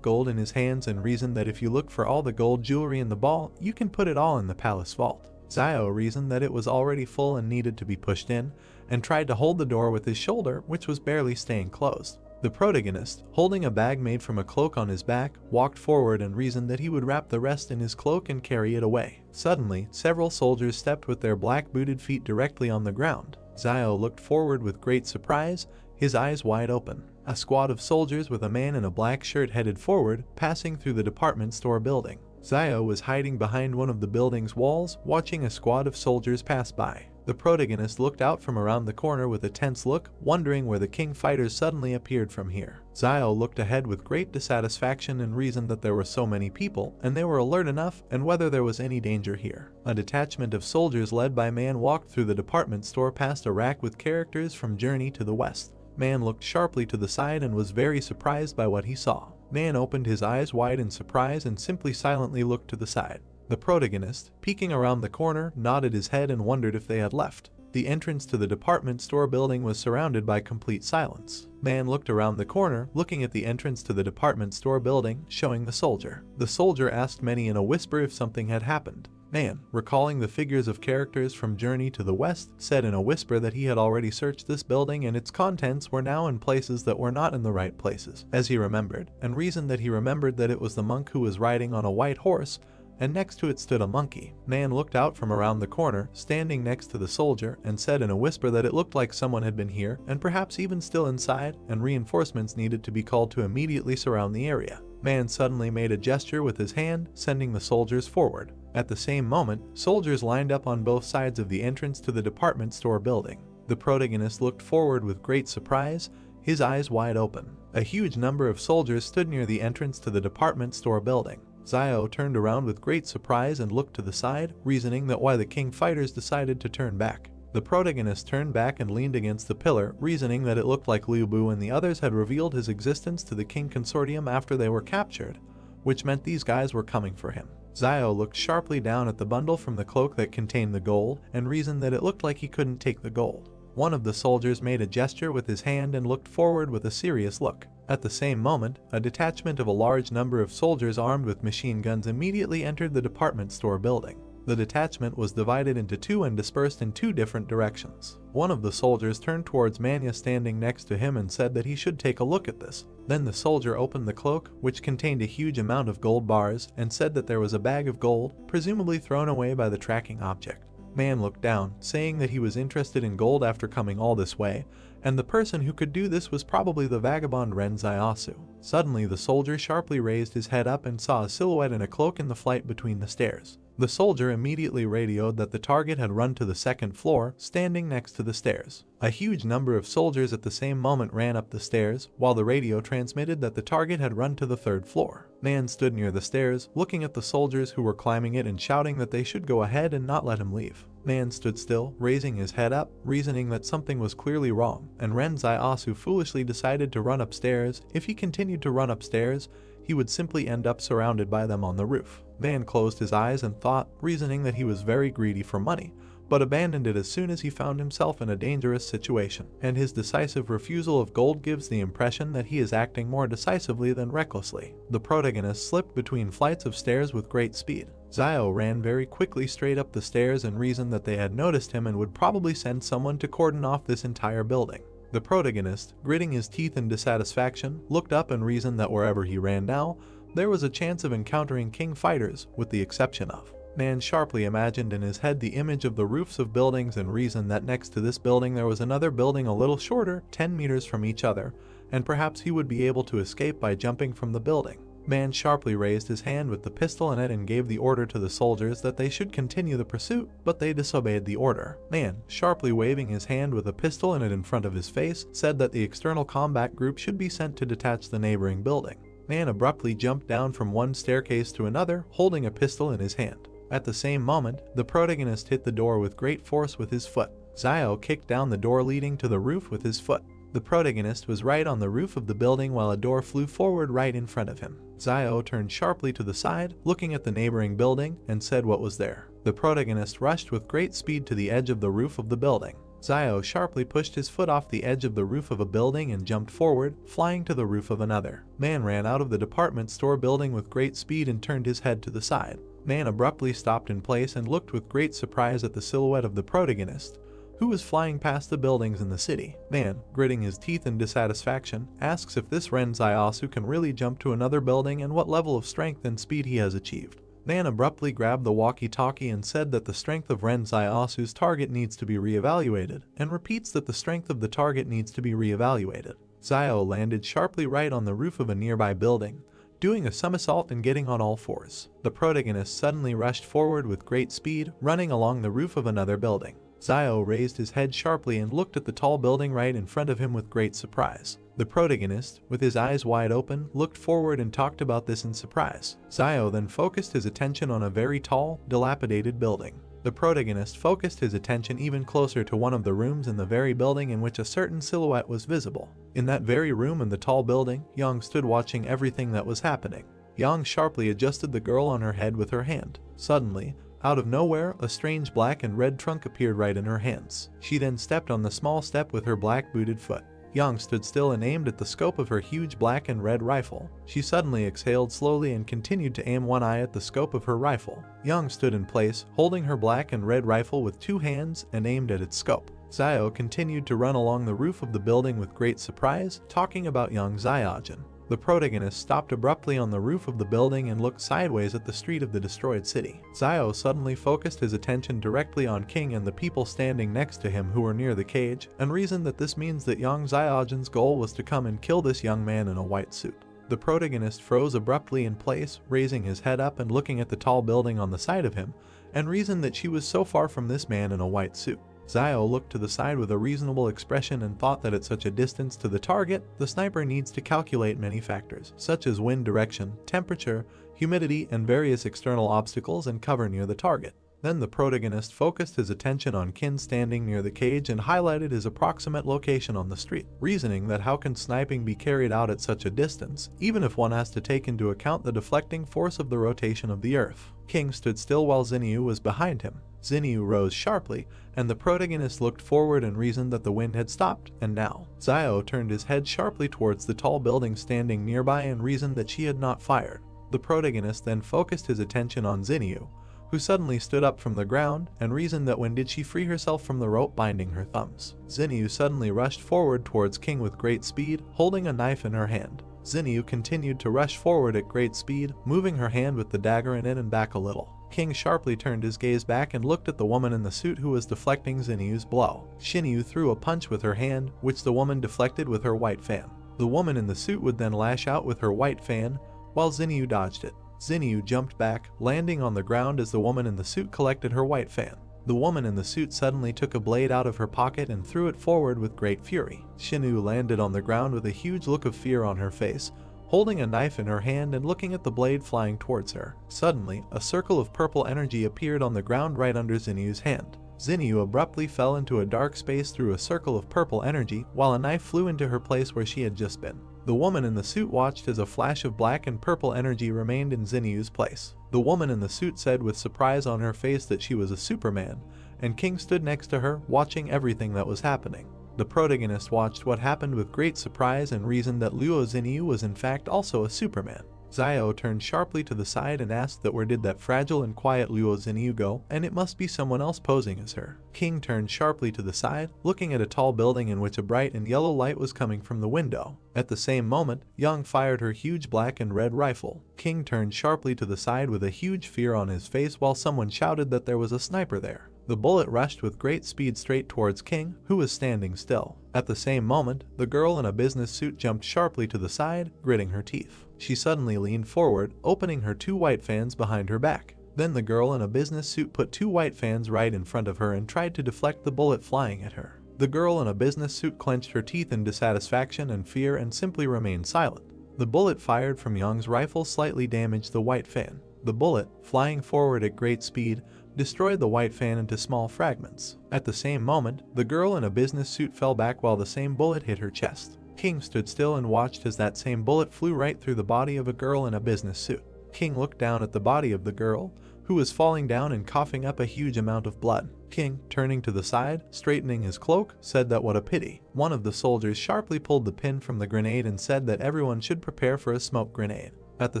gold in his hands and reasoned that if you look for all the gold jewelry in the ball, you can put it all in the palace vault. Zio reasoned that it was already full and needed to be pushed in, and tried to hold the door with his shoulder, which was barely staying closed. The protagonist, holding a bag made from a cloak on his back, walked forward and reasoned that he would wrap the rest in his cloak and carry it away. Suddenly, several soldiers stepped with their black-booted feet directly on the ground. Zio looked forward with great surprise, his eyes wide open. A squad of soldiers with a man in a black shirt headed forward, passing through the department store building. Zio was hiding behind one of the building's walls, watching a squad of soldiers pass by. The protagonist looked out from around the corner with a tense look, wondering where the king fighters suddenly appeared from here. Zio looked ahead with great dissatisfaction and reasoned that there were so many people, and they were alert enough, and whether there was any danger here. A detachment of soldiers led by Man walked through the department store past a rack with characters from Journey to the West. Man looked sharply to the side and was very surprised by what he saw. Man opened his eyes wide in surprise and simply silently looked to the side. The protagonist, peeking around the corner, nodded his head and wondered if they had left. The entrance to the department store building was surrounded by complete silence. Man looked around the corner, looking at the entrance to the department store building, showing the soldier. The soldier asked Manny in a whisper if something had happened. Man, recalling the figures of characters from Journey to the West, said in a whisper that he had already searched this building and its contents were now in places that were not in the right places, as he remembered, and reasoned that he remembered that it was the monk who was riding on a white horse, and next to it stood a monkey. Man looked out from around the corner, standing next to the soldier, and said in a whisper that it looked like someone had been here, and perhaps even still inside, and reinforcements needed to be called to immediately surround the area. Man suddenly made a gesture with his hand, sending the soldiers forward. At the same moment, soldiers lined up on both sides of the entrance to the department store building. The protagonist looked forward with great surprise, his eyes wide open. A huge number of soldiers stood near the entrance to the department store building. Zio turned around with great surprise and looked to the side, reasoning that why the king fighters decided to turn back. The protagonist turned back and leaned against the pillar, reasoning that it looked like Liu Bu and the others had revealed his existence to the king consortium after they were captured, which meant these guys were coming for him. Zio looked sharply down at the bundle from the cloak that contained the gold, and reasoned that it looked like he couldn't take the gold. One of the soldiers made a gesture with his hand and looked forward with a serious look. At the same moment, a detachment of a large number of soldiers armed with machine guns immediately entered the department store building. The detachment was divided into two and dispersed in two different directions. One of the soldiers turned towards Manya standing next to him and said that he should take a look at this. Then the soldier opened the cloak, which contained a huge amount of gold bars, and said that there was a bag of gold, presumably thrown away by the tracking object. Man looked down, saying that he was interested in gold after coming all this way, and the person who could do this was probably the vagabond Ren Zaiasu. Suddenly the soldier sharply raised his head up and saw a silhouette in a cloak in the flight between the stairs. The soldier immediately radioed that the target had run to the second floor, standing next to the stairs. A huge number of soldiers at the same moment ran up the stairs, while the radio transmitted that the target had run to the third floor. Man stood near the stairs, looking at the soldiers who were climbing it and shouting that they should go ahead and not let him leave. Man stood still, raising his head up, reasoning that something was clearly wrong, and Ren Zaiasu foolishly decided to run upstairs. If he continued to run upstairs, he would simply end up surrounded by them on the roof. Man closed his eyes and thought, reasoning that he was very greedy for money, but abandoned it as soon as he found himself in a dangerous situation, and his decisive refusal of gold gives the impression that he is acting more decisively than recklessly. The protagonist slipped between flights of stairs with great speed. Zio ran very quickly straight up the stairs and reasoned that they had noticed him and would probably send someone to cordon off this entire building. The protagonist, gritting his teeth in dissatisfaction, looked up and reasoned that wherever he ran now, there was a chance of encountering king fighters, with the exception of. Man sharply imagined in his head the image of the roofs of buildings and reasoned that next to this building there was another building a little shorter, 10 meters from each other, and perhaps he would be able to escape by jumping from the building. Man sharply raised his hand with the pistol in it and gave the order to the soldiers that they should continue the pursuit, but they disobeyed the order. Man, sharply waving his hand with a pistol in it in front of his face, said that the external combat group should be sent to detach the neighboring building. Man abruptly jumped down from one staircase to another, holding a pistol in his hand. At the same moment, the protagonist hit the door with great force with his foot. Xiao kicked down the door leading to the roof with his foot. The protagonist was right on the roof of the building while a door flew forward right in front of him. Xiao turned sharply to the side, looking at the neighboring building, and said what was there. The protagonist rushed with great speed to the edge of the roof of the building. Xiao sharply pushed his foot off the edge of the roof of a building and jumped forward, flying to the roof of another. Man ran out of the department store building with great speed and turned his head to the side. Man abruptly stopped in place and looked with great surprise at the silhouette of the protagonist, who was flying past the buildings in the city. Man, gritting his teeth in dissatisfaction, asks if this Ren Zaiasu can really jump to another building and what level of strength and speed he has achieved. Man abruptly grabbed the walkie-talkie and said that the strength of Ren Zaiasu's target needs to be reevaluated, and repeats that the strength of the target needs to be reevaluated. Xiao landed sharply right on the roof of a nearby building, doing a somersault and getting on all fours. The protagonist suddenly rushed forward with great speed, running along the roof of another building. Xiao raised his head sharply and looked at the tall building right in front of him with great surprise. The protagonist, with his eyes wide open, looked forward and talked about this in surprise. Xiao then focused his attention on a very tall, dilapidated building. The protagonist focused his attention even closer to one of the rooms in the very building in which a certain silhouette was visible. In that very room in the tall building, Yang stood watching everything that was happening. Yang sharply adjusted the girl on her head with her hand. Suddenly, out of nowhere, a strange black and red trunk appeared right in her hands. She then stepped on the small step with her black booted foot. Yang stood still and aimed at the scope of her huge black and red rifle. She suddenly exhaled slowly and continued to aim one eye at the scope of her rifle. Yang stood in place, holding her black and red rifle with two hands and aimed at its scope. Xiao continued to run along the roof of the building with great surprise, talking about Yang Xiaojin. The protagonist stopped abruptly on the roof of the building and looked sideways at the street of the destroyed city. Xiao suddenly focused his attention directly on King and the people standing next to him who were near the cage, and reasoned that this means that Yang Xiaojin's goal was to come and kill this young man in a white suit. The protagonist froze abruptly in place, raising his head up and looking at the tall building on the side of him, and reasoned that she was so far from this man in a white suit. Xiao looked to the side with a reasonable expression and thought that at such a distance to the target, the sniper needs to calculate many factors, such as wind direction, temperature, humidity, and various external obstacles and cover near the target. Then the protagonist focused his attention on Qin standing near the cage and highlighted his approximate location on the street, reasoning that how can sniping be carried out at such a distance, even if one has to take into account the deflecting force of the rotation of the earth. King stood still while Xinyu was behind him. Xinyu rose sharply, and the protagonist looked forward and reasoned that the wind had stopped, and now. Xiao turned his head sharply towards the tall building standing nearby and reasoned that she had not fired. The protagonist then focused his attention on Xinyu, who suddenly stood up from the ground and reasoned that when did she free herself from the rope binding her thumbs. Xinyu suddenly rushed forward towards King with great speed, holding a knife in her hand. Xinyu continued to rush forward at great speed, moving her hand with the dagger in it and back a little. King sharply turned his gaze back and looked at the woman in the suit who was deflecting Xinyu's blow. Xinyu threw a punch with her hand, which the woman deflected with her white fan. The woman in the suit would then lash out with her white fan, while Xinyu dodged it. Xinyu jumped back, landing on the ground as the woman in the suit collected her white fan. The woman in the suit suddenly took a blade out of her pocket and threw it forward with great fury. Xinyu landed on the ground with a huge look of fear on her face, holding a knife in her hand and looking at the blade flying towards her. Suddenly, a circle of purple energy appeared on the ground right under Xinyu's hand. Xinyu abruptly fell into a dark space through a circle of purple energy, while a knife flew into her place where she had just been. The woman in the suit watched as a flash of black and purple energy remained in Xinyu's place. The woman in the suit said with surprise on her face that she was a Superman, and King stood next to her, watching everything that was happening. The protagonist watched what happened with great surprise and reasoned that Luo Xinyu was in fact also a Superman. Xiao turned sharply to the side and asked that where did that fragile and quiet Luo Xinyu go, and it must be someone else posing as her. King turned sharply to the side, looking at a tall building in which a bright and yellow light was coming from the window. At the same moment, Yang fired her huge black and red rifle. King turned sharply to the side with a huge fear on his face while someone shouted that there was a sniper there. The bullet rushed with great speed straight towards King, who was standing still. At the same moment, the girl in a business suit jumped sharply to the side, gritting her teeth. She suddenly leaned forward, opening her two white fans behind her back. Then the girl in a business suit put two white fans right in front of her and tried to deflect the bullet flying at her. The girl in a business suit clenched her teeth in dissatisfaction and fear and simply remained silent. The bullet fired from Young's rifle slightly damaged the white fan. The bullet, flying forward at great speed, destroyed the white fan into small fragments. At the same moment, the girl in a business suit fell back while the same bullet hit her chest. King stood still and watched as that same bullet flew right through the body of a girl in a business suit. King looked down at the body of the girl, who was falling down and coughing up a huge amount of blood. King, turning to the side, straightening his cloak, said that what a pity. One of the soldiers sharply pulled the pin from the grenade and said that everyone should prepare for a smoke grenade. At the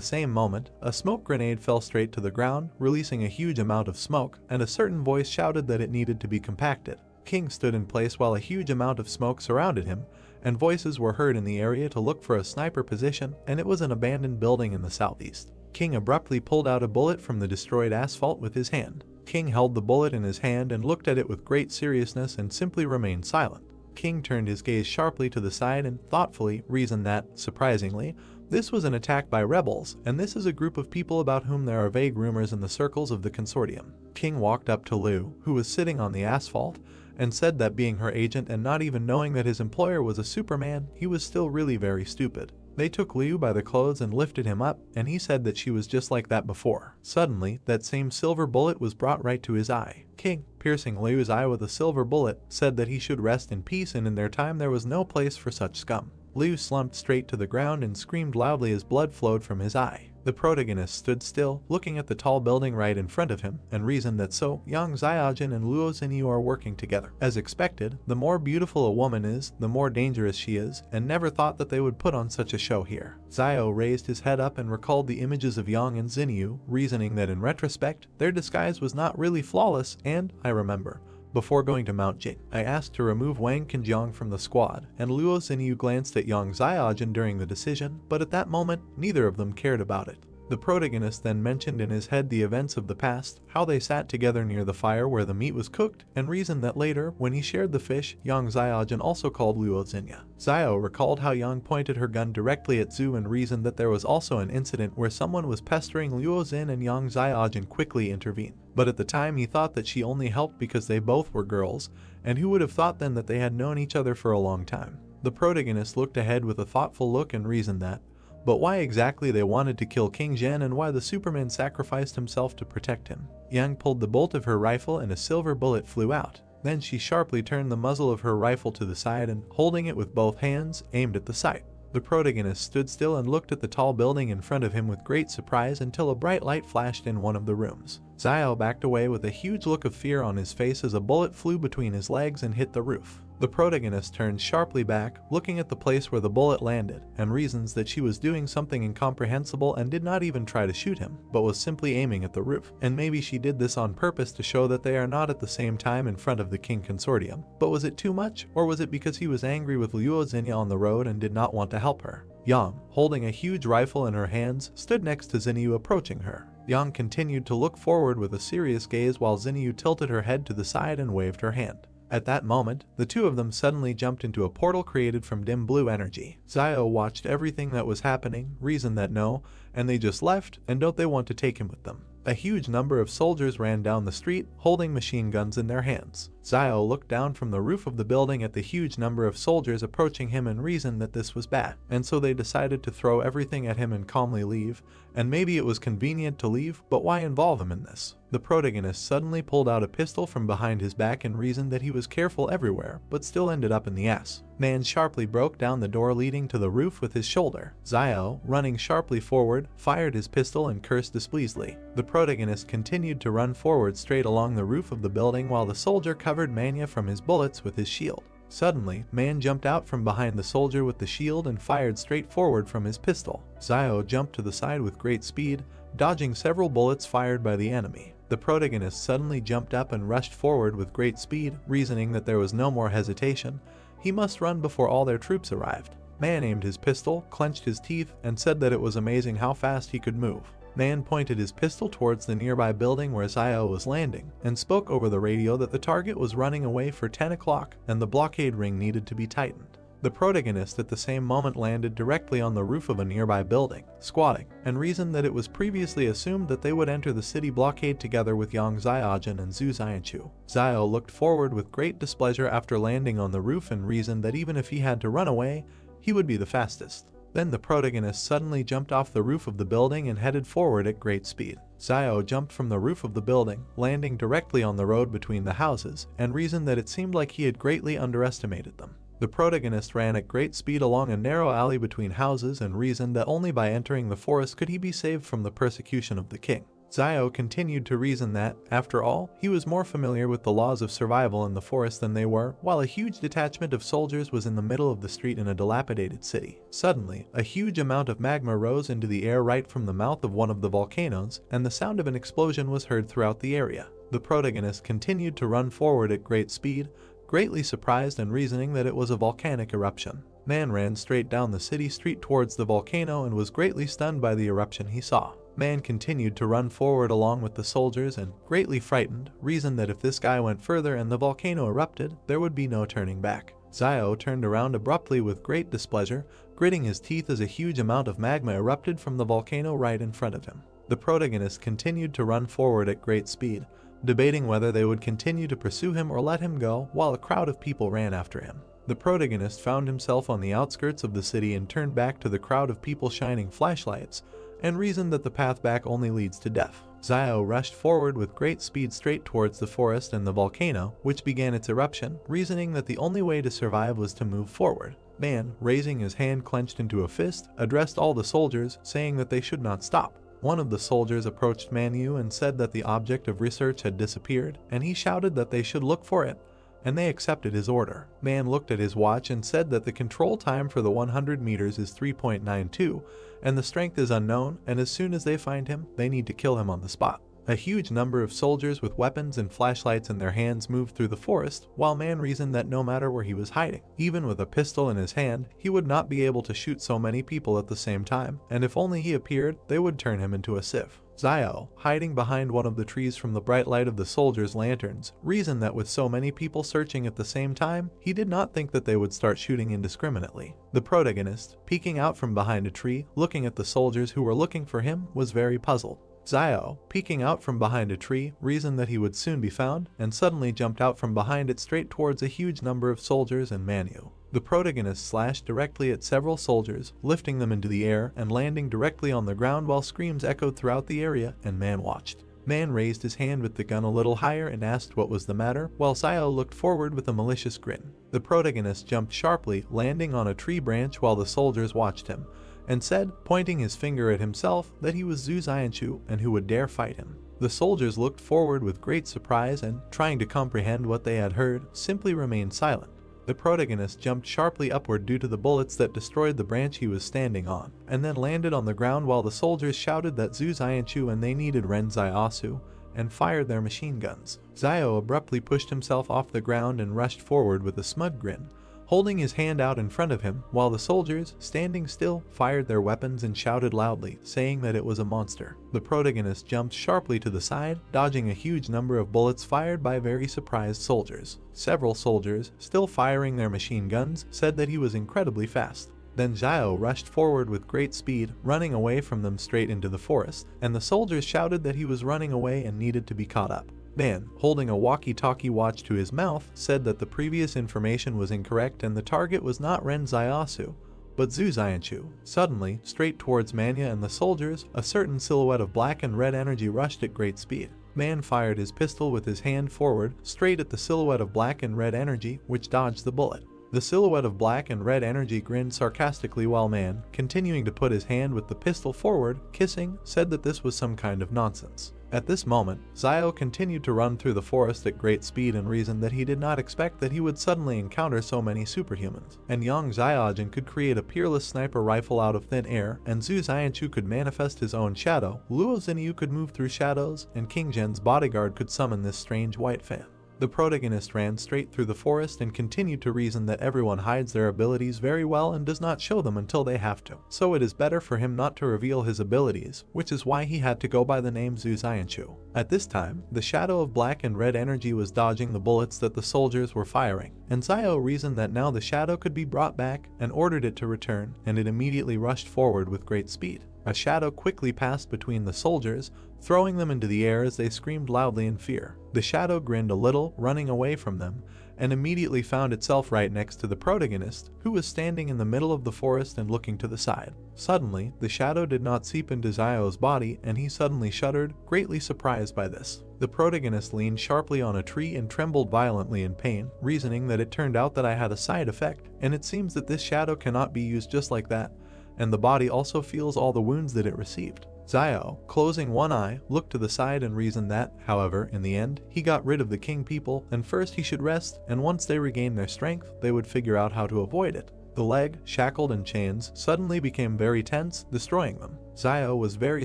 same moment, a smoke grenade fell straight to the ground, releasing a huge amount of smoke, and a certain voice shouted that it needed to be compacted. King stood in place while a huge amount of smoke surrounded him, and voices were heard in the area to look for a sniper position, and it was an abandoned building in the southeast. King abruptly pulled out a bullet from the destroyed asphalt with his hand. King held the bullet in his hand and looked at it with great seriousness and simply remained silent. King turned his gaze sharply to the side and thoughtfully reasoned that, surprisingly, this was an attack by rebels, and this is a group of people about whom there are vague rumors in the circles of the consortium. King walked up to Liu, who was sitting on the asphalt, and said that being her agent and not even knowing that his employer was a Superman, he was still really very stupid. They took Liu by the clothes and lifted him up, and he said that she was just like that before. Suddenly, that same silver bullet was brought right to his eye. King, piercing Liu's eye with a silver bullet, said that he should rest in peace and in their time there was no place for such scum. Liu slumped straight to the ground and screamed loudly as blood flowed from his eye. The protagonist stood still, looking at the tall building right in front of him, and reasoned that so, Yang Xiaojin and Luo Xinyu are working together. As expected, the more beautiful a woman is, the more dangerous she is, and never thought that they would put on such a show here. Xiao raised his head up and recalled the images of Yang and Xinyu, reasoning that in retrospect, their disguise was not really flawless, and, I remember, before going to Mount Jing, I asked to remove Wang Qinjiang from the squad, and Luo Xinyu glanced at Yang Xiaojin during the decision, but at that moment, neither of them cared about it. The protagonist then mentioned in his head the events of the past, how they sat together near the fire where the meat was cooked, and reasoned that later, when he shared the fish, Yang Xiaojin also called Luo Xinyu. Xiao recalled how Yang pointed her gun directly at Zhu and reasoned that there was also an incident where someone was pestering Luo Xin and Yang Xiaojin quickly intervened. But at the time he thought that she only helped because they both were girls, and who would have thought then that they had known each other for a long time. The protagonist looked ahead with a thoughtful look and reasoned that, but why exactly they wanted to kill King Zhen and why the Superman sacrificed himself to protect him. Yang pulled the bolt of her rifle and a silver bullet flew out. Then she sharply turned the muzzle of her rifle to the side and, holding it with both hands, aimed at the sight. The protagonist stood still and looked at the tall building in front of him with great surprise until a bright light flashed in one of the rooms. Xiao backed away with a huge look of fear on his face as a bullet flew between his legs and hit the roof. The protagonist turned sharply back, looking at the place where the bullet landed, and reasons that she was doing something incomprehensible and did not even try to shoot him, but was simply aiming at the roof. And maybe she did this on purpose to show that they are not at the same time in front of the King Consortium. But was it too much, or was it because he was angry with Luo Xinyu on the road and did not want to help her? Yang, holding a huge rifle in her hands, stood next to Xinyu approaching her. Yang continued to look forward with a serious gaze while Xinyu tilted her head to the side and waved her hand. At that moment, the two of them suddenly jumped into a portal created from dim blue energy. Xiao watched everything that was happening, reasoned that no, and they just left, and don't they want to take him with them. A huge number of soldiers ran down the street, holding machine guns in their hands. Xiao looked down from the roof of the building at the huge number of soldiers approaching him and reasoned that this was bad, and so they decided to throw everything at him and calmly leave, and maybe it was convenient to leave, but why involve him in this? The protagonist suddenly pulled out a pistol from behind his back and reasoned that he was careful everywhere, but still ended up in the ass. Man sharply broke down the door leading to the roof with his shoulder. Xiao, running sharply forward, fired his pistol and cursed displeasedly. The protagonist continued to run forward straight along the roof of the building while the soldier covered Manya from his bullets with his shield. Suddenly, Man jumped out from behind the soldier with the shield and fired straight forward from his pistol. Xiao jumped to the side with great speed, dodging several bullets fired by the enemy. The protagonist suddenly jumped up and rushed forward with great speed, reasoning that there was no more hesitation. He must run before all their troops arrived. Man aimed his pistol, clenched his teeth, and said that it was amazing how fast he could move. Man pointed his pistol towards the nearby building where Xiao was landing, and spoke over the radio that the target was running away for 10 o'clock and the blockade ring needed to be tightened. The protagonist at the same moment landed directly on the roof of a nearby building, squatting, and reasoned that it was previously assumed that they would enter the city blockade together with Yang Xiaojun and Zhu Xianchu. Xiao looked forward with great displeasure after landing on the roof and reasoned that even if he had to run away, he would be the fastest. Then the protagonist suddenly jumped off the roof of the building and headed forward at great speed. Xiao jumped from the roof of the building, landing directly on the road between the houses, and reasoned that it seemed like he had greatly underestimated them. The protagonist ran at great speed along a narrow alley between houses and reasoned that only by entering the forest could he be saved from the persecution of the king. Xiao continued to reason that, after all, he was more familiar with the laws of survival in the forest than they were, while a huge detachment of soldiers was in the middle of the street in a dilapidated city. Suddenly, a huge amount of magma rose into the air right from the mouth of one of the volcanoes, and the sound of an explosion was heard throughout the area. The protagonist continued to run forward at great speed, greatly surprised and reasoning that it was a volcanic eruption. Man ran straight down the city street towards the volcano and was greatly stunned by the eruption he saw. Man continued to run forward along with the soldiers and, greatly frightened, reasoned that if this guy went further and the volcano erupted, there would be no turning back. Xiao turned around abruptly with great displeasure, gritting his teeth as a huge amount of magma erupted from the volcano right in front of him. The protagonist continued to run forward at great speed, debating whether they would continue to pursue him or let him go, while a crowd of people ran after him. The protagonist found himself on the outskirts of the city and turned back to the crowd of people shining flashlights, and reasoned that the path back only leads to death. Xiao rushed forward with great speed straight towards the forest and the volcano, which began its eruption, reasoning that the only way to survive was to move forward. Man, raising his hand clenched into a fist, addressed all the soldiers, saying that they should not stop. One of the soldiers approached Manhwa and said that the object of research had disappeared, and he shouted that they should look for it, and they accepted his order. Man looked at his watch and said that the control time for the 100 meters is 3.92, and the strength is unknown, and as soon as they find him, they need to kill him on the spot. A huge number of soldiers with weapons and flashlights in their hands moved through the forest, while Man reasoned that no matter where he was hiding, even with a pistol in his hand, he would not be able to shoot so many people at the same time, and if only he appeared, they would turn him into a sieve. Xiao, hiding behind one of the trees from the bright light of the soldiers' lanterns, reasoned that with so many people searching at the same time, he did not think that they would start shooting indiscriminately. The protagonist, peeking out from behind a tree, looking at the soldiers who were looking for him, was very puzzled. Xiao, peeking out from behind a tree, reasoned that he would soon be found, and suddenly jumped out from behind it straight towards a huge number of soldiers and Manhwa. The protagonist slashed directly at several soldiers, lifting them into the air and landing directly on the ground while screams echoed throughout the area, and Man watched. Man raised his hand with the gun a little higher and asked what was the matter, while Xiao looked forward with a malicious grin. The protagonist jumped sharply, landing on a tree branch while the soldiers watched him, and said, pointing his finger at himself, that he was Zhu Xianchu and who would dare fight him. The soldiers looked forward with great surprise and, trying to comprehend what they had heard, simply remained silent. The protagonist jumped sharply upward due to the bullets that destroyed the branch he was standing on, and then landed on the ground while the soldiers shouted that Zhu Xianchu and they needed Ren Xiaosu, and fired their machine guns. Xiao abruptly pushed himself off the ground and rushed forward with a smug grin, holding his hand out in front of him, while the soldiers, standing still, fired their weapons and shouted loudly, saying that it was a monster. The protagonist jumped sharply to the side, dodging a huge number of bullets fired by very surprised soldiers. Several soldiers, still firing their machine guns, said that he was incredibly fast. Then Xiao rushed forward with great speed, running away from them straight into the forest, and the soldiers shouted that he was running away and needed to be caught up. Man, holding a walkie-talkie watch to his mouth, said that the previous information was incorrect and the target was not Ren Xiaosu, but Zhu Xianchu. Suddenly, straight towards Manhwa and the soldiers, a certain silhouette of black and red energy rushed at great speed. Man fired his pistol with his hand forward, straight at the silhouette of black and red energy, which dodged the bullet. The silhouette of black and red energy grinned sarcastically while Man, continuing to put his hand with the pistol forward, kissing, said that this was some kind of nonsense. At this moment, Xiao continued to run through the forest at great speed and reasoned that he did not expect that he would suddenly encounter so many superhumans, and Yang Xiaojun could create a peerless sniper rifle out of thin air, and Zhu Xianchu could manifest his own shadow, Luo Xinyu could move through shadows, and King Zhen's bodyguard could summon this strange white fan. The protagonist ran straight through the forest and continued to reason that everyone hides their abilities very well and does not show them until they have to. So it is better for him not to reveal his abilities, which is why he had to go by the name Zhu Xianchu. At this time, the shadow of black and red energy was dodging the bullets that the soldiers were firing, and Xiao reasoned that now the shadow could be brought back and ordered it to return, and it immediately rushed forward with great speed. A shadow quickly passed between the soldiers, throwing them into the air as they screamed loudly in fear. The shadow grinned a little, running away from them, and immediately found itself right next to the protagonist, who was standing in the middle of the forest and looking to the side. Suddenly, the shadow did not seep into Xiao's body, and he suddenly shuddered, greatly surprised by this. The protagonist leaned sharply on a tree and trembled violently in pain, reasoning that it turned out that I had a side effect, and it seems that this shadow cannot be used just like that, and the body also feels all the wounds that it received. Xiao, closing one eye, looked to the side and reasoned that, however, in the end, he got rid of the king people, and first he should rest, and once they regained their strength, they would figure out how to avoid it. The leg, shackled in chains, suddenly became very tense, destroying them. Xiao was very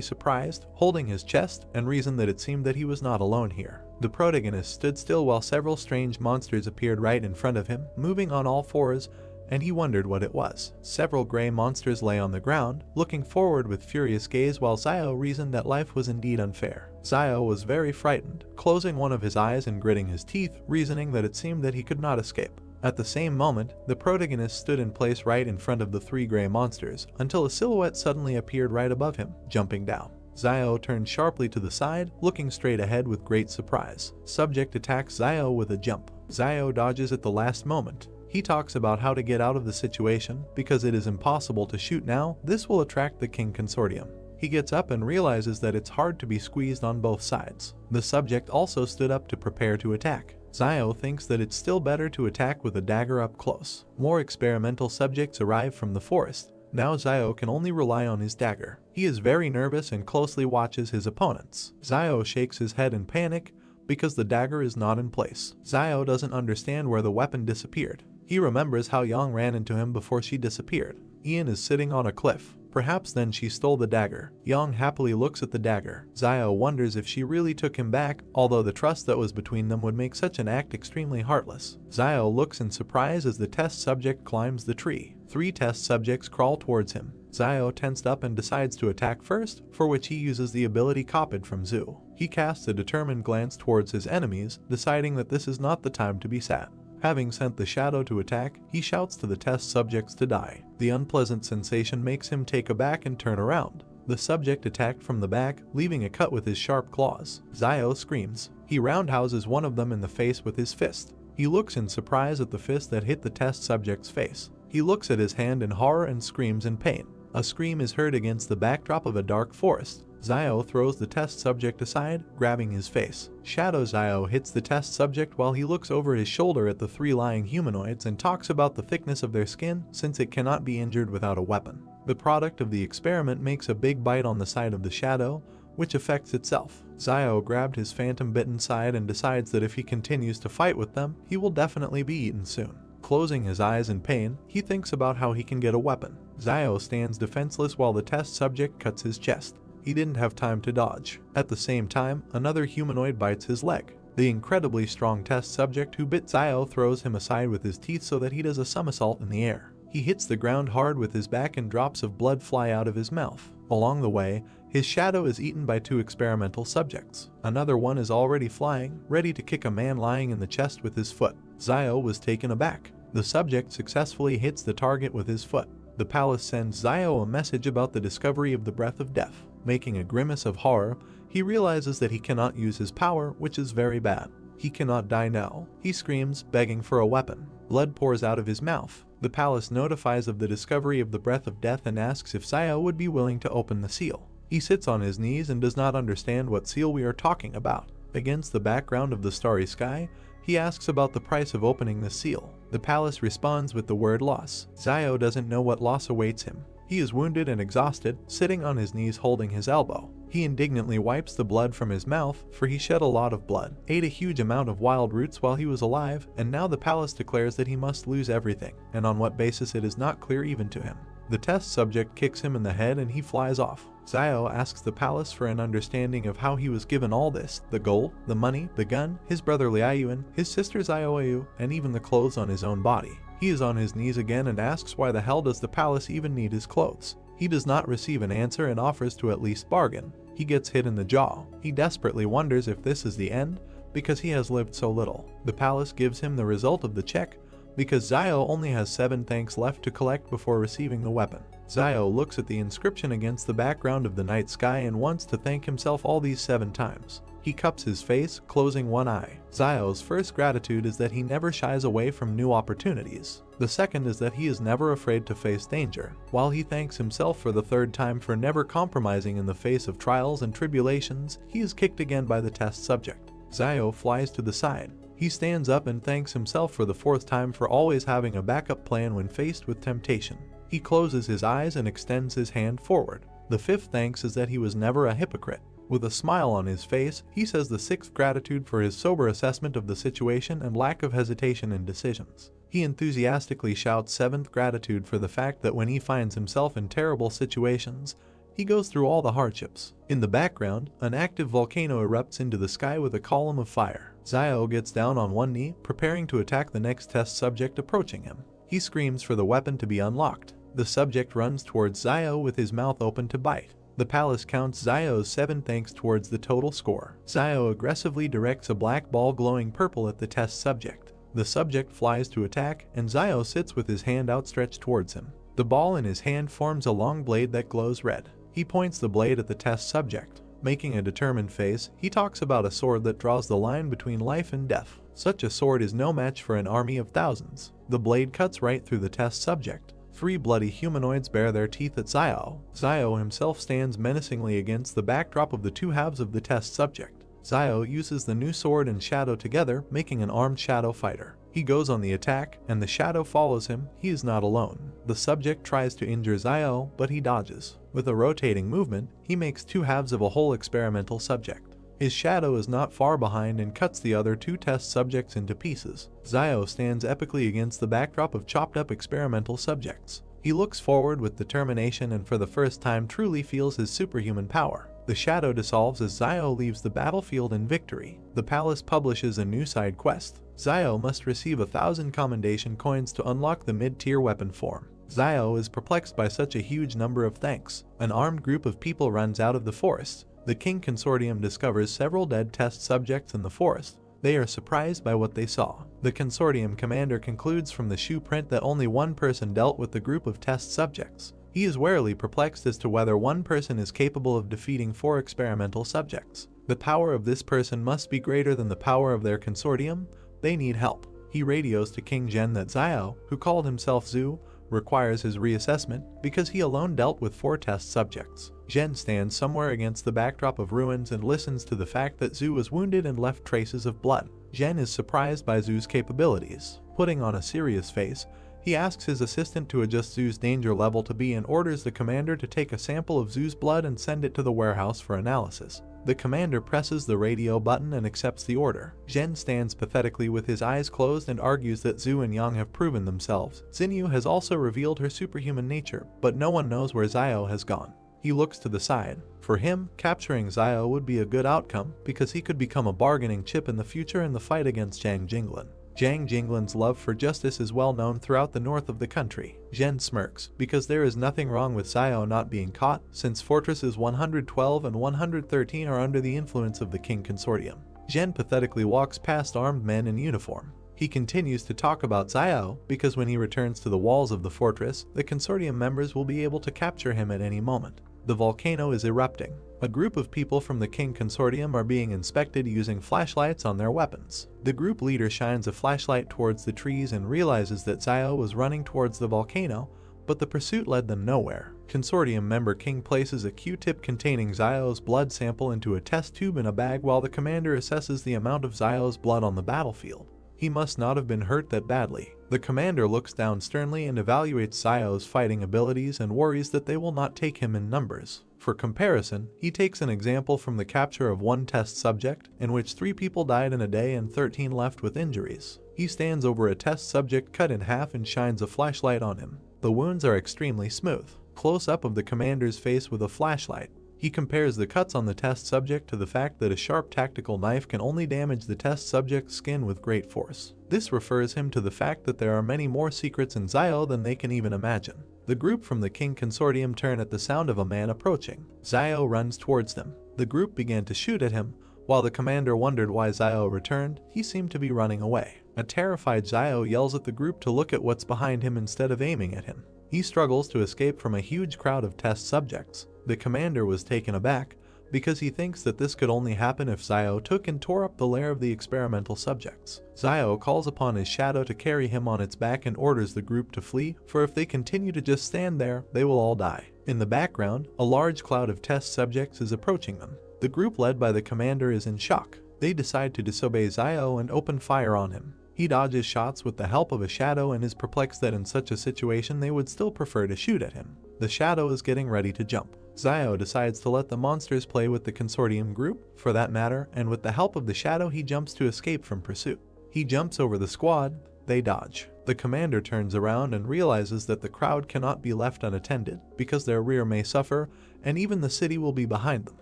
surprised, holding his chest, and reasoned that it seemed that he was not alone here. The protagonist stood still while several strange monsters appeared right in front of him, moving on all fours, and he wondered what it was. Several gray monsters lay on the ground, looking forward with furious gaze while Xiao reasoned that life was indeed unfair. Xiao was very frightened, closing one of his eyes and gritting his teeth, reasoning that it seemed that he could not escape. At the same moment, the protagonist stood in place right in front of the three gray monsters, until a silhouette suddenly appeared right above him, jumping down. Xiao turned sharply to the side, looking straight ahead with great surprise. Subject attacks Xiao with a jump. Xiao dodges at the last moment. He talks about how to get out of the situation, because it is impossible to shoot now, this will attract the King Consortium. He gets up and realizes that it's hard to be squeezed on both sides. The subject also stood up to prepare to attack. Xiao thinks that it's still better to attack with a dagger up close. More experimental subjects arrive from the forest. Now Xiao can only rely on his dagger. He is very nervous and closely watches his opponents. Xiao shakes his head in panic because the dagger is not in place. Xiao doesn't understand where the weapon disappeared. He remembers how Yang ran into him before she disappeared. Ian is sitting on a cliff. Perhaps then she stole the dagger. Yang happily looks at the dagger. Xiao wonders if she really took him back, although the trust that was between them would make such an act extremely heartless. Xiao looks in surprise as the test subject climbs the tree. 3 test subjects crawl towards him. Xiao tensed up and decides to attack first, for which he uses the ability copied from Zhu. He casts a determined glance towards his enemies, deciding that this is not the time to be sad. Having sent the shadow to attack, he shouts to the test subjects to die. The unpleasant sensation makes him take aback and turn around. The subject attacked from the back, leaving a cut with his sharp claws. Xiao screams. He roundhouses one of them in the face with his fist. He looks in surprise at the fist that hit the test subject's face. He looks at his hand in horror and screams in pain. A scream is heard against the backdrop of a dark forest. Xiao throws the test subject aside, grabbing his face. Shadow Xiao hits the test subject while he looks over his shoulder at the 3 lying humanoids and talks about the thickness of their skin, since it cannot be injured without a weapon. The product of the experiment makes a big bite on the side of the shadow, which affects itself. Xiao grabbed his phantom-bitten side and decides that if he continues to fight with them, he will definitely be eaten soon. Closing his eyes in pain, he thinks about how he can get a weapon. Xiao stands defenseless while the test subject cuts his chest. He didn't have time to dodge. At the same time, another humanoid bites his leg. The incredibly strong test subject who bit Xiao throws him aside with his teeth so that he does a somersault in the air. He hits the ground hard with his back and drops of blood fly out of his mouth. Along the way, his shadow is eaten by 2 experimental subjects. Another one is already flying, ready to kick a man lying in the chest with his foot. Xiao was taken aback. The subject successfully hits the target with his foot. The palace sends Xiao a message about the discovery of the breath of death. Making a grimace of horror, he realizes that he cannot use his power, which is very bad. He cannot die now. He screams, begging for a weapon. Blood pours out of his mouth. The palace notifies of the discovery of the breath of death and asks if Xiao would be willing to open the seal. He sits on his knees and does not understand what seal we are talking about. Against the background of the starry sky, he asks about the price of opening the seal. The palace responds with the word loss. Xiao doesn't know what loss awaits him. He is wounded and exhausted, sitting on his knees holding his elbow. He indignantly wipes the blood from his mouth, for he shed a lot of blood, ate a huge amount of wild roots while he was alive, and now the palace declares that he must lose everything, and on what basis it is not clear even to him. The test subject kicks him in the head and he flies off. Xiao asks the palace for an understanding of how he was given all this: the gold, the money, the gun, his brother Liaoyuan, his sister Xiaoyu, and even the clothes on his own body. He is on his knees again and asks why the hell does the palace even need his clothes. He does not receive an answer and offers to at least bargain. He gets hit in the jaw. He desperately wonders if this is the end, because he has lived so little. The palace gives him the result of the check, because Xiao only has 7 thanks left to collect before receiving the weapon. Xiao looks at the inscription against the background of the night sky and wants to thank himself all these 7 times. He cups his face, closing one eye. Xiao's first gratitude is that he never shies away from new opportunities. The second is that he is never afraid to face danger, while he thanks himself for the 3rd time for never compromising in the face of trials and tribulations. He is kicked again by the test subject. Xiao flies to the side. He stands up and thanks himself for the 4th time for always having a backup plan when faced with temptation. He closes his eyes and extends his hand forward. The 5th thanks is that he was never a hypocrite. With a smile on his face, he says the 6th gratitude for his sober assessment of the situation and lack of hesitation in decisions. He enthusiastically shouts 7th gratitude for the fact that when he finds himself in terrible situations, he goes through all the hardships. In the background, an active volcano erupts into the sky with a column of fire. Xiao gets down on one knee, preparing to attack the next test subject approaching him. He screams for the weapon to be unlocked. The subject runs towards Xiao with his mouth open to bite. The palace counts Xiao's 7 thanks towards the total score. Xiao aggressively directs a black ball glowing purple at the test subject. The subject flies to attack, and Xiao sits with his hand outstretched towards him. The ball in his hand forms a long blade that glows red. He points the blade at the test subject. Making a determined face, he talks about a sword that draws the line between life and death. Such a sword is no match for an army of thousands. The blade cuts right through the test subject. 3 bloody humanoids bare their teeth at Xiao. Xiao himself stands menacingly against the backdrop of the 2 halves of the test subject. Xiao uses the new sword and shadow together, making an armed shadow fighter. He goes on the attack, and the shadow follows him. He is not alone. The subject tries to injure Xiao, but he dodges. With a rotating movement, he makes 2 halves of a whole experimental subject. His shadow is not far behind and cuts the other 2 test subjects into pieces. Xiao stands epically against the backdrop of chopped up experimental subjects. He looks forward with determination and for the first time truly feels his superhuman power. The shadow dissolves as Xiao leaves the battlefield in victory. The palace publishes a new side quest. Xiao must receive 1,000 commendation coins to unlock the mid-tier weapon form. Xiao is perplexed by such a huge number of thanks. An armed group of people runs out of the forest. The King Consortium discovers several dead test subjects in the forest. They are surprised by what they saw. The Consortium commander concludes from the shoe print that only one person dealt with the group of test subjects. He is warily perplexed as to whether one person is capable of defeating 4 experimental subjects. The power of this person must be greater than the power of their consortium. They need help. He radios to King Zhen that Xiao, who called himself Zhu, requires his reassessment because he alone dealt with 4 test subjects. Zhen stands somewhere against the backdrop of ruins and listens to the fact that Zhu was wounded and left traces of blood. Zhen is surprised by Zhu's capabilities. Putting on a serious face, he asks his assistant to adjust Zhu's danger level to B and orders the commander to take a sample of Zhu's blood and send it to the warehouse for analysis. The commander presses the radio button and accepts the order. Zhen stands pathetically with his eyes closed and argues that Zhu and Yang have proven themselves. Xinyu has also revealed her superhuman nature, but no one knows where Xiao has gone. He looks to the side. For him, capturing Xiao would be a good outcome because he could become a bargaining chip in the future in the fight against Zhang Jinglin. Zhang Jinglin's love for justice is well known throughout the north of the country. Zhen smirks, because there is nothing wrong with Xiao not being caught, since Fortresses 112 and 113 are under the influence of the King Consortium. Zhen pathetically walks past armed men in uniform. He continues to talk about Xiao, because when he returns to the walls of the fortress, the Consortium members will be able to capture him at any moment. The volcano is erupting. A group of people from the King Consortium are being inspected using flashlights on their weapons. The group leader shines a flashlight towards the trees and realizes that Xiao was running towards the volcano, but the pursuit led them nowhere. Consortium member King places a Q-tip containing Xiao's blood sample into a test tube in a bag while the commander assesses the amount of Xiao's blood on the battlefield. He must not have been hurt that badly. The commander looks down sternly and evaluates Xiao's fighting abilities and worries that they will not take him in numbers. For comparison, he takes an example from the capture of one test subject, in which 3 people died in a day and 13 left with injuries. He stands over a test subject cut in half and shines a flashlight on him. The wounds are extremely smooth. Close-up of the commander's face with a flashlight. He compares the cuts on the test subject to the fact that a sharp tactical knife can only damage the test subject's skin with great force. This refers him to the fact that there are many more secrets in Zio than they can even imagine. The group from the King Consortium turn at the sound of a man approaching. Zio runs towards them. The group began to shoot at him. While the commander wondered why Zio returned, he seemed to be running away. A terrified Zio yells at the group to look at what's behind him instead of aiming at him. He struggles to escape from a huge crowd of test subjects. The commander was taken aback because he thinks that this could only happen if Zio took and tore up the lair of the experimental subjects. Zio calls upon his shadow to carry him on its back and orders the group to flee, for if they continue to just stand there, they will all die. In the background, a large cloud of test subjects is approaching them. The group led by the commander is in shock. They decide to disobey Zio and open fire on him. He dodges shots with the help of a shadow and is perplexed that in such a situation they would still prefer to shoot at him. The shadow is getting ready to jump. Zio decides to let the monsters play with the consortium group, for that matter, and with the help of the shadow he jumps to escape from pursuit. He jumps over the squad, they dodge. The commander turns around and realizes that the crowd cannot be left unattended, because their rear may suffer, and even the city will be behind them.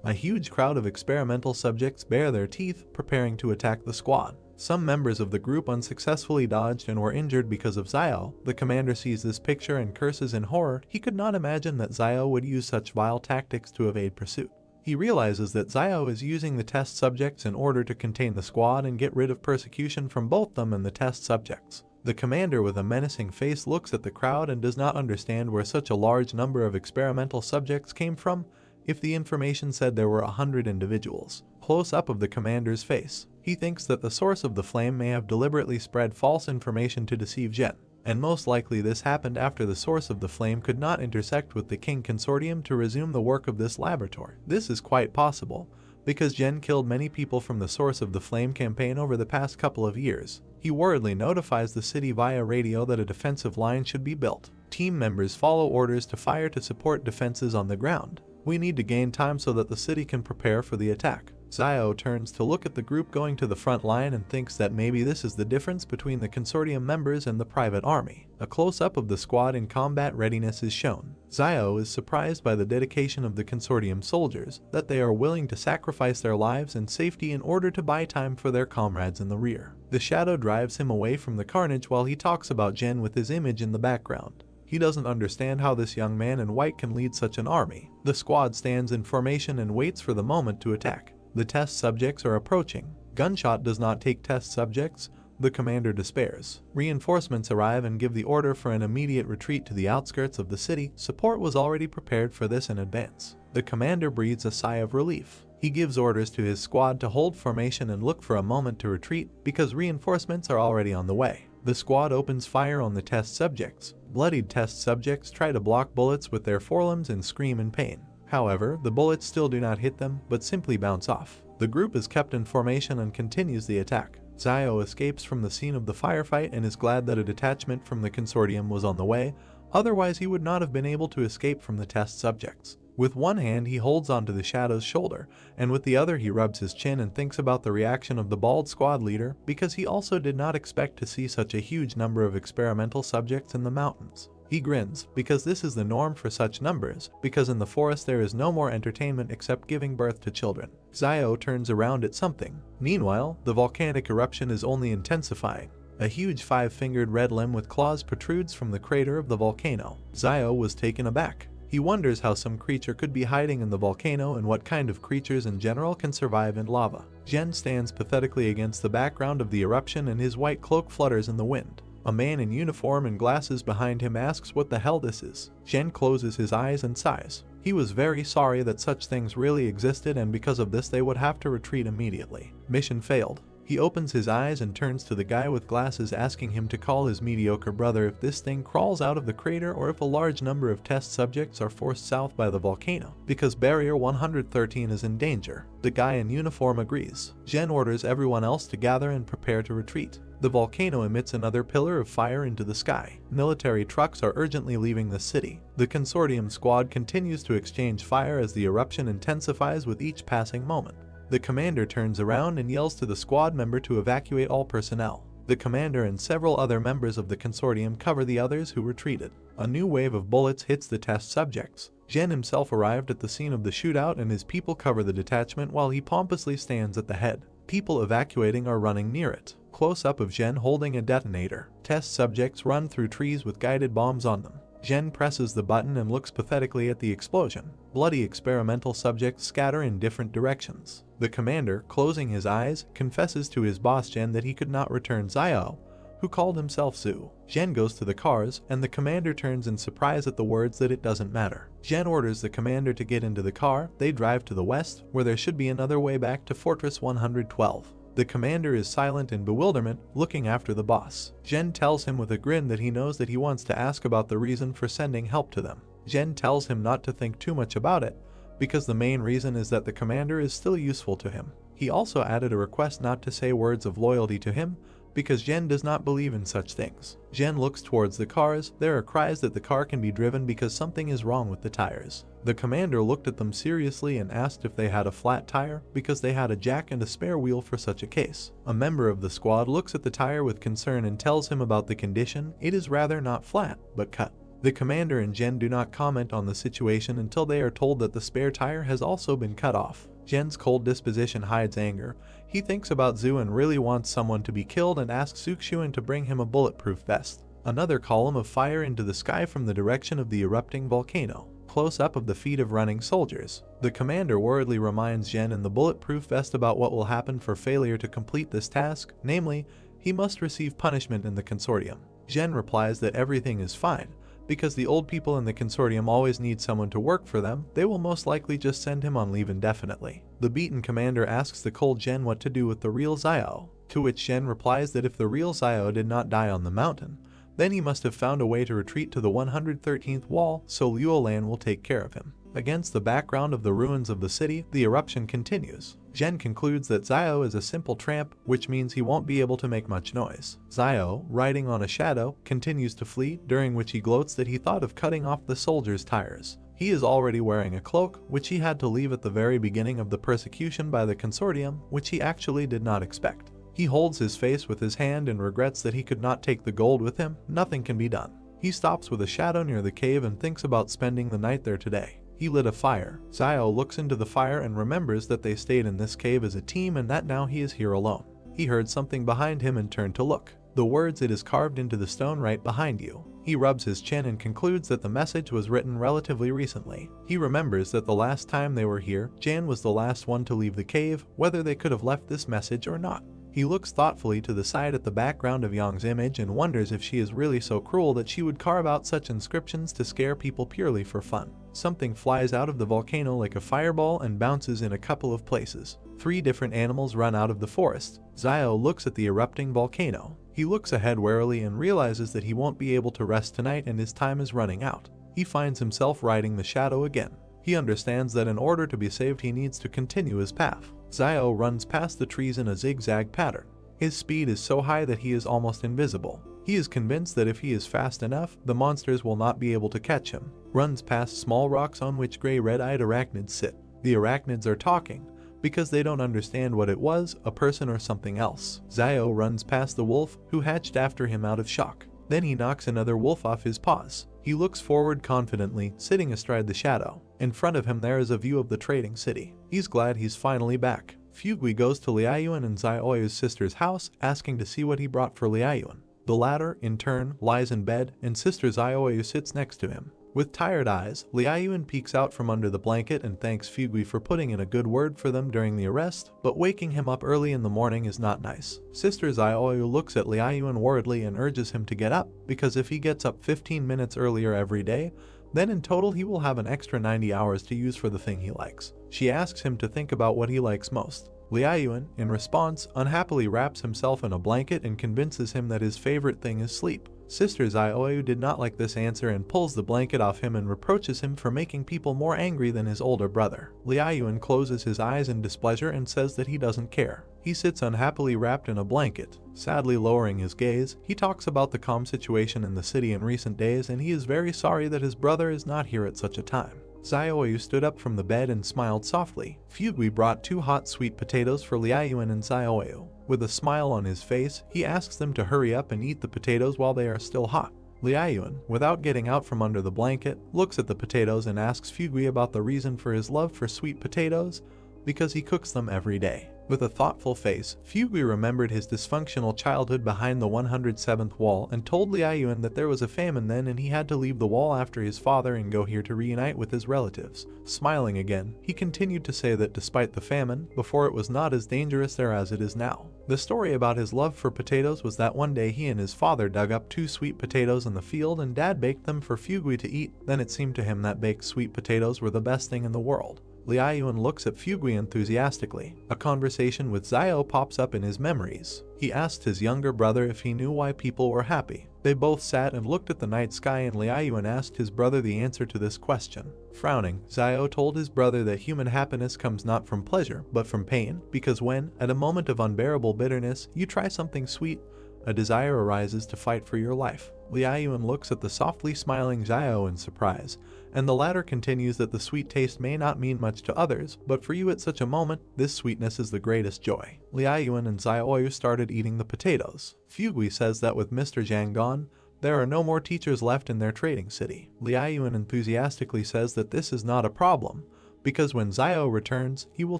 A huge crowd of experimental subjects bare their teeth, preparing to attack the squad. Some members of the group unsuccessfully dodged and were injured because of Zio. The commander sees this picture and curses in horror. He could not imagine that Zio would use such vile tactics to evade pursuit. He realizes that Zio is using the test subjects in order to contain the squad and get rid of persecution from both them and the test subjects. The commander with a menacing face looks at the crowd and does not understand where such a large number of experimental subjects came from, if the information said there were 100 individuals. Close up of the commander's face. He thinks that the source of the flame may have deliberately spread false information to deceive Jen, and most likely this happened after the source of the flame could not intersect with the King Consortium to resume the work of this laboratory. This is quite possible, because Jen killed many people from the source of the flame campaign over the past couple of years. He worriedly notifies the city via radio that a defensive line should be built. Team members follow orders to fire to support defenses on the ground. We need to gain time so that the city can prepare for the attack. Zio turns to look at the group going to the front line and thinks that maybe this is the difference between the consortium members and the private army. A close-up of the squad in combat readiness is shown. Zio is surprised by the dedication of the consortium soldiers, that they are willing to sacrifice their lives and safety in order to buy time for their comrades in the rear. The shadow drives him away from the carnage while he talks about Jen with his image in the background. He doesn't understand how this young man in white can lead such an army. The squad stands in formation and waits for the moment to attack. The test subjects are approaching. Gunshot does not take test subjects. The commander despairs. Reinforcements arrive and give the order for an immediate retreat to the outskirts of the city. Support was already prepared for this in advance. The commander breathes a sigh of relief. He gives orders to his squad to hold formation and look for a moment to retreat, because reinforcements are already on the way. The squad opens fire on the test subjects. Bloodied test subjects try to block bullets with their forelimbs and scream in pain. However, the bullets still do not hit them, but simply bounce off. The group is kept in formation and continues the attack. Zio escapes from the scene of the firefight and is glad that a detachment from the consortium was on the way, otherwise he would not have been able to escape from the test subjects. With one hand he holds onto the shadow's shoulder, and with the other he rubs his chin and thinks about the reaction of the bald squad leader, because he also did not expect to see such a huge number of experimental subjects in the mountains. He grins, because this is the norm for such numbers, because in the forest there is no more entertainment except giving birth to children. Zio turns around at something. Meanwhile, the volcanic eruption is only intensifying. A huge five-fingered red limb with claws protrudes from the crater of the volcano. Zio was taken aback. He wonders how some creature could be hiding in the volcano and what kind of creatures in general can survive in lava. Jen stands pathetically against the background of the eruption and his white cloak flutters in the wind. A man in uniform and glasses behind him asks what the hell this is. Jen closes his eyes and sighs. He was very sorry that such things really existed, and because of this they would have to retreat immediately. Mission failed. He opens his eyes and turns to the guy with glasses, asking him to call his mediocre brother if this thing crawls out of the crater or if a large number of test subjects are forced south by the volcano, because Barrier 113 is in danger. The guy in uniform agrees. Jen orders everyone else to gather and prepare to retreat. The volcano emits another pillar of fire into the sky. Military trucks are urgently leaving the city. The consortium squad continues to exchange fire as the eruption intensifies with each passing moment. The commander turns around and yells to the squad member to evacuate all personnel. The commander and several other members of the consortium cover the others who retreated. A new wave of bullets hits the test subjects. Jen himself arrived at the scene of the shootout and his people cover the detachment while he pompously stands at the head. People evacuating are running near it. Close-up of Jen holding a detonator. Test subjects run through trees with guided bombs on them. Jen presses the button and looks pathetically at the explosion. Bloody experimental subjects scatter in different directions. The commander, closing his eyes, confesses to his boss Jen that he could not return Xiao, who called himself Zhu. Jen goes to the cars, and the commander turns in surprise at the words that it doesn't matter. Jen orders the commander to get into the car. They drive to the west, where there should be another way back to Fortress 112. The commander is silent in bewilderment, looking after the boss. Jen tells him with a grin that he knows that he wants to ask about the reason for sending help to them. Jen tells him not to think too much about it, because the main reason is that the commander is still useful to him. He also added a request not to say words of loyalty to him, because Jen does not believe in such things. Jen looks towards the cars. There are cries that the car can be driven because something is wrong with the tires. The commander looked at them seriously and asked if they had a flat tire, because they had a jack and a spare wheel for such a case. A member of the squad looks at the tire with concern and tells him about the condition. It is rather not flat, but cut. The commander and Jen do not comment on the situation until they are told that the spare tire has also been cut off. Jen's cold disposition hides anger. He thinks about Zhu and really wants someone to be killed and asks Xuxuan to bring him a bulletproof vest. Another column of fire into the sky from the direction of the erupting volcano. Close-up of the feet of running soldiers. The commander worriedly reminds Jen in the bulletproof vest about what will happen for failure to complete this task, namely, he must receive punishment in the consortium. Jen replies that everything is fine. Because the old people in the consortium always need someone to work for them, they will most likely just send him on leave indefinitely. The beaten commander asks the cold Jen what to do with the real Xiao, to which Jen replies that if the real Xiao did not die on the mountain, then he must have found a way to retreat to the 113th wall, so Luolan will take care of him. Against the background of the ruins of the city, the eruption continues. Jen concludes that Xiao is a simple tramp, which means he won't be able to make much noise. Xiao, riding on a shadow, continues to flee, during which he gloats that he thought of cutting off the soldiers' tires. He is already wearing a cloak, which he had to leave at the very beginning of the persecution by the consortium, which he actually did not expect. He holds his face with his hand and regrets that he could not take the gold with him. Nothing can be done. He stops with a shadow near the cave and thinks about spending the night there today. He lit a fire. Xiao looks into the fire and remembers that they stayed in this cave as a team and that now he is here alone. He heard something behind him and turned to look. The words, "It is carved into the stone right behind you." He rubs his chin and concludes that the message was written relatively recently. He remembers that the last time they were here, Jan was the last one to leave the cave, whether they could have left this message or not. He looks thoughtfully to the side at the background of Yang's image and wonders if she is really so cruel that she would carve out such inscriptions to scare people purely for fun. Something flies out of the volcano like a fireball and bounces in a couple of places. 3 different animals run out of the forest. Xiao looks at the erupting volcano. He looks ahead warily and realizes that he won't be able to rest tonight and his time is running out. He finds himself riding the shadow again. He understands that in order to be saved he needs to continue his path. Xiao runs past the trees in a zigzag pattern. His speed is so high that he is almost invisible. He is convinced that if he is fast enough, the monsters will not be able to catch him. Runs past small rocks on which gray red-eyed arachnids sit. The arachnids are talking, because they don't understand what it was, a person or something else. Xiao runs past the wolf, who hatched after him out of shock. Then he knocks another wolf off his paws. He looks forward confidently, sitting astride the shadow. In front of him there is a view of the trading city. He's glad he's finally back. Fugui goes to Liaoyuan and Xiaoyu's sister's house, asking to see what he brought for Liaoyuan. The latter, in turn, lies in bed, and sister Xiaoyu sits next to him. With tired eyes, Liaoyuan peeks out from under the blanket and thanks Fugui for putting in a good word for them during the arrest, but waking him up early in the morning is not nice. Sister Xiaoyu looks at Liaoyuan worriedly and urges him to get up, because if he gets up 15 minutes earlier every day, then in total he will have an extra 90 hours to use for the thing he likes. She asks him to think about what he likes most. Liaoyuan, in response, unhappily wraps himself in a blanket and convinces him that his favorite thing is sleep. Sister Xiaoyu did not like this answer and pulls the blanket off him and reproaches him for making people more angry than his older brother. Liaoyuan closes his eyes in displeasure and says that he doesn't care. He sits unhappily wrapped in a blanket. Sadly lowering his gaze, he talks about the calm situation in the city in recent days and he is very sorry that his brother is not here at such a time. Xiaoyu stood up from the bed and smiled softly. Fugui brought 2 hot sweet potatoes for Liaoyuan and Xiaoyu. With a smile on his face, he asks them to hurry up and eat the potatoes while they are still hot. Liaoyuan, without getting out from under the blanket, looks at the potatoes and asks Fugui about the reason for his love for sweet potatoes, because he cooks them every day. With a thoughtful face, Fugui remembered his dysfunctional childhood behind the 107th wall and told Liaoyuan that there was a famine then and he had to leave the wall after his father and go here to reunite with his relatives. Smiling again, he continued to say that despite the famine, before it was not as dangerous there as it is now. The story about his love for potatoes was that one day he and his father dug up 2 sweet potatoes in the field and Dad baked them for Fugui to eat. Then it seemed to him that baked sweet potatoes were the best thing in the world. Liaoyuan looks at Fugui enthusiastically. A conversation with Xiao pops up in his memories. He asked his younger brother if he knew why people were happy. They both sat and looked at the night sky and Liaoyuan asked his brother the answer to this question. Frowning, Xiao told his brother that human happiness comes not from pleasure, but from pain, because when, at a moment of unbearable bitterness, you try something sweet, a desire arises to fight for your life. Liaoyuan looks at the softly smiling Xiao in surprise, and the latter continues that the sweet taste may not mean much to others, but for you at such a moment, this sweetness is the greatest joy. Liaoyuan and Xiaoyu started eating the potatoes. Fugui says that with Mr. Zhang gone, there are no more teachers left in their trading city. Liaoyuan enthusiastically says that this is not a problem, because when Xiao returns, he will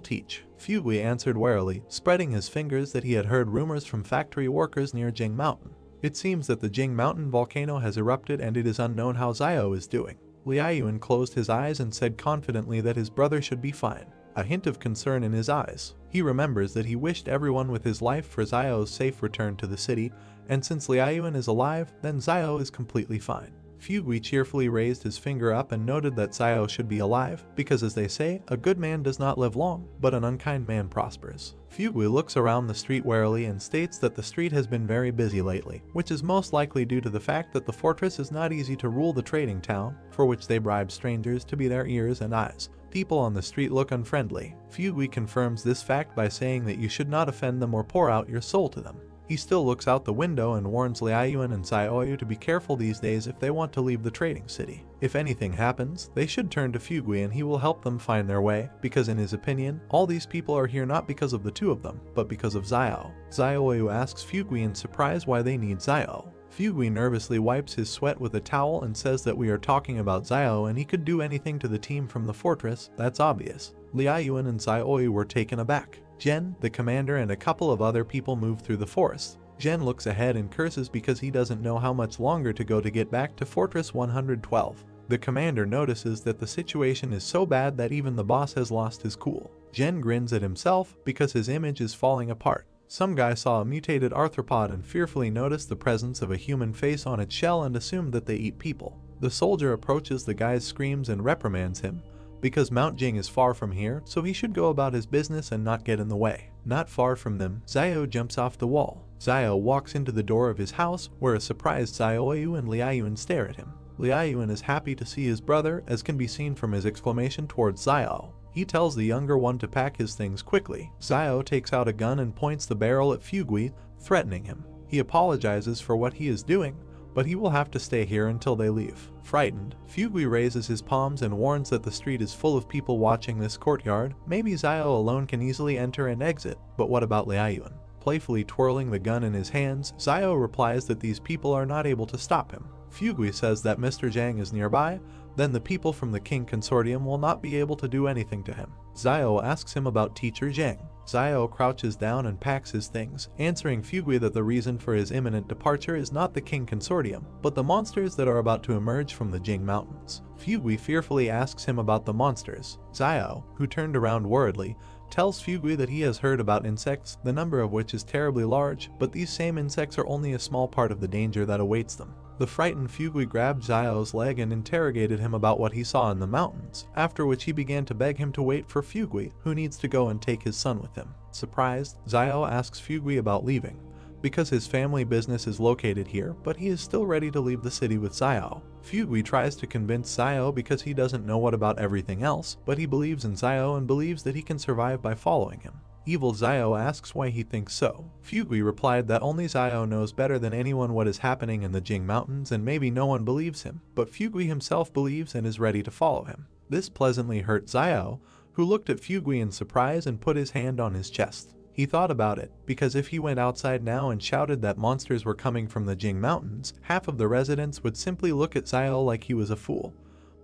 teach. Fugui answered warily, spreading his fingers that he had heard rumors from factory workers near Jing Mountain. It seems that the Jing Mountain volcano has erupted and it is unknown how Xiao is doing. Liaoyuan closed his eyes and said confidently that his brother should be fine, a hint of concern in his eyes. He remembers that he wished everyone with his life for Xiao's safe return to the city, and since Liaoyuan is alive, then Xiao is completely fine. Fugui cheerfully raised his finger up and noted that Xiao should be alive, because as they say, a good man does not live long, but an unkind man prospers. Fugui looks around the street warily and states that the street has been very busy lately, which is most likely due to the fact that the fortress is not easy to rule the trading town, for which they bribe strangers to be their ears and eyes. People on the street look unfriendly. Fugui confirms this fact by saying that you should not offend them or pour out your soul to them. He still looks out the window and warns Liaoyuan and Xiaoyu to be careful these days if they want to leave the trading city. If anything happens, they should turn to Fugui and he will help them find their way, because in his opinion, all these people are here not because of the two of them, but because of Xiao. Xiaoyu asks Fugui in surprise why they need Xiao. Fugui nervously wipes his sweat with a towel and says that we are talking about Xiao and he could do anything to the team from the fortress, that's obvious. Liaoyuan and Xiaoyu were taken aback. Zhen, the commander, and a couple of other people move through the forest. Zhen looks ahead and curses because he doesn't know how much longer to go to get back to Fortress 112. The commander notices that the situation is so bad that even the boss has lost his cool. Zhen grins at himself because his image is falling apart. Some guy saw a mutated arthropod and fearfully noticed the presence of a human face on its shell and assumed that they eat people. The soldier approaches the guy's screams and reprimands him, because Mount Jing is far from here, so he should go about his business and not get in the way. Not far from them, Xiao jumps off the wall. Xiao walks into the door of his house, where a surprised Xiaoyu and Liaoyuan stare at him. Liaoyuan is happy to see his brother, as can be seen from his exclamation towards Xiao. He tells the younger one to pack his things quickly. Xiao takes out a gun and points the barrel at Fugui, threatening him. He apologizes for what he is doing, but he will have to stay here until they leave. Frightened, Fugui raises his palms and warns that the street is full of people watching this courtyard. Maybe Xiao alone can easily enter and exit, but what about Liaoyuan? Playfully twirling the gun in his hands, Xiao replies that these people are not able to stop him. Fugui says that Mr. Zhang is nearby, then the people from the King Consortium will not be able to do anything to him. Xiao asks him about Teacher Zhang. Xiao crouches down and packs his things, answering Fugui that the reason for his imminent departure is not the King Consortium, but the monsters that are about to emerge from the Jing Mountains. Fugui fearfully asks him about the monsters. Xiao, who turned around worriedly, tells Fugui that he has heard about insects, the number of which is terribly large, but these same insects are only a small part of the danger that awaits them. The frightened Fugui grabbed Xiao's leg and interrogated him about what he saw in the mountains, after which he began to beg him to wait for Fugui, who needs to go and take his son with him. Surprised, Xiao asks Fugui about leaving, because his family business is located here, but he is still ready to leave the city with Xiao. Fugui tries to convince Xiao because he doesn't know what about everything else, but he believes in Xiao and believes that he can survive by following him. Evil Xiao asks why he thinks so. Fugui replied that only Xiao knows better than anyone what is happening in the Jing Mountains and maybe no one believes him, but Fugui himself believes and is ready to follow him. This pleasantly hurt Xiao, who looked at Fugui in surprise and put his hand on his chest. He thought about it, because if he went outside now and shouted that monsters were coming from the Jing Mountains, half of the residents would simply look at Xiao like he was a fool.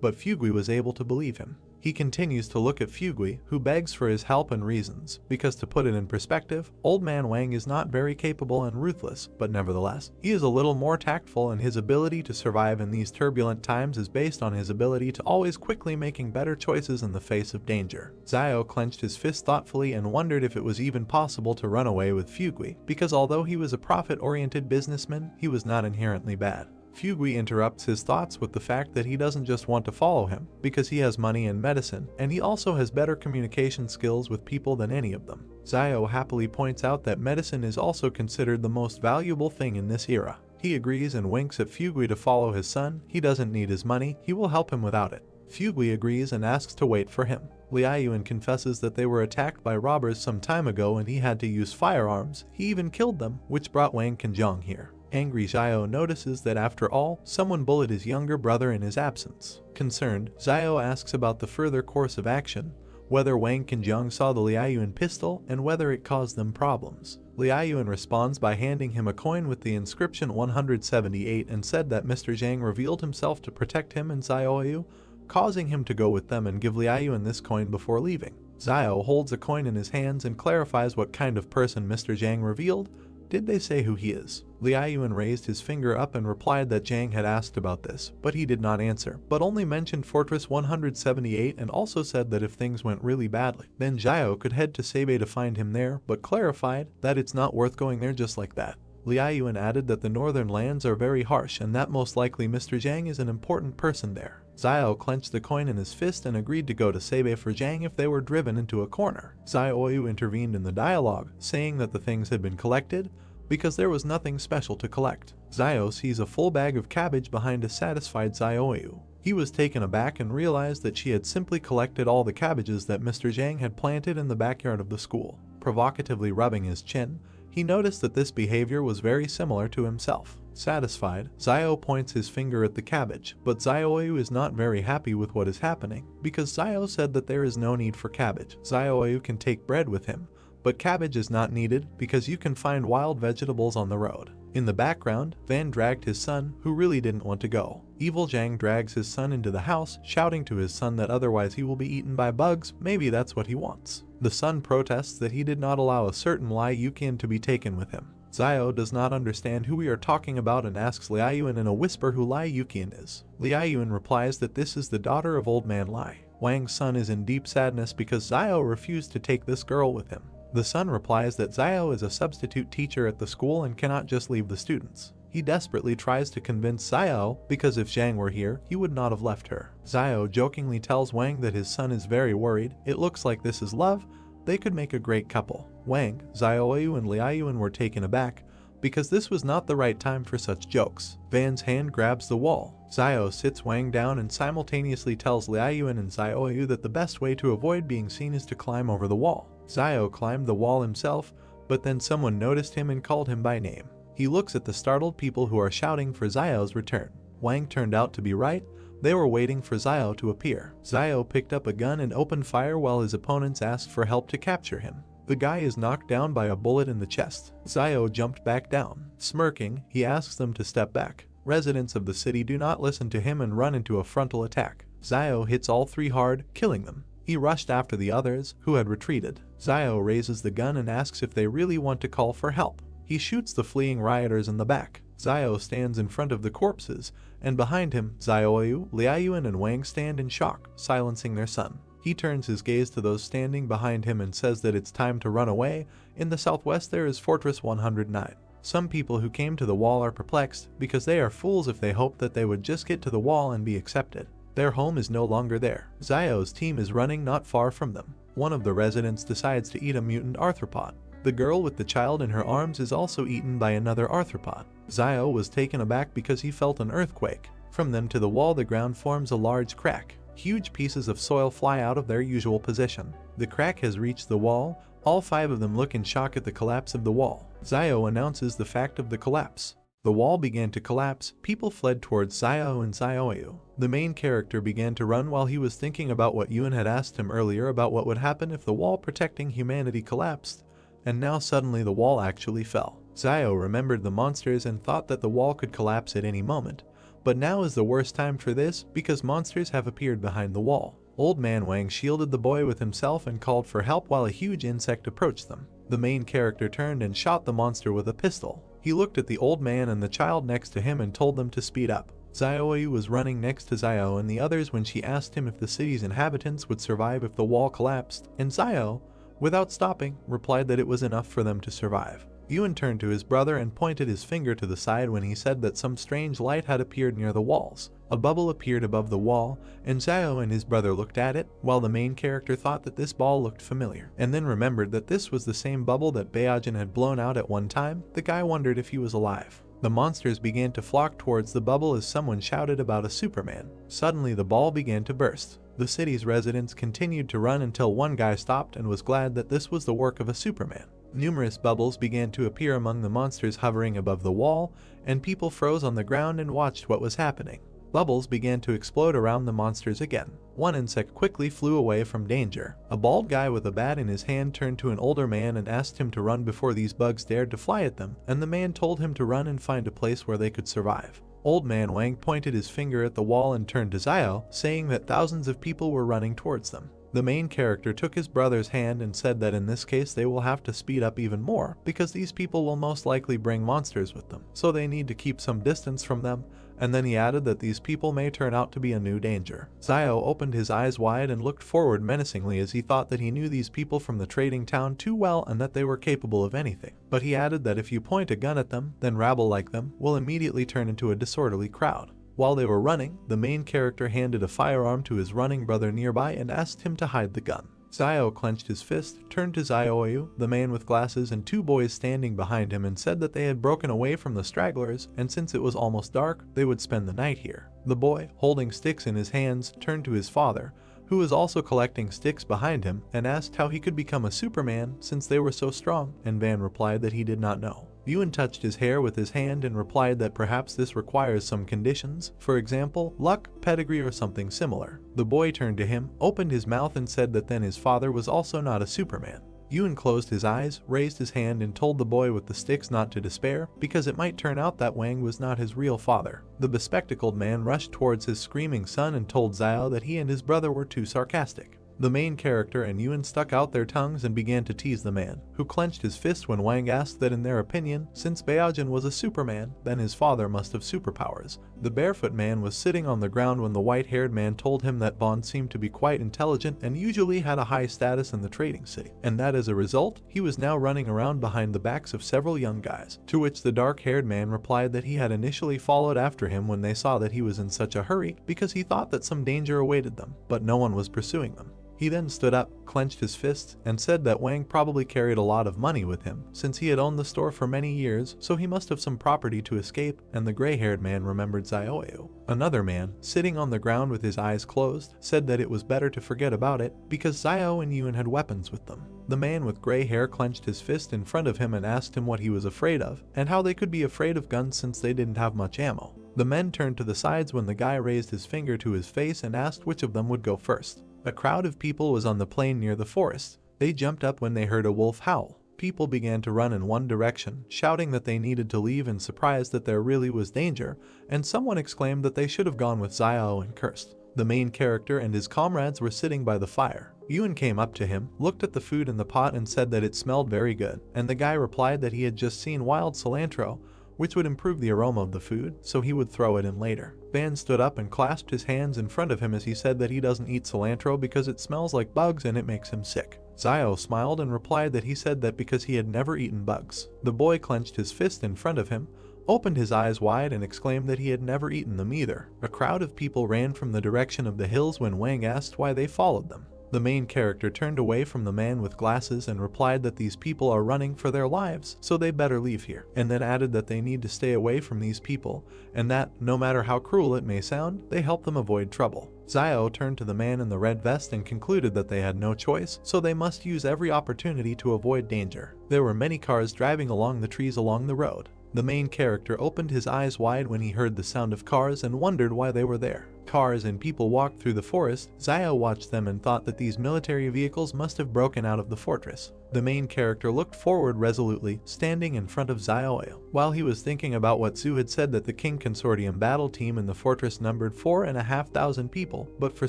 But Fugui was able to believe him. He continues to look at Fugui, who begs for his help and reasons, because to put it in perspective, Old Man Wang is not very capable and ruthless, but nevertheless, he is a little more tactful, and his ability to survive in these turbulent times is based on his ability to always quickly making better choices in the face of danger. Xiao clenched his fist thoughtfully and wondered if it was even possible to run away with Fugui, because although he was a profit-oriented businessman, he was not inherently bad. Fugui interrupts his thoughts with the fact that he doesn't just want to follow him, because he has money and medicine, and he also has better communication skills with people than any of them. Xiao happily points out that medicine is also considered the most valuable thing in this era. He agrees and winks at Fugui to follow his son. He doesn't need his money, he will help him without it. Fugui agrees and asks to wait for him. Liaoyuan confesses that they were attacked by robbers some time ago and he had to use firearms. He even killed them, which brought Wang Qinjiang here. Angry Xiao notices that after all, someone bullied his younger brother in his absence. Concerned, Xiao asks about the further course of action, whether Wang Qinjiang saw the Liaoyuan pistol and whether it caused them problems. Liaoyuan responds by handing him a coin with the inscription 178 and said that Mr. Zhang revealed himself to protect him and Xiaoyu, causing him to go with them and give Liaoyuan this coin before leaving. Xiao holds a coin in his hands and clarifies what kind of person Mr. Zhang revealed. Did they say who he is? Liaoyuan raised his finger up and replied that Zhang had asked about this, but he did not answer, but only mentioned Fortress 178 and also said that if things went really badly, then Xiao could head to Sebe to find him there, but clarified that it's not worth going there just like that. Liaoyuan added that the northern lands are very harsh and that most likely Mr. Zhang is an important person there. Xiao clenched the coin in his fist and agreed to go to Sebe for Zhang if they were driven into a corner. Xiaoyu intervened in the dialogue, saying that the things had been collected because there was nothing special to collect. Xiao sees a full bag of cabbage behind a satisfied Xiaoyu. He was taken aback and realized that she had simply collected all the cabbages that Mr. Zhang had planted in the backyard of the school. Provocatively rubbing his chin, he noticed that this behavior was very similar to himself. Satisfied, Xiao points his finger at the cabbage, but Xiaoyu is not very happy with what is happening, because Xiao said that there is no need for cabbage. Xiaoyu can take bread with him, but cabbage is not needed because you can find wild vegetables on the road. In the background, Van dragged his son, who really didn't want to go. Evil Zhang drags his son into the house, shouting to his son that otherwise he will be eaten by bugs. Maybe that's what he wants. The son protests that he did not allow a certain Lai Yuqian to be taken with him. Xiao does not understand who we are talking about and asks Liaoyuan in a whisper who Lai Yuqian is. Liaoyuan replies that this is the daughter of Old Man Lai. Wang's son is in deep sadness because Xiao refused to take this girl with him. The son replies that Xiao is a substitute teacher at the school and cannot just leave the students. He desperately tries to convince Xiao because if Zhang were here, he would not have left her. Xiao jokingly tells Wang that his son is very worried. It looks like this is love. They could make a great couple. Wang, Xiaoyu and Liaoyuan were taken aback because this was not the right time for such jokes. Van's hand grabs the wall. Xiao sits Wang down and simultaneously tells Liaoyuan and Xiaoyu that the best way to avoid being seen is to climb over the wall. Xiao climbed the wall himself, but then someone noticed him and called him by name. He looks at the startled people who are shouting for Xiao's return. Wang turned out to be right. They were waiting for Xiao to appear. Xiao picked up a gun and opened fire while his opponents asked for help to capture him. The guy is knocked down by a bullet in the chest. Xiao jumped back down. Smirking, he asks them to step back. Residents of the city do not listen to him and run into a frontal attack. Xiao hits all three hard, killing them. He rushed after the others, who had retreated. Xiao raises the gun and asks if they really want to call for help. He shoots the fleeing rioters in the back. Xiao stands in front of the corpses, and behind him, Xiaoyu, Liaoyuan and Wang stand in shock, silencing their son. He turns his gaze to those standing behind him and says that it's time to run away. In the southwest there is Fortress 109. Some people who came to the wall are perplexed because they are fools if they hope that they would just get to the wall and be accepted. Their home is no longer there. Xiao's team is running not far from them. One of the residents decides to eat a mutant arthropod. The girl with the child in her arms is also eaten by another arthropod. Xiao was taken aback because he felt an earthquake. From them to the wall the ground forms a large crack. Huge pieces of soil fly out of their usual position. The crack has reached the wall. All five of them look in shock at the collapse of the wall. Xiao announces the fact of the collapse. The wall began to collapse. People fled towards Xiao and Xiaoyu. The main character began to run while he was thinking about what Yuan had asked him earlier about what would happen if the wall protecting humanity collapsed. and now suddenly the wall actually fell. Zio remembered the monsters and thought that the wall could collapse at any moment, but now is the worst time for this because monsters have appeared behind the wall. Old Man Wang shielded the boy with himself and called for help while a huge insect approached them. The main character turned and shot the monster with a pistol. He looked at the old man and the child next to him and told them to speed up. Zioyu was running next to Zio and the others when she asked him if the city's inhabitants would survive if the wall collapsed, and Zio, without stopping, replied that it was enough for them to survive. Yuan turned to his brother and pointed his finger to the side when he said that some strange light had appeared near the walls. A bubble appeared above the wall, and Zio and his brother looked at it, while the main character thought that this ball looked familiar, and then remembered that this was the same bubble that Baojin had blown out at one time. The guy wondered if he was alive. The monsters began to flock towards the bubble as someone shouted about a Superman. Suddenly the ball began to burst. The city's residents continued to run until one guy stopped and was glad that this was the work of a Superman. Numerous bubbles began to appear among the monsters hovering above the wall, and people froze on the ground and watched what was happening. Bubbles began to explode around the monsters again. One insect quickly flew away from danger. A bald guy with a bat in his hand turned to an older man and asked him to run before these bugs dared to fly at them, and the man told him to run and find a place where they could survive. Old Man Wang pointed his finger at the wall and turned to Zio, saying that thousands of people were running towards them. The main character took his brother's hand and said that in this case they will have to speed up even more because these people will most likely bring monsters with them, so they need to keep some distance from them, and then he added that these people may turn out to be a new danger. Zio opened his eyes wide and looked forward menacingly as he thought that he knew these people from the trading town too well and that they were capable of anything. But he added that if you point a gun at them, then rabble like them will immediately turn into a disorderly crowd. While they were running, the main character handed a firearm to his running brother nearby and asked him to hide the gun. Zio clenched his fist, turned to Zioyu, the man with glasses and two boys standing behind him, and said that they had broken away from the stragglers, and since it was almost dark, they would spend the night here. The boy, holding sticks in his hands, turned to his father, who was also collecting sticks behind him, and asked how he could become a Superman since they were so strong, and Van replied that he did not know. Yuan touched his hair with his hand and replied that perhaps this requires some conditions, for example, luck, pedigree, or something similar. The boy turned to him, opened his mouth and said that then his father was also not a Superman. Yuan closed his eyes, raised his hand and told the boy with the sticks not to despair, because it might turn out that Wang was not his real father. The bespectacled man rushed towards his screaming son and told Zio that he and his brother were too sarcastic. The main character and Yuan stuck out their tongues and began to tease the man, who clenched his fist when Wang asked that in their opinion, since Baojin was a Superman, then his father must have superpowers. The barefoot man was sitting on the ground when the white-haired man told him that Bond seemed to be quite intelligent and usually had a high status in the trading city, and that as a result, he was now running around behind the backs of several young guys, to which the dark-haired man replied that he had initially followed after him when they saw that he was in such a hurry because he thought that some danger awaited them, but no one was pursuing them. He then stood up, clenched his fists, and said that Wang probably carried a lot of money with him, since he had owned the store for many years, so he must have some property to escape, and the gray-haired man remembered Zioyu. Another man, sitting on the ground with his eyes closed, said that it was better to forget about it, because Zio and Yuan had weapons with them. The man with gray hair clenched his fist in front of him and asked him what he was afraid of, and how they could be afraid of guns since they didn't have much ammo. The men turned to the sides when the guy raised his finger to his face and asked which of them would go first. A crowd of people was on the plain near the forest. They jumped up when they heard a wolf howl. People began to run in one direction, shouting that they needed to leave and surprised that there really was danger, and someone exclaimed that they should have gone with Zio and cursed. The main character and his comrades were sitting by the fire. Yuan came up to him, looked at the food in the pot and said that it smelled very good, and the guy replied that he had just seen wild cilantro, which would improve the aroma of the food, so he would throw it in later. Van stood up and clasped his hands in front of him as he said that he doesn't eat cilantro because it smells like bugs and it makes him sick. Zio smiled and replied that he said that because he had never eaten bugs. The boy clenched his fist in front of him, opened his eyes wide and exclaimed that he had never eaten them either. A crowd of people ran from the direction of the hills when Wang asked why they followed them. The main character turned away from the man with glasses and replied that these people are running for their lives, so they better leave here, and then added that they need to stay away from these people, and that, no matter how cruel it may sound, they help them avoid trouble. Zio turned to the man in the red vest and concluded that they had no choice, so they must use every opportunity to avoid danger. There were many cars driving along the trees along the road. The main character opened his eyes wide when he heard the sound of cars and wondered why they were there. Cars and people walked through the forest. Xiao watched them and thought that these military vehicles must have broken out of the fortress. The main character looked forward resolutely, standing in front of Xiao. While he was thinking about what Zhu had said that the King Consortium battle team in the fortress numbered 4,500 people, but for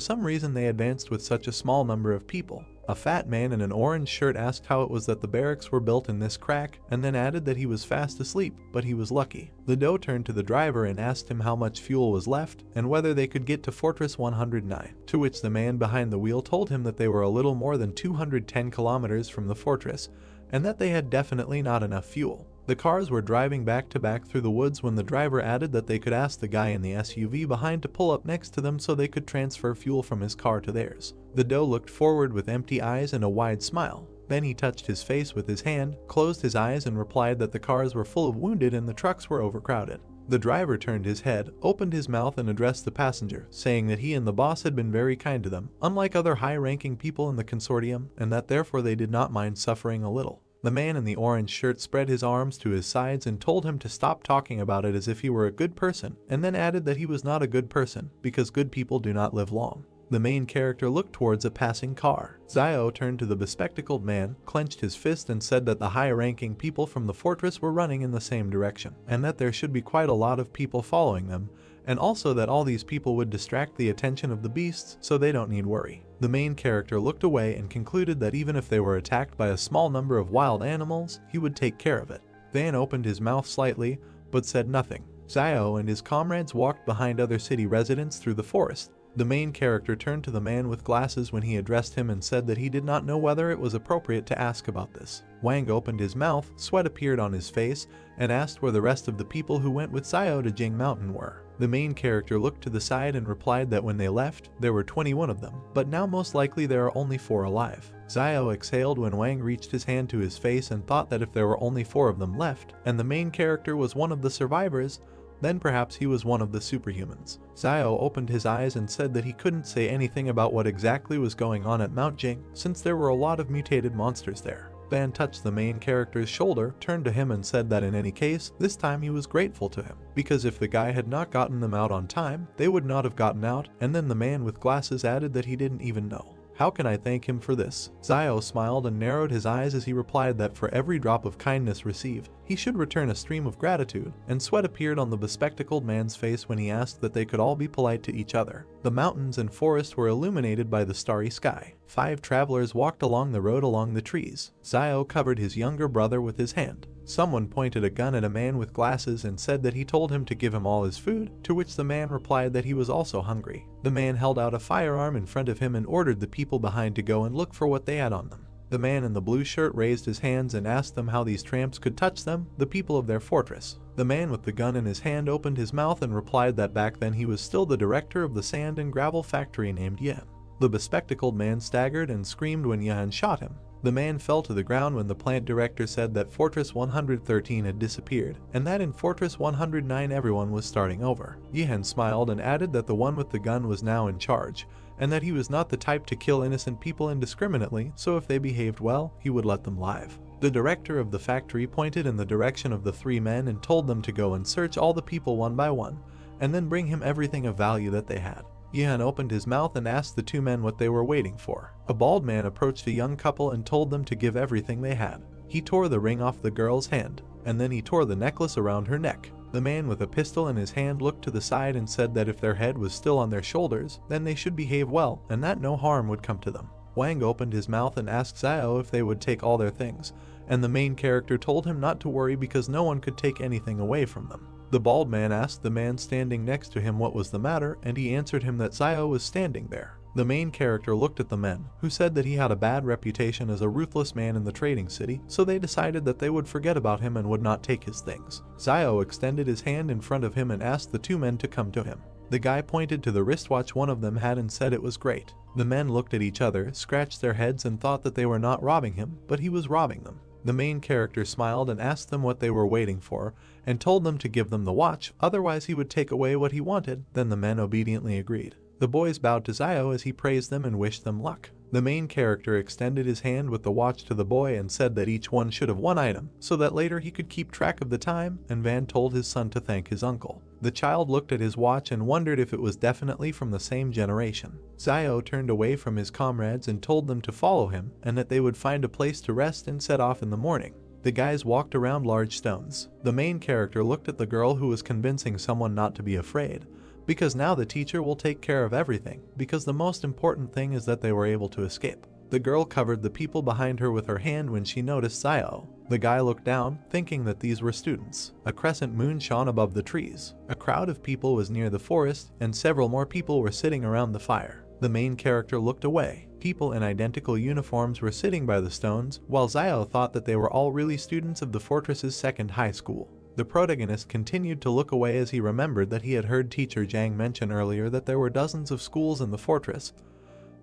some reason they advanced with such a small number of people. A fat man in an orange shirt asked how it was that the barracks were built in this crack, and then added that he was fast asleep, but he was lucky. The Do turned to the driver and asked him how much fuel was left, and whether they could get to Fortress 109, to which the man behind the wheel told him that they were a little more than 210 kilometers from the fortress, and that they had definitely not enough fuel. The cars were driving back to back through the woods when the driver added that they could ask the guy in the SUV behind to pull up next to them so they could transfer fuel from his car to theirs. The Do looked forward with empty eyes and a wide smile. Then he touched his face with his hand, closed his eyes and replied that the cars were full of wounded and the trucks were overcrowded. The driver turned his head, opened his mouth and addressed the passenger, saying that he and the boss had been very kind to them, unlike other high-ranking people in the consortium, and that therefore they did not mind suffering a little. The man in the orange shirt spread his arms to his sides and told him to stop talking about it as if he were a good person, and then added that he was not a good person, because good people do not live long. The main character looked towards a passing car. Xiao turned to the bespectacled man, clenched his fist and said that the high-ranking people from the fortress were running in the same direction, and that there should be quite a lot of people following them, and also that all these people would distract the attention of the beasts, so they don't need worry. The main character looked away and concluded that even if they were attacked by a small number of wild animals, he would take care of it. Van opened his mouth slightly, but said nothing. Xiao and his comrades walked behind other city residents through the forest. The main character turned to the man with glasses when he addressed him and said that he did not know whether it was appropriate to ask about this. Wang opened his mouth, sweat appeared on his face, and asked where the rest of the people who went with Xiao to Jing Mountain were. The main character looked to the side and replied that when they left, there were 21 of them, but now most likely there are only 4 alive. Xiao exhaled when Wang reached his hand to his face and thought that if there were only 4 of them left, and the main character was one of the survivors, then perhaps he was one of the superhumans. Xiao opened his eyes and said that he couldn't say anything about what exactly was going on at Mount Jing, since there were a lot of mutated monsters there. Van touched the main character's shoulder, turned to him and said that in any case, this time he was grateful to him, because if the guy had not gotten them out on time, they would not have gotten out, and then the man with glasses added that he didn't even know. How can I thank him for this? Xiao smiled and narrowed his eyes as he replied that for every drop of kindness received, he should return a stream of gratitude, and sweat appeared on the bespectacled man's face when he asked that they could all be polite to each other. The mountains and forest were illuminated by the starry sky. 5 travelers walked along the road along the trees. Xiao covered his younger brother with his hand. Someone pointed a gun at a man with glasses and said that he told him to give him all his food, to which the man replied that he was also hungry. The man held out a firearm in front of him and ordered the people behind to go and look for what they had on them. The man in the blue shirt raised his hands and asked them how these tramps could touch them, the people of their fortress. The man with the gun in his hand opened his mouth and replied that back then he was still the director of the sand and gravel factory named Yan. The bespectacled man staggered and screamed when Yan shot him. The man fell to the ground when the plant director said that Fortress 113 had disappeared, and that in Fortress 109 everyone was starting over. Yihan smiled and added that the one with the gun was now in charge, and that he was not the type to kill innocent people indiscriminately, so if they behaved well, he would let them live. The director of the factory pointed in the direction of the 3 men and told them to go and search all the people one by one, and then bring him everything of value that they had. Yihan opened his mouth and asked the 2 men what they were waiting for. A bald man approached a young couple and told them to give everything they had. He tore the ring off the girl's hand, and then he tore the necklace around her neck. The man with a pistol in his hand looked to the side and said that if their head was still on their shoulders, then they should behave well, and that no harm would come to them. Wang opened his mouth and asked Xiao if they would take all their things, and the main character told him not to worry because no one could take anything away from them. The bald man asked the man standing next to him what was the matter, and he answered him that Xiao was standing there. The main character looked at the men, who said that he had a bad reputation as a ruthless man in the trading city, so they decided that they would forget about him and would not take his things. Xiao extended his hand in front of him and asked the 2 men to come to him. The guy pointed to the wristwatch one of them had and said it was great. The men looked at each other, scratched their heads and thought that they were not robbing him, but he was robbing them. The main character smiled and asked them what they were waiting for, and told them to give them the watch, otherwise he would take away what he wanted. Then the men obediently agreed. The boys bowed to Xiao as he praised them and wished them luck. The main character extended his hand with the watch to the boy and said that each one should have one item, so that later he could keep track of the time, and Van told his son to thank his uncle. The child looked at his watch and wondered if it was definitely from the same generation. Zio turned away from his comrades and told them to follow him, and that they would find a place to rest and set off in the morning. The guys walked around large stones. The main character looked at the girl who was convincing someone not to be afraid, because now the teacher will take care of everything, because the most important thing is that they were able to escape. The girl covered the people behind her with her hand when she noticed Zio. The guy looked down, thinking that these were students. A crescent moon shone above the trees. A crowd of people was near the forest, and several more people were sitting around the fire. The main character looked away. People in identical uniforms were sitting by the stones, while Zio thought that they were all really students of the fortress's second high school. The protagonist continued to look away as he remembered that he had heard teacher Zhang mention earlier that there were dozens of schools in the fortress,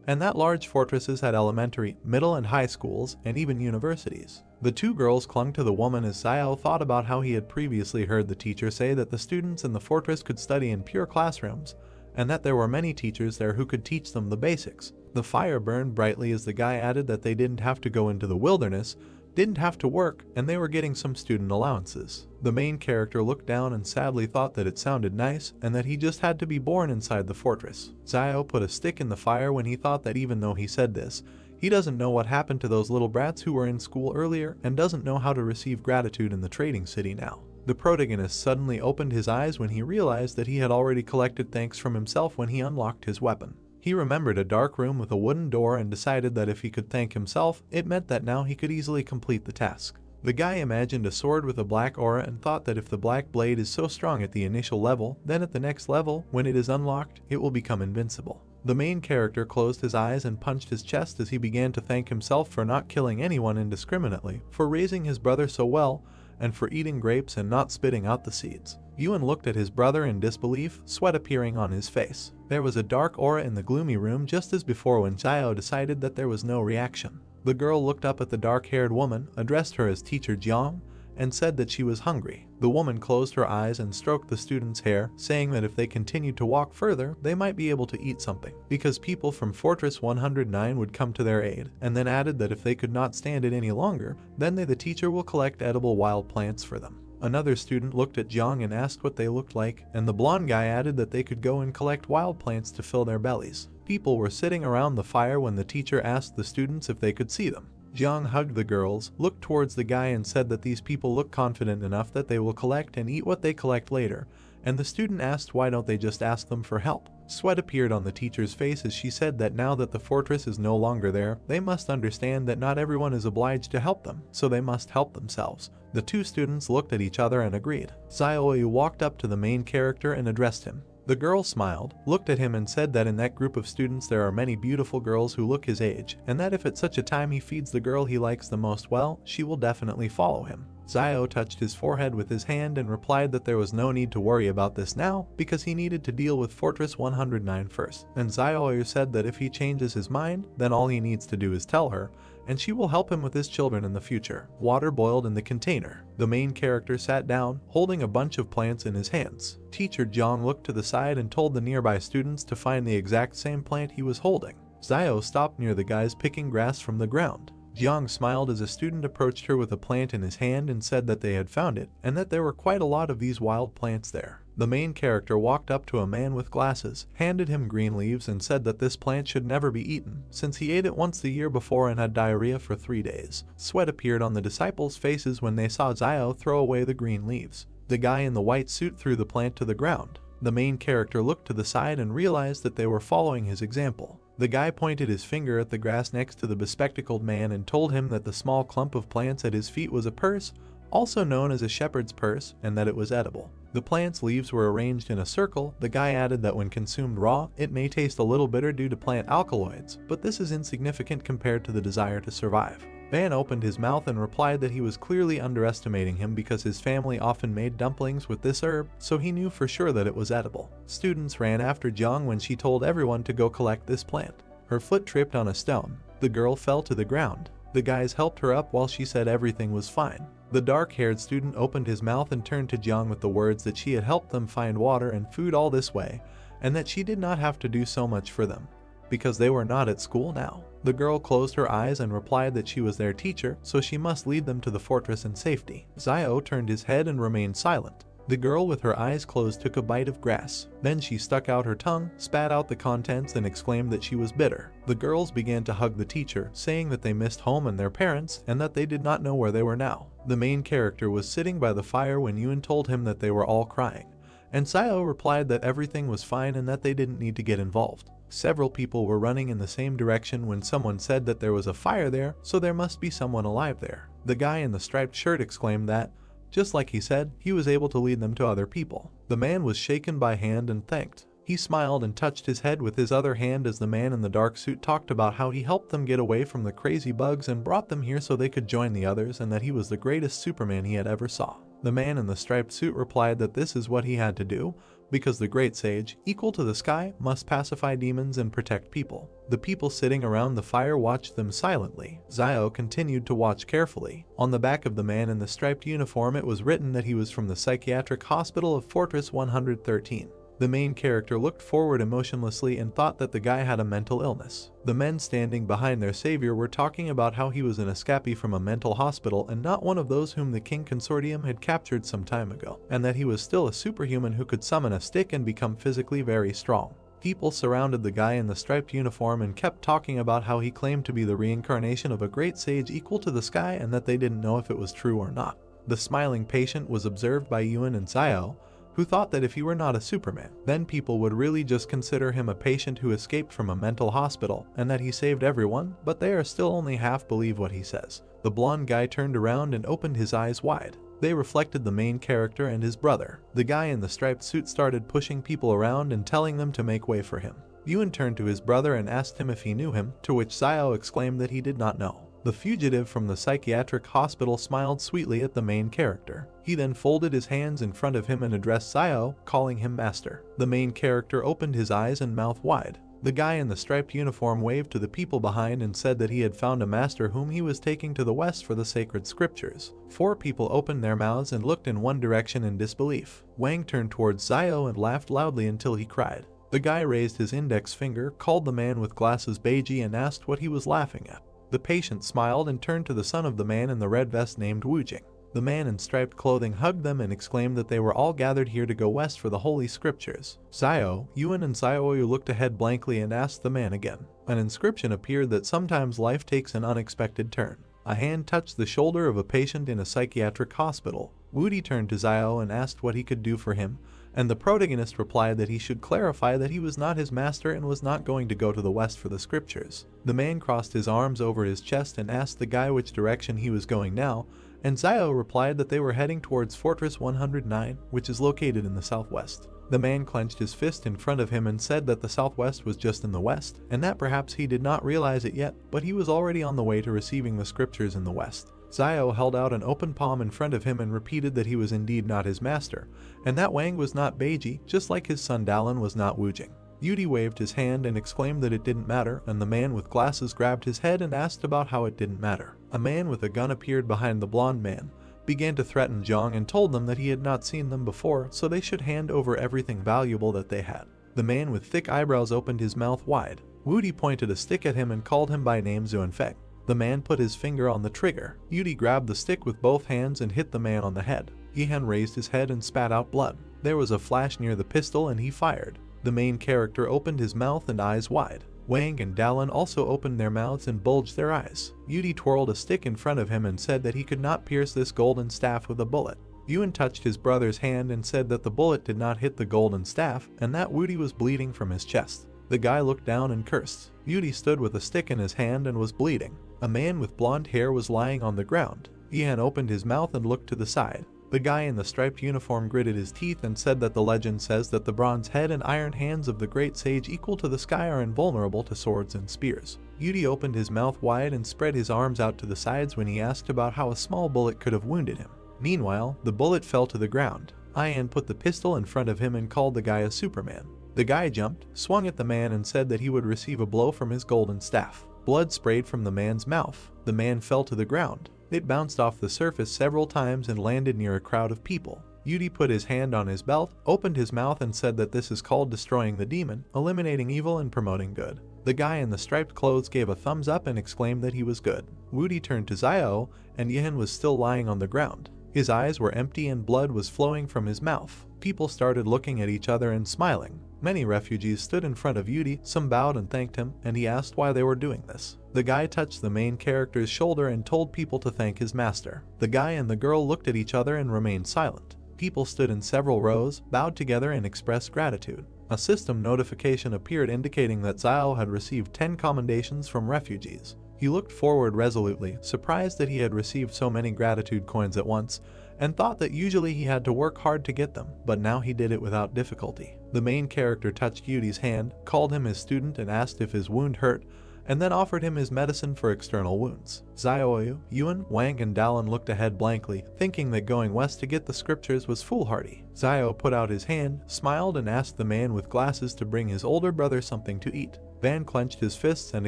and that large fortresses had elementary, middle and high schools, and even universities. The two girls clung to the woman as Zio thought about how he had previously heard the teacher say that the students in the fortress could study in pure classrooms, and that there were many teachers there who could teach them the basics. The fire burned brightly as the guy added that they didn't have to go into the wilderness, didn't have to work, and they were getting some student allowances. The main character looked down and sadly thought that it sounded nice, and that he just had to be born inside the fortress. Zio put a stick in the fire when he thought that even though he said this, he doesn't know what happened to those little brats who were in school earlier and doesn't know how to receive gratitude in the trading city now. The protagonist suddenly opened his eyes when he realized that he had already collected thanks from himself when he unlocked his weapon. He remembered a dark room with a wooden door and decided that if he could thank himself, it meant that now he could easily complete the task. The guy imagined a sword with a black aura and thought that if the black blade is so strong at the initial level, then at the next level, when it is unlocked, it will become invincible. The main character closed his eyes and punched his chest as he began to thank himself for not killing anyone indiscriminately, for raising his brother so well, and for eating grapes and not spitting out the seeds. Yuan looked at his brother in disbelief, sweat appearing on his face. There was a dark aura in the gloomy room just as before when Zio decided that there was no reaction. The girl looked up at the dark-haired woman, addressed her as Teacher Jiang, and said that she was hungry. The woman closed her eyes and stroked the student's hair, saying that if they continued to walk further, they might be able to eat something, because people from Fortress 109 would come to their aid, and then added that if they could not stand it any longer, then the teacher will collect edible wild plants for them. Another student looked at Jiang and asked what they looked like, and the blonde guy added that they could go and collect wild plants to fill their bellies. People were sitting around the fire when the teacher asked the students if they could see them. Jiang hugged the girls, looked towards the guy and said that these people look confident enough that they will collect and eat what they collect later, and the student asked why don't they just ask them for help. Sweat appeared on the teacher's face as she said that now that the fortress is no longer there, they must understand that not everyone is obliged to help them, so they must help themselves. The two students looked at each other and agreed. Xiaoyu walked up to the main character and addressed him. The girl smiled, looked at him and said that in that group of students there are many beautiful girls who look his age, and that if at such a time he feeds the girl he likes the most well, she will definitely follow him. Zio touched his forehead with his hand and replied that there was no need to worry about this now because he needed to deal with Fortress 109 first, and Xiaoyu said that if he changes his mind, then all he needs to do is tell her, and she will help him with his children in the future. Water boiled in the container. The main character sat down, holding a bunch of plants in his hands. Teacher Jiang looked to the side and told the nearby students to find the exact same plant he was holding. Zio stopped near the guys picking grass from the ground. Jiang smiled as a student approached her with a plant in his hand and said that they had found it, and that there were quite a lot of these wild plants there. The main character walked up to a man with glasses, handed him green leaves and said that this plant should never be eaten, since he ate it once the year before and had diarrhea for 3 days. Sweat appeared on the disciples' faces when they saw Zio throw away the green leaves. The guy in the white suit threw the plant to the ground. The main character looked to the side and realized that they were following his example. The guy pointed his finger at the grass next to the bespectacled man and told him that the small clump of plants at his feet was a purse, also known as a shepherd's purse, and that it was edible. The plant's leaves were arranged in a circle. The guy added that when consumed raw, it may taste a little bitter due to plant alkaloids, but this is insignificant compared to the desire to survive. Van opened his mouth and replied that he was clearly underestimating him because his family often made dumplings with this herb, so he knew for sure that it was edible. Students ran after Jiang when she told everyone to go collect this plant. Her foot tripped on a stone. The girl fell to the ground. The guys helped her up while she said everything was fine. The dark-haired student opened his mouth and turned to Jiang with the words that she had helped them find water and food all this way, and that she did not have to do so much for them. because they were not at school now. The girl closed her eyes and replied that she was their teacher, so she must lead them to the fortress in safety. Xiao turned his head and remained silent. The girl with her eyes closed took a bite of grass. Then she stuck out her tongue, spat out the contents, and exclaimed that she was bitter. The girls began to hug the teacher, saying that they missed home and their parents, and that they did not know where they were now. The main character was sitting by the fire when Yun told him that they were all crying, and Xiao replied that everything was fine and that they didn't need to get involved. Several people were running in the same direction when someone said that there was a fire there, so there must be someone alive there. The guy in the striped shirt exclaimed that, just like he said, he was able to lead them to other people. The man was shaken by hand and thanked. He smiled and touched his head with his other hand as the man in the dark suit talked about how he helped them get away from the crazy bugs and brought them here so they could join the others, and that he was the greatest Superman he had ever saw. The man in the striped suit replied that this is what he had to do, because the great sage, equal to the sky, must pacify demons and protect people. The people sitting around the fire watched them silently. Xiao continued to watch carefully. On the back of the man in the striped uniform it was written that he was from the psychiatric hospital of Fortress 113. The main character looked forward emotionlessly and thought that the guy had a mental illness. The men standing behind their savior were talking about how he was an escapee from a mental hospital and not one of those whom the King Consortium had captured some time ago, and that he was still a superhuman who could summon a stick and become physically very strong. People surrounded the guy in the striped uniform and kept talking about how he claimed to be the reincarnation of a great sage equal to the sky and that they didn't know if it was true or not. The smiling patient was observed by Yuan and Xiao, who thought that if he were not a Superman, then people would really just consider him a patient who escaped from a mental hospital and that he saved everyone, but they are still only half believe what he says. The blonde guy turned around and opened his eyes wide. They reflected the main character and his brother. The guy in the striped suit started pushing people around and telling them to make way for him. Yuan turned to his brother and asked him if he knew him, to which Xiao exclaimed that he did not know. The fugitive from the psychiatric hospital smiled sweetly at the main character. He then folded his hands in front of him and addressed Xiao, calling him master. The main character opened his eyes and mouth wide. The guy in the striped uniform waved to the people behind and said that he had found a master whom he was taking to the west for the sacred scriptures. 4 people opened their mouths and looked in one direction in disbelief. Wang turned towards Xiao and laughed loudly until he cried. The guy raised his index finger, called the man with glasses Beiji, and asked what he was laughing at. The patient smiled and turned to the son of the man in the red vest named Wu Jing. The man in striped clothing hugged them and exclaimed that they were all gathered here to go west for the holy scriptures. Xiao, Yuan and Xiaoyu looked ahead blankly and asked the man again. An inscription appeared that sometimes life takes an unexpected turn. A hand touched the shoulder of a patient in a psychiatric hospital. Wudi turned to Xiao and asked what he could do for him, and the protagonist replied that he should clarify that he was not his master and was not going to go to the west for the scriptures. The man crossed his arms over his chest and asked the guy which direction he was going now, and Xiao replied that they were heading towards Fortress 109, which is located in the southwest. The man clenched his fist in front of him and said that the southwest was just in the west, and that perhaps he did not realize it yet, but he was already on the way to receiving the scriptures in the west. Xiao held out an open palm in front of him and repeated that he was indeed not his master, and that Wang was not Beiji, just like his son Dallin was not Wu Jing. Yudi waved his hand and exclaimed that it didn't matter, and the man with glasses grabbed his head and asked about how it didn't matter. A man with a gun appeared behind the blonde man, began to threaten Zhang and told them that he had not seen them before, so they should hand over everything valuable that they had. The man with thick eyebrows opened his mouth wide. Wudi pointed a stick at him and called him by name Zuanfeng. The man put his finger on the trigger. Yudi grabbed the stick with both hands and hit the man on the head. Yihan raised his head and spat out blood. There was a flash near the pistol and he fired. The main character opened his mouth and eyes wide. Wang and Dallin also opened their mouths and bulged their eyes. Yudi twirled a stick in front of him and said that he could not pierce this golden staff with a bullet. Yuan touched his brother's hand and said that the bullet did not hit the golden staff and that Wudi was bleeding from his chest. The guy looked down and cursed. Yudi stood with a stick in his hand and was bleeding. A man with blonde hair was lying on the ground. Yihan opened his mouth and looked to the side. The guy in the striped uniform gritted his teeth and said that the legend says that the bronze head and iron hands of the great sage equal to the sky are invulnerable to swords and spears. Yudi opened his mouth wide and spread his arms out to the sides when he asked about how a small bullet could have wounded him. Meanwhile, the bullet fell to the ground. Yihan put the pistol in front of him and called the guy a Superman. The guy jumped, swung at the man and said that he would receive a blow from his golden staff. Blood sprayed from the man's mouth. The man fell to the ground. It bounced off the surface several times and landed near a crowd of people. Yudi put his hand on his belt, opened his mouth and said that this is called destroying the demon, eliminating evil and promoting good. The guy in the striped clothes gave a thumbs up and exclaimed that he was good. Woody turned to Xiao, and Yin was still lying on the ground. His eyes were empty and blood was flowing from his mouth. People started looking at each other and smiling. Many refugees stood in front of Yudi, some bowed and thanked him, and he asked why they were doing this. The guy touched the main character's shoulder and told people to thank his master. The guy and the girl looked at each other and remained silent. People stood in several rows, bowed together and expressed gratitude. A system notification appeared indicating that Xiao had received 10 commendations from refugees. He looked forward resolutely, surprised that he had received so many gratitude coins at once, and thought that usually he had to work hard to get them, but now he did it without difficulty. The main character touched Yudi's hand, called him his student and asked if his wound hurt, and then offered him his medicine for external wounds. Xiaoyu, Yuan, Wang and Dallin looked ahead blankly, thinking that going west to get the scriptures was foolhardy. Xiao put out his hand, smiled and asked the man with glasses to bring his older brother something to eat. Van clenched his fists and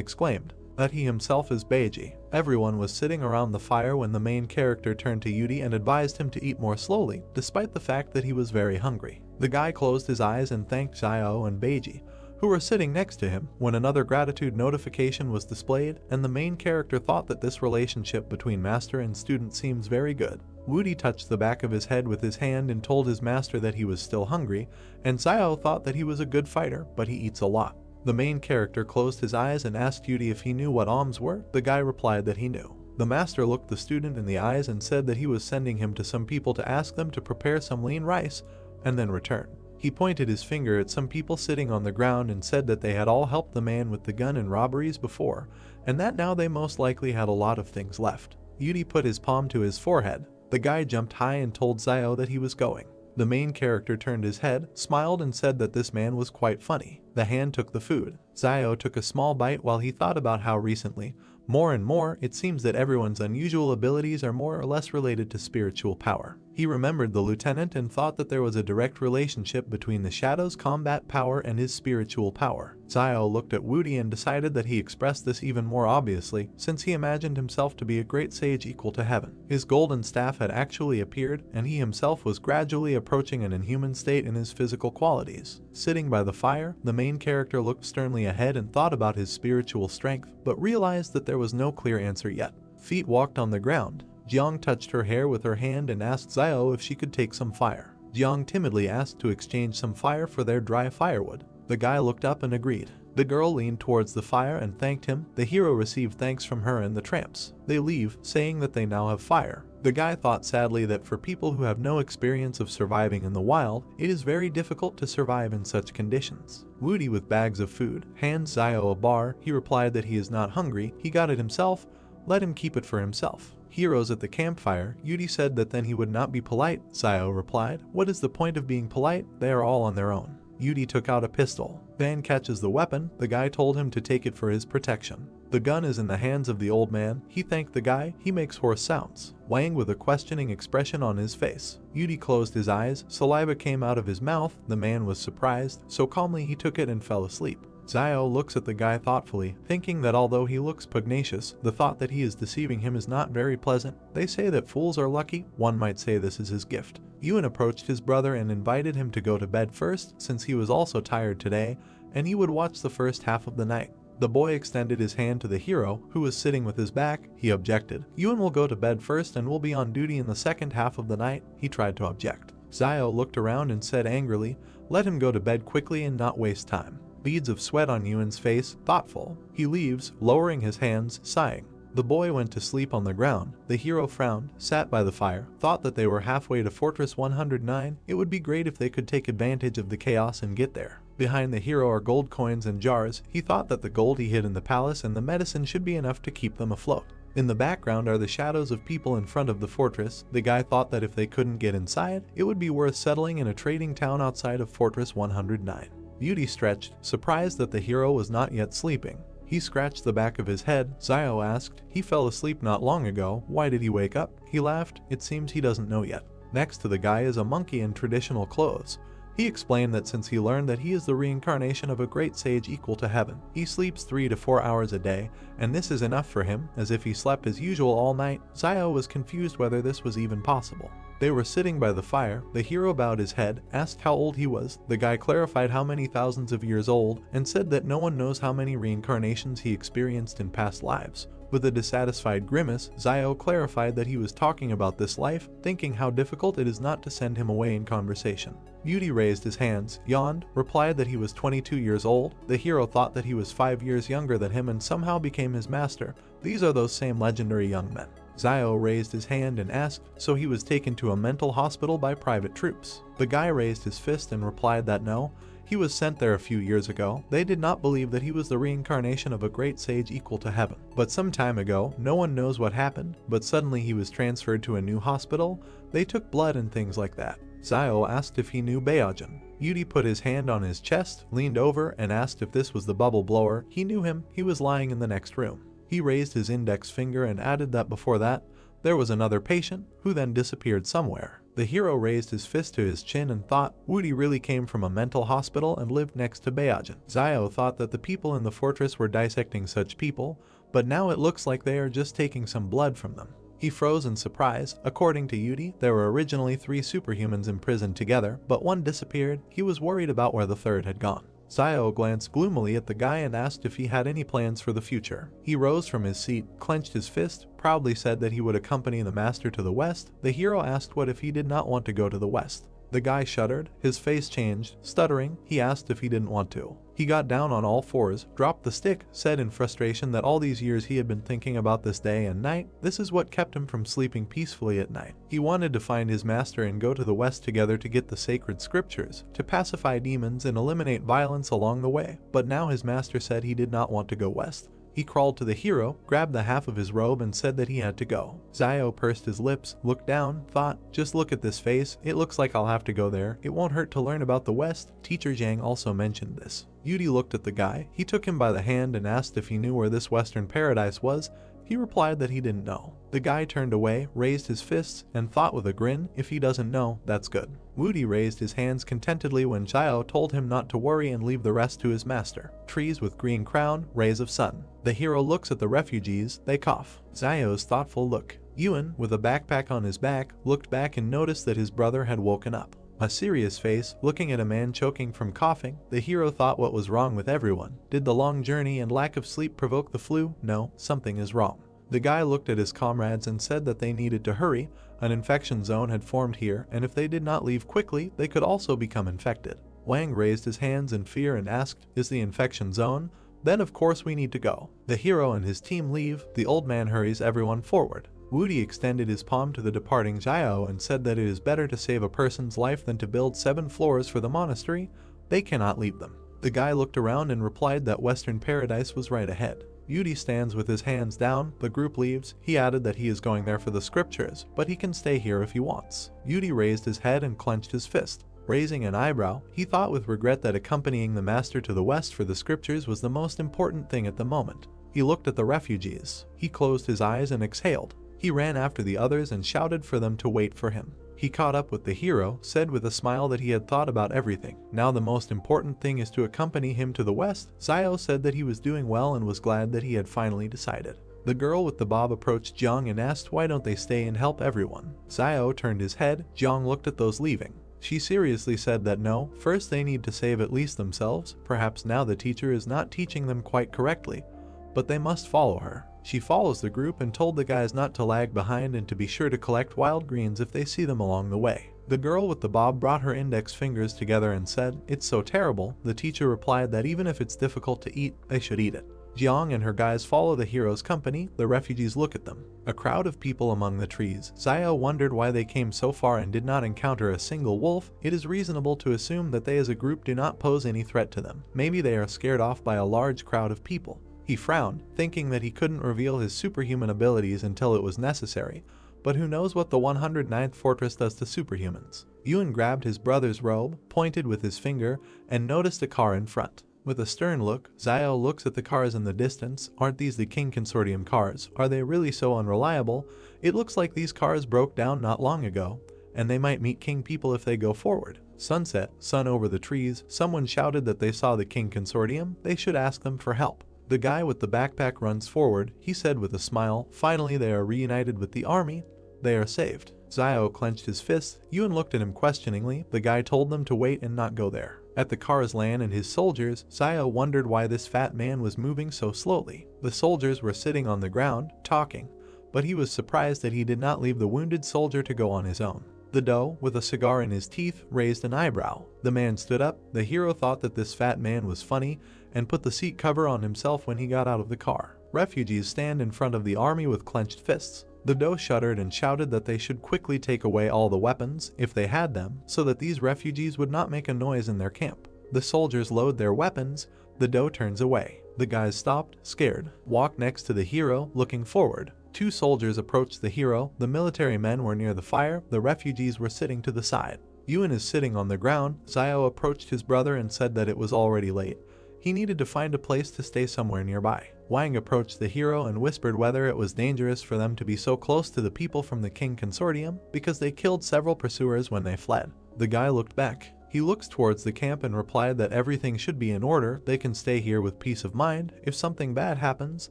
exclaimed that he himself is Beiji. Everyone was sitting around the fire when the main character turned to Yudi and advised him to eat more slowly, despite the fact that he was very hungry. The guy closed his eyes and thanked Xiao and Beiji, who were sitting next to him, when another gratitude notification was displayed, and the main character thought that this relationship between master and student seems very good. Woody touched the back of his head with his hand and told his master that he was still hungry, and Xiao thought that he was a good fighter, but he eats a lot. The main character closed his eyes and asked Yudi if he knew what alms were. The guy replied that he knew. The master looked the student in the eyes and said that he was sending him to some people to ask them to prepare some lean rice and then return. He pointed his finger at some people sitting on the ground and said that they had all helped the man with the gun in robberies before, and that now they most likely had a lot of things left. Yudi put his palm to his forehead. The guy jumped high and told Xiao that he was going. The main character turned his head, smiled and said that this man was quite funny. The hand took the food. Xiao took a small bite while he thought about how recently, more and more, it seems that everyone's unusual abilities are more or less related to spiritual power. He remembered the lieutenant and thought that there was a direct relationship between the Shadow's combat power and his spiritual power. Xiao looked at Woody and decided that he expressed this even more obviously, since he imagined himself to be a great sage equal to heaven. His golden staff had actually appeared, and he himself was gradually approaching an inhuman state in his physical qualities. Sitting by the fire, the main character looked sternly ahead and thought about his spiritual strength, but realized that there was no clear answer yet. Feet walked on the ground. Jiang touched her hair with her hand and asked Xiao if she could take some fire. Jiang timidly asked to exchange some fire for their dry firewood. The guy looked up and agreed. The girl leaned towards the fire and thanked him. The hero received thanks from her and the tramps. They leave, saying that they now have fire. The guy thought sadly that for people who have no experience of surviving in the wild, it is very difficult to survive in such conditions. Woody with bags of food hands Xiao a bar. He replied that he is not hungry, he got it himself, let him keep it for himself. Heroes at the campfire, Yudi said that then he would not be polite. Xiao replied, what is the point of being polite? They are all on their own. Yudi took out a pistol. Van catches the weapon. The guy told him to take it for his protection. The gun is in the hands of the old man. He thanked the guy. He makes hoarse sounds. Wang with a questioning expression on his face. Yudi closed his eyes. Saliva came out of his mouth. The man was surprised, so calmly he took it and fell asleep. Xiao looks at the guy thoughtfully, thinking that although he looks pugnacious, the thought that he is deceiving him is not very pleasant. They say that fools are lucky. One might say this is his gift. Yuan approached his brother and invited him to go to bed first, since he was also tired today, and he would watch the first half of the night. The boy extended his hand to the hero, who was sitting with his back. He objected. Yuan will go to bed first and will be on duty in the second half of the night. He tried to object. Xiao looked around and said angrily, let him go to bed quickly and not waste time. Beads of sweat on Yuan's face, thoughtful. He leaves, lowering his hands, sighing. The boy went to sleep on the ground. The hero frowned, sat by the fire, thought that they were halfway to Fortress 109. It would be great if they could take advantage of the chaos and get there. Behind the hero are gold coins and jars. He thought that the gold he hid in the palace and the medicine should be enough to keep them afloat. In the background are the shadows of people in front of the fortress. The guy thought that if they couldn't get inside, it would be worth settling in a trading town outside of Fortress 109. Beauty stretched, surprised that the hero was not yet sleeping. He scratched the back of his head. Xiao asked, he fell asleep not long ago, why did he wake up? He laughed, it seems he doesn't know yet. Next to the guy is a monkey in traditional clothes. He explained that since he learned that he is the reincarnation of a great sage equal to heaven, he sleeps 3 to 4 hours a day, and this is enough for him, as if he slept as usual all night. Xiao was confused whether this was even possible. They were sitting by the fire. The hero bowed his head, asked how old he was. The guy clarified how many thousands of years old, and said that no one knows how many reincarnations he experienced in past lives. With a dissatisfied grimace, Zio clarified that he was talking about this life, thinking how difficult it is not to send him away in conversation. Yuri raised his hands, yawned, replied that he was 22 years old. The hero thought that he was 5 years younger than him and somehow became his master. These are those same legendary young men. Zio raised his hand and asked, so he was taken to a mental hospital by private troops. The guy raised his fist and replied that no, he was sent there a few years ago. They did not believe that he was the reincarnation of a great sage equal to heaven. But some time ago, no one knows what happened, but suddenly he was transferred to a new hospital. They took blood and things like that. Zio asked if he knew Baojin. Yuri put his hand on his chest, leaned over, and asked if this was the bubble blower. He knew him. He was lying in the next room. He raised his index finger and added that before that, there was another patient, who then disappeared somewhere. The hero raised his fist to his chin and thought, Woody really came from a mental hospital and lived next to Baojin. Zio thought that the people in the fortress were dissecting such people, but now it looks like they are just taking some blood from them. He froze in surprise. According to Yudi, there were originally 3 superhumans imprisoned together, but one disappeared. He was worried about where the third had gone. Zio glanced gloomily at the guy and asked if he had any plans for the future. He rose from his seat, clenched his fist, proudly said that he would accompany the master to the west. The hero asked what if he did not want to go to the west. The guy shuddered, his face changed, stuttering. He asked if he didn't want to. He got down on all fours, dropped the stick, said in frustration that all these years he had been thinking about this day and night. This is what kept him from sleeping peacefully at night. He wanted to find his master and go to the west together to get the sacred scriptures, to pacify demons and eliminate violence along the way. But now his master said he did not want to go west. He crawled to the hero, grabbed the half of his robe and said that he had to go. Zio pursed his lips, looked down, thought, just look at this face, it looks like I'll have to go there. It won't hurt to learn about the West. Teacher Zhang also mentioned this. Yudi looked at the guy. He took him by the hand and asked if he knew where this Western paradise was. He replied that he didn't know. The guy turned away, raised his fists, and thought with a grin, if he doesn't know, that's good. Woody raised his hands contentedly when Zio told him not to worry and leave the rest to his master. Trees with green crown, rays of sun. The hero looks at the refugees, they cough. Zio's thoughtful look. Ewan, with a backpack on his back, looked back and noticed that his brother had woken up. A serious face, looking at a man choking from coughing. The hero thought what was wrong with everyone. Did the long journey and lack of sleep provoke the flu? No, something is wrong. The guy looked at his comrades and said that they needed to hurry. An infection zone had formed here, and if they did not leave quickly, they could also become infected. Wang raised his hands in fear and asked, is the infection zone? Then of course we need to go. The hero and his team leave. The old man hurries everyone forward. Woody extended his palm to the departing Zio and said that it is better to save a person's life than to build 7 floors for the monastery. They cannot leave them. The guy looked around and replied that Western Paradise was right ahead. Yudi stands with his hands down. The group leaves. He added that he is going there for the scriptures, but he can stay here if he wants. Yudi raised his head and clenched his fist. Raising an eyebrow, he thought with regret that accompanying the master to the west for the scriptures was the most important thing at the moment. He looked at the refugees. He closed his eyes and exhaled. He ran after the others and shouted for them to wait for him. He caught up with the hero, said with a smile that he had thought about everything. Now the most important thing is to accompany him to the west. Zio said that he was doing well and was glad that he had finally decided. The girl with the bob approached Jiang and asked why don't they stay and help everyone. Zio turned his head. Jiang looked at those leaving. She seriously said that no, first they need to save at least themselves. Perhaps now the teacher is not teaching them quite correctly, but they must follow her. She follows the group and told the guys not to lag behind and to be sure to collect wild greens if they see them along the way. The girl with the bob brought her index fingers together and said, it's so terrible. The teacher replied that even if it's difficult to eat, they should eat it. Jiang and her guys follow the hero's company. The refugees look at them. A crowd of people among the trees. Zio wondered why they came so far and did not encounter a single wolf. It is reasonable to assume that they as a group do not pose any threat to them. Maybe they are scared off by a large crowd of people. He frowned, thinking that he couldn't reveal his superhuman abilities until it was necessary, but who knows what the 109th fortress does to superhumans. Ewan grabbed his brother's robe, pointed with his finger, and noticed a car in front. With a stern look, Zio looks at the cars in the distance. Aren't these the King Consortium cars? Are they really so unreliable? It looks like these cars broke down not long ago, and they might meet King people if they go forward. Sunset, sun over the trees. Someone shouted that they saw the King Consortium. They should ask them for help. The guy with the backpack runs forward. He said with a smile, finally they are reunited with the army. They are saved. Zio clenched his fists. Yuen looked at him questioningly. The guy told them to wait and not go there. At the car's land and his soldiers, Zio wondered why this fat man was moving so slowly. The soldiers were sitting on the ground, talking, but he was surprised that he did not leave the wounded soldier to go on his own. The doe, with a cigar in his teeth, raised an eyebrow. The man stood up. The hero thought that this fat man was funny and put the seat cover on himself when he got out of the car. Refugees stand in front of the army with clenched fists. The doe shuddered and shouted that they should quickly take away all the weapons, if they had them, so that these refugees would not make a noise in their camp. The soldiers load their weapons. The doe turns away. The guys stopped, scared, walked next to the hero, looking forward. Two soldiers approached the hero. The military men were near the fire. The refugees were sitting to the side. Yuen is sitting on the ground. Zio approached his brother and said that it was already late. He needed to find a place to stay somewhere nearby. Wang approached the hero and whispered whether it was dangerous for them to be so close to the people from the King Consortium because they killed several pursuers when they fled. The guy looked back. He looks towards the camp and replied that everything should be in order. They can stay here with peace of mind. If something bad happens,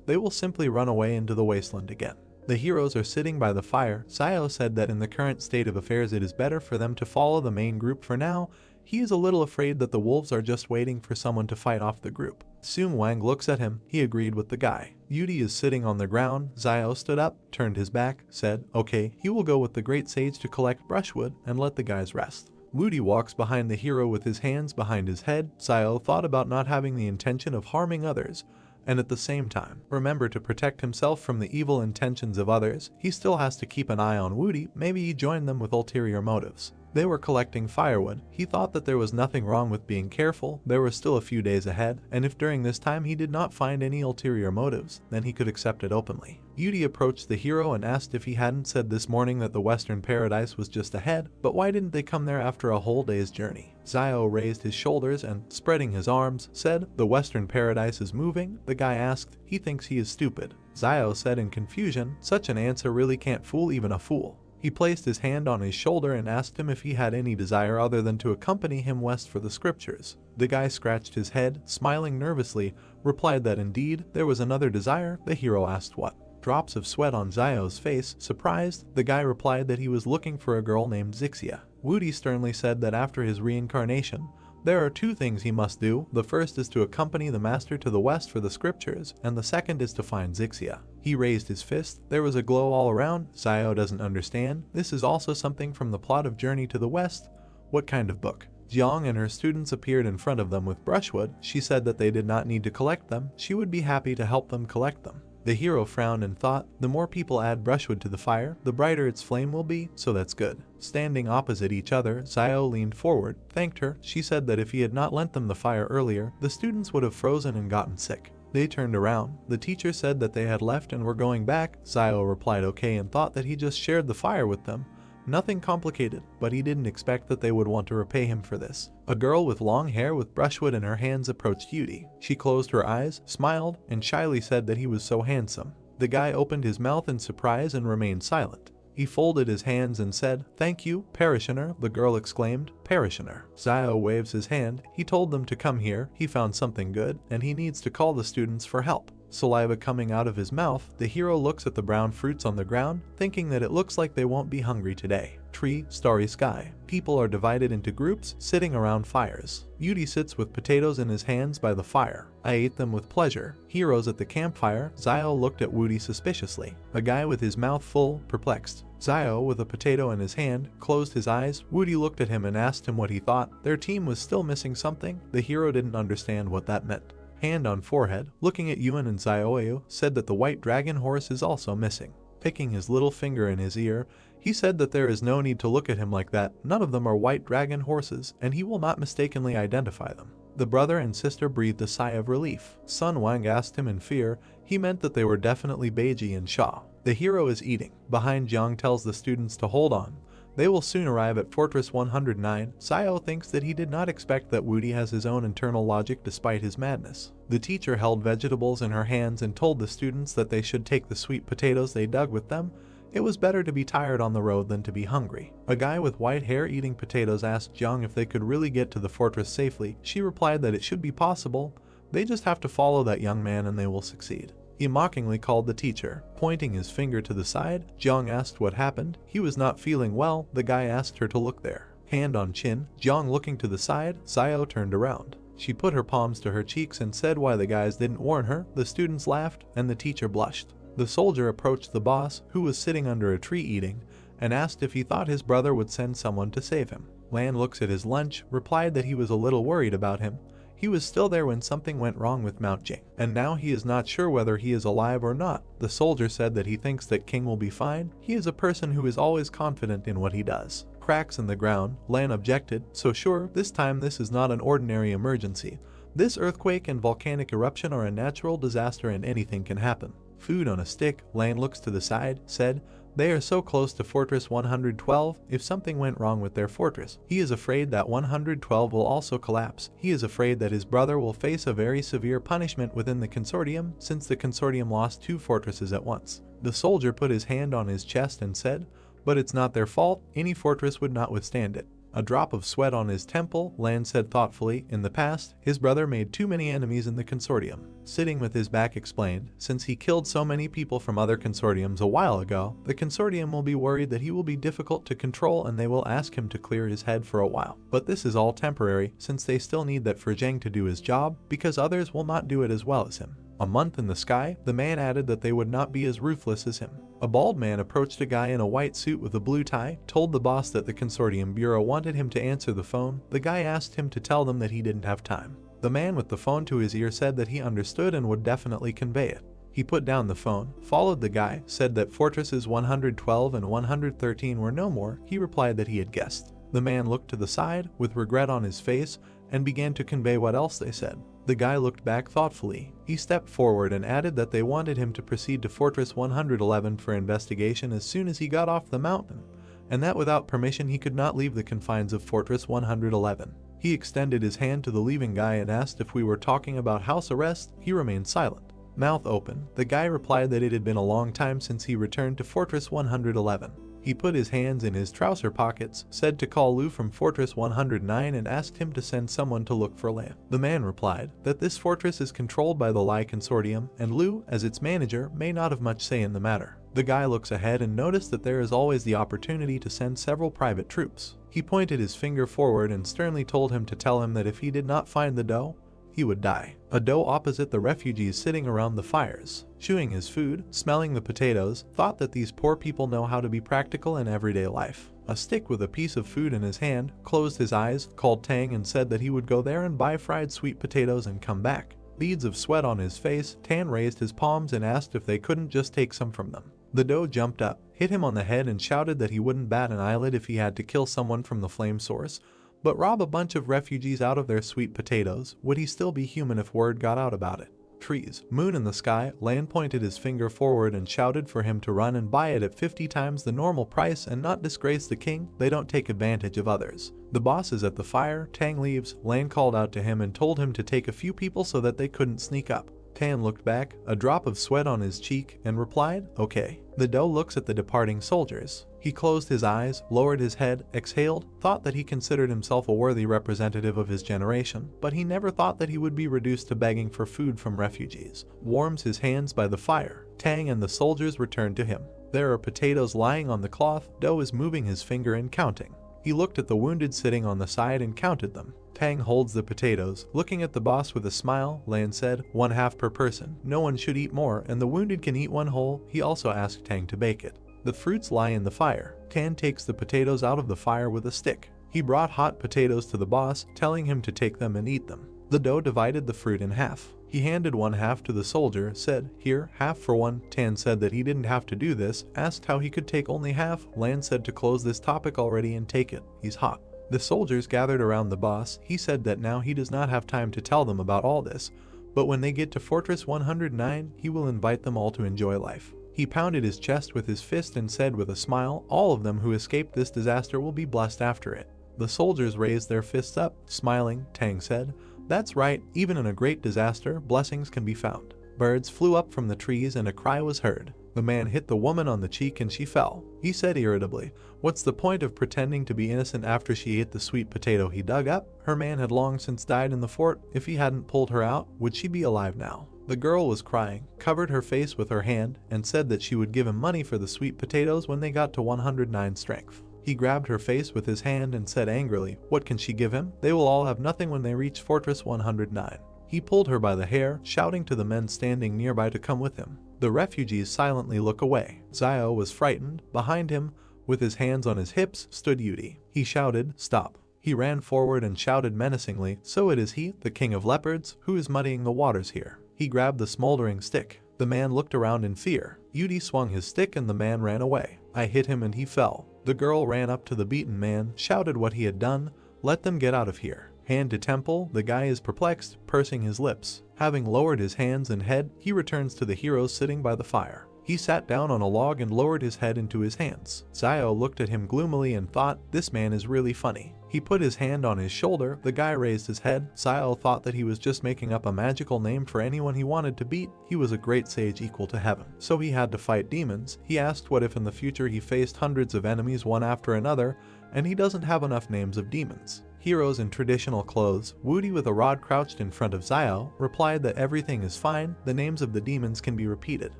they will simply run away into the wasteland again. The heroes are sitting by the fire. Zio said that in the current state of affairs it is better for them to follow the main group for now. He is a little afraid that the wolves are just waiting for someone to fight off the group. Soon Wang looks at him. He agreed with the guy. Yudi is sitting on the ground. Zio stood up, turned his back, said, okay, he will go with the great sage to collect brushwood and let the guys rest. Woody walks behind the hero with his hands behind his head. Zio thought about not having the intention of harming others, and at the same time, remember to protect himself from the evil intentions of others. He still has to keep an eye on Woody. Maybe he joined them with ulterior motives. They were collecting firewood. He thought that there was nothing wrong with being careful. There were still a few days ahead, and if during this time he did not find any ulterior motives, then he could accept it openly. Yudi approached the hero and asked if he hadn't said this morning that the Western Paradise was just ahead, but why didn't they come there after a whole day's journey? Zio raised his shoulders and, spreading his arms, said, the Western Paradise is moving. The guy asked, he thinks he is stupid. Zio said in confusion, such an answer really can't fool even a fool. He placed his hand on his shoulder and asked him if he had any desire other than to accompany him west for the scriptures. The guy scratched his head, smiling nervously, replied that indeed there was another desire. The hero asked what. Drops of sweat on Zio's face. Surprised, the guy replied that he was looking for a girl named Zixia. Woody sternly said that after his reincarnation, there are two things he must do. The first is to accompany the master to the west for the scriptures, and the second is to find Zixia. He raised his fist. There was a glow all around. Zio doesn't understand. This is also something from the plot of Journey to the West. What kind of book? Jiang and her students appeared in front of them with brushwood. She said that they did not need to collect them. She would be happy to help them collect them. The hero frowned and thought, the more people add brushwood to the fire, the brighter its flame will be, so that's good. Standing opposite each other, Zio leaned forward, thanked her. She said that if he had not lent them the fire earlier, the students would have frozen and gotten sick. They turned around. The teacher said that they had left and were going back. Zio replied okay and thought that he just shared the fire with them. Nothing complicated, but he didn't expect that they would want to repay him for this. A girl with long hair with brushwood in her hands approached Yudi. She closed her eyes, smiled, and shyly said that he was so handsome. The guy opened his mouth in surprise and remained silent. He folded his hands and said, thank you, parishioner. The girl exclaimed, parishioner. Zio waves his hand. He told them to come here. He found something good, and he needs to call the students for help. Saliva coming out of his mouth, the hero looks at the brown fruits on the ground, thinking that it looks like they won't be hungry today. Tree, starry sky. People are divided into groups, sitting around fires. Yudi sits with potatoes in his hands by the fire. I ate them with pleasure. Heroes at the campfire. Zio looked at Woody suspiciously. A guy with his mouth full, perplexed. Zio, with a potato in his hand, closed his eyes. Woody looked at him and asked him what he thought. Their team was still missing something. The hero didn't understand what that meant. Hand on forehead, looking at Yuen and Zioyu, said that the white dragon horse is also missing. Picking his little finger in his ear, he said that there is no need to look at him like that. None of them are white dragon horses, and he will not mistakenly identify them. The brother and sister breathed a sigh of relief. Sun Wang asked him in fear. He meant that they were definitely Beiji and Sha. The hero is eating. Behind, Jiang tells the students to hold on. They will soon arrive at Fortress 109. Zio thinks that he did not expect that Woody has his own internal logic despite his madness. The teacher held vegetables in her hands and told the students that they should take the sweet potatoes they dug with them. It was better to be tired on the road than to be hungry. A guy with white hair eating potatoes asked Jiang if they could really get to the fortress safely. She replied that it should be possible. They just have to follow that young man and they will succeed. He mockingly called the teacher. Pointing his finger to the side, Jiang asked what happened. He was not feeling well. The guy asked her to look there. Hand on chin, Jiang looking to the side, Xiao turned around. She put her palms to her cheeks and said why the guys didn't warn her. The students laughed, and the teacher blushed. The soldier approached the boss, who was sitting under a tree eating, and asked if he thought his brother would send someone to save him. Lan looks at his lunch, replied that he was a little worried about him. He was still there when something went wrong with Mount Jing, and now he is not sure whether he is alive or not. The soldier said that he thinks that King will be fine. He is a person who is always confident in what he does. Cracks in the ground, Lan objected, so sure, this time this is not an ordinary emergency. This earthquake and volcanic eruption are a natural disaster and anything can happen. Food on a stick, Lan looks to the side, said, they are so close to Fortress 112, if something went wrong with their fortress, he is afraid that 112 will also collapse. He is afraid that his brother will face a very severe punishment within the consortium, since the consortium lost 2 fortresses at once. The soldier put his hand on his chest and said, but it's not their fault, any fortress would not withstand it. A drop of sweat on his temple, Lan said thoughtfully, in the past, his brother made too many enemies in the consortium. Sitting with his back explained, since he killed so many people from other consortiums a while ago, the consortium will be worried that he will be difficult to control and they will ask him to clear his head for a while. But this is all temporary, since they still need that for Zheng to do his job, because others will not do it as well as him. A month in the sky, the man added that they would not be as ruthless as him. A bald man approached a guy in a white suit with a blue tie, told the boss that the consortium bureau wanted him to answer the phone. The guy asked him to tell them that he didn't have time. The man with the phone to his ear said that he understood and would definitely convey it. He put down the phone, followed the guy, said that fortresses 112 and 113 were no more. He replied that he had guessed. The man looked to the side, with regret on his face, and began to convey what else they said. The guy looked back thoughtfully. He stepped forward and added that they wanted him to proceed to Fortress 111 for investigation as soon as he got off the mountain, and that without permission he could not leave the confines of Fortress 111. He extended his hand to the leaving guy and asked if we were talking about house arrest. He remained silent. Mouth open, the guy replied that it had been a long time since he returned to Fortress 111. He put his hands in his trouser pockets, said to call Lu from Fortress 109 and asked him to send someone to look for Lan. The man replied that this fortress is controlled by the Lai Consortium, and Lu, as its manager, may not have much say in the matter. The guy looks ahead and noticed that there is always the opportunity to send several private troops. He pointed his finger forward and sternly told him to tell him that if he did not find the dough, he would die. A dough opposite the refugees sitting around the fires, chewing his food, smelling the potatoes, thought that these poor people know how to be practical in everyday life. A stick with a piece of food in his hand, closed his eyes, called Tang and said that he would go there and buy fried sweet potatoes and come back. Beads of sweat on his face, Tan raised his palms and asked if they couldn't just take some from them. The dough jumped up, hit him on the head and shouted that he wouldn't bat an eyelid if he had to kill someone from the flame source, but rob a bunch of refugees out of their sweet potatoes. Would he still be human if word got out about it? Trees, moon in the sky, Lan pointed his finger forward and shouted for him to run and buy it at 50 times the normal price and not disgrace the king. They don't take advantage of others. The boss is at the fire. Tang leaves. Lan called out to him and told him to take a few people so that they couldn't sneak up. Tan looked back, a drop of sweat on his cheek, and replied, okay. The doe looks at the departing soldiers. He closed his eyes, lowered his head, exhaled, thought that he considered himself a worthy representative of his generation, but he never thought that he would be reduced to begging for food from refugees. Warms his hands by the fire. Tang and the soldiers return to him. There are potatoes lying on the cloth. Doe is moving his finger and counting. He looked at the wounded sitting on the side and counted them. Tang holds the potatoes. Looking at the boss with a smile, Lan said, 1/2 per person. No one should eat more, and the wounded can eat one whole. He also asked Tang to bake it. The fruits lie in the fire. Tan takes the potatoes out of the fire with a stick. He brought hot potatoes to the boss, telling him to take them and eat them. The doe divided the fruit in half. He handed 1/2 to the soldier, said, here, half for one. Tan said that he didn't have to do this, asked how he could take only half. Lan said to close this topic already and take it. He's hot. The soldiers gathered around the boss. He said that now he does not have time to tell them about all this, but when they get to Fortress 109, he will invite them all to enjoy life. He pounded his chest with his fist and said with a smile, all of them who escaped this disaster will be blessed after it. The soldiers raised their fists up, smiling. Tang said, that's right, even in a great disaster, blessings can be found. Birds flew up from the trees and a cry was heard. The man hit the woman on the cheek and she fell. He said irritably, what's the point of pretending to be innocent after she ate the sweet potato he dug up? Her man had long since died in the fort. If he hadn't pulled her out, would she be alive now? The girl was crying, covered her face with her hand, and said that she would give him money for the sweet potatoes when they got to 109 strength. He grabbed her face with his hand and said angrily, "What can she give him? They will all have nothing when they reach Fortress 109. He pulled her by the hair, shouting to the men standing nearby to come with him. The refugees silently look away. Xiao was frightened. Behind him, with his hands on his hips, stood Yudi. He shouted, "Stop." He ran forward and shouted menacingly, "So it is he, the king of leopards, who is muddying the waters here." He grabbed the smoldering stick. The man looked around in fear. Yudi swung his stick and the man ran away. I hit him and he fell. The girl ran up to the beaten man, shouted what he had done. "Let them get out of here." Hand to temple, the guy is perplexed, pursing his lips. Having lowered his hands and head, he returns to the heroes sitting by the fire. He sat down on a log and lowered his head into his hands. Xiao looked at him gloomily and thought, "This man is really funny." He put his hand on his shoulder. The guy raised his head. Xiao thought that he was just making up a magical name for anyone he wanted to beat. He was a great sage equal to heaven, so he had to fight demons. He asked what if in the future he faced hundreds of enemies one after another, and he doesn't have enough names of demons. Heroes in traditional clothes, Woody with a rod crouched in front of Xiao, replied that everything is fine, the names of the demons can be repeated.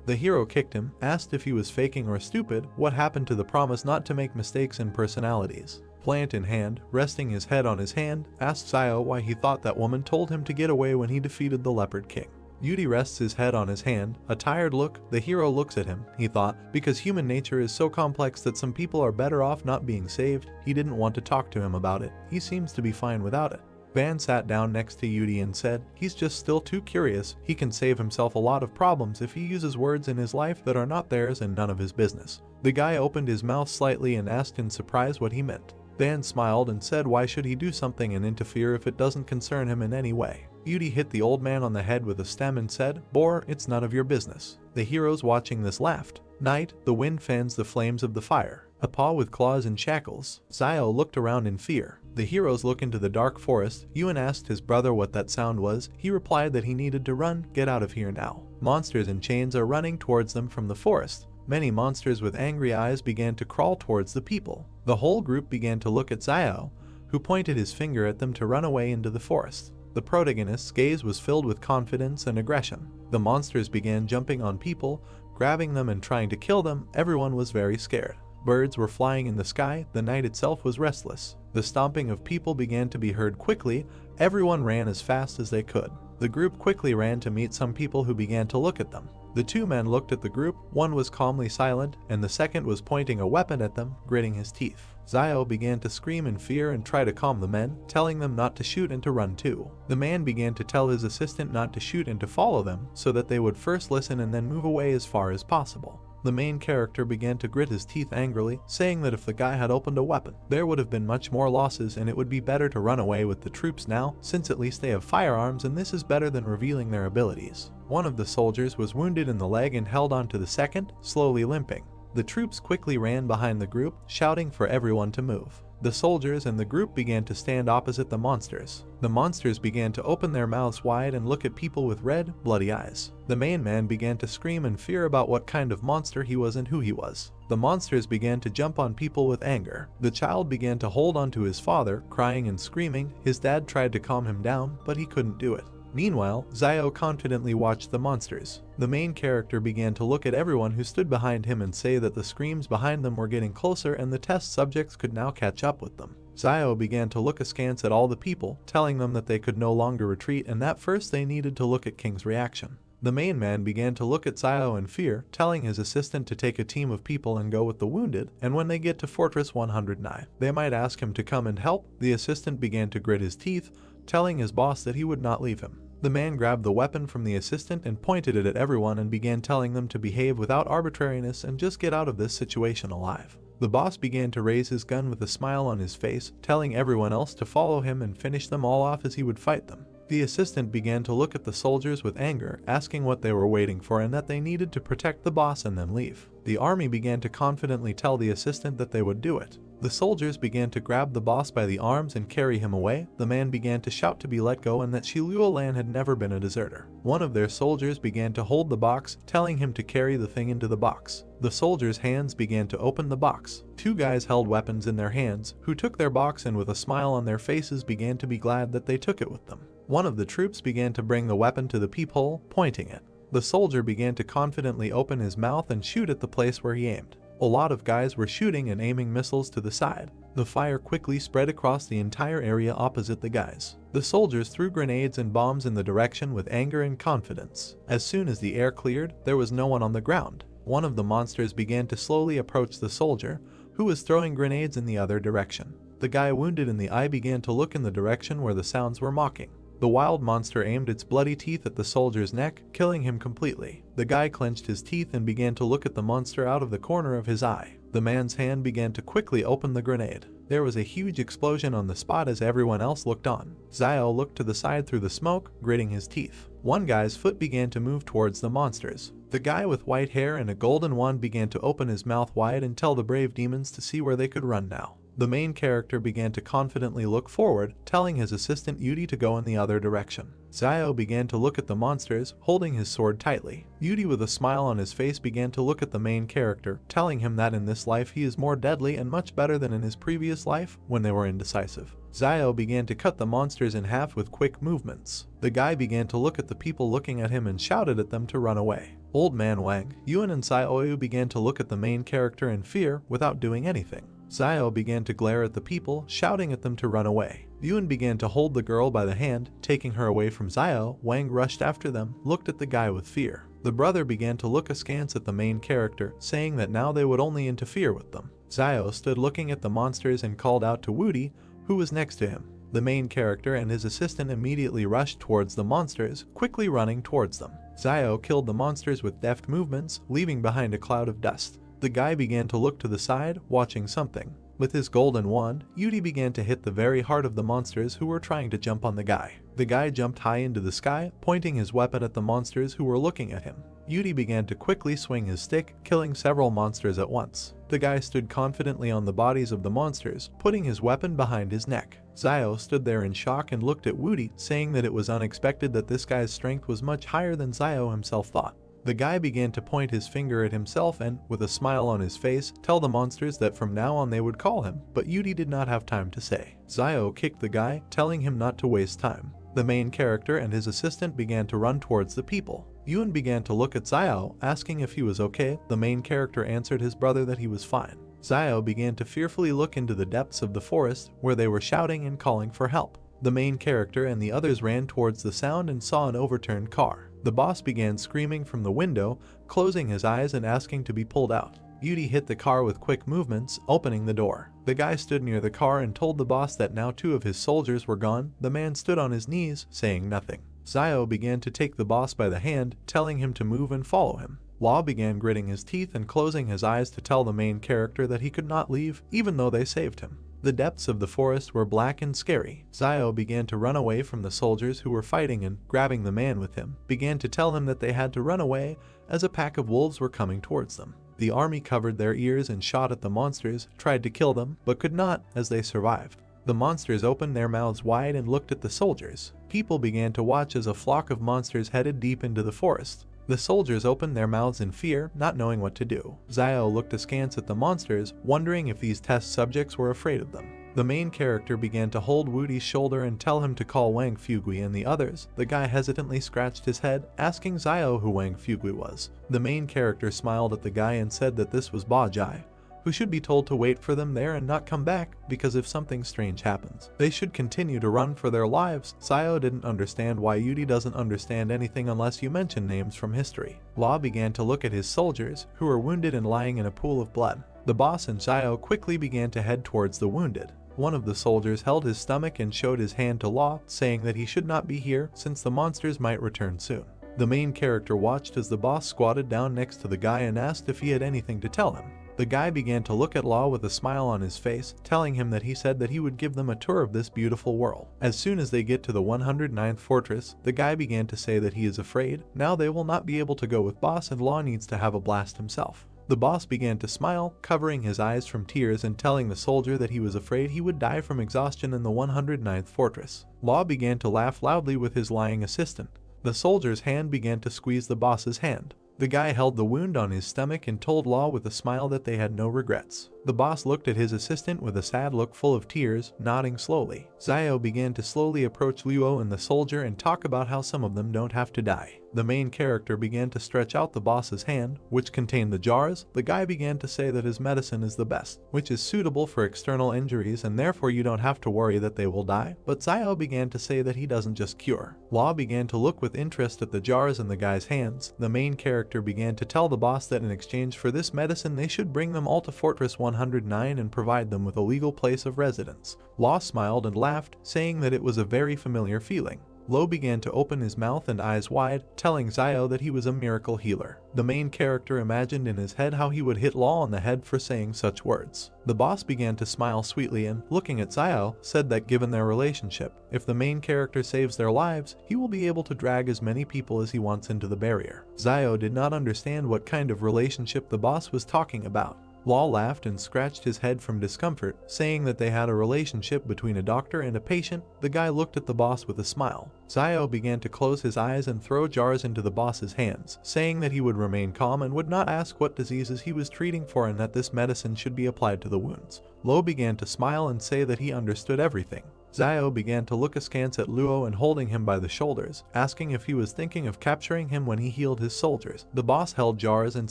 The hero kicked him, asked if he was faking or stupid, what happened to the promise not to make mistakes in personalities. Plant in hand, resting his head on his hand, asked Xiao why he thought that woman told him to get away when he defeated the Leopard King. Yudi rests his head on his hand, a tired look. The hero looks at him, he thought, because human nature is so complex that some people are better off not being saved. He didn't want to talk to him about it. He seems to be fine without it. Van sat down next to Yudi and said, "He's just still too curious. He can save himself a lot of problems if he uses words in his life that are not theirs and none of his business." The guy opened his mouth slightly and asked in surprise what he meant. Van smiled and said why should he do something and interfere if it doesn't concern him in any way. Yudi hit the old man on the head with a stem and said, "Bore, it's none of your business." The heroes watching this laughed. Night, the wind fans the flames of the fire. A paw with claws and shackles. Xiao looked around in fear. The heroes look into the dark forest. Yuan asked his brother what that sound was. He replied that he needed to run, get out of here now. Monsters in chains are running towards them from the forest. Many monsters with angry eyes began to crawl towards the people. The whole group began to look at Xiao, who pointed his finger at them to run away into the forest. The protagonist's gaze was filled with confidence and aggression. The monsters began jumping on people, grabbing them and trying to kill them. Everyone was very scared. Birds were flying in the sky. The night itself was restless. The stomping of people began to be heard quickly. Everyone ran as fast as they could. The group quickly ran to meet some people who began to look at them. The two men looked at the group. One was calmly silent, and the second was pointing a weapon at them, gritting his teeth. Xiao began to scream in fear and try to calm the men, telling them not to shoot and to run too. The man began to tell his assistant not to shoot and to follow them, so that they would first listen and then move away as far as possible. The main character began to grit his teeth angrily, saying that if the guy had opened a weapon, there would have been much more losses and it would be better to run away with the troops now, since at least they have firearms and this is better than revealing their abilities. One of the soldiers was wounded in the leg and held on to the second, slowly limping. The troops quickly ran behind the group, shouting for everyone to move. The soldiers and the group began to stand opposite the monsters. The monsters began to open their mouths wide and look at people with red, bloody eyes. The main man began to scream in fear about what kind of monster he was and who he was. The monsters began to jump on people with anger. The child began to hold on to his father, crying and screaming. His dad tried to calm him down, but he couldn't do it. Meanwhile, Xiao confidently watched the monsters. The main character began to look at everyone who stood behind him and say that the screams behind them were getting closer and the test subjects could now catch up with them. Xiao began to look askance at all the people, telling them that they could no longer retreat and that first they needed to look at King's reaction. The main man began to look at Xiao in fear, telling his assistant to take a team of people and go with the wounded, and when they get to Fortress 109, they might ask him to come and help. The assistant began to grit his teeth, telling his boss that he would not leave him. The man grabbed the weapon from the assistant and pointed it at everyone and began telling them to behave without arbitrariness and just get out of this situation alive. The boss began to raise his gun with a smile on his face, telling everyone else to follow him and finish them all off as he would fight them. The assistant began to look at the soldiers with anger, asking what they were waiting for and that they needed to protect the boss and then leave. The army began to confidently tell the assistant that they would do it. The soldiers began to grab the boss by the arms and carry him away. The man began to shout to be let go and that Shiluolan had never been a deserter. One of their soldiers began to hold the box, telling him to carry the thing into the box. The soldiers' hands began to open the box. Two guys held weapons in their hands, who took their box and with a smile on their faces began to be glad that they took it with them. One of the troops began to bring the weapon to the peephole, pointing it. The soldier began to confidently open his mouth and shoot at the place where he aimed. A lot of guys were shooting and aiming missiles to the side. The fire quickly spread across the entire area opposite the guys. The soldiers threw grenades and bombs in the direction with anger and confidence. As soon as the air cleared, there was no one on the ground. One of the monsters began to slowly approach the soldier, who was throwing grenades in the other direction. The guy wounded in the eye began to look in the direction where the sounds were mocking. The wild monster aimed its bloody teeth at the soldier's neck, killing him completely. The guy clenched his teeth and began to look at the monster out of the corner of his eye. The man's hand began to quickly open the grenade. There was a huge explosion on the spot as everyone else looked on. Xiao looked to the side through the smoke, gritting his teeth. One guy's foot began to move towards the monsters. The guy with white hair and a golden wand began to open his mouth wide and tell the brave demons to see where they could run now. The main character began to confidently look forward, telling his assistant Yudi to go in the other direction. Xiao began to look at the monsters, holding his sword tightly. Yudi with a smile on his face began to look at the main character, telling him that in this life he is more deadly and much better than in his previous life when they were indecisive. Xiao began to cut the monsters in half with quick movements. The guy began to look at the people looking at him and shouted at them to run away. Old man Wang, Yuan and Xiaoyu began to look at the main character in fear without doing anything. Xiao began to glare at the people, shouting at them to run away. Yuan began to hold the girl by the hand, taking her away from Xiao. Wang rushed after them, looked at the guy with fear. The brother began to look askance at the main character, saying that now they would only interfere with them. Xiao stood looking at the monsters and called out to Wudi, who was next to him. The main character and his assistant immediately rushed towards the monsters, quickly running towards them. Xiao killed the monsters with deft movements, leaving behind a cloud of dust. The guy began to look to the side, watching something. With his golden wand, Yudi began to hit the very heart of the monsters who were trying to jump on the guy. The guy jumped high into the sky, pointing his weapon at the monsters who were looking at him. Yudi began to quickly swing his stick, killing several monsters at once. The guy stood confidently on the bodies of the monsters, putting his weapon behind his neck. Xiao stood there in shock and looked at Wudi, saying that it was unexpected that this guy's strength was much higher than Xiao himself thought. The guy began to point his finger at himself and, with a smile on his face, tell the monsters that from now on they would call him, but Yudi did not have time to say. Xiao kicked the guy, telling him not to waste time. The main character and his assistant began to run towards the people. Yuan began to look at Xiao, asking if he was okay. The main character answered his brother that he was fine. Xiao began to fearfully look into the depths of the forest, where they were shouting and calling for help. The main character and the others ran towards the sound and saw an overturned car. The boss began screaming from the window, closing his eyes and asking to be pulled out. Yudi hit the car with quick movements, opening the door. The guy stood near the car and told the boss that now 2 of his soldiers were gone. The man stood on his knees, saying nothing. Xiao began to take the boss by the hand, telling him to move and follow him. Law began gritting his teeth and closing his eyes to tell the main character that he could not leave, even though they saved him. The depths of the forest were black and scary. Xiao began to run away from the soldiers who were fighting and, grabbing the man with him, began to tell him that they had to run away as a pack of wolves were coming towards them. The army covered their ears and shot at the monsters, tried to kill them, but could not as they survived. The monsters opened their mouths wide and looked at the soldiers. People began to watch as a flock of monsters headed deep into the forest. The soldiers opened their mouths in fear, not knowing what to do. Xiao looked askance at the monsters, wondering if these test subjects were afraid of them. The main character began to hold Wudi's shoulder and tell him to call Wang Fugui and the others. The guy hesitantly scratched his head, asking Xiao who Wang Fugui was. The main character smiled at the guy and said that this was Ba Jai, who should be told to wait for them there and not come back, because if something strange happens, they should continue to run for their lives. Xiao didn't understand why Yudi doesn't understand anything unless you mention names from history. Law began to look at his soldiers, who were wounded and lying in a pool of blood. The boss and Xiao quickly began to head towards the wounded. One of the soldiers held his stomach and showed his hand to Law, saying that he should not be here since the monsters might return soon. The main character watched as the boss squatted down next to the guy and asked if he had anything to tell him. The guy began to look at Law with a smile on his face, telling him that he said that he would give them a tour of this beautiful world. As soon as they get to the 109th fortress, the guy began to say that he is afraid. Now they will not be able to go with boss and Law needs to have a blast himself. The boss began to smile, covering his eyes from tears and telling the soldier that he was afraid he would die from exhaustion in the 109th fortress. Law began to laugh loudly with his lying assistant. The soldier's hand began to squeeze the boss's hand. The guy held the wound on his stomach and told Law with a smile that they had no regrets. The boss looked at his assistant with a sad look full of tears, nodding slowly. Xiao began to slowly approach Luo and the soldier and talk about how some of them don't have to die. The main character began to stretch out the boss's hand, which contained the jars. The guy began to say that his medicine is the best, which is suitable for external injuries and therefore you don't have to worry that they will die. But Xiao began to say that he doesn't just cure. Law began to look with interest at the jars in the guy's hands. The main character began to tell the boss that in exchange for this medicine they should bring them all to Fortress 109 and provide them with a legal place of residence. Law smiled and laughed, saying that it was a very familiar feeling. Lo began to open his mouth and eyes wide, telling Xiao that he was a miracle healer. The main character imagined in his head how he would hit Law on the head for saying such words. The boss began to smile sweetly and, looking at Xiao, said that given their relationship, if the main character saves their lives, he will be able to drag as many people as he wants into the barrier. Xiao did not understand what kind of relationship the boss was talking about. Law laughed and scratched his head from discomfort, saying that they had a relationship between a doctor and a patient. The guy looked at the boss with a smile. Xiao began to close his eyes and throw jars into the boss's hands, saying that he would remain calm and would not ask what diseases he was treating for and that this medicine should be applied to the wounds. Lo began to smile and say that he understood everything. Xiao began to look askance at Luo and holding him by the shoulders, asking if he was thinking of capturing him when he healed his soldiers. The boss held jars and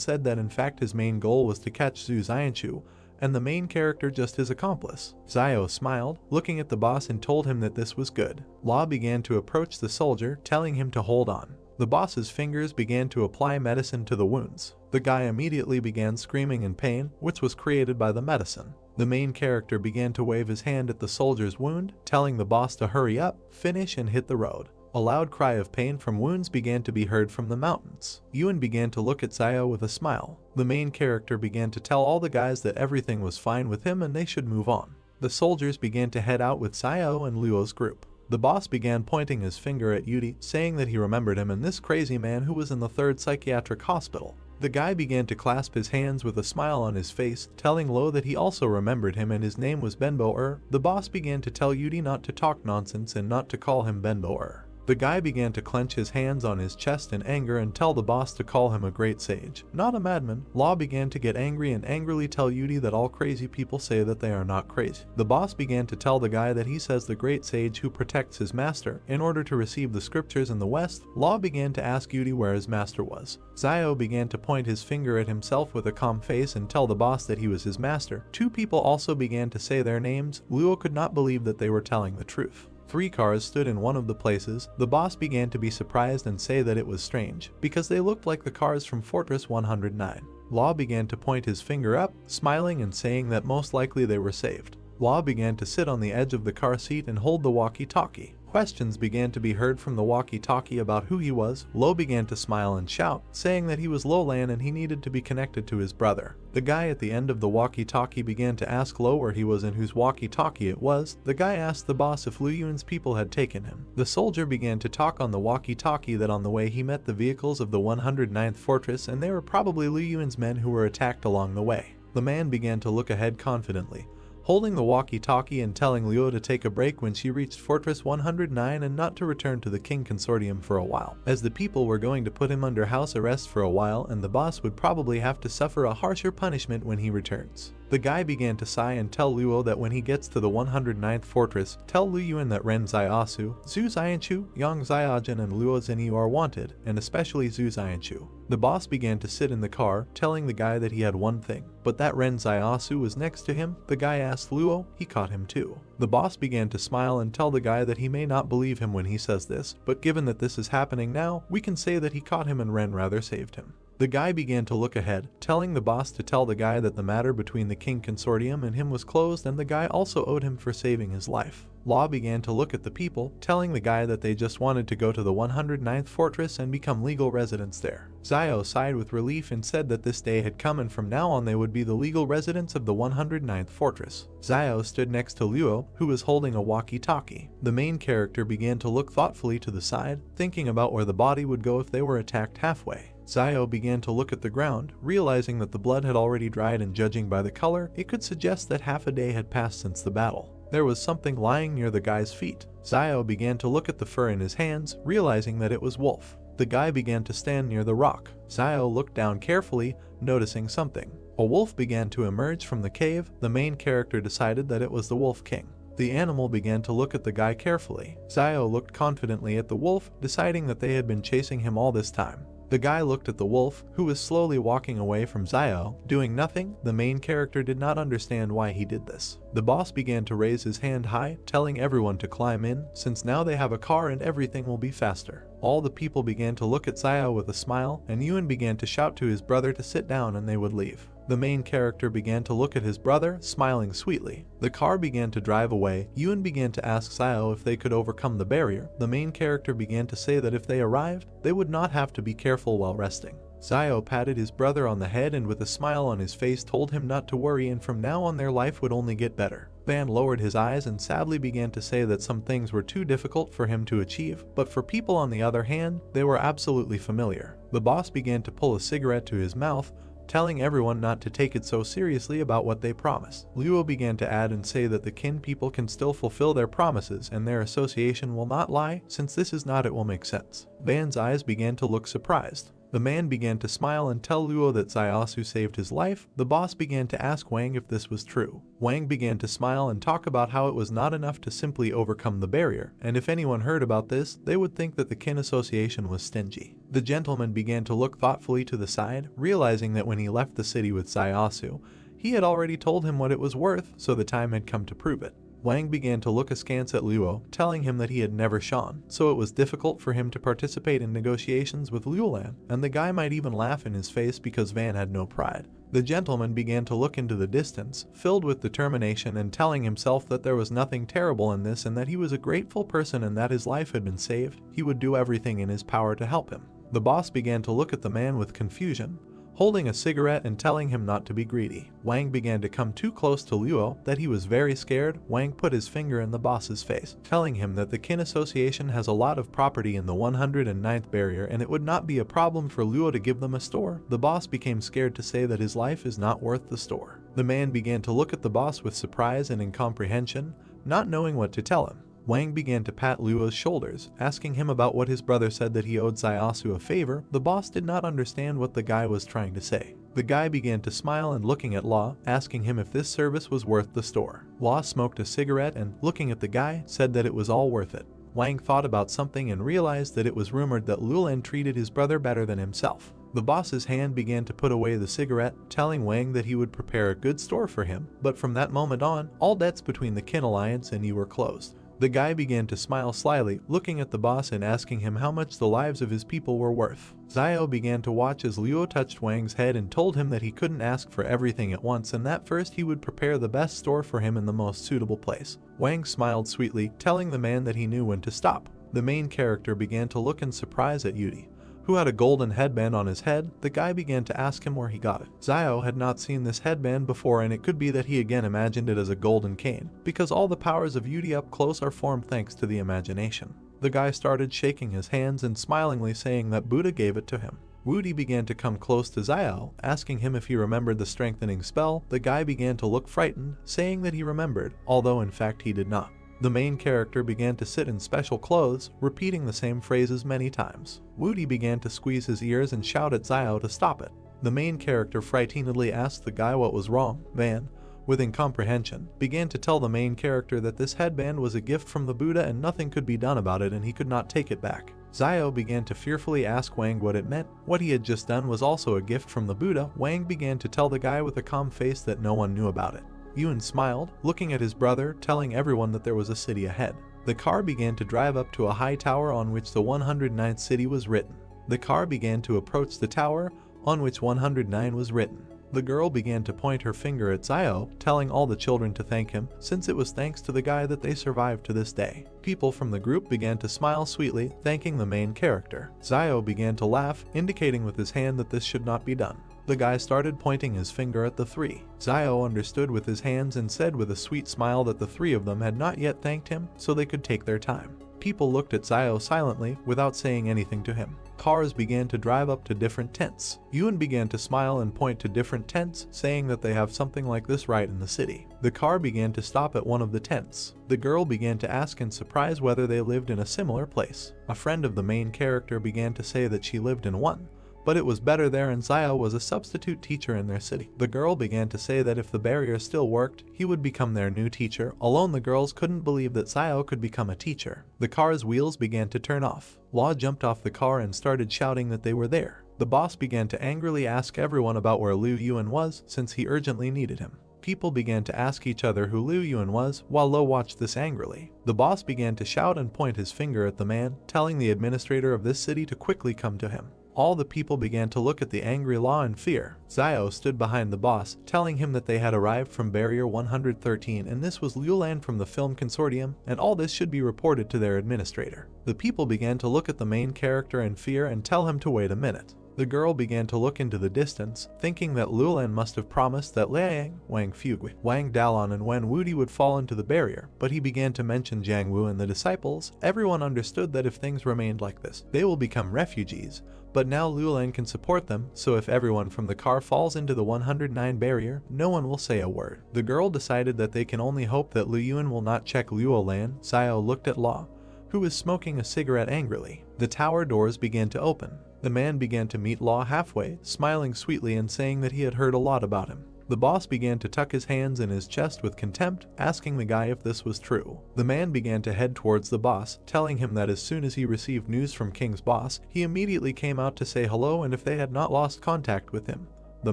said that in fact his main goal was to catch Zhu Xianchu, and the main character just his accomplice. Xiao smiled, looking at the boss and told him that this was good. Law began to approach the soldier, telling him to hold on. The boss's fingers began to apply medicine to the wounds. The guy immediately began screaming in pain, which was created by the medicine. The main character began to wave his hand at the soldier's wound, telling the boss to hurry up, finish and hit the road. A loud cry of pain from wounds began to be heard from the mountains. Yuan began to look at Xiao with a smile. The main character began to tell all the guys that everything was fine with him and they should move on. The soldiers began to head out with Xiao and Luo's group. The boss began pointing his finger at Yudi, saying that he remembered him and this crazy man who was in the 3rd psychiatric hospital. The guy began to clasp his hands with a smile on his face, telling Lo that he also remembered him and his name was Benbo-er. The boss began to tell Yudi not to talk nonsense and not to call him Benbo-er. The guy began to clench his hands on his chest in anger and tell the boss to call him a great sage, not a madman. Law began to get angry and angrily tell Yudi that all crazy people say that they are not crazy. The boss began to tell the guy that he says the great sage who protects his master. In order to receive the scriptures in the West, Law began to ask Yudi where his master was. Xiao began to point his finger at himself with a calm face and tell the boss that he was his master. 2 people also began to say their names. Luo could not believe that they were telling the truth. 3 cars stood in one of the places. The boss began to be surprised and say that it was strange, because they looked like the cars from Fortress 109. Law began to point his finger up, smiling and saying that most likely they were saved. Law began to sit on the edge of the car seat and hold the walkie-talkie. Questions began to be heard from the walkie-talkie about who he was. Lo began to smile and shout, saying that he was Lolan and he needed to be connected to his brother. The guy at the end of the walkie-talkie began to ask Lo where he was and whose walkie-talkie it was. The guy asked the boss if Lu Yuan's people had taken him. The soldier began to talk on the walkie-talkie that on the way he met the vehicles of the 109th Fortress and they were probably Lu Yuan's men who were attacked along the way. The man began to look ahead confidently, holding the walkie-talkie and telling Luo to take a break when she reached Fortress 109 and not to return to the King Consortium for a while, as the people were going to put him under house arrest for a while and the boss would probably have to suffer a harsher punishment when he returns. The guy began to sigh and tell Luo that when he gets to the 109th Fortress, tell Lu Yuan that Ren Xiaosu, Zhu Xianchu, Yang Xiaojin and Luo Zhenyu are wanted, and especially Zhu Xianchu. The boss began to sit in the car, telling the guy that he had one thing, but that Ren Xiaosu was next to him. The guy asked Luo, he caught him too. The boss began to smile and tell the guy that he may not believe him when he says this, but given that this is happening now, we can say that he caught him and Ren rather saved him. The guy began to look ahead, telling the boss to tell the guy that the matter between the King Consortium and him was closed and the guy also owed him for saving his life. Law began to look at the people, telling the guy that they just wanted to go to the 109th Fortress and become legal residents there. Xiao sighed with relief and said that this day had come and from now on they would be the legal residents of the 109th Fortress. Xiao stood next to Luo, who was holding a walkie-talkie. The main character began to look thoughtfully to the side, thinking about where the body would go if they were attacked halfway. Xiao began to look at the ground, realizing that the blood had already dried and judging by the color, it could suggest that half a day had passed since the battle. There was something lying near the guy's feet. Xiao began to look at the fur in his hands, realizing that it was wolf. The guy began to stand near the rock. Xiao looked down carefully, noticing something. A wolf began to emerge from the cave. The main character decided that it was the Wolf King. The animal began to look at the guy carefully. Zio looked confidently at the wolf, deciding that they had been chasing him all this time. The guy looked at the wolf, who was slowly walking away from Zio, doing nothing. The main character did not understand why he did this. The boss began to raise his hand high, telling everyone to climb in, since now they have a car and everything will be faster. All the people began to look at Zio with a smile, and Ewan began to shout to his brother to sit down and they would leave. The main character began to look at his brother, smiling sweetly. The car began to drive away. Ewan began to ask Zio if they could overcome the barrier. The main character began to say that if they arrived, they would not have to be careful while resting. Zio patted his brother on the head and with a smile on his face told him not to worry, and from now on their life would only get better. Van lowered his eyes and sadly began to say that some things were too difficult for him to achieve, but for people on the other hand, they were absolutely familiar. The boss began to pull a cigarette to his mouth, telling everyone not to take it so seriously about what they promised. Luo began to add and say that the kin people can still fulfill their promises and their association will not lie. Since this is not, it will make sense. Van's eyes began to look surprised. The man began to smile and tell Luo that Zaiasu saved his life. The boss began to ask Wang if this was true. Wang began to smile and talk about how it was not enough to simply overcome the barrier, and if anyone heard about this, they would think that the kin association was stingy. The gentleman began to look thoughtfully to the side, realizing that when he left the city with Zaiasu, he had already told him what it was worth, so the time had come to prove it. Wang began to look askance at Luo, telling him that he had never shone, so it was difficult for him to participate in negotiations with Luolan, and the guy might even laugh in his face because Van had no pride. The gentleman began to look into the distance, filled with determination and telling himself that there was nothing terrible in this and that he was a grateful person and that his life had been saved. He would do everything in his power to help him. The boss began to look at the man with confusion, holding a cigarette and telling him not to be greedy. Wang began to come too close to Luo that he was very scared. Wang put his finger in the boss's face, telling him that the kin association has a lot of property in the 109th barrier and it would not be a problem for Luo to give them a store. The boss became scared to say that his life is not worth the store. The man began to look at the boss with surprise and incomprehension, not knowing what to tell him. Wang began to pat Luo's shoulders, asking him about what his brother said that he owed Zaiasu a favor. The boss did not understand what the guy was trying to say. The guy began to smile and looking at Law, asking him if this service was worth the store. Law smoked a cigarette and, looking at the guy, said that it was all worth it. Wang thought about something and realized that it was rumored that Luolan treated his brother better than himself. The boss's hand began to put away the cigarette, telling Wang that he would prepare a good store for him, but from that moment on, all debts between the kin alliance and Yi were closed. The guy began to smile slyly, looking at the boss and asking him how much the lives of his people were worth. Zio began to watch as Luo touched Wang's head and told him that he couldn't ask for everything at once and that first he would prepare the best store for him in the most suitable place. Wang smiled sweetly, telling the man that he knew when to stop. The main character began to look in surprise at Yudi, who had a golden headband on his head. The guy began to ask him where he got it. Zio had not seen this headband before and it could be that he again imagined it as a golden cane, because all the powers of Yudi up close are formed thanks to the imagination. The guy started shaking his hands and smilingly saying that Buddha gave it to him. Woody began to come close to Zio, asking him if he remembered the strengthening spell. The guy began to look frightened, saying that he remembered, although in fact he did not. The main character began to sit in special clothes, repeating the same phrases many times. Woody began to squeeze his ears and shout at Zio to stop it. The main character frightenedly asked the guy what was wrong. Van, with incomprehension, began to tell the main character that this headband was a gift from the Buddha and nothing could be done about it and he could not take it back. Zio began to fearfully ask Wang what it meant. What he had just done was also a gift from the Buddha. Wang began to tell the guy with a calm face that no one knew about it. Ewan smiled, looking at his brother, telling everyone that there was a city ahead. The car began to drive up to a high tower on which the 109th city was written. The car began to approach the tower, on which 109 was written. The girl began to point her finger at Zio, telling all the children to thank him, since it was thanks to the guy that they survived to this day. People from the group began to smile sweetly, thanking the main character. Zio began to laugh, indicating with his hand that this should not be done. The guy started pointing his finger at the three. Zio understood with his hands and said with a sweet smile that the three of them had not yet thanked him, so they could take their time. People looked at Zio silently, without saying anything to him. Cars began to drive up to different tents. Ewan began to smile and point to different tents, saying that they have something like this right in the city. The car began to stop at one of the tents. The girl began to ask in surprise whether they lived in a similar place. A friend of the main character began to say that she lived in one, but it was better there and Xiao was a substitute teacher in their city. The girl began to say that if the barrier still worked, he would become their new teacher. Alone the girls couldn't believe that Xiao could become a teacher. The car's wheels began to turn off. Law jumped off the car and started shouting that they were there. The boss began to angrily ask everyone about where Liu Yuan was since he urgently needed him. People began to ask each other who Liu Yuan was, while Lo watched this angrily. The boss began to shout and point his finger at the man, telling the administrator of this city to quickly come to him. All the people began to look at the angry Law in fear. Xiao stood behind the boss, telling him that they had arrived from Barrier 113 and this was Liulan from the film consortium, and all this should be reported to their administrator. The people began to look at the main character in fear and tell him to wait a minute. The girl began to look into the distance, thinking that Lulan must have promised that Liang, Wang Fugui, Wang Dalon and Wen Wudi would fall into the barrier, but he began to mention Jiang Wu and the disciples. Everyone understood that if things remained like this, they will become refugees, but now Lulan can support them, so if everyone from the car falls into the 109 barrier, no one will say a word. The girl decided that they can only hope that Liu Yuan will not check Luolan. Xiao looked at Law, who was smoking a cigarette angrily. The tower doors began to open. The man began to meet Law halfway, smiling sweetly and saying that he had heard a lot about him. The boss began to tuck his hands in his chest with contempt, asking the guy if this was true. The man began to head towards the boss, telling him that as soon as he received news from King's boss, he immediately came out to say hello, and if they had not lost contact with him, the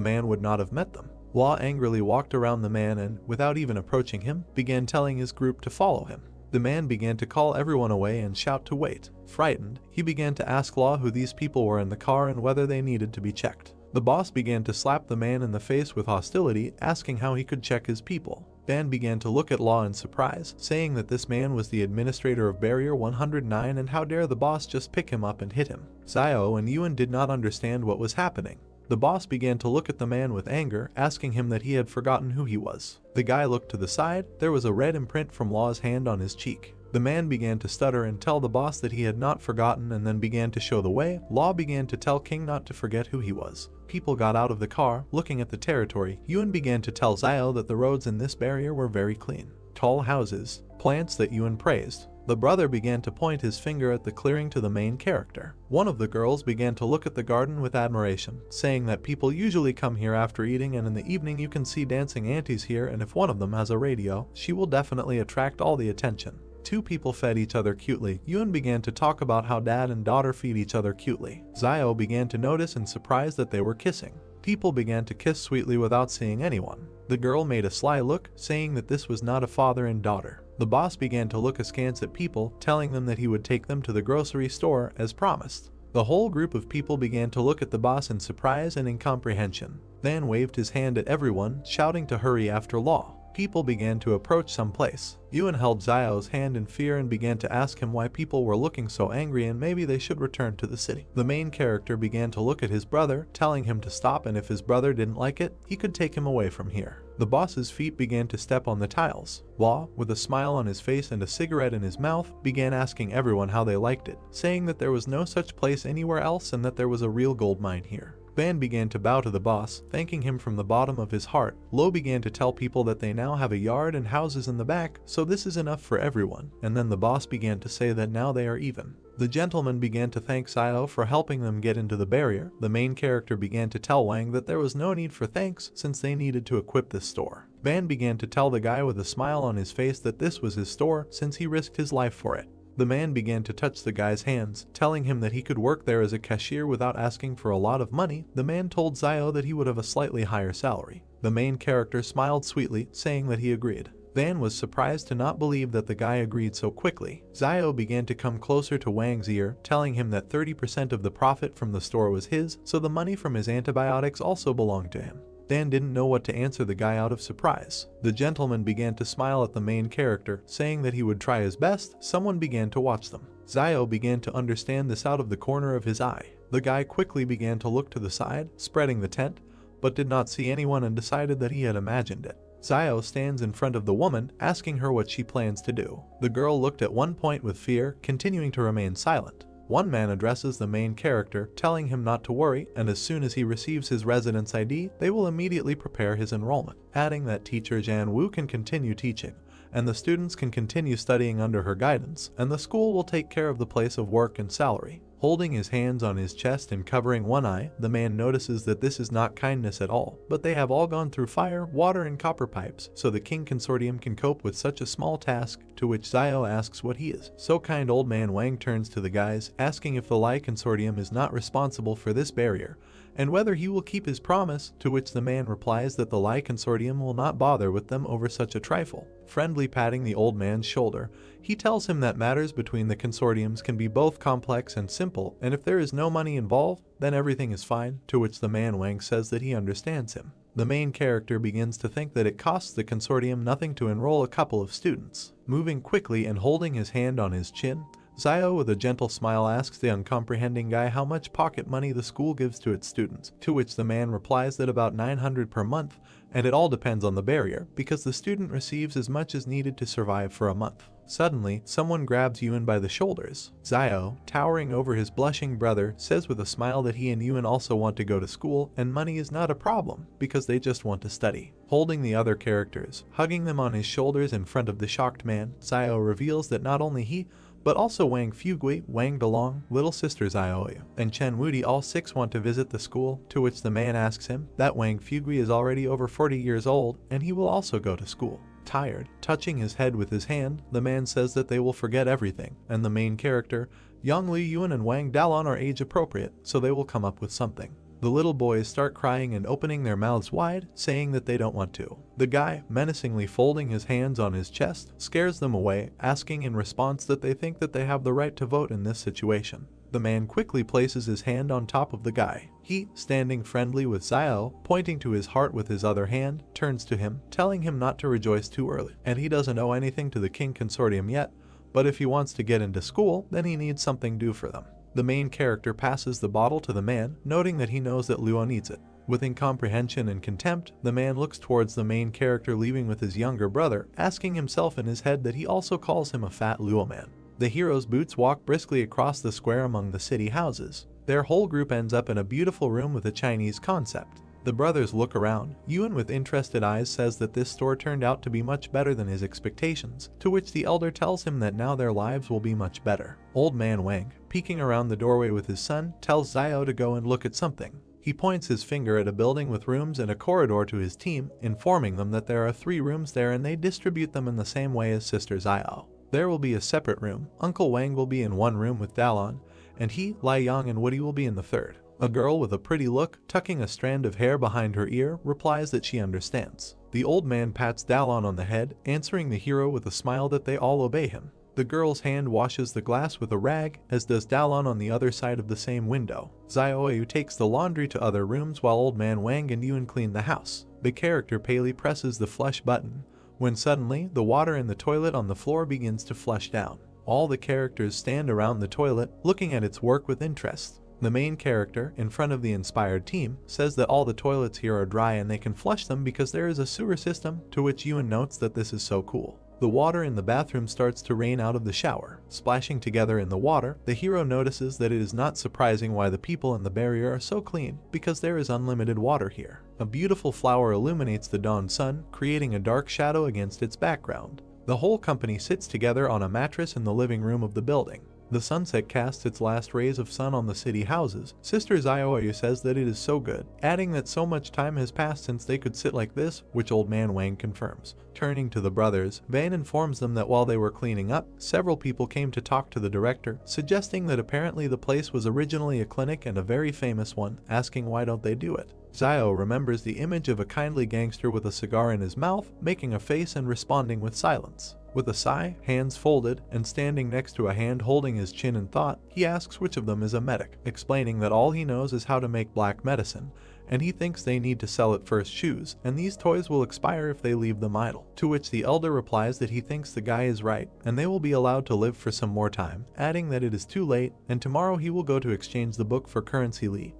man would not have met them. Law angrily walked around the man and, without even approaching him, began telling his group to follow him. The man began to call everyone away and shout to wait. Frightened, he began to ask Law who these people were in the car and whether they needed to be checked. The boss began to slap the man in the face with hostility, asking how he could check his people. Dan began to look at Law in surprise, saying that this man was the administrator of Barrier 109 and how dare the boss just pick him up and hit him. Xiao and Yuan did not understand what was happening. The boss began to look at the man with anger, asking him that he had forgotten who he was. The guy looked to the side. There was a red imprint from Law's hand on his cheek. The man began to stutter and tell the boss that he had not forgotten and then began to show the way. Law began to tell King not to forget who he was. People got out of the car, looking at the territory. Yuan began to tell Xiao that the roads in this barrier were very clean. Tall houses, plants that Yuan praised. The brother began to point his finger at the clearing to the main character. One of the girls began to look at the garden with admiration, saying that people usually come here after eating and in the evening you can see dancing aunties here, and if one of them has a radio, she will definitely attract all the attention. Two people fed each other cutely. Yuan began to talk about how dad and daughter feed each other cutely. Xiao began to notice and surprised that they were kissing. People began to kiss sweetly without seeing anyone. The girl made a sly look, saying that this was not a father and daughter. The boss began to look askance at people, telling them that he would take them to the grocery store as promised. The whole group of people began to look at the boss in surprise and incomprehension. Then waved his hand at everyone, shouting to hurry after Law. People began to approach some place. Yuan held Xiao's hand in fear and began to ask him why people were looking so angry and maybe they should return to the city. The main character began to look at his brother, telling him to stop, and if his brother didn't like it, he could take him away from here. The boss's feet began to step on the tiles. Law, with a smile on his face and a cigarette in his mouth, began asking everyone how they liked it, saying that there was no such place anywhere else and that there was a real gold mine here. Ban began to bow to the boss, thanking him from the bottom of his heart. Lo began to tell people that they now have a yard and houses in the back, so this is enough for everyone, and then the boss began to say that now they are even. The gentleman began to thank Xiao for helping them get into the barrier. The main character began to tell Wang that there was no need for thanks since they needed to equip this store. Ban began to tell the guy with a smile on his face that this was his store since he risked his life for it. The man began to touch the guy's hands, telling him that he could work there as a cashier without asking for a lot of money. The man told Xiao that he would have a slightly higher salary. The main character smiled sweetly, saying that he agreed. Van was surprised to not believe that the guy agreed so quickly. Xiao began to come closer to Wang's ear, telling him that 30% of the profit from the store was his, so the money from his antibiotics also belonged to him. Dan didn't know what to answer the guy out of surprise. The gentleman began to smile at the main character, saying that he would try his best. Someone began to watch them. Xiao began to understand this out of the corner of his eye. The guy quickly began to look to the side, spreading the tent, but did not see anyone and decided that he had imagined it. Xiao stands in front of the woman, asking her what she plans to do. The girl looked at one point with fear, continuing to remain silent. One man addresses the main character, telling him not to worry, and as soon as he receives his residence ID, they will immediately prepare his enrollment, adding that teacher Jan Wu can continue teaching, and the students can continue studying under her guidance, and the school will take care of the place of work and salary. Holding his hands on his chest and covering one eye, the man notices that this is not kindness at all, but they have all gone through fire, water, and copper pipes, so the King Consortium can cope with such a small task, to which Xiao asks what he is. So kind old man Wang turns to the guys, asking if the Lai Consortium is not responsible for this barrier, and whether he will keep his promise, to which the man replies that the Lai Consortium will not bother with them over such a trifle. Friendly patting the old man's shoulder, he tells him that matters between the consortiums can be both complex and simple, and if there is no money involved, then everything is fine, to which the man Wang says that he understands him. The main character begins to think that it costs the consortium nothing to enroll a couple of students. Moving quickly and holding his hand on his chin, Xiao with a gentle smile asks the uncomprehending guy how much pocket money the school gives to its students, to which the man replies that about 900 per month, and it all depends on the barrier, because the student receives as much as needed to survive for a month. Suddenly, someone grabs Yuan by the shoulders. Xiao, towering over his blushing brother, says with a smile that he and Yuan also want to go to school, and money is not a problem, because they just want to study. Holding the other characters, hugging them on his shoulders in front of the shocked man, Xiao reveals that not only he, but also Wang Fugui, Wang Dalong, little sister Xiaoyu, and Chen Wudi all 6 want to visit the school, to which the man asks him that Wang Fugui is already over 40 years old and he will also go to school. Tired, touching his head with his hand, the man says that they will forget everything, and the main character, Yang Li Yuan and Wang Dalong are age appropriate, so they will come up with something. The little boys start crying and opening their mouths wide, saying that they don't want to. The guy, menacingly folding his hands on his chest, scares them away, asking in response that they think that they have the right to vote in this situation. The man quickly places his hand on top of the guy. He, standing friendly with Xiao, pointing to his heart with his other hand, turns to him, telling him not to rejoice too early, and he doesn't owe anything to the King Consortium yet, but if he wants to get into school, then he needs something due for them. The main character passes the bottle to the man, noting that he knows that Luo needs it. With incomprehension and contempt, the man looks towards the main character leaving with his younger brother, asking himself in his head that he also calls him a fat Luo man. The hero's boots walk briskly across the square among the city houses. Their whole group ends up in a beautiful room with a Chinese concept. The brothers look around. Yuan with interested eyes says that this store turned out to be much better than his expectations, to which the elder tells him that now their lives will be much better. Old man Wang, peeking around the doorway with his son, tells Xiao to go and look at something. He points his finger at a building with rooms and a corridor to his team, informing them that there are 3 rooms there and they distribute them in the same way as Sister Xiao. There will be a separate room. Uncle Wang will be in one room with Dalon, and he, Lai Yang, and Woody will be in the third. A girl with a pretty look, tucking a strand of hair behind her ear, replies that she understands. The old man pats Dalon on the head, answering the hero with a smile that they all obey him. The girl's hand washes the glass with a rag, as does Dalon on the other side of the same window. Xiaoyu takes the laundry to other rooms while old man Wang and Yuan clean the house. The character Paley presses the flush button, when suddenly the water in the toilet on the floor begins to flush down. All the characters stand around the toilet, looking at its work with interest. The main character, in front of the inspired team, says that all the toilets here are dry and they can flush them because there is a sewer system, to which Yuan notes that this is so cool. The water in the bathroom starts to rain out of the shower. Splashing together in the water, the hero notices that it is not surprising why the people in the barrier are so clean, because there is unlimited water here. A beautiful flower illuminates the dawn sun, creating a dark shadow against its background. The whole company sits together on a mattress in the living room of the building. The sunset casts its last rays of sun on the city houses. Sister Xiaoyu says that it is so good, adding that so much time has passed since they could sit like this, which old man Wang confirms. Turning to the brothers, Van informs them that while they were cleaning up, several people came to talk to the director, suggesting that apparently the place was originally a clinic and a very famous one, asking why don't they do it. Xiao remembers the image of a kindly gangster with a cigar in his mouth, making a face and responding with silence. With a sigh, hands folded, and standing next to a hand holding his chin in thought, he asks which of them is a medic, explaining that all he knows is how to make black medicine, and he thinks they need to sell at first shoes, and these toys will expire if they leave them idle. To which the elder replies that he thinks the guy is right, and they will be allowed to live for some more time, adding that it is too late, and tomorrow he will go to exchange the book for currency Li.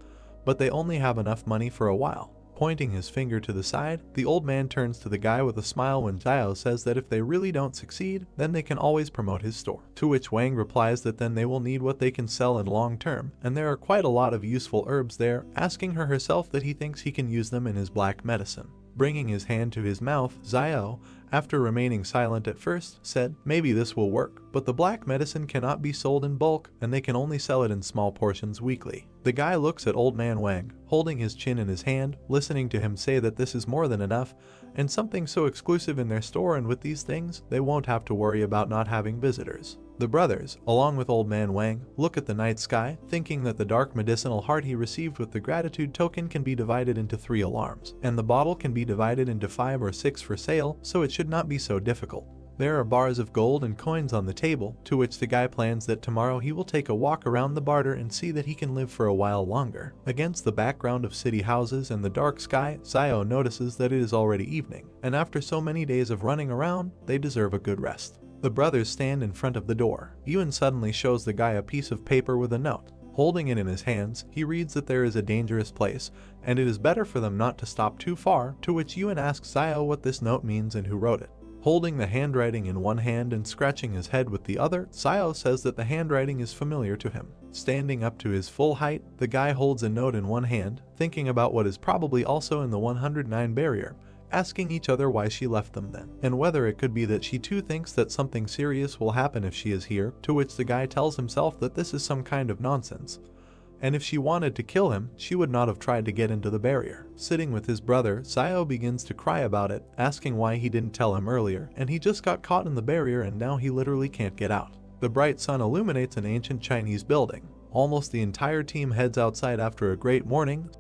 But they only have enough money for a while. Pointing his finger to the side, the old man turns to the guy with a smile when Xiao says that if they really don't succeed, then they can always promote his store. To which Wang replies that then they will need what they can sell in long term, and there are quite a lot of useful herbs there, asking her herself that he thinks he can use them in his black medicine. Bringing his hand to his mouth, Xiao, after remaining silent at first, said, "Maybe this will work, but the black medicine cannot be sold in bulk and they can only sell it in small portions weekly." The guy looks at Old Man Wang, holding his chin in his hand, listening to him say that this is more than enough and something so exclusive in their store, and with these things, they won't have to worry about not having visitors. The brothers, along with Old Man Wang, look at the night sky, thinking that the dark medicinal heart he received with the gratitude token can be divided into 3 alarms, and the bottle can be divided into 5 or 6 for sale, so it should not be so difficult. There are bars of gold and coins on the table, to which the guy plans that tomorrow he will take a walk around the barter and see that he can live for a while longer. Against the background of city houses and the dark sky, Xiao notices that it is already evening, and after so many days of running around, they deserve a good rest. The brothers stand in front of the door. Yuan suddenly shows the guy a piece of paper with a note. Holding it in his hands, he reads that there is a dangerous place, and it is better for them not to stop too far, to which Yuan asks Xiao what this note means and who wrote it. Holding the handwriting in one hand and scratching his head with the other, Xiao says that the handwriting is familiar to him. Standing up to his full height, the guy holds a note in one hand, thinking about what is probably also in the 109 barrier, asking each other why she left them then, and whether it could be that she too thinks that something serious will happen if she is here, to which the guy tells himself that this is some kind of nonsense. And if she wanted to kill him, she would not have tried to get into the barrier. Sitting with his brother, Xiao begins to cry about it, asking why he didn't tell him earlier, and he just got caught in the barrier and now he literally can't get out. The bright sun illuminates an ancient Chinese building. Almost the entire team heads outside after a great morning,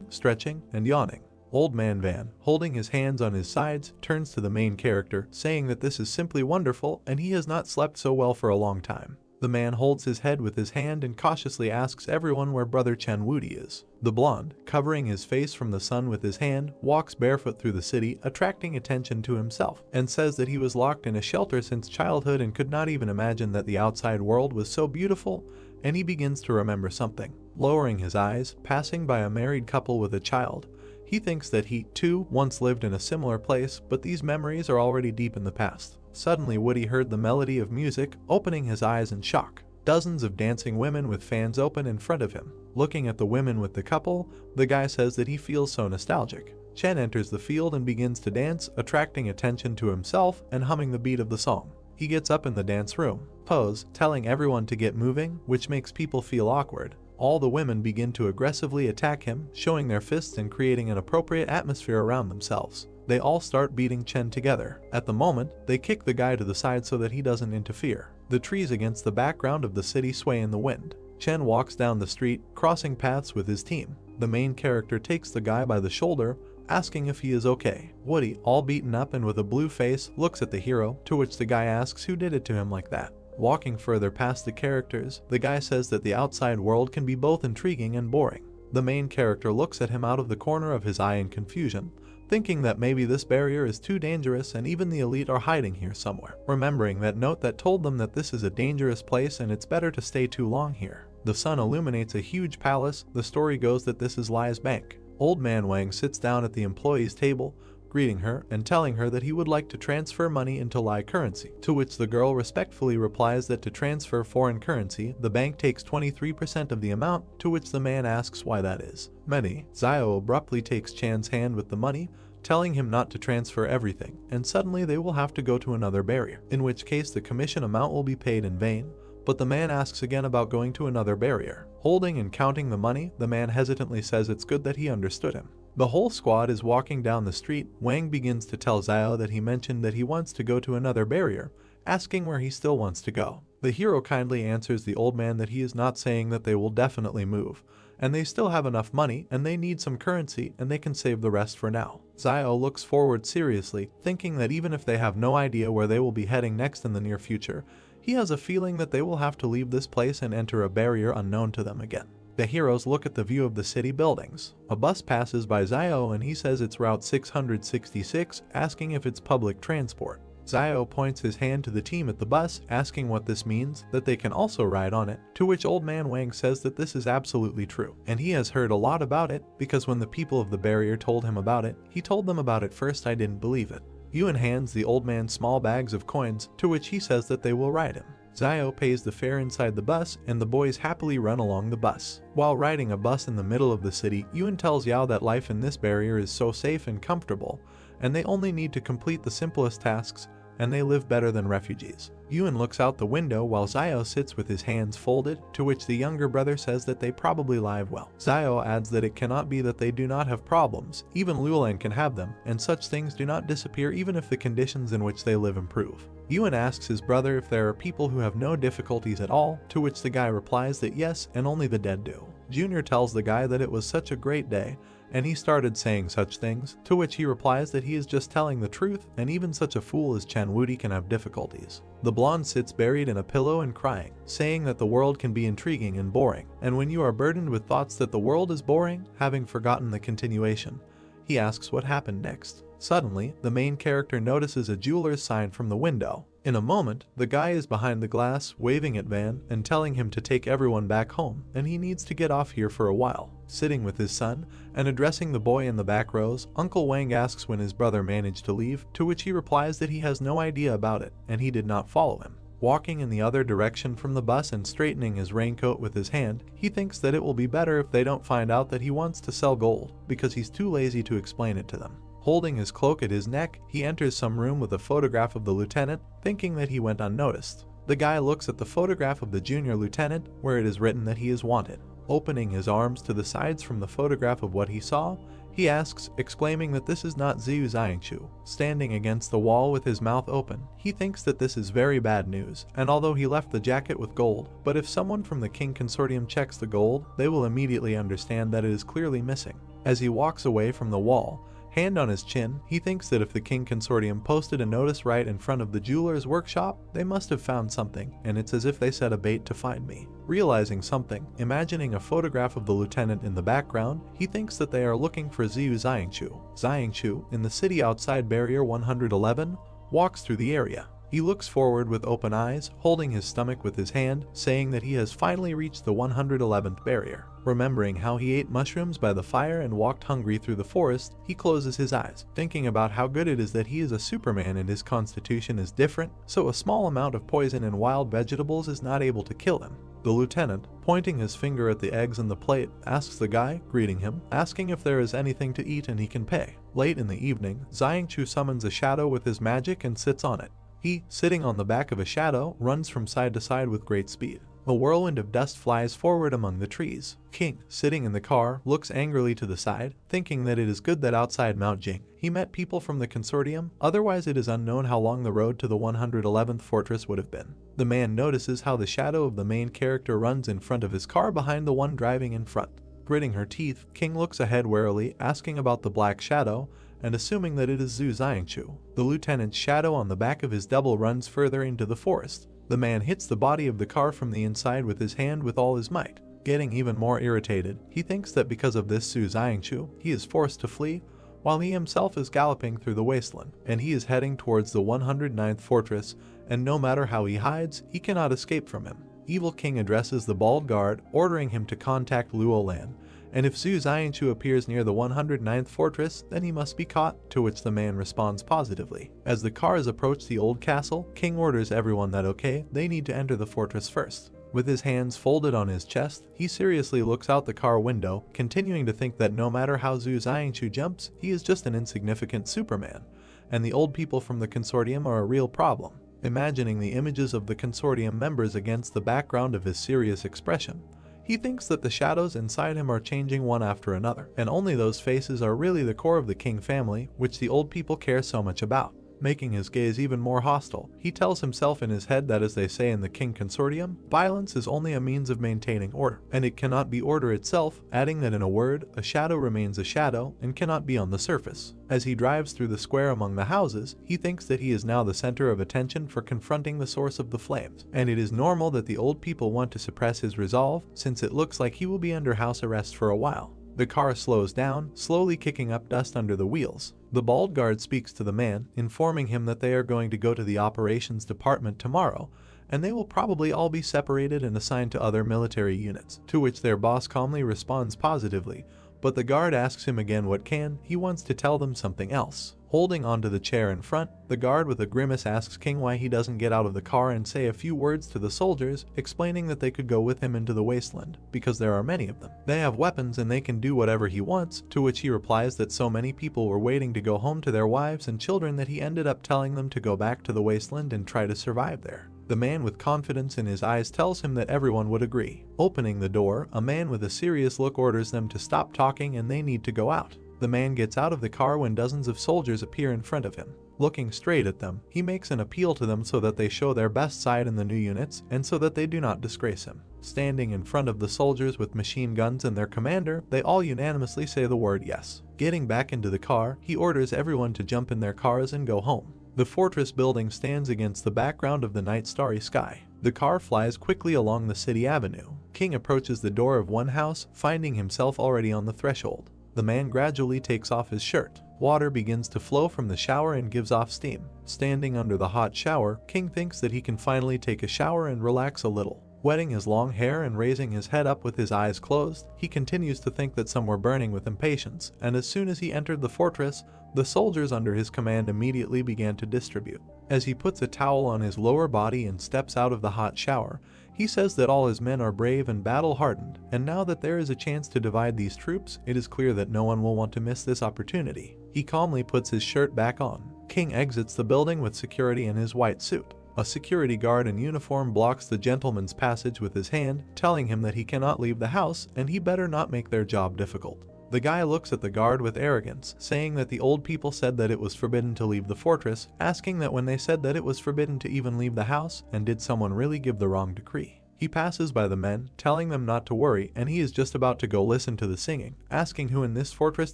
stretching and yawning. Old Man Van, holding his hands on his sides, turns to the main character, saying that this is simply wonderful and he has not slept so well for a long time. The man holds his head with his hand and cautiously asks everyone where Brother Chen Wudi is. The blonde, covering his face from the sun with his hand, walks barefoot through the city, attracting attention to himself, and says that he was locked in a shelter since childhood and could not even imagine that the outside world was so beautiful, and he begins to remember something. Lowering his eyes, passing by a married couple with a child, he thinks that he, too, once lived in a similar place, but these memories are already deep in the past. Suddenly, Woody heard the melody of music, opening his eyes in shock. Dozens of dancing women with fans open in front of him. Looking at the women with the couple, the guy says that he feels so nostalgic. Chen enters the field and begins to dance, attracting attention to himself and humming the beat of the song. He gets up in the dance room, pose, telling everyone to get moving, which makes people feel awkward. All the women begin to aggressively attack him, showing their fists and creating an appropriate atmosphere around themselves. They all start beating Chen together. At the moment, they kick the guy to the side so that he doesn't interfere. The trees against the background of the city sway in the wind. Chen walks down the street, crossing paths with his team. The main character takes the guy by the shoulder, asking if he is okay. Woody, all beaten up and with a blue face, looks at the hero, to which the guy asks who did it to him like that. Walking further past the characters, the guy says that the outside world can be both intriguing and boring. The main character looks at him out of the corner of his eye in confusion, thinking that maybe this barrier is too dangerous and even the elite are hiding here somewhere, remembering that note that told them that this is a dangerous place and it's better to stay too long here. The sun illuminates a huge palace. The story goes that this is Lai's bank. Old Man Wang sits down at the employee's table, greeting her and telling her that he would like to transfer money into Lai currency, to which the girl respectfully replies that to transfer foreign currency, the bank takes 23% of the amount, to which the man asks why that is. Xiao abruptly takes Chan's hand with the money, telling him not to transfer everything, and suddenly they will have to go to another barrier, in which case the commission amount will be paid in vain, but the man asks again about going to another barrier. Holding and counting the money, the man hesitantly says it's good that he understood him. The whole squad is walking down the street. Wang begins to tell Xiao that he mentioned that he wants to go to another barrier, asking where he still wants to go. The hero kindly answers the old man that he is not saying that they will definitely move, and they still have enough money and they need some currency and they can save the rest for now. Xiao looks forward seriously, thinking that even if they have no idea where they will be heading next in the near future, he has a feeling that they will have to leave this place and enter a barrier unknown to them again. The heroes look at the view of the city buildings. A bus passes by Xiao and he says it's Route 666, asking if it's public transport. Xiao points his hand to the team at the bus, asking what this means, that they can also ride on it, to which Old Man Wang says that this is absolutely true, and he has heard a lot about it, because when the people of the barrier told him about it, he told them about it first. I didn't believe it. Yuan hands the old man small bags of coins, to which he says that they will ride him. Zio pays the fare inside the bus and the boys happily run along the bus. While riding a bus in the middle of the city, Yun tells Yao that life in this barrier is so safe and comfortable, and they only need to complete the simplest tasks, and they live better than refugees. Yun looks out the window while Zio sits with his hands folded, to which the younger brother says that they probably live well. Zio adds that it cannot be that they do not have problems, even Luolan can have them, and such things do not disappear even if the conditions in which they live improve. Yun asks his brother if there are people who have no difficulties at all, to which the guy replies that yes, and only the dead do. Junior tells the guy that it was such a great day, and he started saying such things, to which he replies that he is just telling the truth, and even such a fool as Chan Wudi can have difficulties. The blonde sits buried in a pillow and crying, saying that the world can be intriguing and boring, and when you are burdened with thoughts that the world is boring, having forgotten the continuation, he asks what happened next. Suddenly, the main character notices a jeweler's sign from the window. In a moment, the guy is behind the glass, waving at Van and telling him to take everyone back home, and he needs to get off here for a while. Sitting with his son and addressing the boy in the back rows, Uncle Wang asks when his brother managed to leave, to which he replies that he has no idea about it and he did not follow him. Walking in the other direction from the bus and straightening his raincoat with his hand, he thinks that it will be better if they don't find out that he wants to sell gold, because he's too lazy to explain it to them. Holding his cloak at his neck, he enters some room with a photograph of the lieutenant, thinking that he went unnoticed. The guy looks at the photograph of the junior lieutenant, where it is written that he is wanted. Opening his arms to the sides from the photograph of what he saw, he asks, exclaiming that this is not Ziyu Xiangchu. Standing against the wall with his mouth open, he thinks that this is very bad news, and although he left the jacket with gold, but if someone from the King Consortium checks the gold, they will immediately understand that it is clearly missing. As he walks away from the wall, hand on his chin, he thinks that if the King Consortium posted a notice right in front of the jeweler's workshop, they must have found something, and it's as if they set a bait to find me. Realizing something, imagining a photograph of the lieutenant in the background, he thinks that they are looking for Ziyu Xiangchu. Xiangchu, in the city outside Barrier 111, walks through the area. He looks forward with open eyes, holding his stomach with his hand, saying that he has finally reached the 111th barrier. Remembering how he ate mushrooms by the fire and walked hungry through the forest, he closes his eyes, thinking about how good it is that he is a Superman and his constitution is different, so a small amount of poison and wild vegetables is not able to kill him. The lieutenant, pointing his finger at the eggs on the plate, asks the guy, greeting him, asking if there is anything to eat and he can pay. Late in the evening, Xiangchu summons a shadow with his magic and sits on it. He, sitting on the back of a shadow, runs from side to side with great speed. A whirlwind of dust flies forward among the trees. King, sitting in the car, looks angrily to the side, thinking that it is good that outside Mount Jing he met people from the consortium, otherwise it is unknown how long the road to the 111th fortress would have been. The man notices how the shadow of the main character runs in front of his car behind the one driving in front. Gritting her teeth, King looks ahead warily, asking about the black shadow, and assuming that it is Zhu Xiangchu. The lieutenant's shadow on the back of his double runs further into the forest. The man hits the body of the car from the inside with his hand with all his might. Getting even more irritated, he thinks that because of this Zhu Xiangchu, he is forced to flee, while he himself is galloping through the wasteland, and he is heading towards the 109th fortress, and no matter how he hides, he cannot escape from him. Evil King addresses the bald guard, ordering him to contact Luolan, and if Zhu Xiangchu appears near the 109th fortress, then he must be caught, to which the man responds positively. As the cars approach the old castle, King orders everyone that okay, they need to enter the fortress first. With his hands folded on his chest, he seriously looks out the car window, continuing to think that no matter how Zhu Xiangchu jumps, he is just an insignificant Superman, and the old people from the consortium are a real problem. Imagining the images of the consortium members against the background of his serious expression, he thinks that the shadows inside him are changing one after another, and only those faces are really the core of the King family, which the old people care so much about. Making his gaze even more hostile, he tells himself in his head that, as they say in the King Consortium, violence is only a means of maintaining order, and it cannot be order itself, adding that in a word, a shadow remains a shadow and cannot be on the surface. As he drives through the square among the houses, he thinks that he is now the center of attention for confronting the source of the flames, and it is normal that the old people want to suppress his resolve, since it looks like he will be under house arrest for a while. The car slows down, slowly kicking up dust under the wheels. The bald guard speaks to the man, informing him that they are going to go to the operations department tomorrow, and they will probably all be separated and assigned to other military units, to which their boss calmly responds positively, but the guard asks him again what he wants to tell them something else. Holding onto the chair in front, the guard with a grimace asks King why he doesn't get out of the car and say a few words to the soldiers, explaining that they could go with him into the wasteland, because there are many of them. They have weapons and they can do whatever he wants, to which he replies that so many people were waiting to go home to their wives and children that he ended up telling them to go back to the wasteland and try to survive there. The man with confidence in his eyes tells him that everyone would agree. Opening the door, a man with a serious look orders them to stop talking and they need to go out. The man gets out of the car when dozens of soldiers appear in front of him. Looking straight at them, he makes an appeal to them so that they show their best side in the new units and so that they do not disgrace him. Standing in front of the soldiers with machine guns and their commander, they all unanimously say the word yes. Getting back into the car, he orders everyone to jump in their cars and go home. The fortress building stands against the background of the night starry sky. The car flies quickly along the city avenue. King approaches the door of one house, finding himself already on the threshold. The man gradually takes off his shirt. Water begins to flow from the shower and gives off steam. Standing under the hot shower, King thinks that he can finally take a shower and relax a little. Wetting his long hair and raising his head up with his eyes closed, he continues to think that some were burning with impatience, and as soon as he entered the fortress, the soldiers under his command immediately began to distribute. As he puts a towel on his lower body and steps out of the hot shower, he says that all his men are brave and battle-hardened, and now that there is a chance to divide these troops, it is clear that no one will want to miss this opportunity. He calmly puts his shirt back on. King exits the building with security in his white suit. A security guard in uniform blocks the gentleman's passage with his hand, telling him that he cannot leave the house and he better not make their job difficult. The guy looks at the guard with arrogance, saying that the old people said that it was forbidden to leave the fortress, asking that when they said that it was forbidden to even leave the house, and did someone really give the wrong decree? He passes by the men, telling them not to worry, and he is just about to go listen to the singing, asking who in this fortress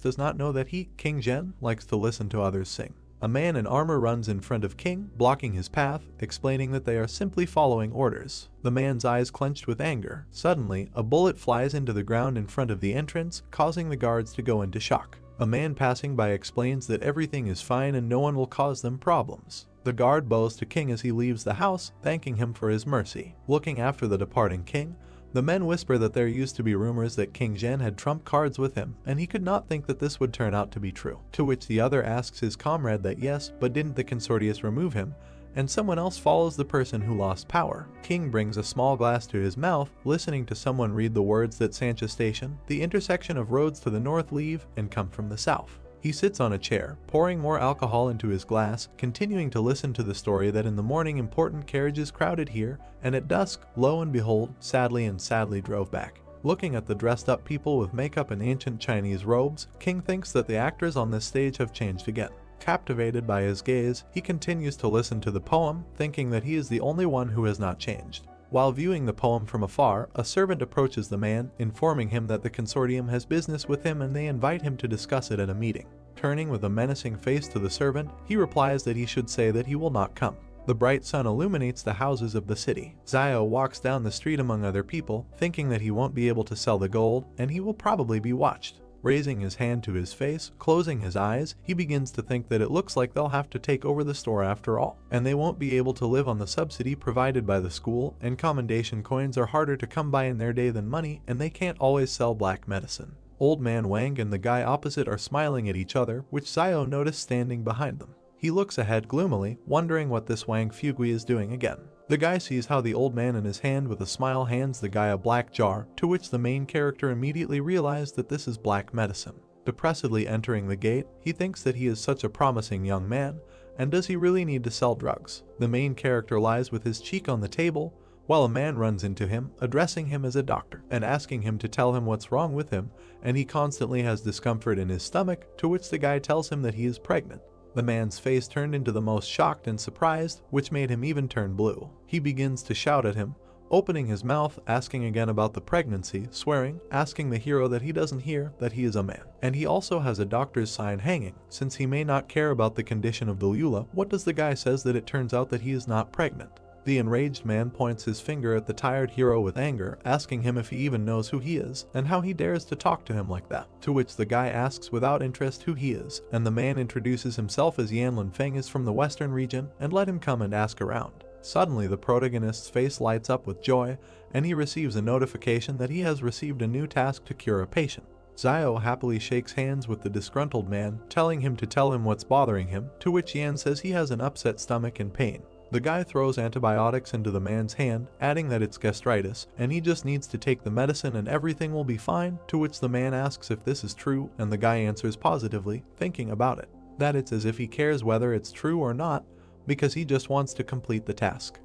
does not know that he, King Zhen, likes to listen to others sing. A man in armor runs in front of King, blocking his path, explaining that they are simply following orders. The man's eyes clenched with anger. Suddenly, a bullet flies into the ground in front of the entrance, causing the guards to go into shock. A man passing by explains that everything is fine and no one will cause them problems. The guard bows to King as he leaves the house, thanking him for his mercy. Looking after the departing King, the men whisper that there used to be rumors that King Zhen had trump cards with him, and he could not think that this would turn out to be true. To which the other asks his comrade that yes, but didn't the consortius remove him, and someone else follows the person who lost power. King brings a small glass to his mouth, listening to someone read the words that Sancha Station, the intersection of roads to the north leave and come from the south. He sits on a chair, pouring more alcohol into his glass, continuing to listen to the story that in the morning important carriages crowded here, and at dusk, lo and behold, sadly drove back. Looking at the dressed up people with makeup and ancient Chinese robes, King thinks that the actors on this stage have changed again. Captivated by his gaze, he continues to listen to the poem, thinking that he is the only one who has not changed. While viewing the poem from afar, a servant approaches the man, informing him that the consortium has business with him and they invite him to discuss it at a meeting. Turning with a menacing face to the servant, he replies that he should say that he will not come. The bright sun illuminates the houses of the city. Zio walks down the street among other people, thinking that he won't be able to sell the gold, and he will probably be watched. Raising his hand to his face, closing his eyes, he begins to think that it looks like they'll have to take over the store after all, and they won't be able to live on the subsidy provided by the school, and commendation coins are harder to come by in their day than money, and they can't always sell black medicine. Old Man Wang and the guy opposite are smiling at each other, which Zio noticed standing behind them. He looks ahead gloomily, wondering what this Wang Fugui is doing again. The guy sees how the old man in his hand with a smile hands the guy a black jar, to which the main character immediately realizes that this is black medicine. Depressedly entering the gate, he thinks that he is such a promising young man, and does he really need to sell drugs? The main character lies with his cheek on the table, while a man runs into him, addressing him as a doctor, and asking him to tell him what's wrong with him, and he constantly has discomfort in his stomach, to which the guy tells him that he is pregnant. The man's face turned into the most shocked and surprised, which made him even turn blue. He begins to shout at him, opening his mouth, asking again about the pregnancy, swearing, asking the hero that he doesn't hear that he is a man. And he also has a doctor's sign hanging. Since he may not care about the condition of the Lula, what does the guy says that it turns out that he is not pregnant? The enraged man points his finger at the tired hero with anger, asking him if he even knows who he is, and how he dares to talk to him like that. To which the guy asks without interest who he is, and the man introduces himself as Yanlin Feng is from the western region, and let him come and ask around. Suddenly the protagonist's face lights up with joy, and he receives a notification that he has received a new task to cure a patient. Zio happily shakes hands with the disgruntled man, telling him to tell him what's bothering him, to which Yan says he has an upset stomach and pain. The guy throws antibiotics into the man's hand, adding that it's gastritis, and he just needs to take the medicine and everything will be fine, to which the man asks if this is true, and the guy answers positively, thinking about it, that it's as if he cares whether it's true or not, because he just wants to complete the task.